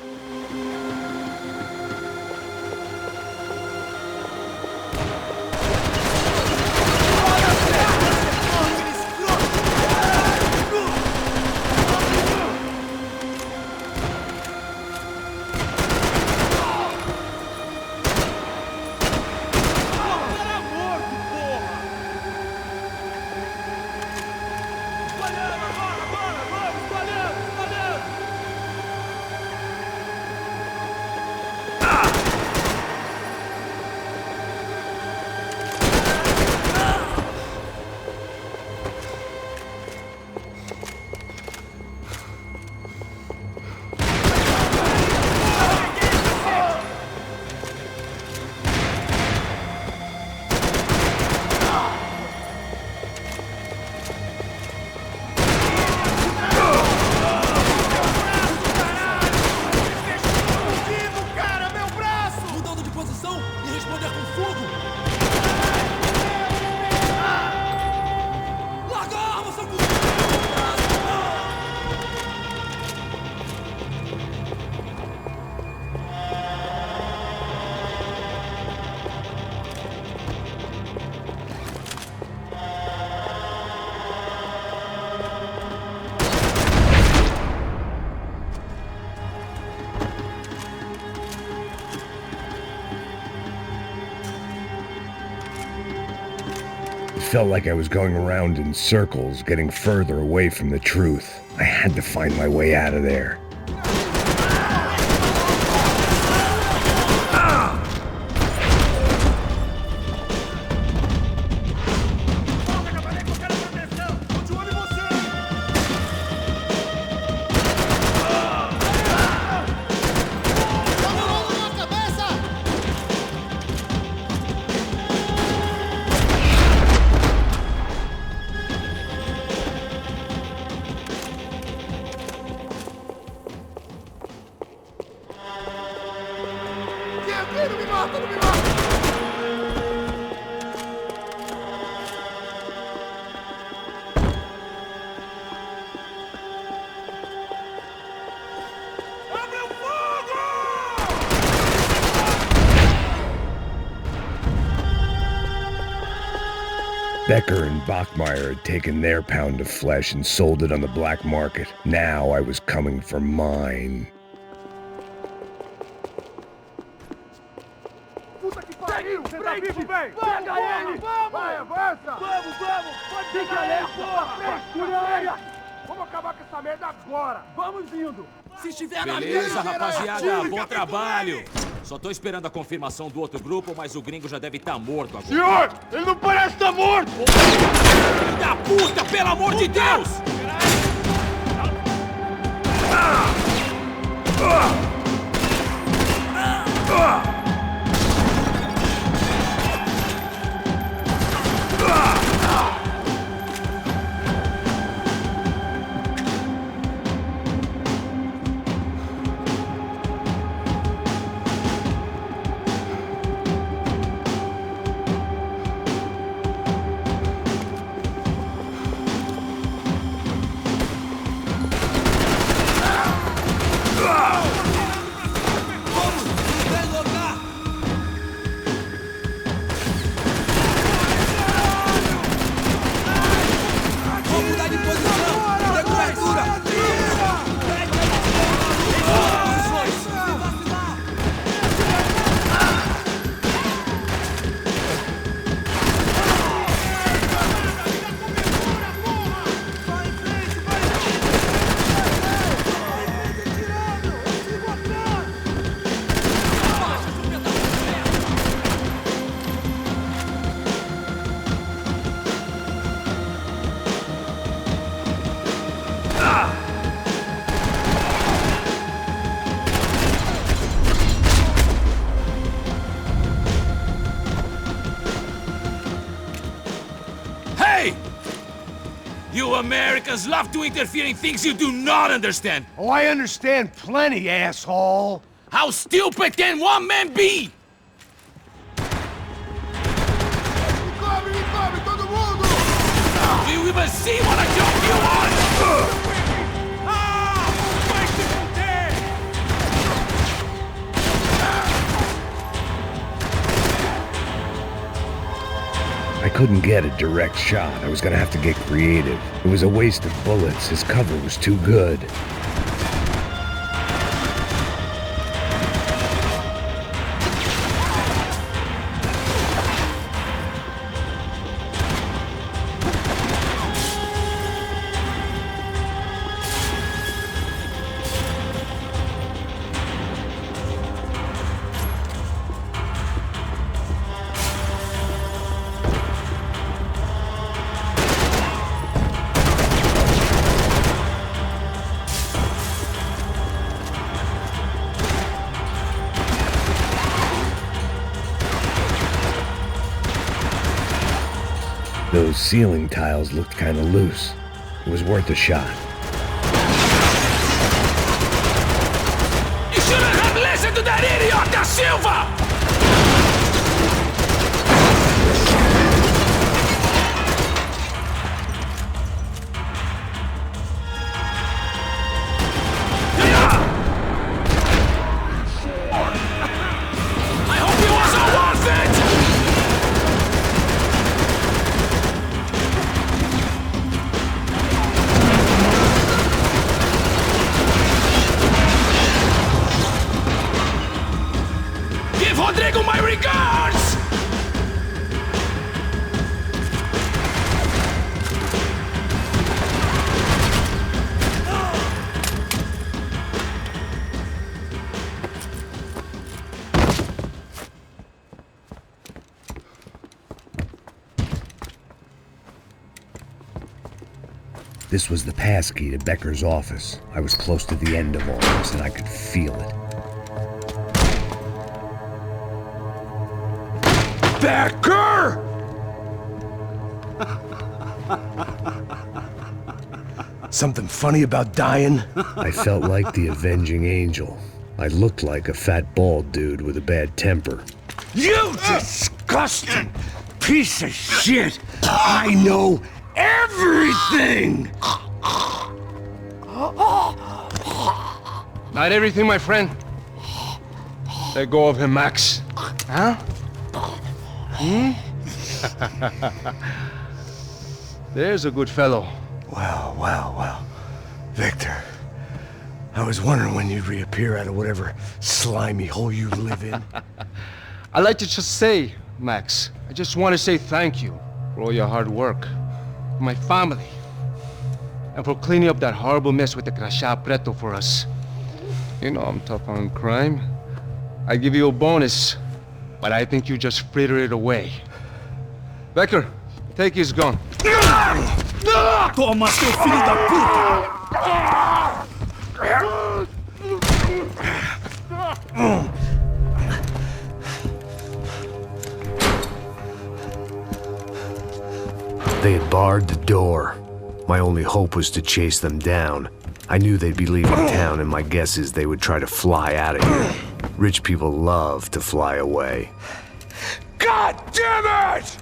N: Felt like I was going around in circles, getting further away from the truth. I had to find my way out of there.
K: não me mata, não me mata!
N: Becker and Bachmeyer had taken their pound of flesh and sold it on the black market. Now I was coming for mine.
K: Puta que pariu! Você tá vivo, velho? Pega ele! Vai, avança! Vamos! Pode pegar ele, porra! Vamos acabar com essa merda agora! Vamos indo!
L: Se estiver na mesa, rapaziada, bom trabalho! Só tô esperando a confirmação do outro grupo, mas o gringo já deve estar morto agora.
K: Senhor! Ele não parece estar morto!
L: Filho da puta, pelo amor de Deus! You Americans love to interfere in things you do not understand.
K: Oh, I understand plenty, asshole.
L: How stupid can one man be?
K: Come, todo mundo!
L: Do you even see what a joke you are?
N: I couldn't get a direct shot. I was gonna have to get creative. It was a waste of bullets. His cover was too good. Those ceiling tiles looked kind of loose. It was worth a shot.
L: You shouldn't have listened to that idiot, Da Silva! I hope he wasn't worth it! Give Rodrigo my regards!
N: This was the passkey to Becker's office. I was close to the end of all this, and I could feel it.
K: Becker!
N: Something funny about dying? I felt like the avenging angel.
A: I looked like a fat bald dude with a bad temper.
K: You disgusting piece of shit! I know everything!
Q: Not everything, my friend. Let go of him, Max. Huh? There's a good fellow.
K: Well. Victor, I was wondering when you'd reappear out of whatever slimy hole you live in.
H: I'd like to just say, Max, I just want to say thank you for all your hard work, for my family, and for cleaning up that horrible mess with the crachá preto for us. You know I'm tough on crime. I give you a bonus, but I think you just fritter it away. Becker, take his gun.
V: Toma, seu filho da puta!
A: They had barred the door. My only hope was to chase them down. I knew they'd be leaving town, and my guess is they would try to fly out of here. Rich people love to fly away.
K: God damn it!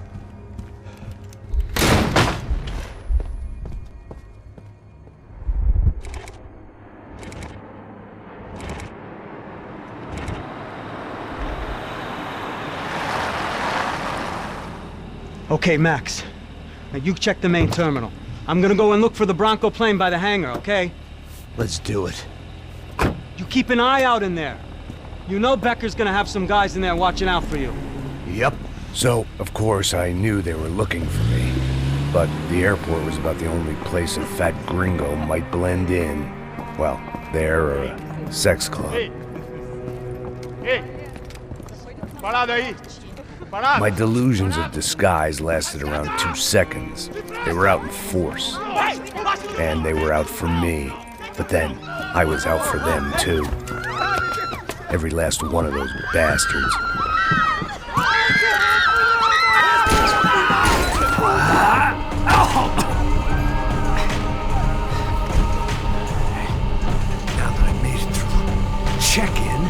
H: Okay, Max. Now you check the main terminal. I'm gonna go and look for the Bronco plane by the hangar, okay?
K: Let's do it.
H: You keep an eye out in there. You know Becker's gonna have some guys in there watching out for you.
A: Yep. So, of course, I knew they were looking for me. But the airport was about the only place a fat gringo might blend in. Well, there or a sex club. My delusions of disguise lasted around 2 seconds. They were out in force. And they were out for me. But then, I was out for them too. Every last one of those bastards.
K: Now that I made it through check-in,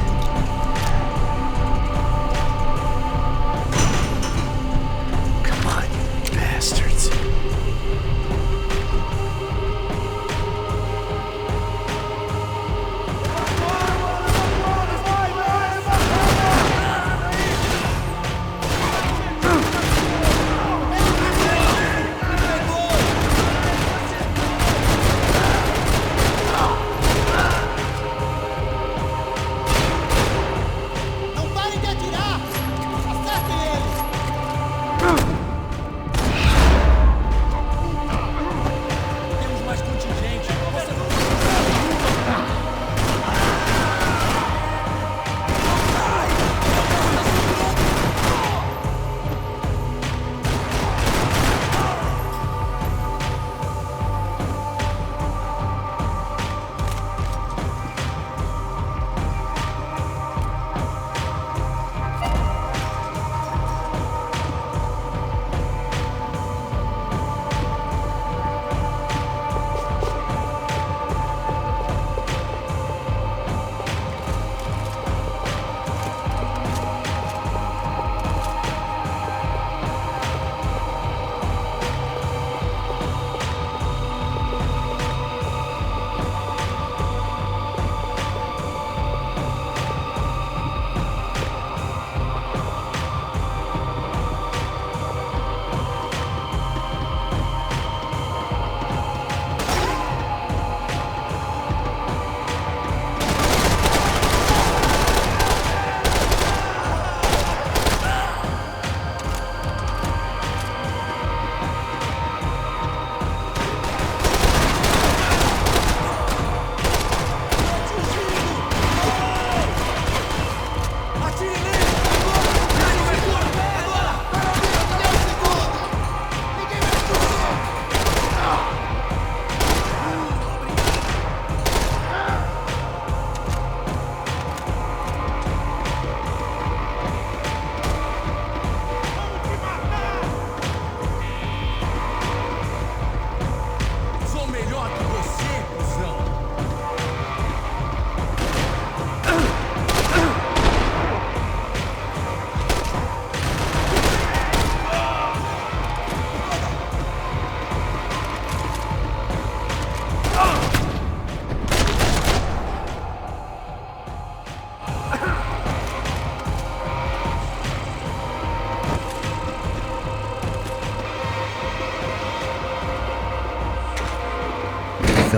K: come on, you bastards.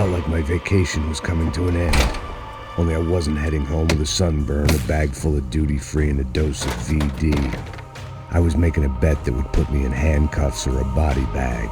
N: felt like my vacation was coming to an end. Only I wasn't heading home with a sunburn, a bag full of duty-free, and a dose of VD. I was making a bet that would put me in handcuffs or a body bag.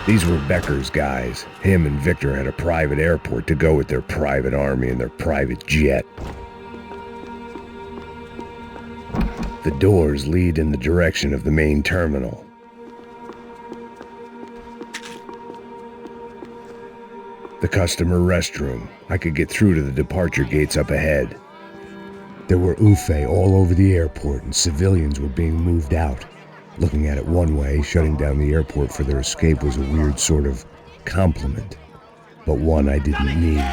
N: These were Becker's guys. Him and Victor had a private airport to go with their private army and their private jet. The doors lead in the direction of the main terminal. The customer restroom. I could get through to the departure gates up ahead. There were UFE all over the airport and civilians were being moved out. Looking at it one way, shutting down the airport for their escape was a weird sort of compliment, but one I didn't need.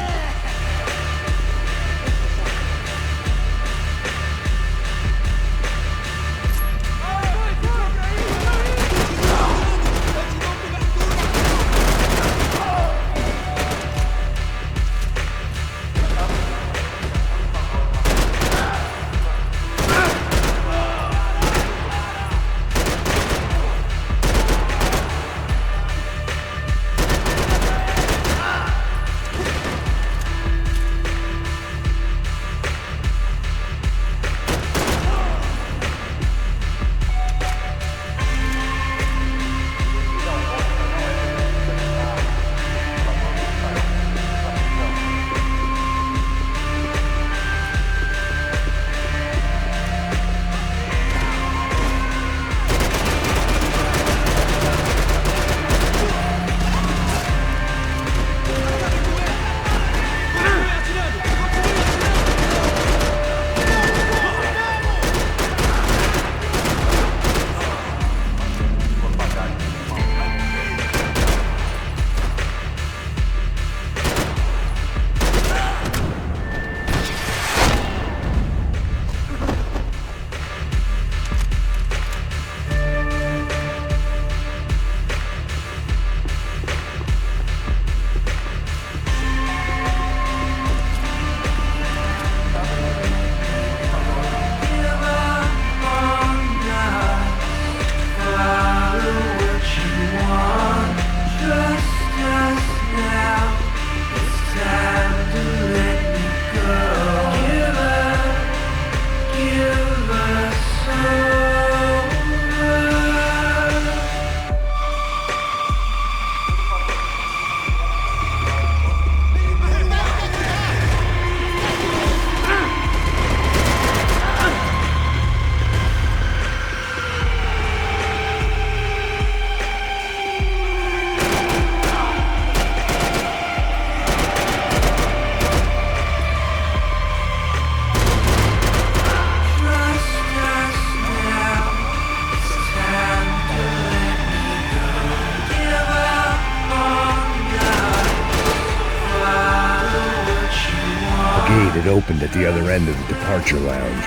N: It opened at the other end of the departure lounge.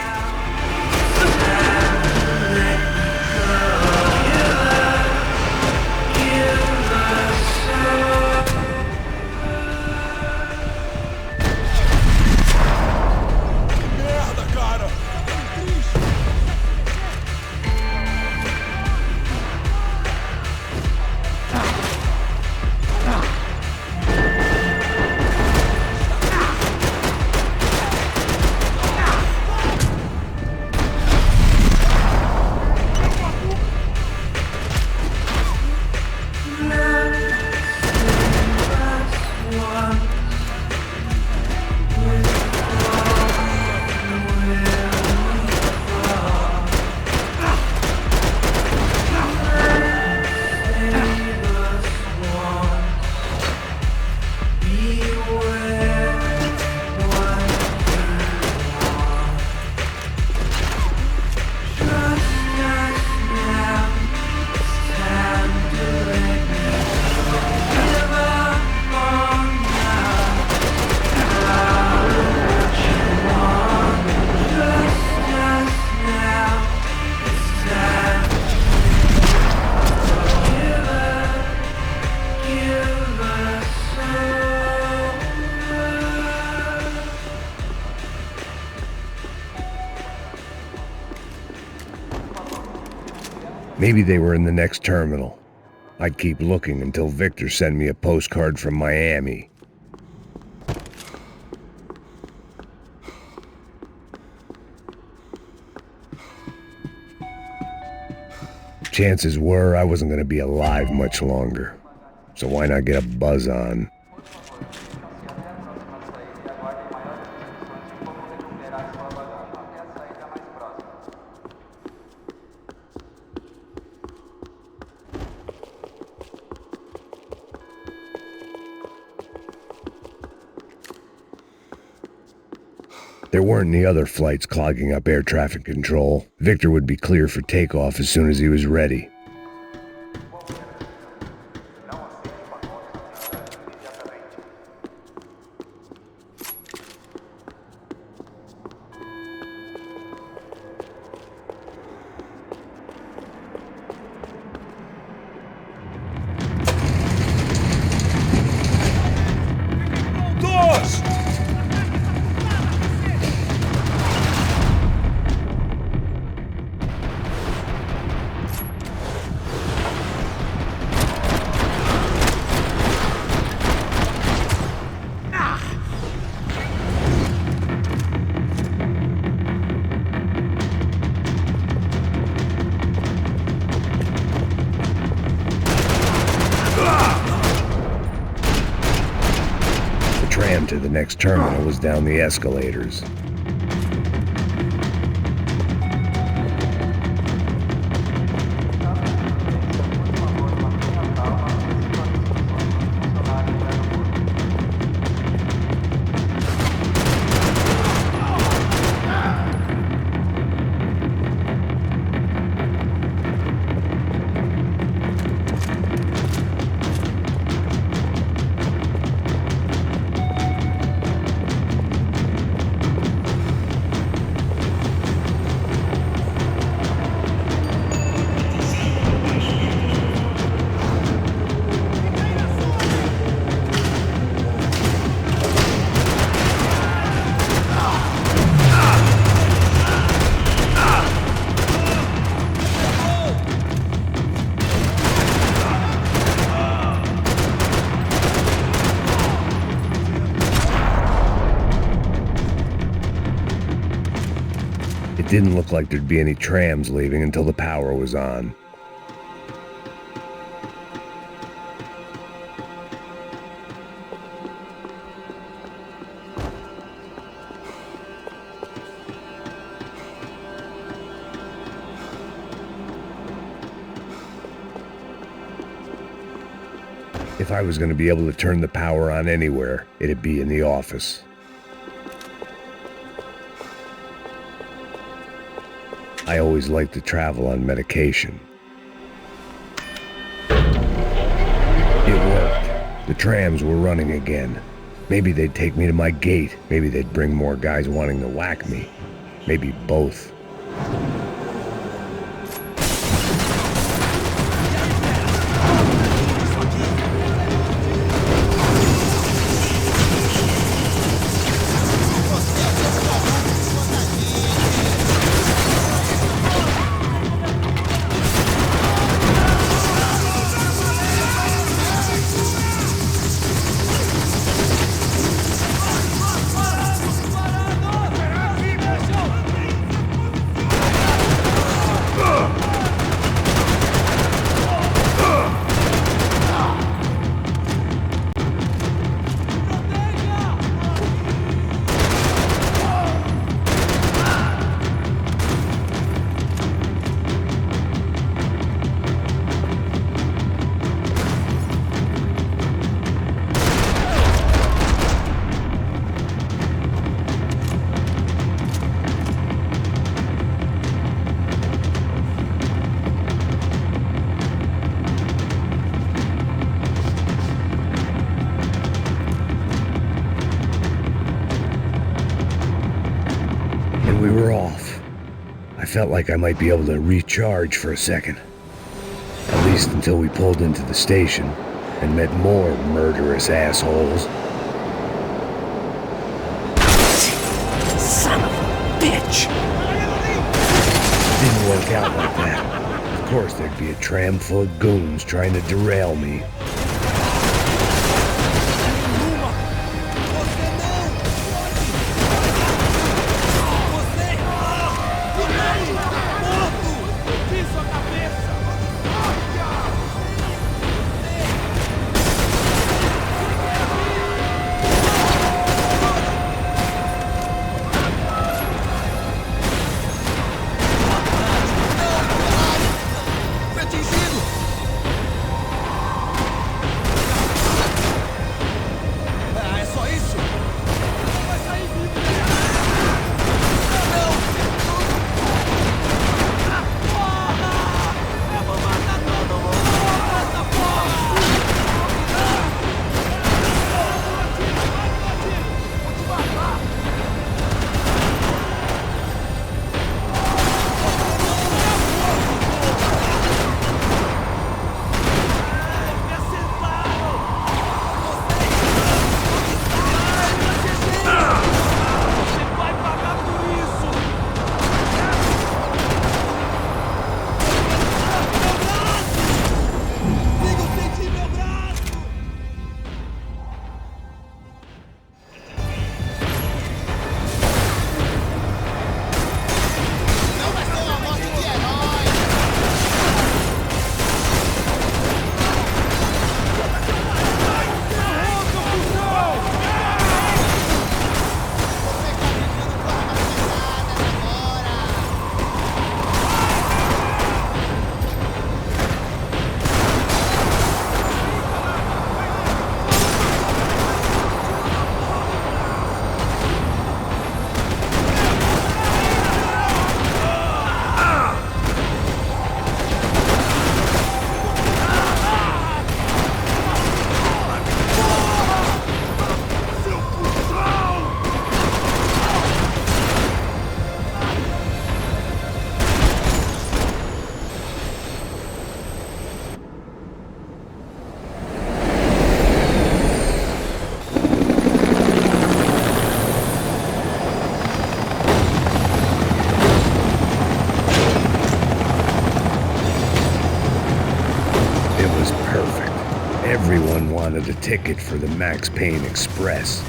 N: Maybe they were in the next terminal. I'd keep looking until Victor sent me a postcard from Miami. Chances were I wasn't going to be alive much longer, so why not get a buzz on? There weren't any other flights clogging up air traffic control. Victor would be clear for takeoff as soon as he was ready. To the next terminal was down the escalators. It didn't look like there'd be any trams leaving until the power was on. If I was going to be able to turn the power on anywhere, it'd be in the office. I always liked to travel on medication. It worked. The trams were running again. Maybe they'd take me to my gate. Maybe they'd bring more guys wanting to whack me. Maybe both. We were off. I felt like I might be able to recharge for a second. At least until we pulled into the station and met more murderous assholes. Son of a bitch! Didn't work out like that. Of course there'd be a tram full of goons trying to derail me. Everyone wanted a ticket for the Max Payne Express.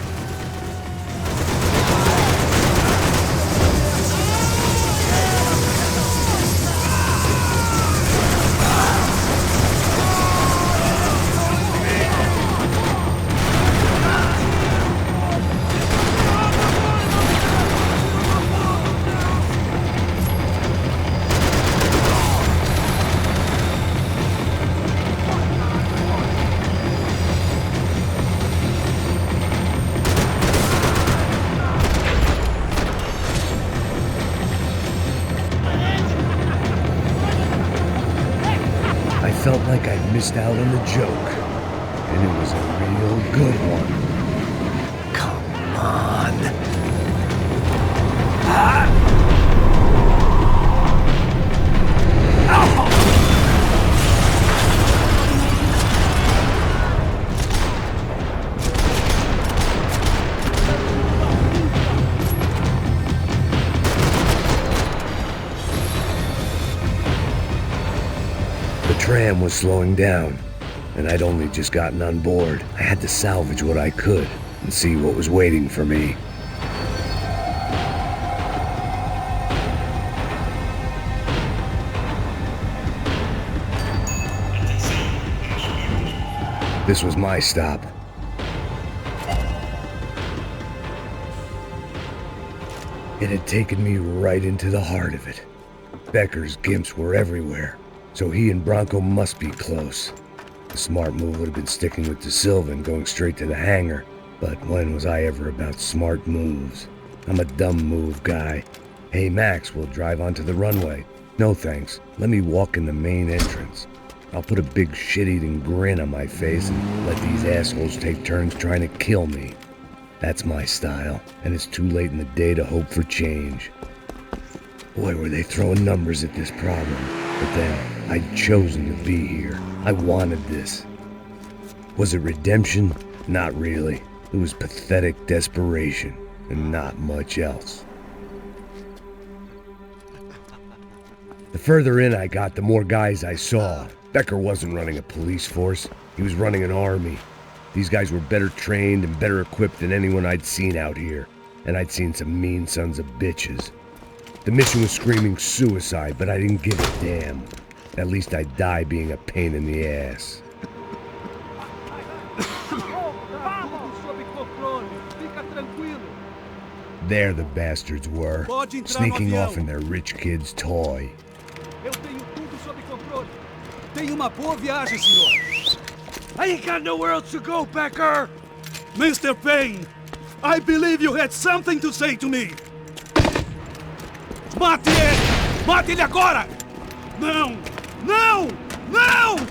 N: I felt like I'd missed out on the joke, and it was a real good one. Come on. The tram was slowing down, and I'd only just gotten on board. I had to salvage what I could and see what was waiting for me. This was my stop. It had taken me right into the heart of it. Becker's gimps were everywhere, so he and Bronco must be close. The smart move would have been sticking with De Silva and going straight to the hangar, but when was I ever about smart moves? I'm a dumb move guy. Hey Max, we'll drive onto the runway. No thanks, let me walk in the main entrance. I'll put a big shit-eating grin on my face and let these assholes take turns trying to kill me. That's my style, and it's too late in the day to hope for change. Boy, were they throwing numbers at this problem. But then, I'd chosen to be here. I wanted this. Was it redemption? Not really. It was pathetic desperation, and not much else. The further in I got, the more guys I saw. Becker wasn't running a police force. He was running an army. These guys were better trained and better equipped than anyone I'd seen out here. And I'd seen some mean sons of bitches. The mission was screaming suicide, but I didn't give a damn. At least I'd die being a pain in the ass. There the bastards were, sneaking off in their rich kid's toy.
K: Eu tenho tudo sob controle. Tenha uma boa viagem, senhor. I ain't got nowhere else to go, Becker! Mr. Payne, I believe you had something to say to me. Mate ele! Mate ele agora! Não! Não! Não!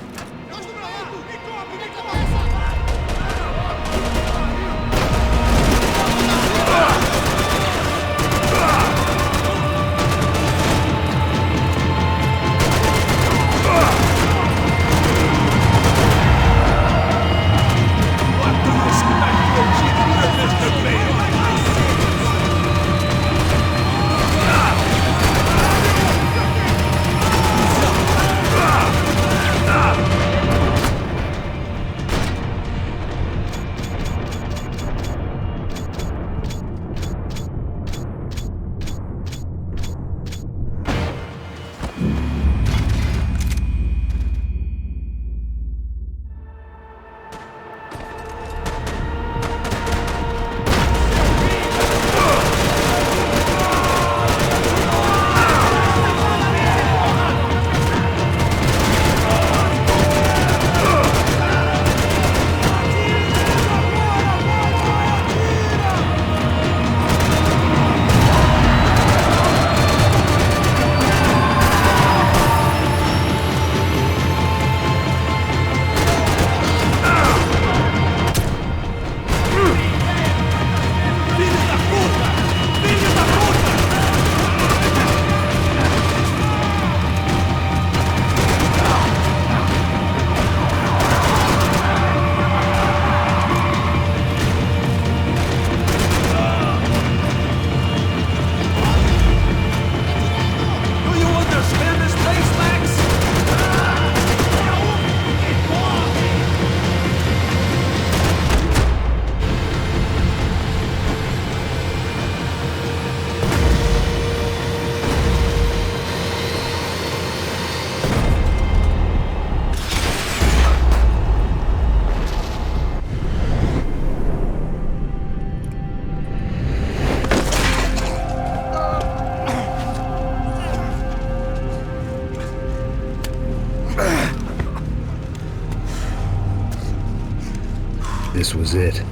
A: This was it.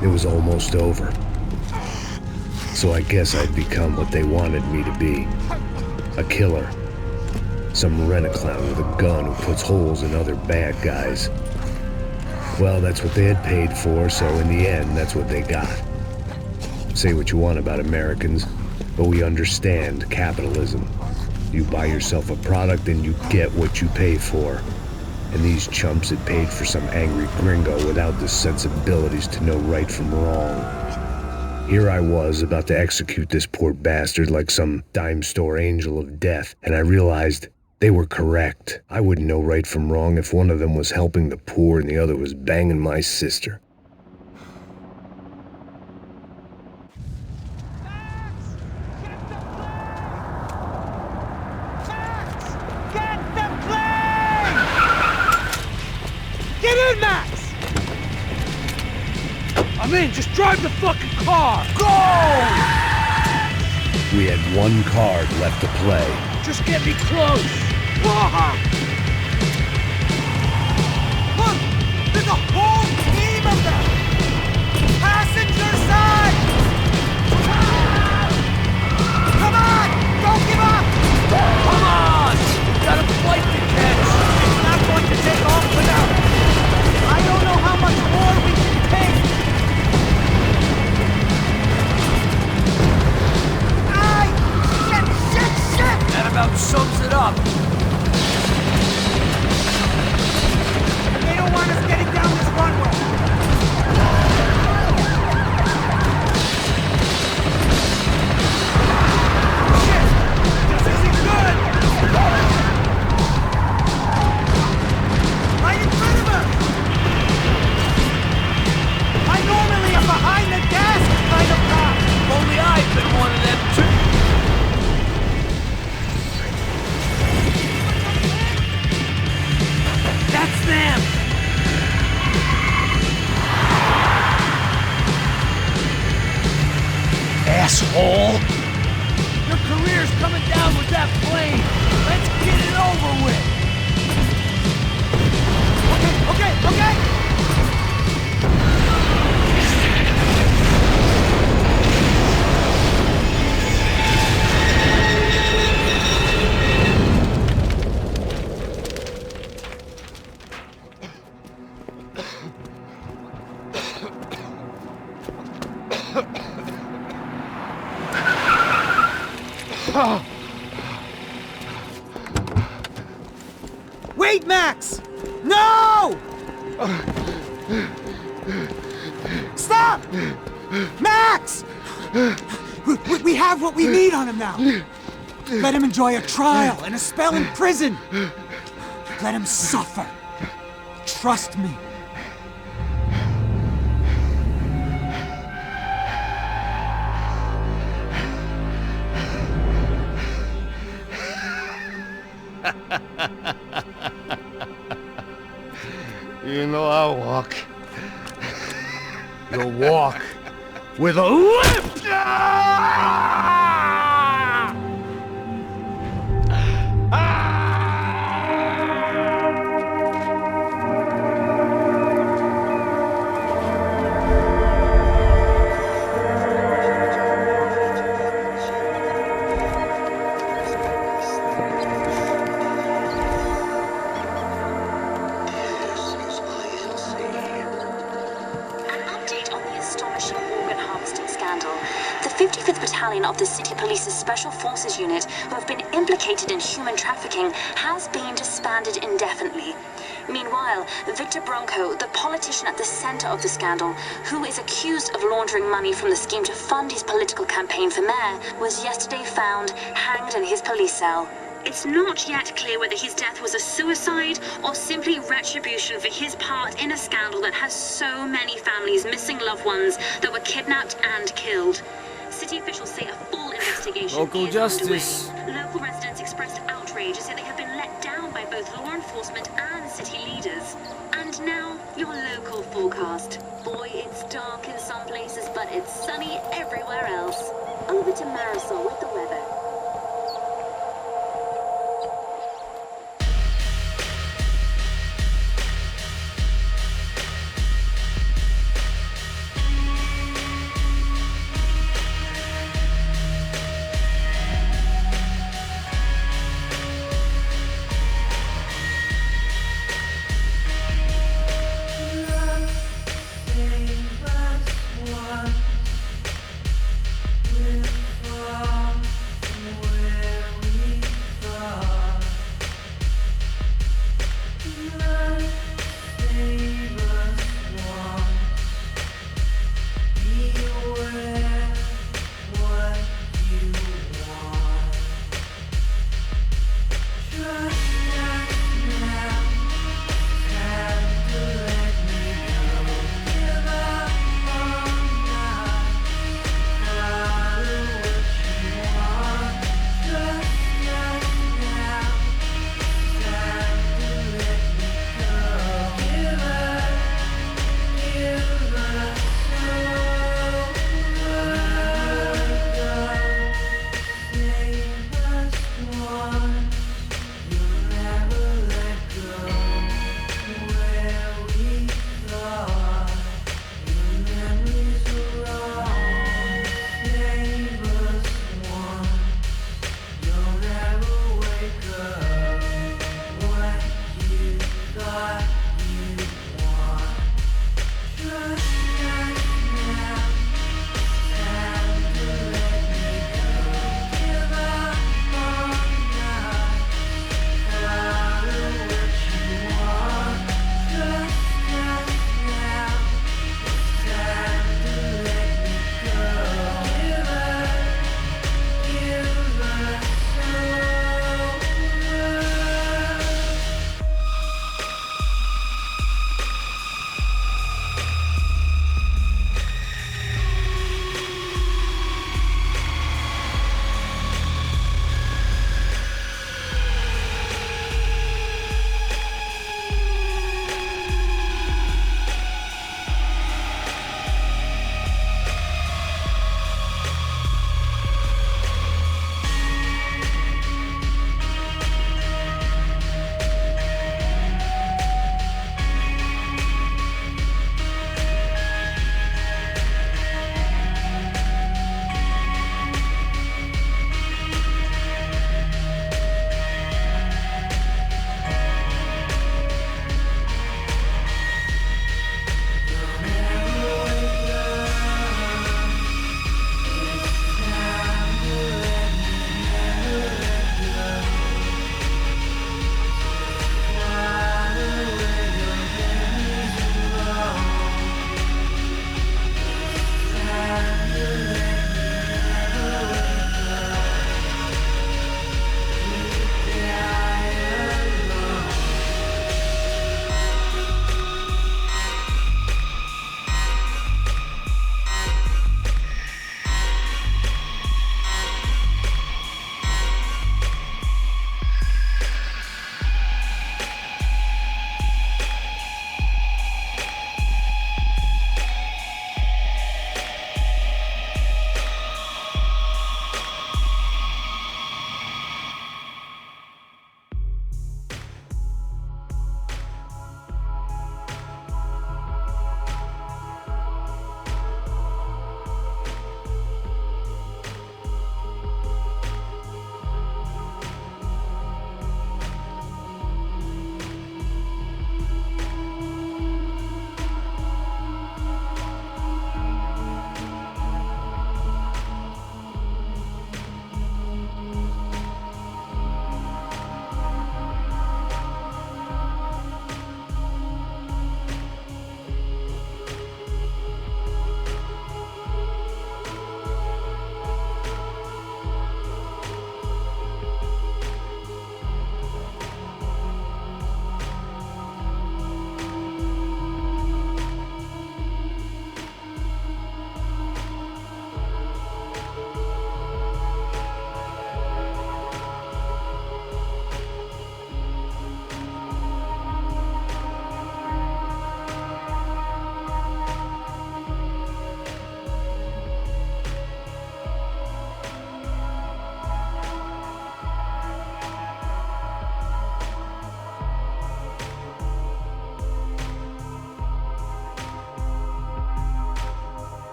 A: It was almost over. So I guess I'd become what they wanted me to be. A killer. Some rent-a-clown with a gun who puts holes in other bad guys. Well, that's what they had paid for, so in the end, that's what they got. Say what you want about Americans, but we understand capitalism. You buy yourself a product and you get what you pay for. And these chumps had paid for some angry gringo without the sensibilities to know right from wrong. Here I was, about to execute this poor bastard like some dime store angel of death, and I realized they were correct. I wouldn't know right from wrong if one of them was helping the poor and the other was banging my sister.
K: Get in, Max! I'm in, just drive the fucking car! Go!
N: We had one card left to play.
K: Just get me close! Whoa! Look! There's a whole team of them! Passenger side! Come on! Don't give up! Come on! We've got a flight to catch! It's not going to take off without... I don't know how much more we can take! Aye! Shit! That about sums it up. They don't want us getting down this runway. Shit! This isn't good!
S: asshole!
B: Your career's coming down with that plane. Let's get it over with. Okay.
S: Wait, Max! No! Stop! Max! We have what we need on him now. Let him enjoy a trial and a spell in prison. Let him suffer. Trust me.
Q: You know I'll walk. You'll walk with a lift!
R: Of the City Police's Special Forces Unit, who have been implicated in human trafficking, has been disbanded indefinitely. Meanwhile, Victor Bronco, the politician at the center of the scandal, who is accused of laundering money from the scheme to fund his political campaign for mayor, was yesterday found hanged in his police cell. It's not yet clear whether his death was a suicide or simply retribution for his part in a scandal that has so many families missing loved ones that were kidnapped and killed. City officials say a full investigation
S: Local
R: is
S: justice.
R: underway. Local residents expressed outrage as they have been let down by both law enforcement and city leaders. And now, your local forecast. Boy, it's dark in some places, but it's sunny everywhere else. Over to Marisol with the weather.